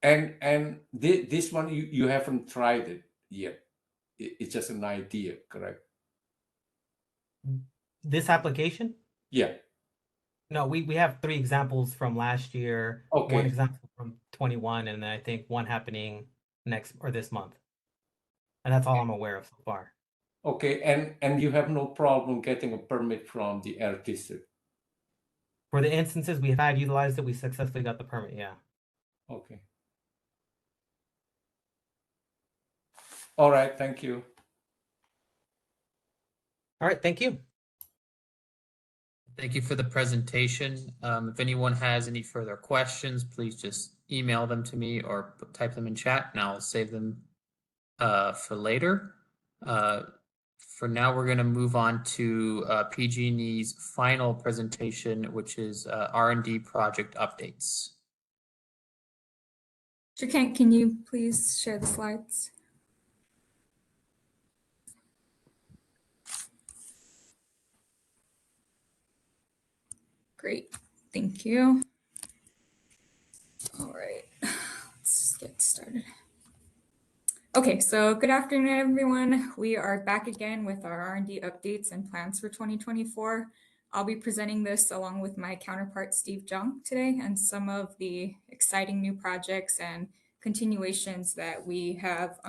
Speaker 14: And this one you haven't tried it yet. It's just an idea, correct?
Speaker 20: This application?
Speaker 14: Yeah.
Speaker 20: No, we have 3 examples from last year.
Speaker 14: Okay.
Speaker 20: 1 example from 21, and then I think 1 happening this month. And that's all I'm aware of so far.
Speaker 14: Okay, and you have no problem getting a permit from the air district?
Speaker 20: For the instances we had utilized it, we successfully got the permit, yeah.
Speaker 14: Okay. All right, thank you.
Speaker 20: All right, thank you.
Speaker 1: Thank you for the presentation. If anyone has any further questions, please just email them to me or type them in chat, and I'll save them for later. For now, we're going to move on to PG&E's final presentation, which is R&D project updates.
Speaker 16: Kent, can you please share the slides? Great, thank you. All right, let's get started. Okay, so good afternoon, everyone. We are back again with our R&D updates and plans for 2024. I'll be presenting this along with my counterpart, Steve Jung, today, and some of the exciting new projects and continuations that we have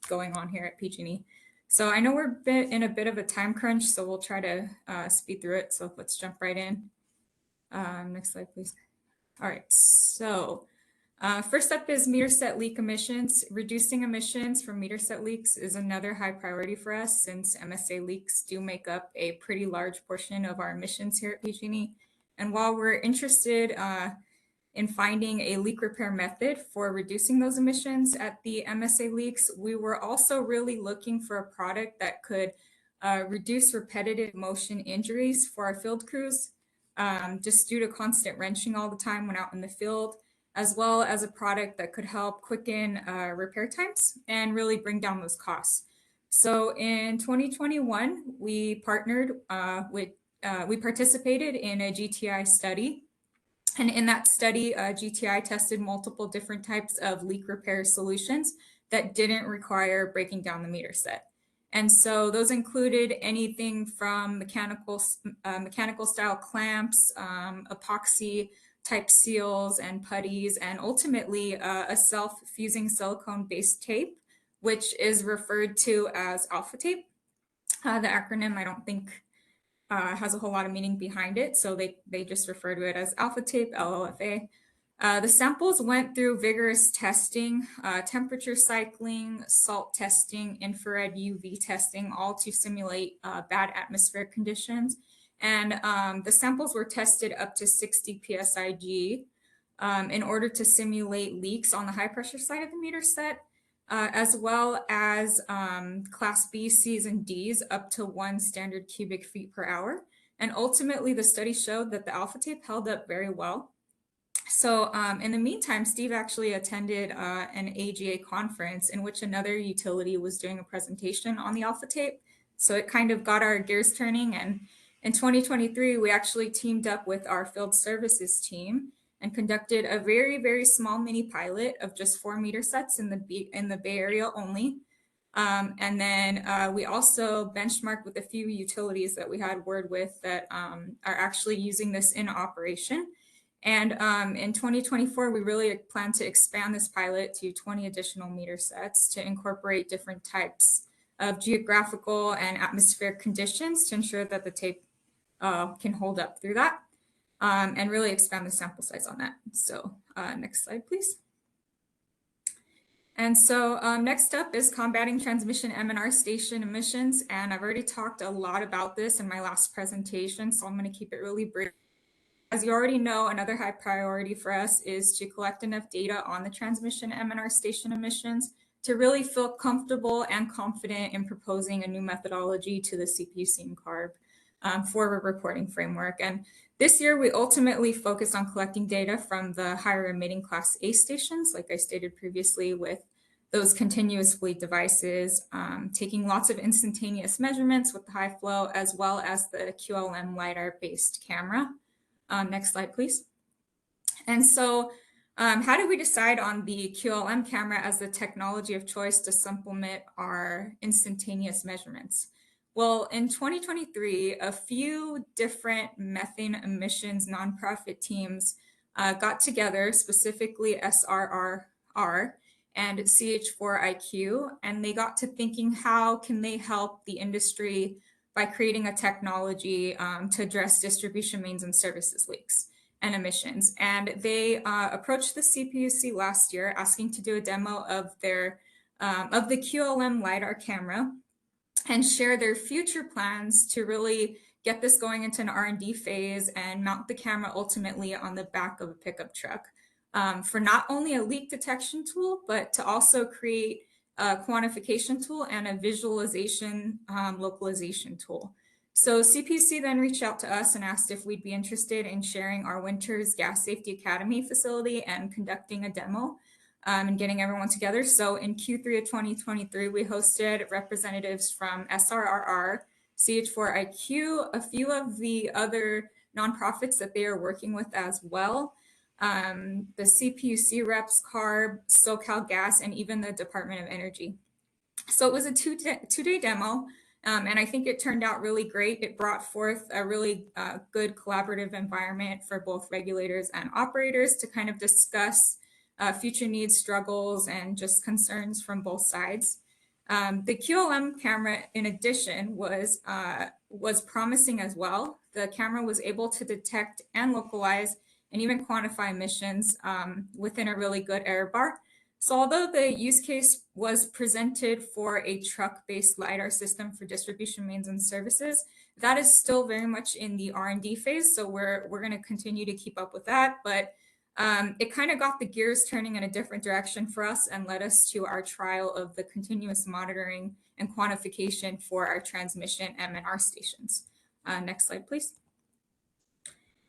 Speaker 16: going on here at PG&E. So I know we're in a bit of a time crunch, so we'll try to speed through it. So let's jump right in. Next slide, please. All right, so first up is meter set leak emissions. Reducing emissions from meter set leaks is another high priority for us, since MSA leaks do make up a pretty large portion of our emissions here at PG&E. And while we're interested in finding a leak repair method for reducing those emissions at the MSA leaks, we were also really looking for a product that could reduce repetitive motion injuries for our field crews, just due to constant wrenching all the time when out in the field, as well as a product that could help quicken repair times and really bring down those costs. So in 2021, we partnered we participated in a GTI study. And in that study, GTI tested multiple different types of leak repair solutions that didn't require breaking down the meter set. And so those included anything from mechanical style clamps, epoxy type seals and putties, and ultimately a self-fusing silicone-based tape, which is referred to as alpha tape. The acronym, I don't think has a whole lot of meaning behind it, so they just refer to it as alpha tape, LLFA. The samples went through vigorous testing, temperature cycling, salt testing, infrared UV testing, all to simulate bad atmospheric conditions. And the samples were tested up to 60 psig in order to simulate leaks on the high pressure side of the meter set, as well as class B, C's, and D's up to 1 standard cubic feet per hour. And ultimately, the study showed that the alpha tape held up very well. So in the meantime, Steve actually attended an AGA conference in which another utility was doing a presentation on the alpha tape. So it kind of got our gears turning. And in 2023, we actually teamed up with our field services team and conducted a very, very small mini pilot of just 4 meter sets in the Bay Area only. And then we also benchmarked with a few utilities that we had word with that are actually using this in operation. And in 2024, we really plan to expand this pilot to 20 additional meter sets to incorporate different types of geographical and atmospheric conditions to ensure that the tape can hold up through that and really expand the sample size on that. So next slide, please. And so next up is combating transmission M&R station emissions. And I've already talked a lot about this in my last presentation, so I'm going to keep it really brief. As you already know, another high priority for us is to collect enough data on the transmission M&R station emissions to really feel comfortable and confident in proposing a new methodology to the CPUC and CARB for a reporting framework. And this year, we ultimately focused on collecting data from the higher emitting Class A stations, like I stated previously, with those continuous fleet devices, taking lots of instantaneous measurements with the high flow, as well as the QLM LiDAR-based camera. Next slide, please. And so how did we decide on the QLM camera as the technology of choice to supplement our instantaneous measurements? Well, in 2023, a few different methane emissions nonprofit teams got together, specifically SRRR and CH4IQ, and they got to thinking, how can they help the industry by creating a technology to address distribution mains and services leaks and emissions. And they approached the CPUC last year asking to do a demo of their of the QLM LiDAR camera and share their future plans to really get this going into an R&D phase and mount the camera ultimately on the back of a pickup truck for not only a leak detection tool, but to also create a quantification tool and a visualization localization tool. So CPUC then reached out to us and asked if we'd be interested in sharing our Winters Gas Safety Academy facility and conducting a demo and getting everyone together. So in Q3 of 2023, we hosted representatives from SRRR, CH4IQ, a few of the other nonprofits that they are working with as well, the CPUC reps, CARB, SoCal Gas, and even the Department of Energy. So it was a two-day demo, and I think it turned out really great. It brought forth a really good collaborative environment for both regulators and operators to kind of discuss future needs, struggles, and just concerns from both sides. The QLM camera, in addition, was promising as well. The camera was able to detect and localize and even quantify emissions within a really good error bar. So although the use case was presented for a truck-based LiDAR system for distribution mains and services, that is still very much in the R&D phase. So we're going to continue to keep up with that. But it kind of got the gears turning in a different direction for us and led us to our trial of the continuous monitoring and quantification for our transmission M&R stations. Next slide, please.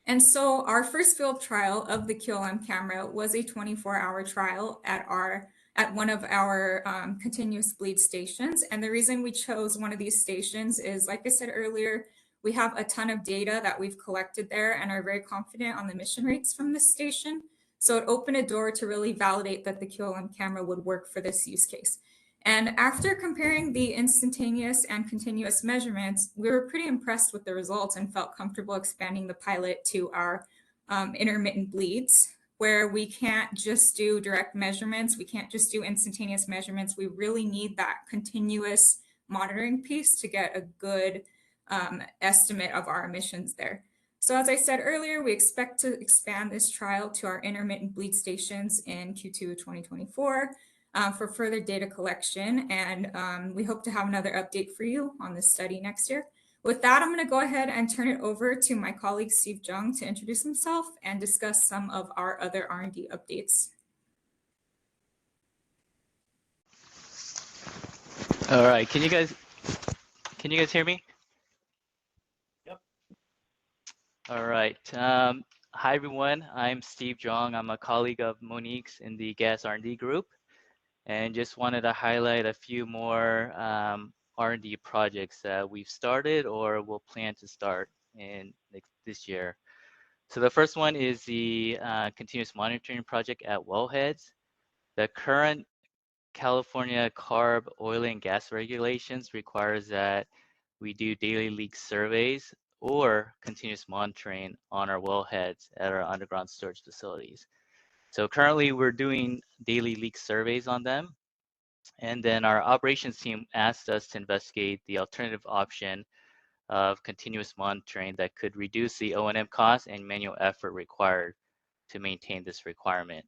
Speaker 16: And so our first field trial of the QLM camera was a 24-hour trial at one of our continuous bleed stations. And the reason we chose one of these stations is, like I said earlier, we have a ton of data that we've collected there and are very confident on the emission rates from this station. So it opened a door to really validate that the QLM camera would work for this use case. And after comparing the instantaneous and continuous measurements, we were pretty impressed with the results and felt comfortable expanding the pilot to our intermittent bleeds, where we can't just do direct measurements. We can't just do instantaneous measurements. We really need that continuous monitoring piece to get a good estimate of our emissions there. So as I said earlier, we expect to expand this trial to our intermittent bleed stations in Q2 of 2024 for further data collection. And we hope to have another update for you on this study next year. With that, I'm going to go ahead and turn it over to my colleague, Steve Jung, to introduce himself and discuss some of our other R&D updates.
Speaker 21: All right, can you guys hear me?
Speaker 3: Yep.
Speaker 21: All right. Hi, everyone. I'm Steve Jung. I'm a colleague of Monique's in the Gas R&D group, and just wanted to highlight a few more R&D projects that we've started or will plan to start in this year. So the first one is the continuous monitoring project at wellheads. The current California CARB oil and gas regulations requires that we do daily leak surveys or continuous monitoring on our wellheads at our underground storage facilities. So currently we're doing daily leak surveys on them. And then our operations team asked us to investigate the alternative option of continuous monitoring that could reduce the O&M cost and manual effort required to maintain this requirement.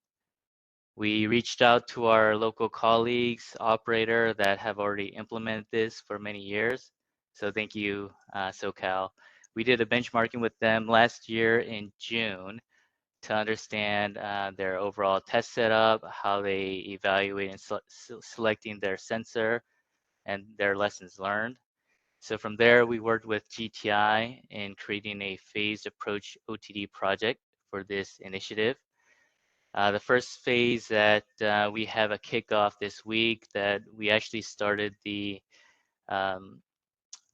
Speaker 21: We reached out to our local colleagues, operator that have already implemented this for many years. So thank you, SoCal. We did a benchmarking with them last year in June to understand their overall test setup, how they evaluate and selecting their sensor, and their lessons learned. So from there, we worked with GTI in creating a phased approach OTD project for this initiative. The first phase that we have a kickoff this week that we actually started the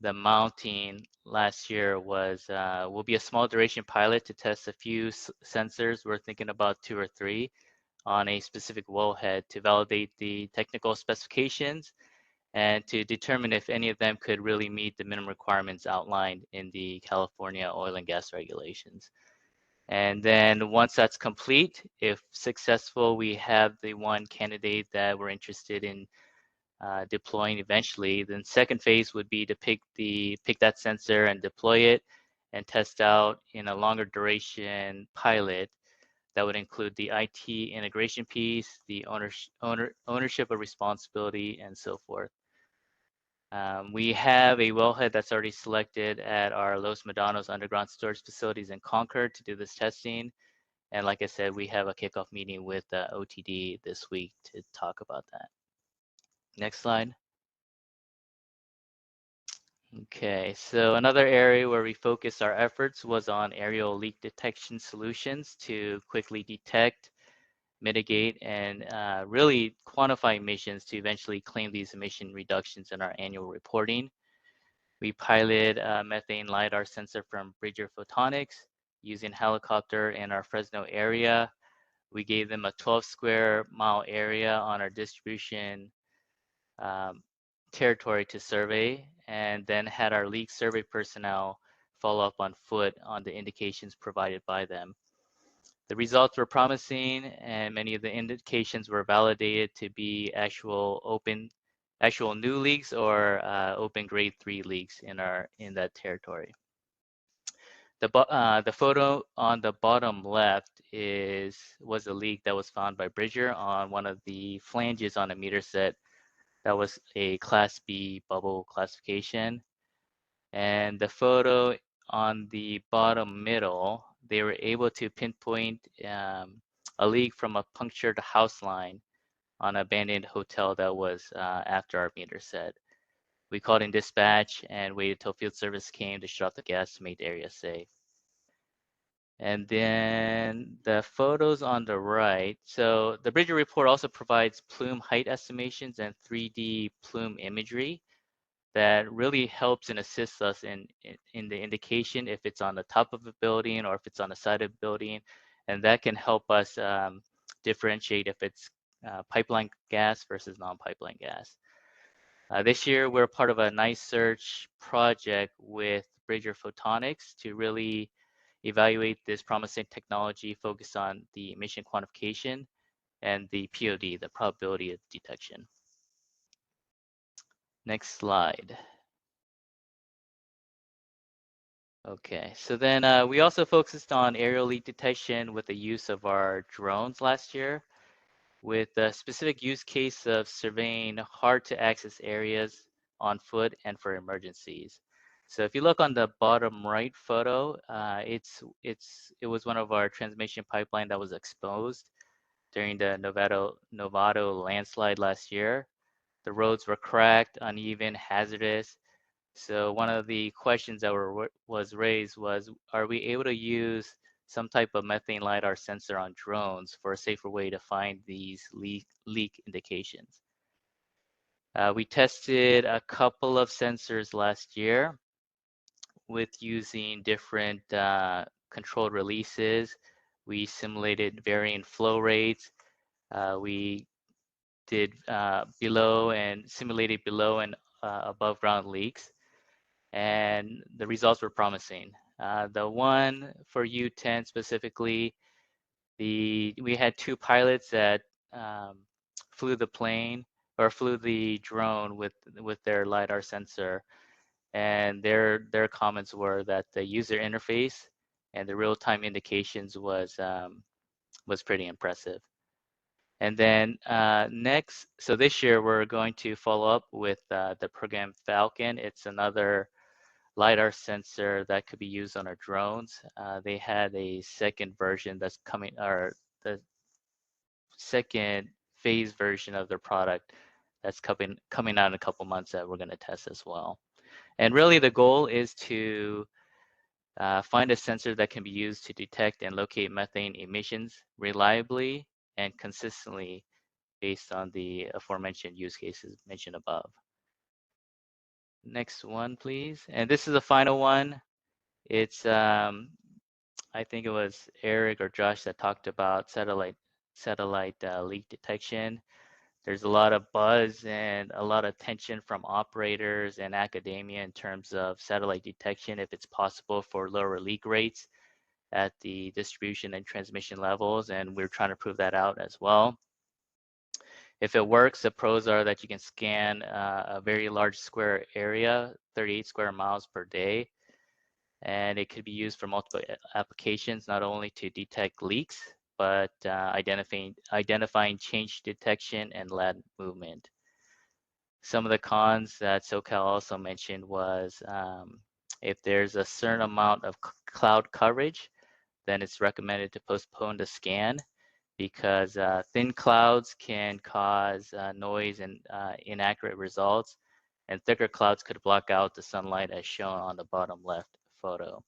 Speaker 21: mounting last year was will be a small duration pilot to test a few sensors. We're thinking about 2 or 3 on a specific wellhead to validate the technical specifications and to determine if any of them could really meet the minimum requirements outlined in the California oil and gas regulations. And then once that's complete, if successful, we have the one candidate that we're interested in deploying eventually. Then second phase would be to pick that sensor and deploy it and test out in a longer duration pilot that would include the IT integration piece, the ownership of responsibility, and so forth. We have a wellhead that's already selected at our Los Medanos underground storage facilities in Concord to do this testing. And like I said, we have a kickoff meeting with OTD this week to talk about that. Next slide. Okay, so another area where we focused our efforts was on aerial leak detection solutions to quickly detect, mitigate, and really quantify emissions to eventually claim these emission reductions in our annual reporting. We piloted a methane LiDAR sensor from Bridger Photonics using helicopter in our Fresno area. We gave them a 12 square mile area on our distribution territory to survey, and then had our leak survey personnel follow up on foot on the indications provided by them. The results were promising, and many of the indications were validated to be actual new leaks or open grade 3 leaks in that territory. The photo on the bottom left was a leak that was found by Bridger on one of the flanges on a meter set that was a Class B bubble classification. And the photo on the bottom middle, they were able to pinpoint a leak from a punctured house line on an abandoned hotel that was after our meter set. We called in dispatch and waited till field service came to shut off the gas to make the area safe. And then the photos on the right. So the Bridger report also provides plume height estimations and 3D plume imagery that really helps and assists us in the indication if it's on the top of a building or if it's on the side of a building. And that can help us differentiate if it's pipeline gas versus non-pipeline gas. This year, we're part of a nice search project with Bridger Photonics to really evaluate this promising technology focused on the emission quantification and the POD, the probability of detection. Next slide. Okay, so then we also focused on aerial leak detection with the use of our drones last year, with a specific use case of surveying hard to access areas on foot and for emergencies. So if you look on the bottom right photo, it was one of our transmission pipeline that was exposed during the Novato landslide last year. The roads were cracked, uneven, hazardous. So one of the questions that was raised was, are we able to use some type of methane LiDAR sensor on drones for a safer way to find these leak indications? We tested a couple of sensors last year with using different controlled releases. We simulated varying flow rates. We did below and simulated below and above ground leaks, and the results were promising. The one for U10 specifically, we had 2 pilots that flew the plane or flew the drone with their LiDAR sensor, and their comments were that the user interface and the real-time indications was pretty impressive. And then next, so this year we're going to follow up with the program Falcon. It's another LiDAR sensor that could be used on our drones. They had a second version that's coming, or the second phase version of their product that's coming out in a couple months that we're going to test as well. And really the goal is to find a sensor that can be used to detect and locate methane emissions reliably and consistently based on the aforementioned use cases mentioned above. Next one, please. And this is the final one. It's, I think it was Eric or Josh that talked about satellite leak detection. There's a lot of buzz and a lot of tension from operators and academia in terms of satellite detection, if it's possible for lower leak rates at the distribution and transmission levels, and we're trying to prove that out as well. If it works, the pros are that you can scan a very large square area, 38 square miles per day, and it could be used for multiple applications, not only to detect leaks, but identifying change detection and land movement. Some of the cons that SoCal also mentioned was if there's a certain amount of cloud coverage, then it's recommended to postpone the scan, because thin clouds can cause noise and inaccurate results, and thicker clouds could block out the sunlight as shown on the bottom left photo.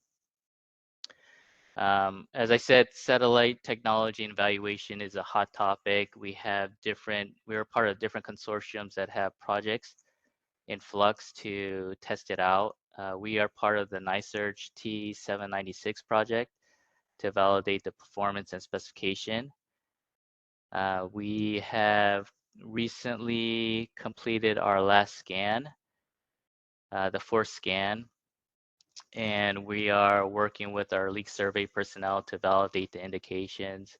Speaker 21: As I said, satellite technology and evaluation is a hot topic. We are part of different consortiums that have projects in flux to test it out. We are part of the NiSearch T796 project to validate the performance and specification. We have recently completed our last scan, the 4th scan, and we are working with our leak survey personnel to validate the indications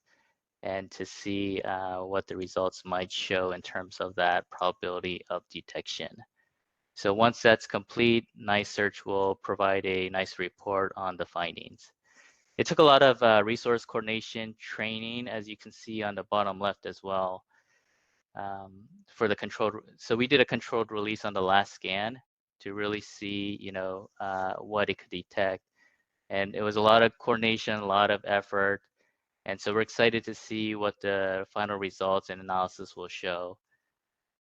Speaker 21: and to see what the results might show in terms of that probability of detection. So once that's complete, NiSearch will provide a nice report on the findings. It took a lot of resource coordination training, as you can see on the bottom left as well, for the controlled. So we did a controlled release on the last scan to really see, what it could detect. And it was a lot of coordination, a lot of effort. And so we're excited to see what the final results and analysis will show.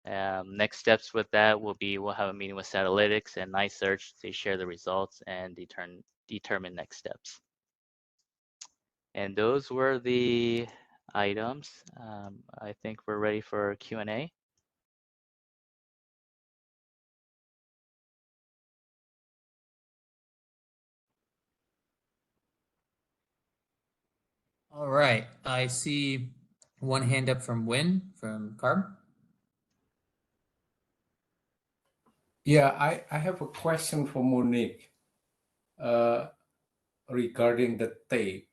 Speaker 21: Next steps with that will be, we'll have a meeting with Satellytics and NiSearch to share the results and determine next steps. And those were the items. I think we're ready for Q&A.
Speaker 1: All right, I see one hand up from Win from Carb.
Speaker 14: Yeah, I have a question for Monique regarding the tape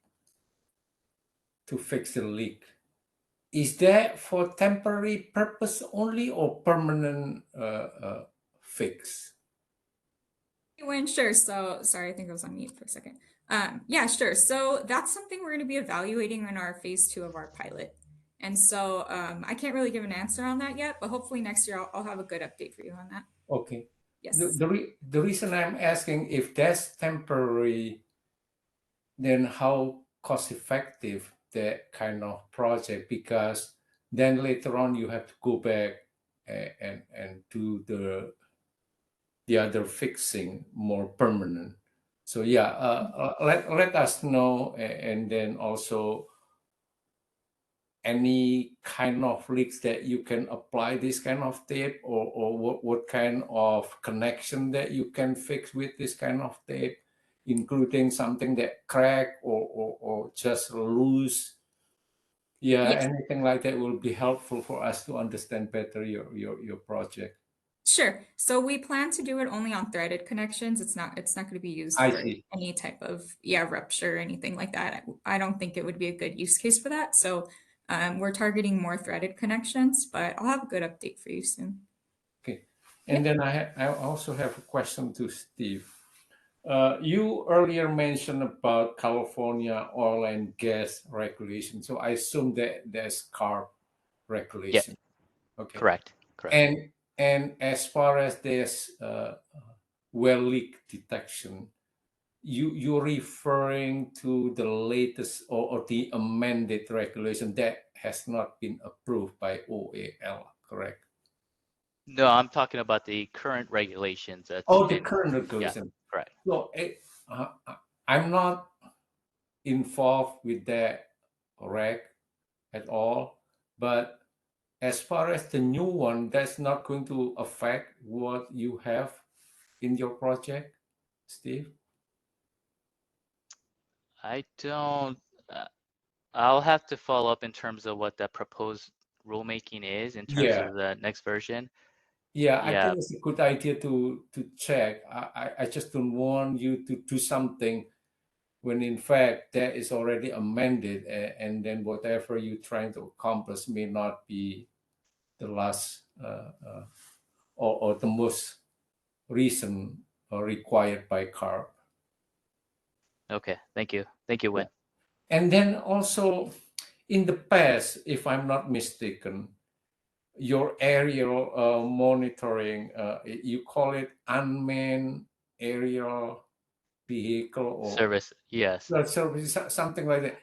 Speaker 14: to fix the leak. Is that for temporary purpose only or permanent fix?
Speaker 16: Wayne, sure. So sorry, I think I was on mute for a second. Yeah, sure. So that's something we're going to be evaluating in our phase 2 of our pilot. And so I can't really give an answer on that yet, but hopefully next year I'll have a good update for you on that.
Speaker 14: Okay.
Speaker 16: Yes.
Speaker 14: The reason I'm asking, if that's temporary, then how cost effective that kind of project? Because then later on you have to go back and do the other fixing more permanent. So yeah, let us know, and then also any kind of leaks that you can apply this kind of tape, or what kind of connection that you can fix with this kind of tape, including something that crack or just loose? Yeah,
Speaker 16: Yes.
Speaker 14: anything like that will be helpful for us to understand better your project.
Speaker 16: Sure. So we plan to do it only on threaded connections. It's not going to be used
Speaker 14: I
Speaker 16: for
Speaker 14: see.
Speaker 16: any type of rupture or anything like that. I don't think it would be a good use case for that. So we're targeting more threaded connections, but I'll have a good update for you soon.
Speaker 14: Okay. And then I also have a question to Steve. You earlier mentioned about California oil and gas regulation. So I assume that there's CARB regulation. Okay.
Speaker 21: Correct.
Speaker 14: And as far as this well leak detection, you're referring to the latest or the amended regulation that has not been approved by OAL, correct?
Speaker 21: No, I'm talking about the current regulations. That's
Speaker 14: the current regulation.
Speaker 21: Yeah, correct.
Speaker 14: So I'm not involved with that reg at all, but as far as the new one, that's not going to affect what you have in your project, Steve?
Speaker 21: I don't. I'll have to follow up in terms of what the proposed rulemaking is in terms
Speaker 14: Yeah.
Speaker 21: of the next version.
Speaker 14: Yeah, I
Speaker 21: Yeah.
Speaker 14: think it's a good idea to check. I just don't want you to do something when in fact that is already amended, and then whatever you're trying to accomplish may not be the last or the most recent required by CARB.
Speaker 21: Okay. Thank you. Thank you, Win.
Speaker 14: And then also in the past, if I'm not mistaken, your aerial monitoring, you call it unmanned aerial vehicle or
Speaker 21: Service. Yes.
Speaker 14: service, something like that.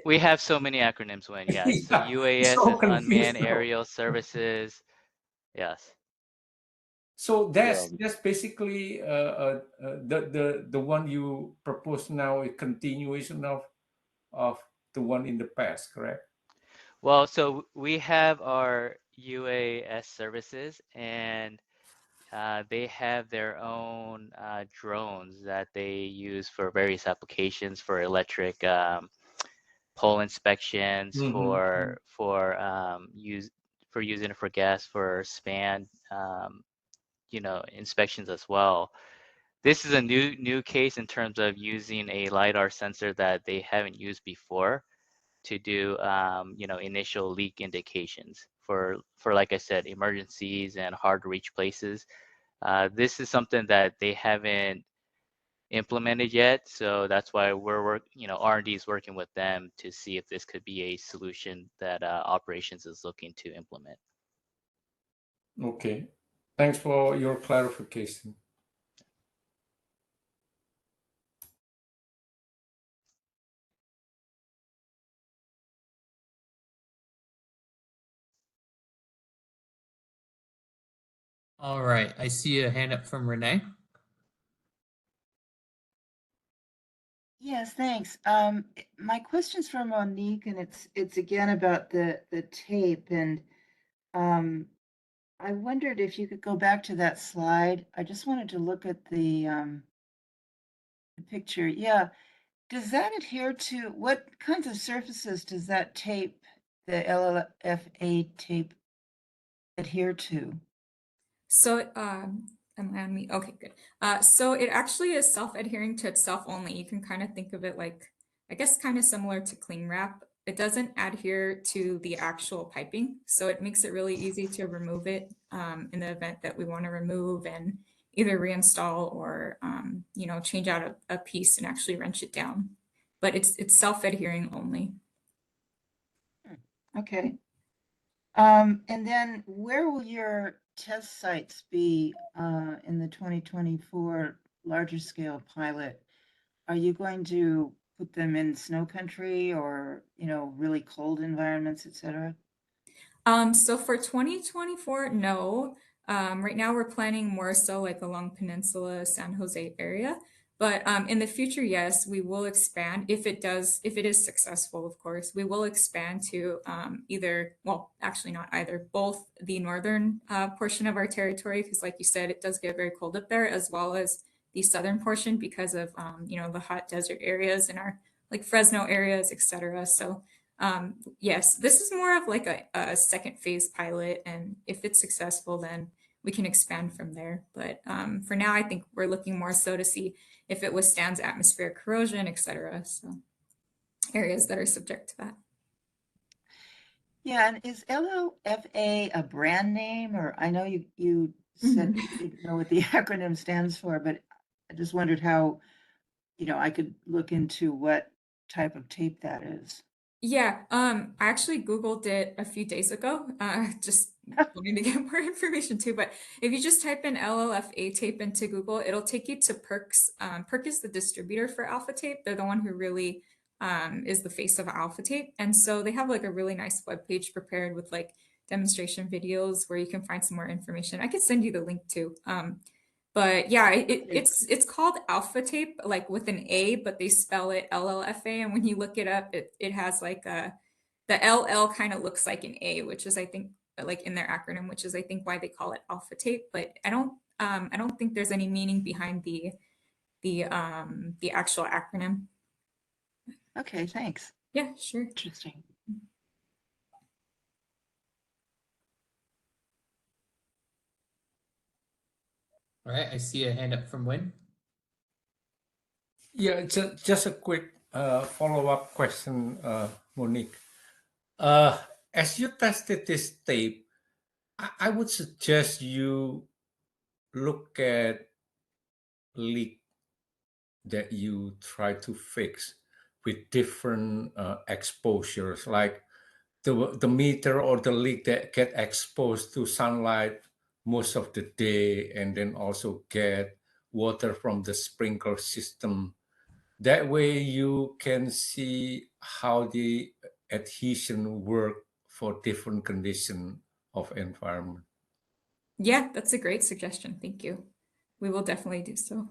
Speaker 21: We have so many acronyms, Win. Yes. So
Speaker 14: Yeah,
Speaker 21: UAS
Speaker 14: so
Speaker 21: is
Speaker 14: confused
Speaker 21: Unmanned
Speaker 14: now.
Speaker 21: Aerial Services. Yes.
Speaker 14: So that's basically the one you propose now, a continuation of the one in the past, correct?
Speaker 21: Well, so we have our UAS services, and they have their own drones that they use for various applications, for electric pole inspections, for using it for gas, for span, inspections as well. This is a new case in terms of using a LiDAR sensor that they haven't used before to do initial leak indications for like I said, emergencies and hard to reach places. This is something that they haven't implemented yet, so that's why R&D is working with them to see if this could be a solution that operations is looking to implement.
Speaker 14: Okay, thanks for your clarification.
Speaker 1: All right, I see a hand up from Renee.
Speaker 7: Yes, thanks. My question's for Monique, and it's again about the tape, and I wondered if you could go back to that slide. I just wanted to look at the picture. Yeah, does that adhere to what kinds of surfaces does that tape, the LLFA tape, adhere to?
Speaker 16: So, am I on me? Okay, good. So it actually is self-adhering to itself only. You can kind of think of it like, I guess, kind of similar to cling wrap. It doesn't adhere to the actual piping, so it makes it really easy to remove it in the event that we want to remove and either reinstall or change out a piece and actually wrench it down. But it's self-adhering only.
Speaker 7: Okay. And then where will your test sites be in the 2024 larger scale pilot? Are you going to put them in snow country or, really cold environments, et cetera?
Speaker 16: So for 2024, no. Right now we're planning more so like along Peninsula, San Jose area. But in the future, yes, we will expand if it is successful, of course, we will expand to either, well, actually not either, both the northern portion of our territory, because like you said, it does get very cold up there, as well as the southern portion because of, the hot desert areas in our like Fresno areas, etc. So yes, this is more of like a second phase pilot. And if it's successful, then we can expand from there. But for now, I think we're looking more so to see if it withstands atmospheric corrosion, etc. So areas that are subject to that.
Speaker 7: Yeah, and is LLFA a brand name, or I know you said you didn't know what the acronym stands for, but I just wondered how, I could look into what type of tape that is.
Speaker 16: Yeah, I actually Googled it a few days ago, just wanting to get more information too. But if you just type in LLFA tape into Google, it'll take you to PERC's. PERC is the distributor for Alpha Tape. They're the one who really is the face of Alpha Tape. And so they have like a really nice webpage prepared with like demonstration videos where you can find some more information. I could send you the link too. But yeah, it's called Alpha Tape, like with an A, but they spell it LLFA. And when you look it up, it has like the LL kind of looks like an A, which is I think like in their acronym, which is I think why they call it Alpha Tape. But I don't think there's any meaning behind the actual acronym.
Speaker 7: Okay, thanks.
Speaker 16: Yeah, sure.
Speaker 7: Interesting.
Speaker 1: All right, I see a hand up from Win.
Speaker 14: Yeah, just a quick follow-up question, Monique. As you tested this tape, I would suggest you look at leak that you try to fix with different exposures, like the meter or the leak that get exposed to sunlight most of the day, and then also get water from the sprinkler system. That way you can see how the adhesion work for different condition of environment.
Speaker 16: Yeah, that's a great suggestion. Thank you. We will definitely do so.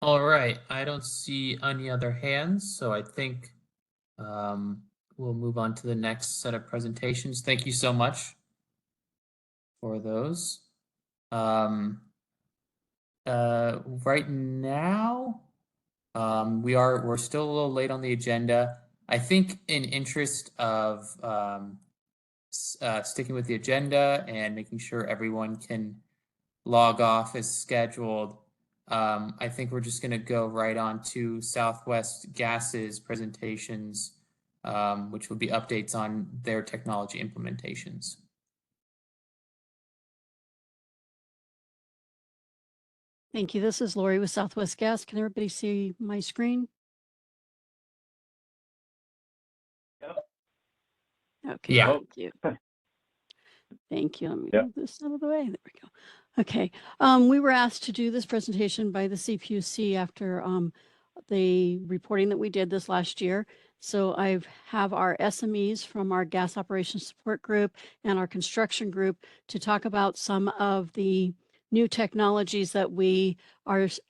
Speaker 1: All right, I don't see any other hands, so I think we'll move on to the next set of presentations. Thank you so much for those. Right now, we're still a little late on the agenda. I think in interest of sticking with the agenda and making sure everyone can log off as scheduled, I think we're just going to go right on to Southwest Gas's presentations, which will be updates on their technology implementations.
Speaker 5: Thank you. This is Lori with Southwest Gas. Can everybody see my screen? Okay,
Speaker 1: yeah.
Speaker 5: Thank you. Thank you. Let me move this out of the way. There we go. Okay. We were asked to do this presentation by the CPUC after the reporting that we did this last year. So I have our SMEs from our gas operations support group and our construction group to talk about some of the new technologies that we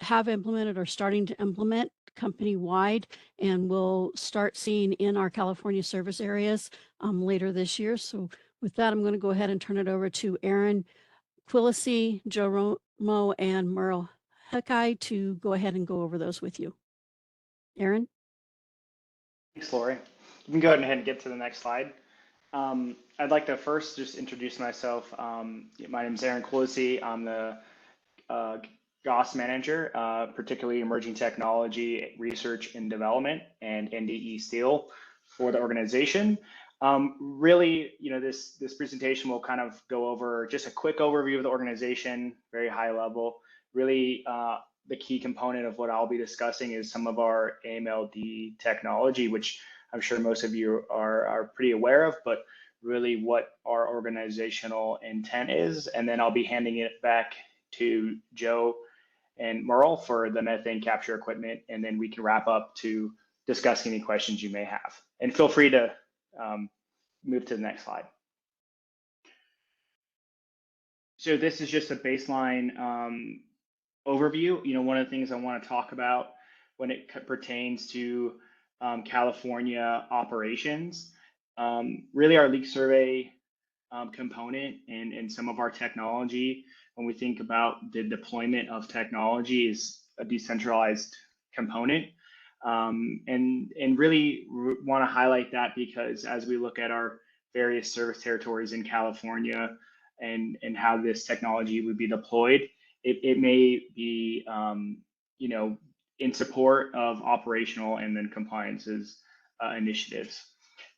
Speaker 5: have implemented or starting to implement company-wide, and we'll start seeing in our California service areas later this year. So with that, I'm going to go ahead and turn it over to Aaron Quillisi, Joe Romo, and Merle Heckey to go ahead and go over those with you. Aaron?
Speaker 22: Thanks, Lori. You can go ahead and get to the next slide. I'd like to first just introduce myself. My name is Aaron Quillisi. I'm the GOS manager, particularly emerging technology, research and development, and NDE Steel for the organization. Really, this presentation will kind of go over just a quick overview of the organization, very high level. Really, the key component of what I'll be discussing is some of our AMLD technology, which I'm sure most of you are pretty aware of, but really what our organizational intent is. And then I'll be handing it back to Joe and Merle for the methane capture equipment, and then we can wrap up to discuss any questions you may have. And feel free to move to the next slide. So this is just a baseline overview. One of the things I want to talk about when it pertains to California operations, really our leak survey component and some of our technology, when we think about the deployment of technology, is a decentralized component. And really want to highlight that because as we look at our various service territories in California and how this technology would be deployed, it may be, in support of operational and then compliances initiatives.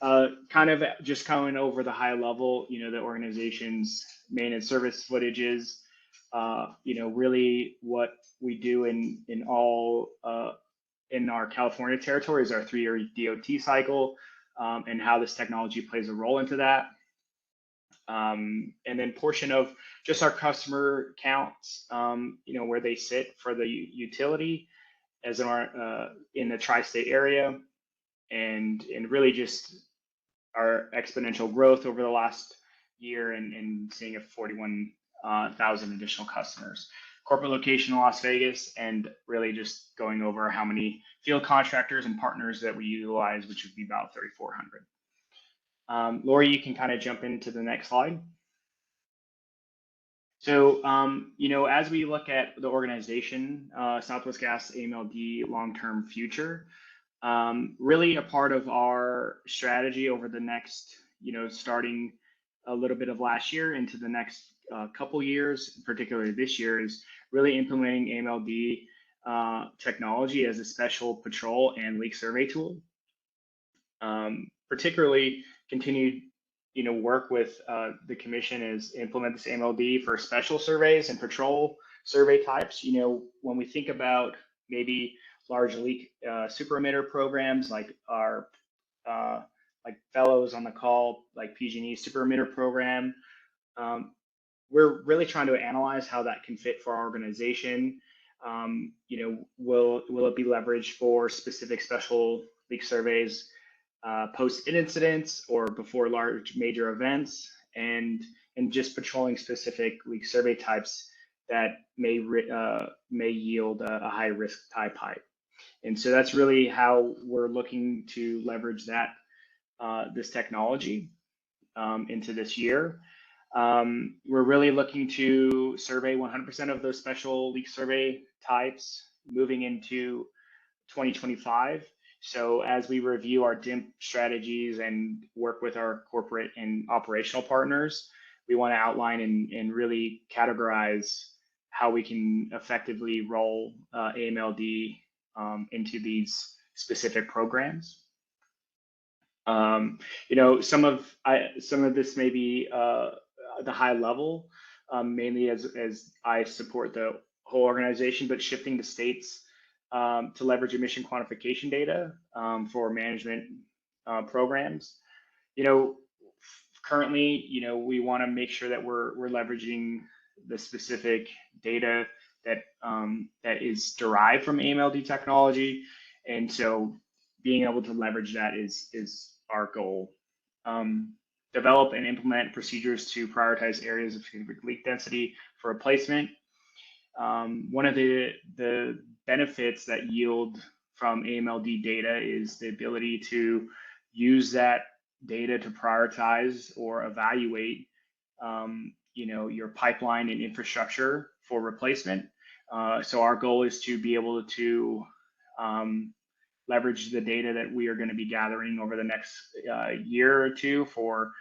Speaker 22: Kind of just going over the high level, the organization's main and service footages, really what we do in all in our California territory is our 3-year DOT cycle, and how this technology plays a role into that. And then portion of just our customer counts, where they sit for the utility as in the tri-state area, and really just our exponential growth over the last year and seeing 41,000 additional customers. Corporate location in Las Vegas, and really just going over how many field contractors and partners that we utilize, which would be about 3,400. Lori, you can kind of jump into the next slide. So, as we look at the organization, Southwest Gas AMLD long-term future, really a part of our strategy over the next, starting a little bit of last year into the next couple years, particularly this year, is really implementing AMLD technology as a special patrol and leak survey tool. Particularly continued, work with the commission is implement this AMLD for special surveys and patrol survey types. When we think about maybe large leak super emitter programs like our like fellows on the call, like PG&E super emitter program, we're really trying to analyze how that can fit for our organization. Will it be leveraged for specific special leak surveys post incidents or before large major events, and just patrolling specific leak survey types that may yield a high risk tie pipe. And so that's really how we're looking to leverage that this technology into this year. We're really looking to survey 100% of those special leak survey types moving into 2025. So as we review our DIMP strategies and work with our corporate and operational partners, we want to outline and really categorize how we can effectively roll AMLD into these specific programs. Some of this may be the high level, mainly as I support the whole organization, but shifting to states to leverage emission quantification data for management programs. Currently, we want to make sure that we're leveraging the specific data that that is derived from AMLD technology, and so being able to leverage that is our goal. Develop and implement procedures to prioritize areas of significant leak density for replacement. One of the benefits that yield from AMLD data is the ability to use that data to prioritize or evaluate your pipeline and infrastructure for replacement. So our goal is to be able to leverage the data that we are going to be gathering over the next year or two for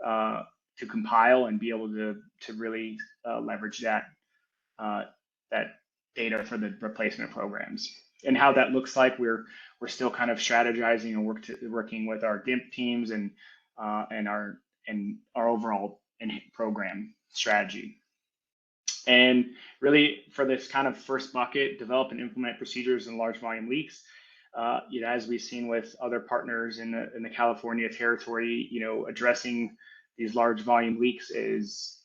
Speaker 22: to compile and be able to really leverage that data for the replacement programs. And how that looks like, we're still kind of strategizing and working with our DIMP teams and our overall program strategy. And really, for this kind of first bucket, develop and implement procedures in large volume leaks. As we've seen with other partners in the California territory, addressing these large volume leaks is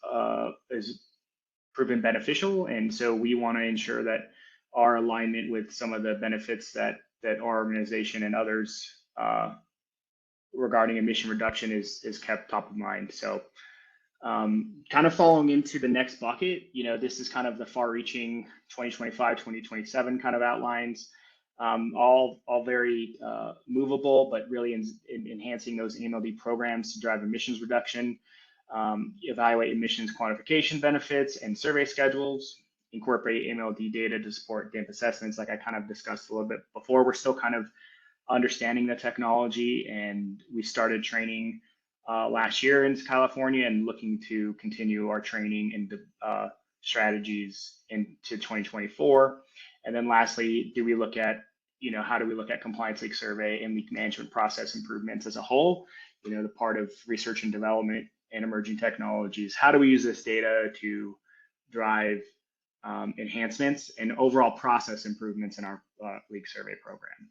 Speaker 22: proven beneficial, and so we want to ensure that our alignment with some of the benefits that our organization and others regarding emission reduction is kept top of mind. So kind of following into the next bucket, this is kind of the far-reaching 2025, 2027 kind of outlines, all very movable, but really enhancing those AMLD programs to drive emissions reduction, evaluate emissions quantification benefits and survey schedules, incorporate AMLD data to support DAMP assessments, like I kind of discussed a little bit before. We're still kind of understanding the technology, and we started training last year in California and looking to continue our training and strategies into 2024. And then lastly, do we look at, how do we look at compliance leak survey and leak management process improvements as a whole? The part of research and development and emerging technologies. How do we use this data to drive enhancements and overall process improvements in our leak survey program?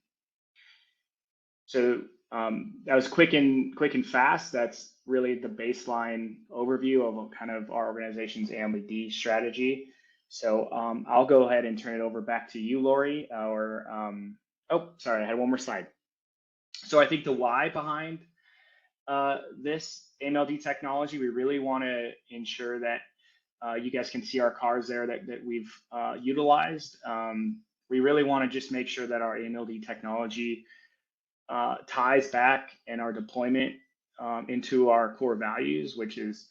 Speaker 22: So that was quick and fast. That's really the baseline overview of kind of our organization's AMLD strategy. So I'll go ahead and turn it over back to you, Lori. Oh, sorry, I had one more slide. So I think the why behind this AMLD technology, we really want to ensure that you guys can see our cars there that we've utilized. We really want to just make sure that our AMLD technology ties back and our deployment into our core values, which is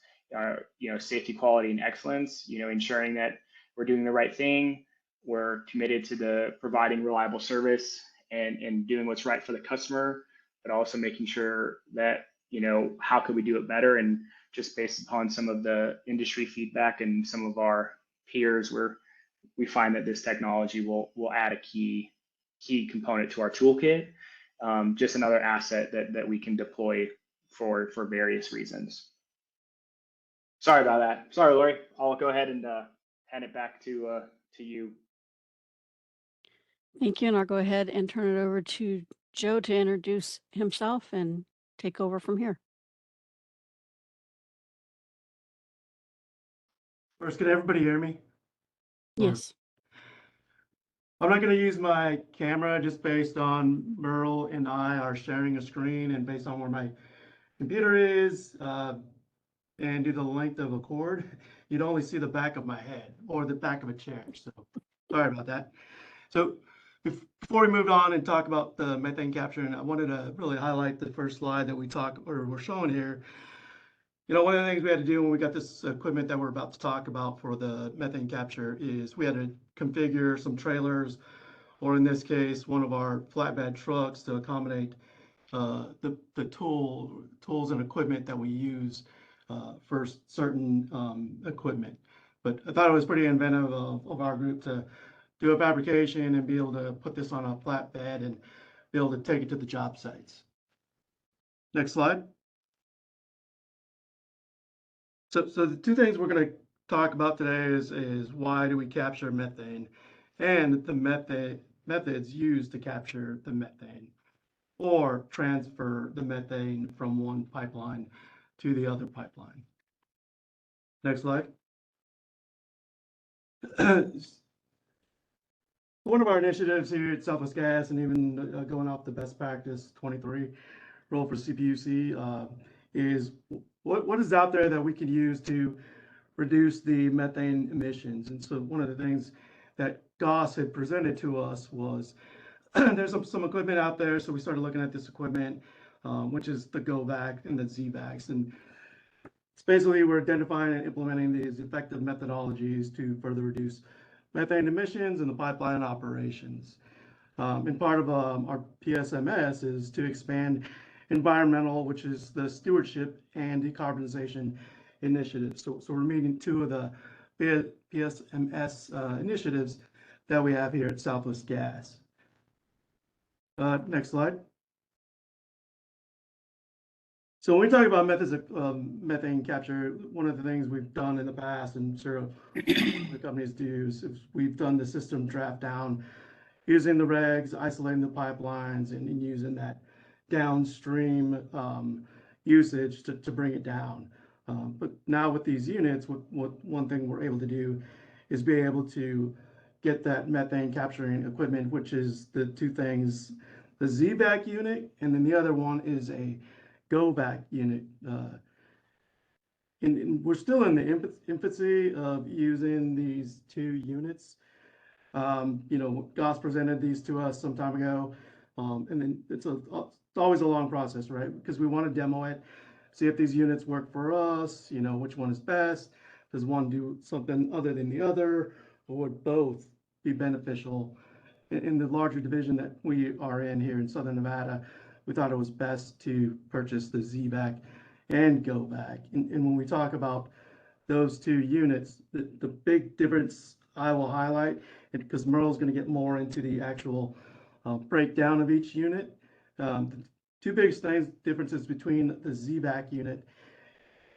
Speaker 22: safety, quality, and excellence. Ensuring that we're doing the right thing. We're committed to providing reliable service and doing what's right for the customer, but also making sure that how could we do it better. And just based upon some of the industry feedback and some of our peers, we find that this technology will add a key component to our toolkit. Just another asset that we can deploy for various reasons. Sorry about that. Sorry, Lori. I'll go ahead and hand it back to you.
Speaker 5: Thank you, and I'll go ahead and turn it over to Joe to introduce himself and take over from here.
Speaker 6: First, can everybody hear me?
Speaker 5: Yes.
Speaker 6: I'm not going to use my camera just based on Merle and I are sharing a screen and based on where my computer is and due to the length of a cord, you'd only see the back of my head or the back of a chair. So sorry about that. So before we move on and talk about the methane capture, I wanted to really highlight the first slide that we're showing here. One of the things we had to do when we got this equipment that we're about to talk about for the methane capture is we had to configure some trailers, or in this case, one of our flatbed trucks to accommodate the tools and equipment that we use for certain equipment. But I thought it was pretty inventive of our group to do a fabrication and be able to put this on a flatbed and be able to take it to the job sites. Next slide. So the two things we're going to talk about today is why do we capture methane and the methods used to capture the methane or transfer the methane from one pipeline to the other pipeline. Next slide. One of our initiatives here at Southwest Gas, and even going off the best practice 23 role for CPUC, is what is out there that we can use to reduce the methane emissions. And so one of the things that Goss had presented to us was there's some equipment out there. So we started looking at this equipment, which is the GoVac and the ZVacs. And it's basically we're identifying and implementing these effective methodologies to further reduce methane emissions in the pipeline operations. And part of our PSMS is to expand environmental, which is the stewardship and decarbonization initiatives. So we're meeting two of the PSMS initiatives that we have here at Southwest Gas. Next slide. So when we talk about methods of methane capture, one of the things we've done in the past, and sure the companies do, is we've done the system draft down using the regs, isolating the pipelines, and using that downstream usage to bring it down. But now with these units, one thing we're able to do is be able to get that methane capturing equipment, which is the two things, the ZVac unit, and then the other one is a go back unit. And we're still in the infancy of using these 2 units. You know, Goss presented these to us some time ago. And then it's always a long process, right? Because we want to demo it, see if these units work for us, you know, which one is best. Does one do something other than the other, or would both be beneficial? In the larger division that we are in here in Southern Nevada, we thought it was best to purchase the ZVAC and go back. And when we talk about those 2 units, the big difference I will highlight, because Merle's going to get more into the actual breakdown of each unit. The 2 biggest differences between the ZVAC unit,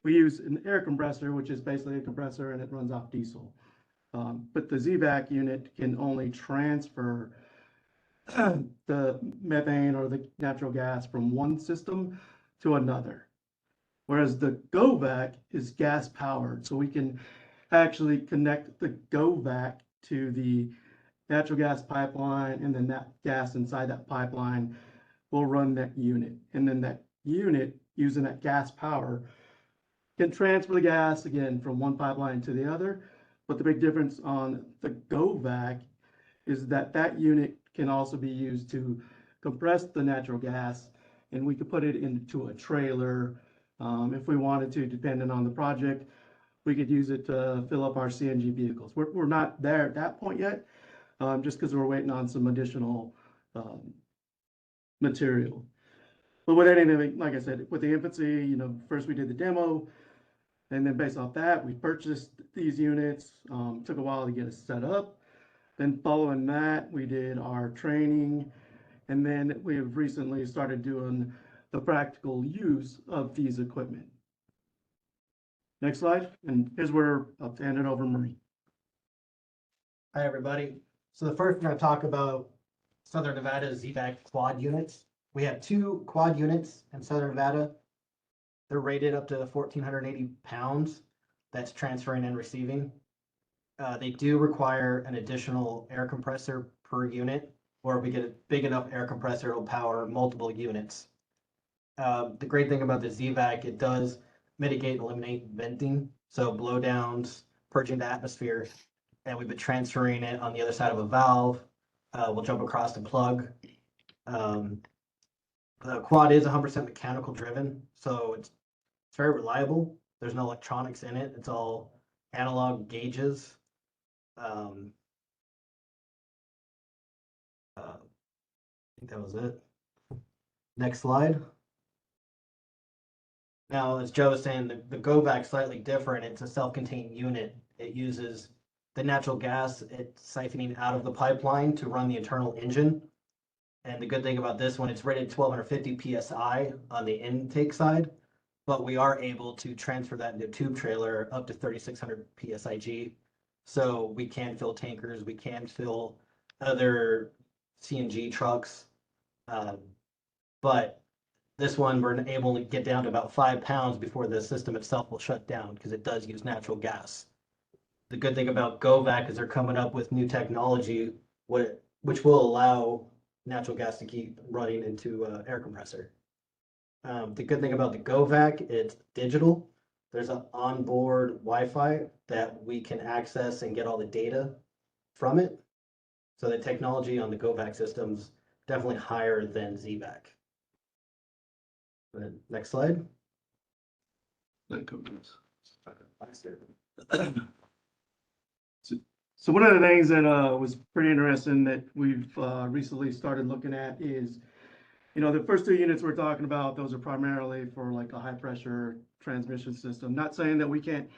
Speaker 6: we use an air compressor, which is basically a compressor and it runs off diesel. But the ZVAC unit can only transfer the methane or the natural gas from one system to another. Whereas the GoVac is gas powered. So we can actually connect the GoVac to the natural gas pipeline, and then that gas inside that pipeline will run that unit. And then that unit, using that gas power, can transfer the gas again from one pipeline to the other. But the big difference on the GoVac is that that unit can also be used to compress the natural gas, and we could put it into a trailer if we wanted to, depending on the project. We could use it to fill up our CNG vehicles. We're not there at that point yet, just because we're waiting on some additional material. But with anything, like I said, with the infancy, you know, first we did the demo, and then based off that, we purchased these units. Took a while to get it set up. Then following that, we did our training, and then we have recently started doing the practical use of these equipment. Next slide, and here's where I'll hand it over to Marie.
Speaker 20: Hi, everybody. So the first, we're going to talk about Southern Nevada ZVAC quad units. We have 2 quad units in Southern Nevada. They're rated up to 1,480 pounds. That's transferring and receiving. They do require an additional air compressor per unit, or if we get a big enough air compressor, it'll power multiple units. The great thing about the ZVAC, it does mitigate and eliminate venting, so blowdowns, purging the atmosphere, and we've been transferring it on the other side of a valve. We'll jump across the plug. The quad is 100% mechanical driven, so it's very reliable. There's no electronics in it. It's all analog gauges. I think that was it. Next slide. Now, as Joe was saying, the GoVac is slightly different. It's a self-contained unit. It uses the natural gas it's siphoning out of the pipeline to run the internal engine. And the good thing about this one, it's rated 1250 PSI on the intake side, but we are able to transfer that into a tube trailer up to 3600 PSIG. So we can fill tankers, we can fill other CNG trucks, but this one we're able to get down to about 5 pounds before the system itself will shut down because it does use natural gas. The good thing about GoVac is they're coming up with new technology which will allow natural gas to keep running into an air compressor. The good thing about the GoVac, it's digital. There's an onboard Wi-Fi that we can access and get all the data from it. So the technology on the GoVac system's definitely higher than ZVAC. Next slide.
Speaker 6: So one of the things that was pretty interesting that we've recently started looking at is, you know, the first 2 units we're talking about, those are primarily for like a high pressure transmission system. Not saying that we can't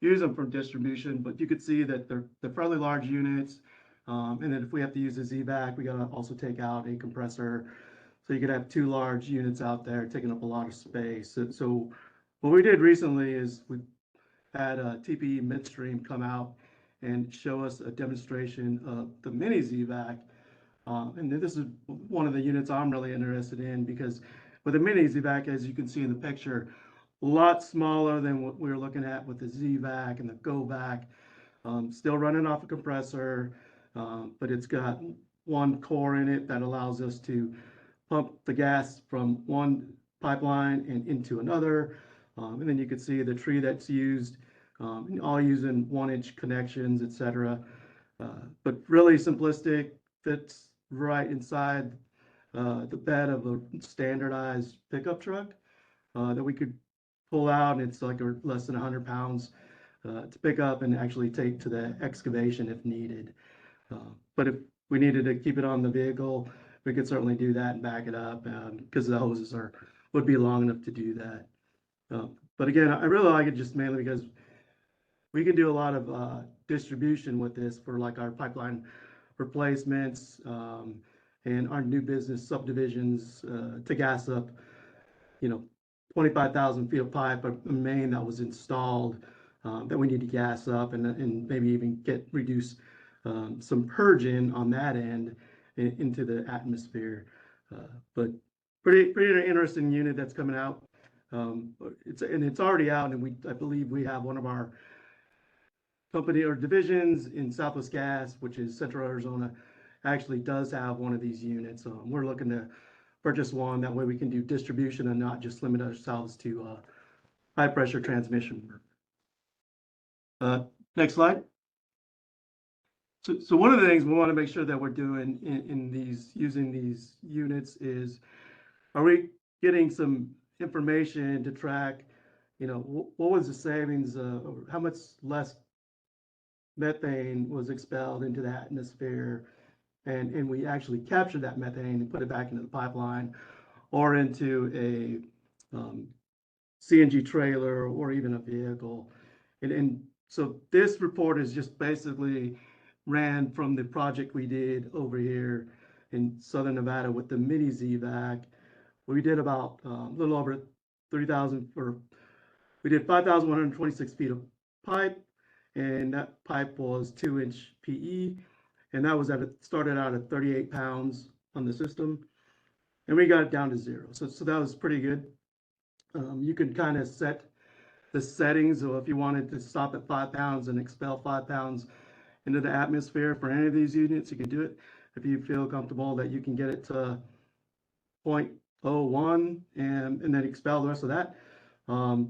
Speaker 6: use them for distribution, but you could see that they're fairly large units. And then if we have to use a ZVAC, we gotta also take out a compressor. So you could have 2 large units out there taking up a lot of space. So what we did recently is we had TPE Midstream come out and show us a demonstration of the mini ZVAC. And this is one of the units I'm really interested in, because with the mini ZVAC, as you can see in the picture, a lot smaller than what we were looking at with the ZVAC and the GoVac. Still running off a compressor, but it's got one core in it that allows us to pump the gas from one pipeline and into another. And then you could see the tree that's used, all using 1-inch connections, etc. But really simplistic, fits right inside the bed of a standardized pickup truck that we could pull out, and it's like less than 100 pounds to pick up and actually take to the excavation if needed. But if we needed to keep it on the vehicle, we could certainly do that and back it up because the hoses would be long enough to do that. But again, I really like it just mainly because we can do a lot of distribution with this for like our pipeline replacements and our new business subdivisions to gas up, 25,000 feet of pipe, a main that was installed that we need to gas up and maybe even reduce some purging on that end into the atmosphere. But pretty interesting unit that's coming out. It's already out, and I believe we have one of our company or divisions in Southwest Gas, which is Central Arizona, actually does have one of these units. We're looking to purchase one. That way we can do distribution and not just limit ourselves to high pressure transmission work. Next slide. So one of the things we want to make sure that we're doing using these units is, are we getting some information to track, what was the savings, or how much less methane was expelled into the atmosphere, and we actually captured that methane and put it back into the pipeline or into a CNG trailer or even a vehicle. And so this report is just basically ran from the project we did over here in Southern Nevada with the mini ZVAC. We did about a little over 3,000, or we did 5,126 feet of pipe, and that pipe was 2-inch PE, and that was started out at 38 pounds on the system, and we got it down to 0. So that was pretty good. You could kind of set the settings, so if you wanted to stop at 5 pounds and expel 5 pounds into the atmosphere for any of these units, you could do it. If you feel comfortable that you can get it to 0.01 and then expel the rest of that,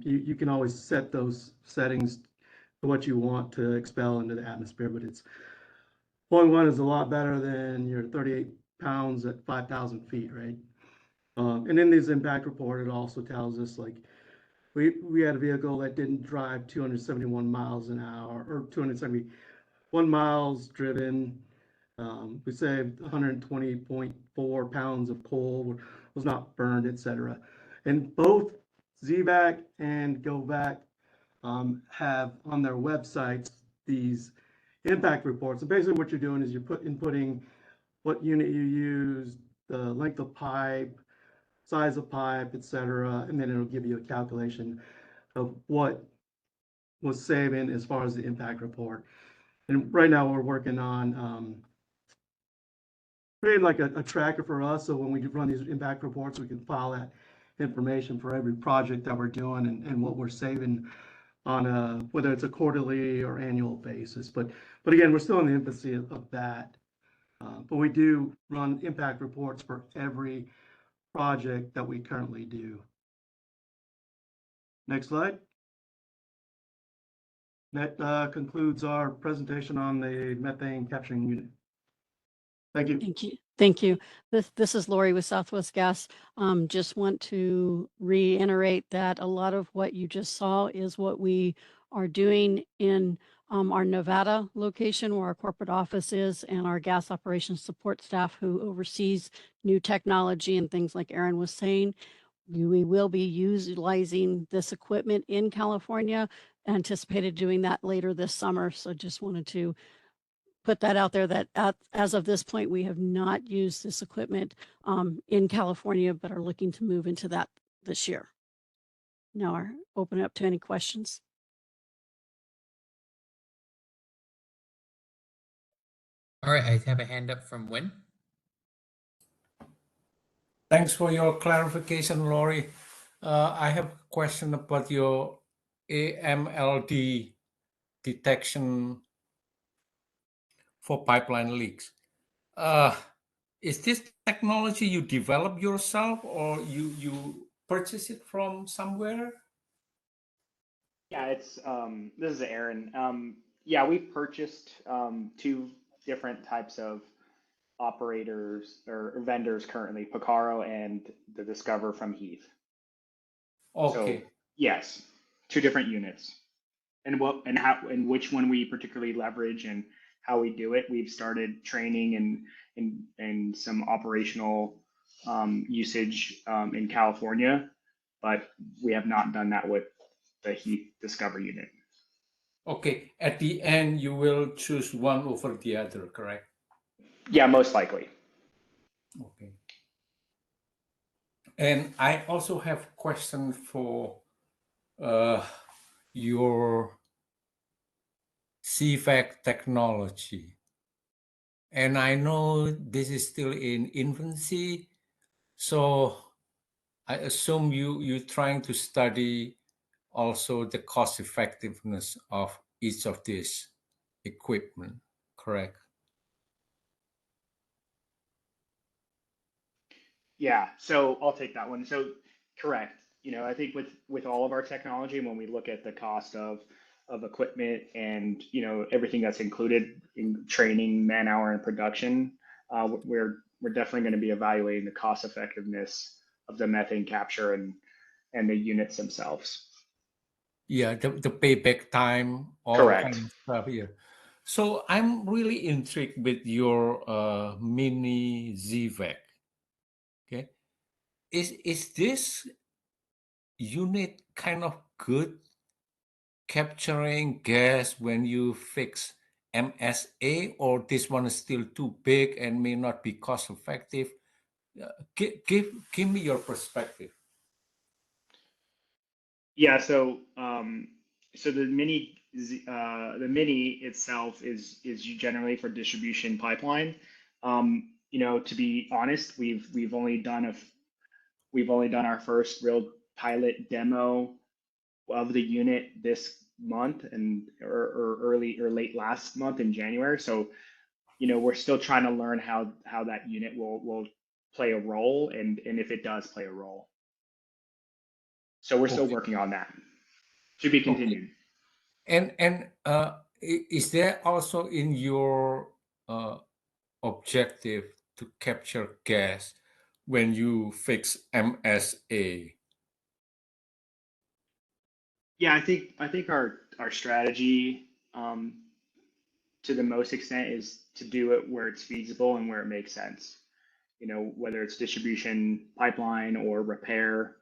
Speaker 6: you can always set those settings to what you want to expel into the atmosphere, but it's 0.1 is a lot better than your 38 pounds at 5,000 feet, right? And in this impact report, it also tells us, like, we had a vehicle that didn't drive 271 miles an hour, or 271 miles driven. We saved 120.4 pounds of coal, was not burned, etc. And both ZVAC and GoVac have on their websites these impact reports. So basically what you're doing is you're inputting what unit you used, the length of pipe, size of pipe, etc., and then it'll give you a calculation of what was saving as far as the impact report. And right now we're working on creating like a tracker for us, so when we run these impact reports, we can file that information for every project that we're doing and what we're saving on whether it's a quarterly or annual basis. But again, we're still in the infancy of that. But we do run impact reports for every project that we currently do. Next slide. That concludes our presentation on the methane capturing unit. Thank you.
Speaker 5: Thank you. Thank you. This is Lori with Southwest Gas. Just want to reiterate that a lot of what you just saw is what we are doing in our Nevada location, where our corporate office is, and our gas operations support staff who oversees new technology and things like Aaron was saying. We will be utilizing this equipment in California, anticipated doing that later this summer. So just wanted to put that out there that as of this point, we have not used this equipment in California, but are looking to move into that this year. Now I'll open it up to any questions.
Speaker 1: All right, I have a hand up from Win.
Speaker 14: Thanks for your clarification, Lori. I have a question about your AMLD detection for pipeline leaks. Is this technology you develop yourself, or you purchase it from somewhere?
Speaker 22: Yeah, it's this is Aaron. Yeah, we purchased two different types of operators or vendors currently, Picaro and the Discover from Heath.
Speaker 14: Okay.
Speaker 22: So yes, two different units. And what and how and which one we particularly leverage and how we do it. We've started training and some operational usage in California, but we have not done that with the Heath Discover unit.
Speaker 14: Okay. At the end, you will choose one over the other, correct?
Speaker 22: Yeah, most likely.
Speaker 14: Okay. And I also have a question for your CVAC technology. And I know this is still in infancy, so I assume you're trying to study also the cost effectiveness of each of these equipment, correct?
Speaker 22: Yeah, so I'll take that one. So correct. You know, I think with all of our technology, when we look at the cost of equipment and everything that's included in training, man hour, and production, we're definitely going to be evaluating the cost effectiveness of the methane capture and the units themselves.
Speaker 14: Yeah, the payback time, all
Speaker 22: Correct.
Speaker 14: kind of stuff here. So I'm really intrigued with your mini ZVAC. Okay, is this unit kind of good capturing gas when you fix MSA, or this one is still too big and may not be cost effective? Give me your perspective.
Speaker 22: Yeah, so so the mini itself is generally for distribution pipeline. To be honest, we've only done our first real pilot demo of the unit this month or early or late last month in January. So we're still trying to learn how that unit will play a role and if it does play a role. So we're still working on that. To be continued.
Speaker 14: Okay. And is there also in your objective to capture gas when you fix MSA?
Speaker 22: Yeah, I think our strategy to the most extent is to do it where it's feasible and where it makes sense. Whether it's distribution pipeline or repair,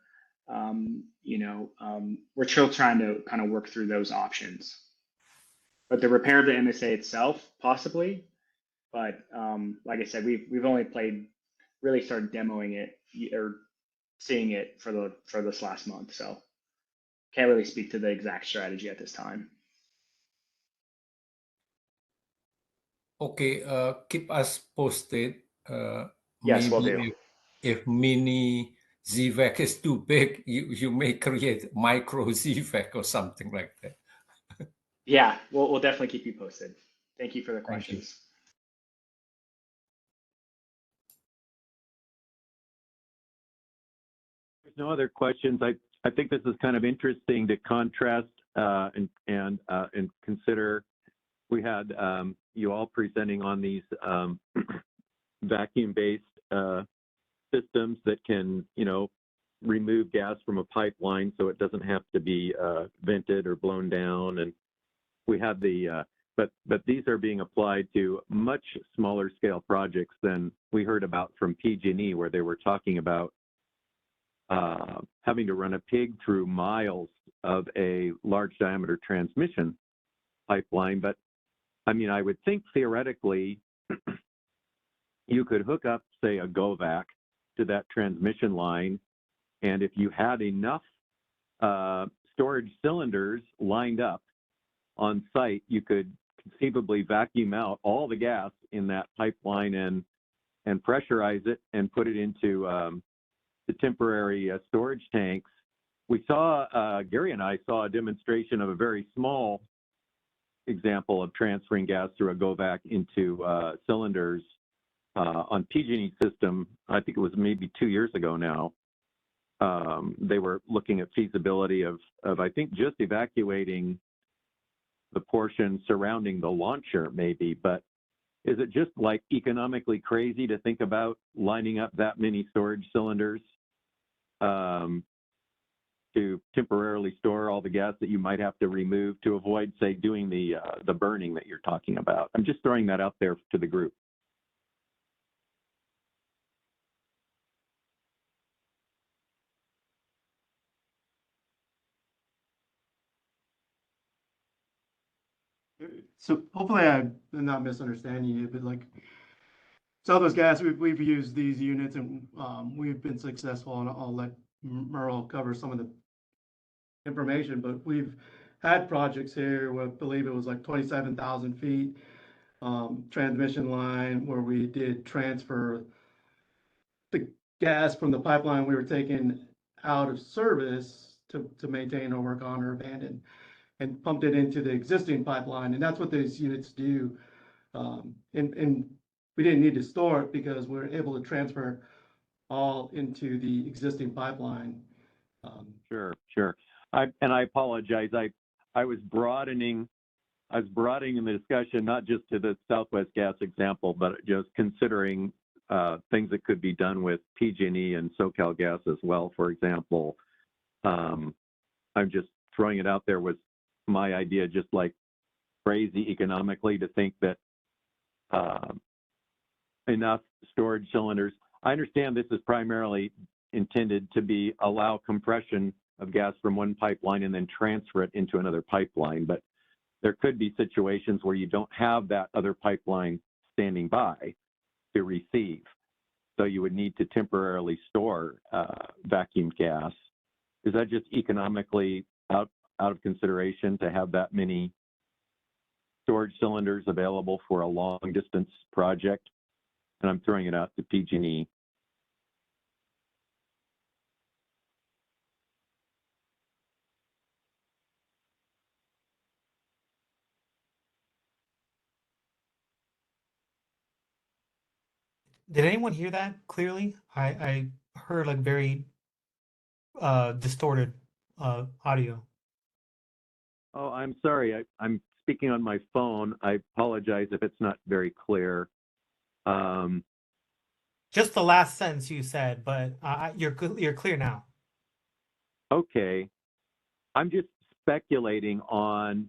Speaker 22: we're still trying to kind of work through those options. But the repair of the MSA itself, possibly. But like I said, we've only really started demoing it or seeing it for this last month, so can't really speak to the exact strategy at this time.
Speaker 14: Okay, keep us posted.
Speaker 22: Yes, will
Speaker 14: Maybe
Speaker 22: do.
Speaker 14: if mini ZVAC is too big, you may create micro ZVAC or something like that.
Speaker 22: Yeah, we'll definitely keep you posted. Thank you for the
Speaker 14: Thank you.
Speaker 22: questions.
Speaker 9: There's no other questions. I think this is kind of interesting to contrast and consider. We had you all presenting on these vacuum-based systems that can, remove gas from a pipeline so it doesn't have to be vented or blown down. And we have but these are being applied to much smaller scale projects than we heard about from PG&E, where they were talking about having to run a pig through miles of a large diameter transmission pipeline. But I mean, I would think theoretically you could hook up, say, a GOVAC to that transmission line, and if you had enough storage cylinders lined up on site, you could conceivably vacuum out all the gas in that pipeline and pressurize it and put it into the temporary storage tanks. We saw, Gary and I saw a demonstration of a very small example of transferring gas through a GOVAC into cylinders on PG&E system. I think it was maybe 2 years ago now. they were looking at feasibility of I think just evacuating the portion surrounding the launcher maybe, but is it just like economically crazy to think about lining up that many storage cylinders to temporarily store all the gas that you might have to remove to avoid, say, doing the burning that you're talking about? I'm just throwing that out there to the group.
Speaker 6: So hopefully I'm not misunderstanding you, but like Southwest Gas, we've used these units and we've been successful, and I'll let Merle cover some of the information, but we've had projects here where I believe it was like 27,000 feet transmission line where we did transfer the gas from the pipeline we were taking out of service to maintain or work on or abandon, and pumped it into the existing pipeline. And that's what these units do. And we didn't need to store it because we're able to transfer all into the existing pipeline.
Speaker 9: Sure. I apologize. I was broadening the discussion not just to the Southwest Gas example, but just considering things that could be done with PG&E and SoCal Gas as well. For example, I'm just throwing it out there with my idea, just like crazy economically to think that enough storage cylinders. I understand this is primarily intended to allow compression of gas from one pipeline and then transfer it into another pipeline, but there could be situations where you don't have that other pipeline standing by to receive. So you would need to temporarily store vacuum gas. Is that just economically out of consideration to have that many storage cylinders available for a long distance project? And I'm throwing it out to PG&E.
Speaker 20: Did anyone hear that clearly? I heard like very distorted audio.
Speaker 9: Oh, I'm sorry. I'm speaking on my phone. I apologize if it's not very clear.
Speaker 20: Just the last sentence you said, but you're clear now.
Speaker 9: Okay. I'm just speculating on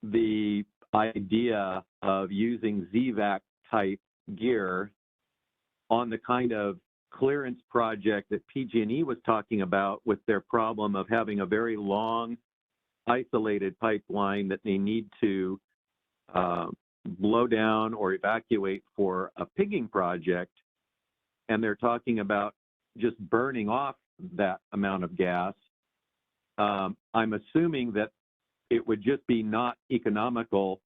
Speaker 9: the idea of using ZVAC type gear on the kind of clearance project that PG&E was talking about with their problem of having a very long isolated pipeline that they need to blow down or evacuate for a pigging project. And they're talking about just burning off that amount of gas. I'm assuming that it would just be not economical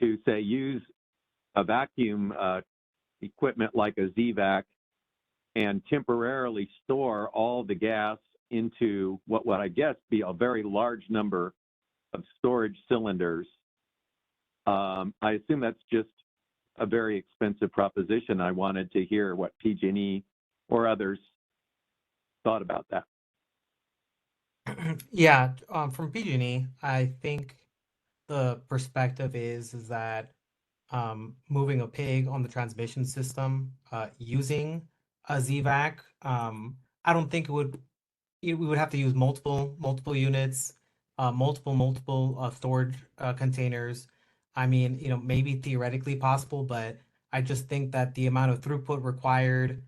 Speaker 9: to, say, use a vacuum equipment like a ZVAC and temporarily store all the gas into what would, I guess, be a very large number of storage cylinders. I assume that's just a very expensive proposition. I wanted to hear what PG&E or others thought about that.
Speaker 20: Yeah, from PG&E, I think the perspective is that moving a pig on the transmission system using a ZVAC, I don't think we would have to use multiple units, multiple storage containers. I mean, maybe theoretically possible, but I just think that the amount of throughput required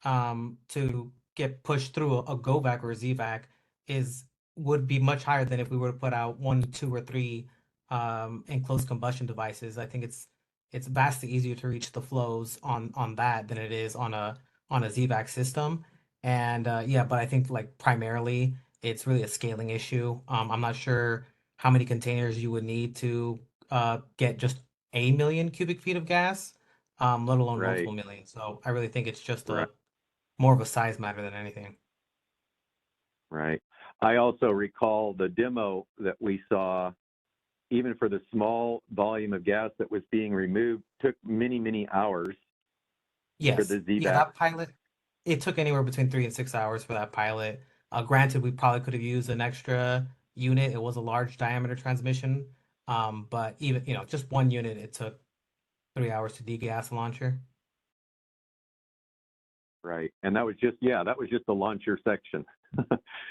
Speaker 20: to get pushed through a GoVac or a ZVAC would be much higher than if we were to put out 1, 2, or 3 enclosed combustion devices. I think it's vastly easier to reach the flows on that than it is on a ZVAC system. And yeah, but I think like primarily it's really a scaling issue. I'm not sure how many containers you would need to get just 1 million cubic feet of gas, let alone
Speaker 9: Right.
Speaker 20: multiple million. So I really think it's just
Speaker 9: Right.
Speaker 20: more of a size matter than anything.
Speaker 9: Right. I also recall the demo that we saw, even for the small volume of gas that was being removed, took many, many hours for
Speaker 20: Yes.
Speaker 9: the ZVAC.
Speaker 20: Yeah, that pilot. it took anywhere between 3 and 6 hours for that pilot. Granted, we probably could have used an extra unit. It was a large diameter transmission, but even just one unit, it took 3 hours to degas the launcher.
Speaker 9: Right. And that was just the launcher section.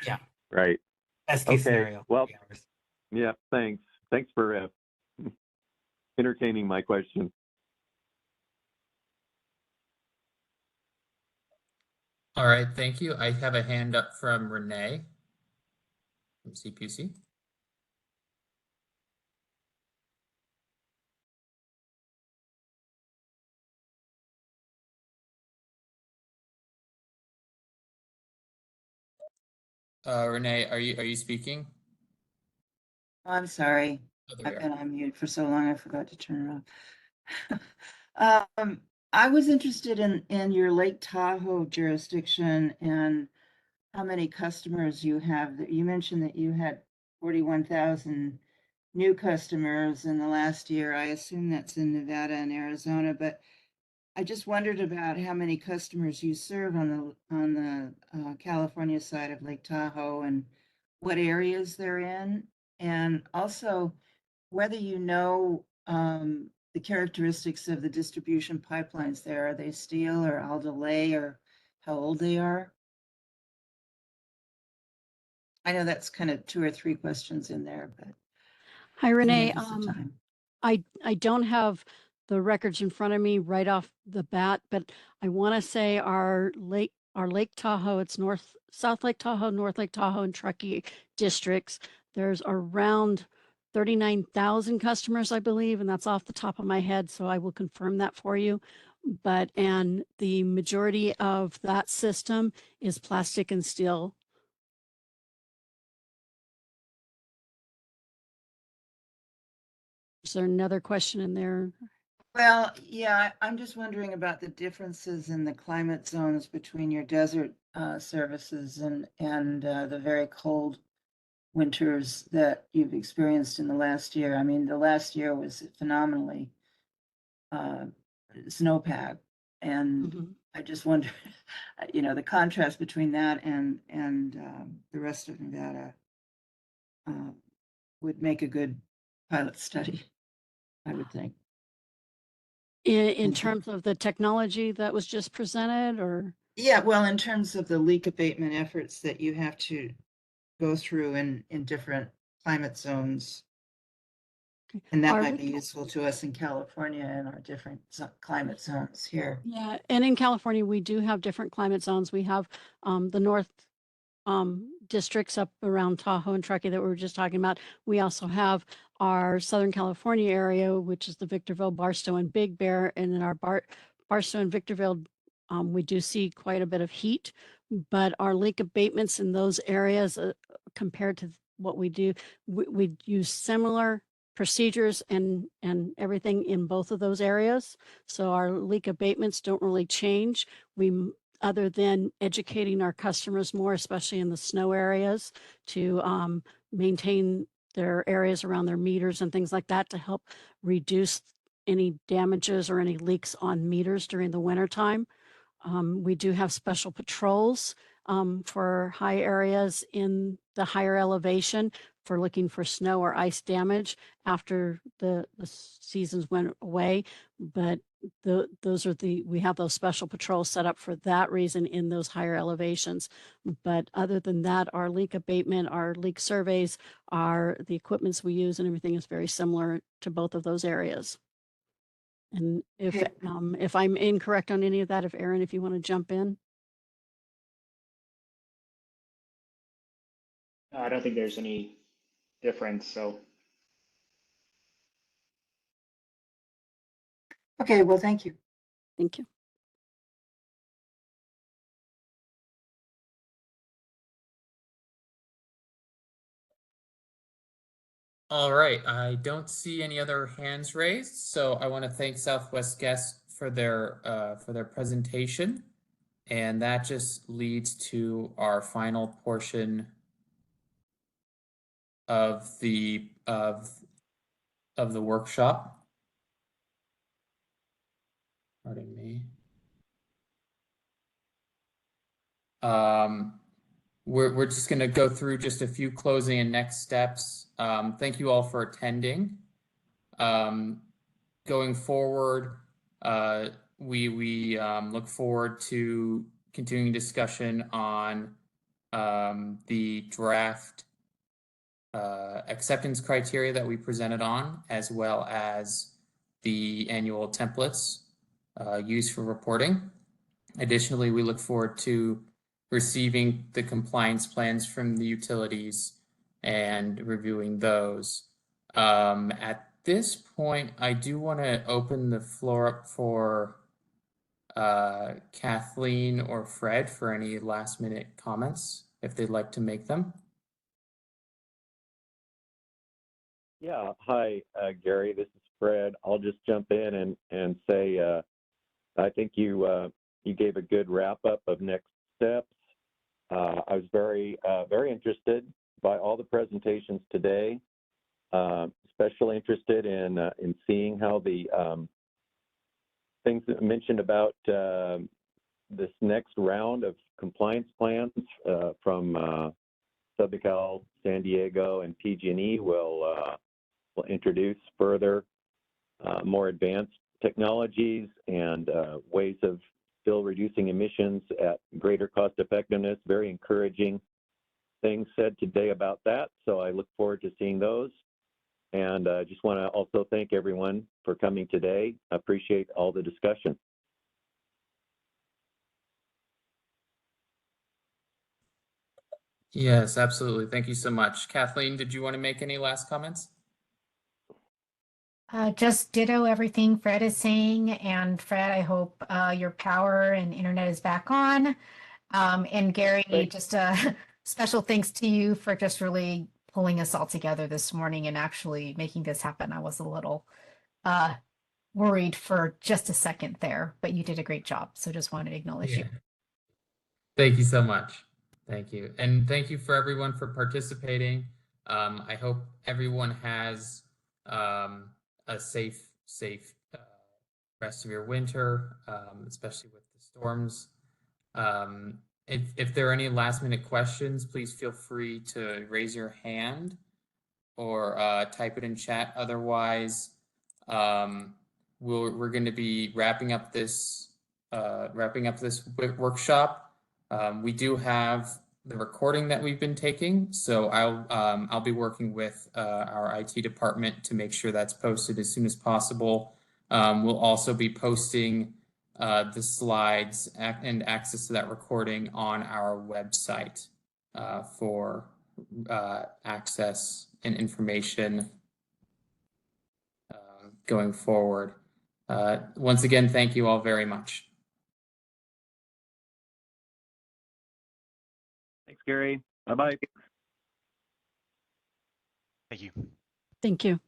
Speaker 20: Yeah.
Speaker 9: Right.
Speaker 20: Best case scenario.
Speaker 9: Well, yeah, thanks. Thanks for entertaining my question.
Speaker 1: All right, thank you. I have a hand up from Renee from CPUC. Renee, are you speaking?
Speaker 7: Oh, I'm sorry.
Speaker 1: Oh, there
Speaker 7: I've
Speaker 1: you
Speaker 7: been on mute for so long, I forgot to turn it off. I was interested in your Lake Tahoe jurisdiction and how many customers you have. You mentioned that you had 41,000 new customers in the last year. I assume that's in Nevada and Arizona, but I just wondered about how many customers you serve on the California side of Lake Tahoe and what areas they're in, and also whether you know the characteristics of the distribution pipelines there. Are they steel or aldelay, or how old they are? I know that's kind of 2 or 3 questions in there, but
Speaker 5: Hi,
Speaker 7: in the
Speaker 5: Renee.
Speaker 7: interest of time.
Speaker 5: I don't have the records in front of me right off the bat, but I want to say our Lake Tahoe, it's South Lake Tahoe, North Lake Tahoe, and Truckee districts. There's around 39,000 customers, I believe, and that's off the top of my head, so I will confirm that for you. And the majority of that system is plastic and steel. Is there another question in there?
Speaker 7: Well, yeah, I'm just wondering about the differences in the climate zones between your desert services and the very cold winters that you've experienced in the last year. I mean, the last year was phenomenally snowpack, and I just wonder, the contrast between that and the rest of Nevada would make a good pilot study, I would think.
Speaker 5: In terms of the technology that was just presented, or?
Speaker 7: Yeah, well, in terms of the leak abatement efforts that you have to go through in different climate zones. And that might be useful to us in California and our different climate zones here.
Speaker 5: Yeah, and in California, we do have different climate zones. We have the north districts up around Tahoe and Truckee that we were just talking about. We also have our Southern California area, which is the Victorville, Barstow, and Big Bear. And in our Barstow and Victorville, we do see quite a bit of heat, but our leak abatements in those areas compared to what we do, we use similar procedures and everything in both of those areas. So our leak abatements don't really change. Other than educating our customers more, especially in the snow areas, to maintain their areas around their meters and things like that to help reduce any damages or any leaks on meters during the winter time. We do have special patrols for high areas in the higher elevation for looking for snow or ice damage after the seasons went away. But we have those special patrols set up for that reason in those higher elevations. But other than that, our leak abatement, our leak surveys, the equipments we use and everything is very similar to both of those areas. And if I'm incorrect on any of that, if Aaron, if you want to jump in.
Speaker 22: I don't think there's any difference, so.
Speaker 7: Okay, well, thank you.
Speaker 5: Thank you.
Speaker 1: All right, I don't see any other hands raised, so I want to thank Southwest Gas for their presentation, and that just leads to our final portion of the workshop. Pardon me. We're just going to go through just a few closing and next steps. Thank you all for attending. Going forward, we look forward to continuing discussion on the draft acceptance criteria that we presented on, as well as the annual templates used for reporting. Additionally, we look forward to receiving the compliance plans from the utilities and reviewing those. At this point, I do want to open the floor up for Kathleen or Fred for any last minute comments, if they'd like to make them.
Speaker 9: Yeah, hi, Gary. This is Fred. I'll just jump in and say I think you gave a good wrap up of next steps. I was very interested by all the presentations today. Especially interested in seeing how the things that mentioned about this next round of compliance plans from SoCal, San Diego, and PG&E will introduce further more advanced technologies and ways of still reducing emissions at greater cost effectiveness. Very encouraging things said today about that. So I look forward to seeing those. And I just want to also thank everyone for coming today. I appreciate all the discussion.
Speaker 1: Yes, absolutely. Thank you so much. Kathleen, did you want to make any last comments?
Speaker 12: Just ditto everything Fred is saying. And Fred, I hope your power and internet is back on. And Gary, just a special thanks to you for just really pulling us all together this morning and actually making this happen. I was a little worried for just a second there, but you did a great job. So just wanted to acknowledge you.
Speaker 1: Thank you so much. Thank you. And thank you for everyone for participating. I hope everyone has a safe rest of your winter, especially with the storms. If there are any last minute questions, please feel free to raise your hand or type it in chat. Otherwise, we're going to be wrapping up this workshop. We do have the recording that we've been taking, so I'll be working with our IT department to make sure that's posted as soon as possible. We'll also be posting the slides and access to that recording on our website for access and information going forward. Once again, thank you all very much.
Speaker 9: Thanks, Gary. Bye-bye.
Speaker 11: Thank you.
Speaker 5: Thank you.